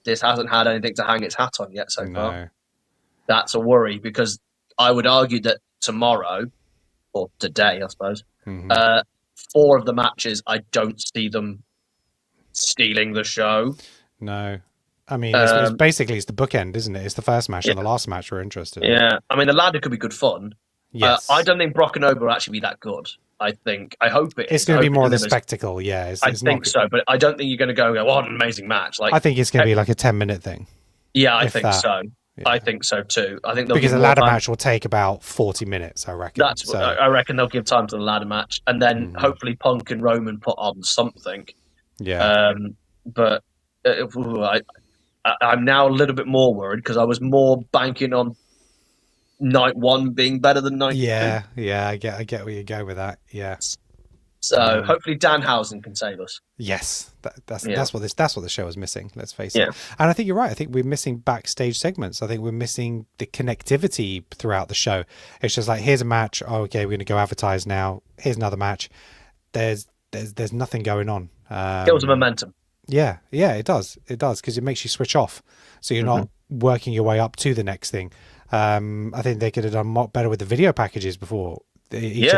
this hasn't had anything to hang its hat on yet so far. That's a worry, because I would argue that tomorrow, or today, I suppose, 4 of the matches, I don't see them stealing the show. No. I mean, it's basically it's the bookend, isn't it? It's the first match and the last match we're interested in. Yeah. I mean, the ladder could be good fun. Yes. I don't think Brock and Oba will actually be that good. I hope it is. It's going to be more of the spectacle, yeah. I think so, but I don't think you're going to go, what an amazing match. Like, I think it's going to be like a 10-minute thing. Yeah, I think so. Yeah. I think so too. I think because a ladder match will take about 40 minutes, I reckon. I reckon they'll give time to the ladder match, and then hopefully Punk and Roman put on something. Yeah. But I'm now a little bit more worried because I was more banking on night one being better than night two. Yeah, I get where you're going with that. Yeah. So hopefully Danhausen can save us. Yes, that's what the show is missing. Let's face it. And I think you're right. I think we're missing backstage segments. I think we're missing the connectivity throughout the show. It's just like, here's a match. Oh, okay, we're going to go advertise now. Here's another match. There's nothing going on. Kills the momentum. Yeah, it does because it makes you switch off. So you're not working your way up to the next thing. I think they could have done more better with the video packages before. They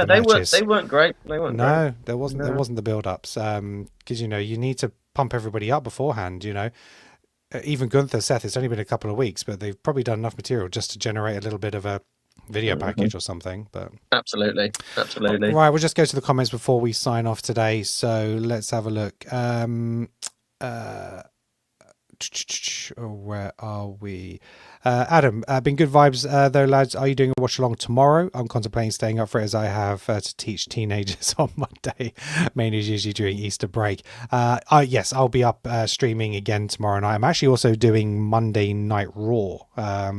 weren't great. There wasn't the build-ups because you need to pump everybody up beforehand. Even Gunther, Seth, it's only been a couple of weeks, but they've probably done enough material just to generate a little bit of a video package or something. But absolutely. Right, we'll just go to the comments before we sign off today. So let's have a look. Where are we? Adam, been good vibes though, lads. Are you doing a watch along tomorrow? I'm contemplating staying up for it as I have to teach teenagers on Monday. Mainly usually during Easter break. Yes, I'll be up streaming again tomorrow night. I'm actually also doing Monday Night Raw.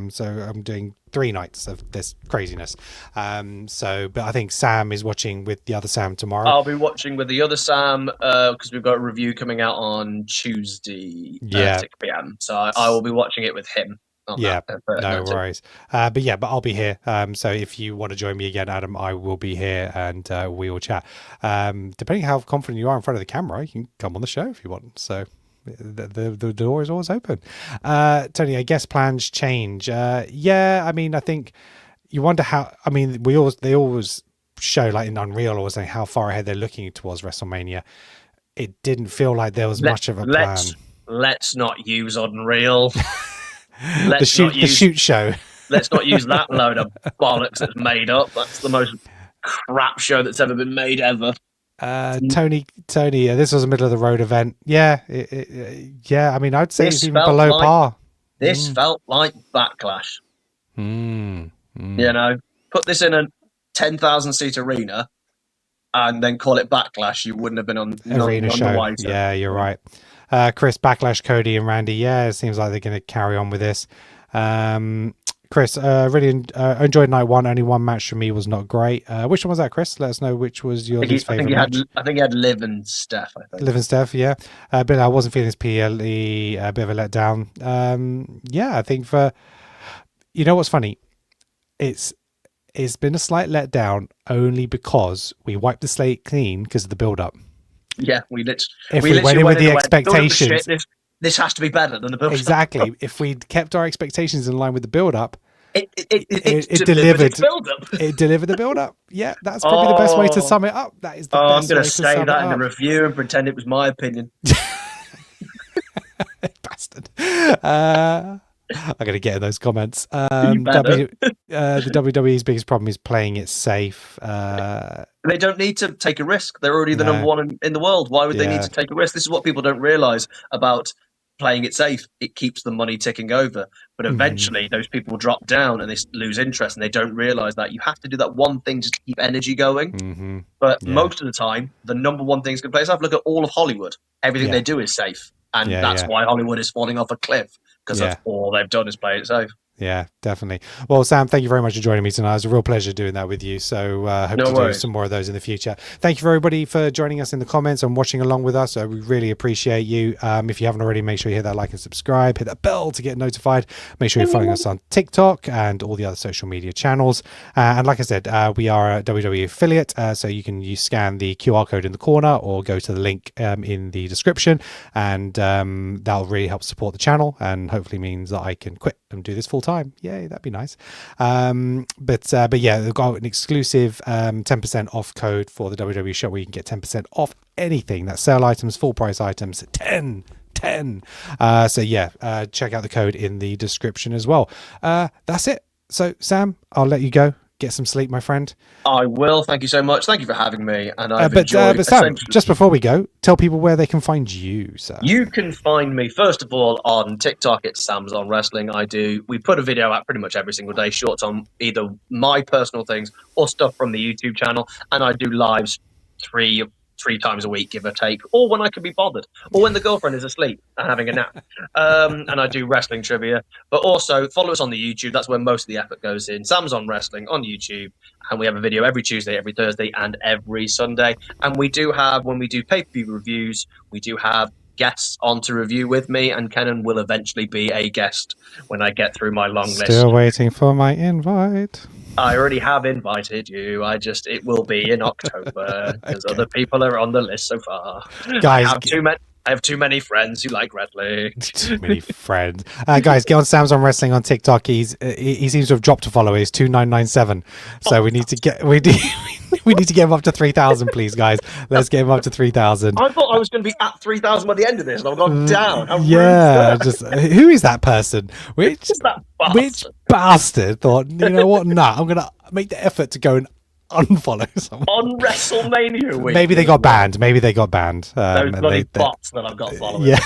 So I'm doing 3 nights of this craziness. But I think Sam is watching with the other Sam tomorrow. I'll be watching with the other Sam because we've got a review coming out on Tuesday at 6 p.m. So I will be watching it with him. No worries. But I'll be here. So if you want to join me again, Adam, I will be here and we will chat. Depending how confident you are in front of the camera, you can come on the show if you want. So the door is always open. Tony, I guess plans change. I mean, I think you wonder how. I mean, they always show like in Unreal or saying how far ahead they're looking towards WrestleMania. It didn't feel like there was much of a plan. Let's not use Unreal. The shoot show. Let's not use that load of bollocks that's made up. That's the most crap show that's ever been made ever. Tony, this was a middle of the road event. I mean, I'd say it's even below par. This felt like Backlash. Put this in a 10,000 seat arena and then call it Backlash. You wouldn't have been on arena show. The white. Yeah, you're right. Chris, Backlash, Cody and Randy. Yeah, it seems like they're going to carry on with this. Chris, really enjoyed night one. Only one match for me was not great. Which one was that, Chris? Let us know which was your least favorite match. I think he had Liv and Steph. Liv and Steph, yeah. But I wasn't feeling his PLE, a bit of a letdown. I think for... You know what's funny? It's been a slight letdown only because we wiped the slate clean because of the build-up. Yeah, we went in with the expectations. This has to be better than the build-up. Exactly. If we'd kept our expectations in line with the build-up, it delivered. Build-up. It delivered the build-up. Yeah, that's probably the best way to sum it up. That is the best I'm going to say that in the review and pretend it was my opinion. Bastard. I'm going to get in those comments. The WWE's biggest problem is playing it safe. They don't need to take a risk. They're already the number one in the world. Why would they need to take a risk? This is what people don't realize about playing it safe. It keeps the money ticking over. But eventually those people drop down and they lose interest and they don't realize that you have to do that one thing to keep energy going. But most of the time, the number one thing is going to play safe. Look at all of Hollywood. Everything they do is safe. And that's why Hollywood is falling off a cliff. Because that's all they've done is play it safe. Yeah, definitely. Well, Sam, thank you very much for joining me tonight. It was a real pleasure doing that with you. So hope to do some more of those in the future. Thank you for everybody for joining us in the comments and watching along with us. We really appreciate you. If you haven't already, make sure you hit that like and subscribe. Hit that bell to get notified. Make sure you're following us on TikTok and all the other social media channels. And like I said, we are a WWE affiliate. So you can scan the QR code in the corner or go to the link in the description. And that'll really help support the channel and hopefully means that I can quit and do this full time. Yay, that'd be nice. But yeah, they've got an exclusive 10% off code for the WWE show where you can get 10% off anything. That's sale items, full price items, 10. So yeah, check out the code in the description as well. That's it. So Sam, I'll let you go. get some sleep, my friend. I will. Thank you so much. Thank you for having me. And I've But enjoyed Sam, just before we go, tell people where they can find you, sir. You can find me, first of all, on TikTok. It's Sam's on Wrestling. We put a video out pretty much every single day, shorts on either my personal things or stuff from the YouTube channel. And I do lives three times a week, give or take, or when I can be bothered, or when the girlfriend is asleep and having a nap. And I do wrestling trivia. But also, follow us on the YouTube. That's where most of the effort goes in. Sam's on Wrestling on YouTube. And we have a video every Tuesday, every Thursday, and every Sunday. And we do have, when we do pay-per-view reviews, we do have guests on to review with me, and Kenan will eventually be a guest when I get through my long list. Still waiting for my invite. I already have invited you. It will be in October because other people are on the list so far. Guys, I have too many friends who like wrestling. Too many friends. Guys, get on Sam's on Wrestling on TikTok. He seems to have dropped a follower. He's 2997. So we need to get him up to 3,000, please, guys. Let's get him up to 3,000. I thought I was going to be at 3,000 by the end of this, and I've gone down. Who is that person? Which bastard thought, you know what? Nah, I'm going to make the effort to go and unfollow someone on WrestleMania week. Maybe they got banned. Those bloody bots that I've got following. Yeah.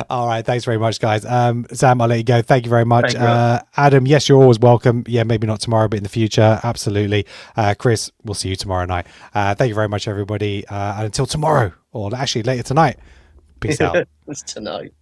All right. Thanks very much, guys. Sam, I'll let you go. Thank you very much. Thank you, Adam, yes, you're always welcome. Yeah, maybe not tomorrow, but in the future, absolutely. Chris, we'll see you tomorrow night. Thank you very much, everybody. And until tomorrow, or actually later tonight. Peace out. It's tonight.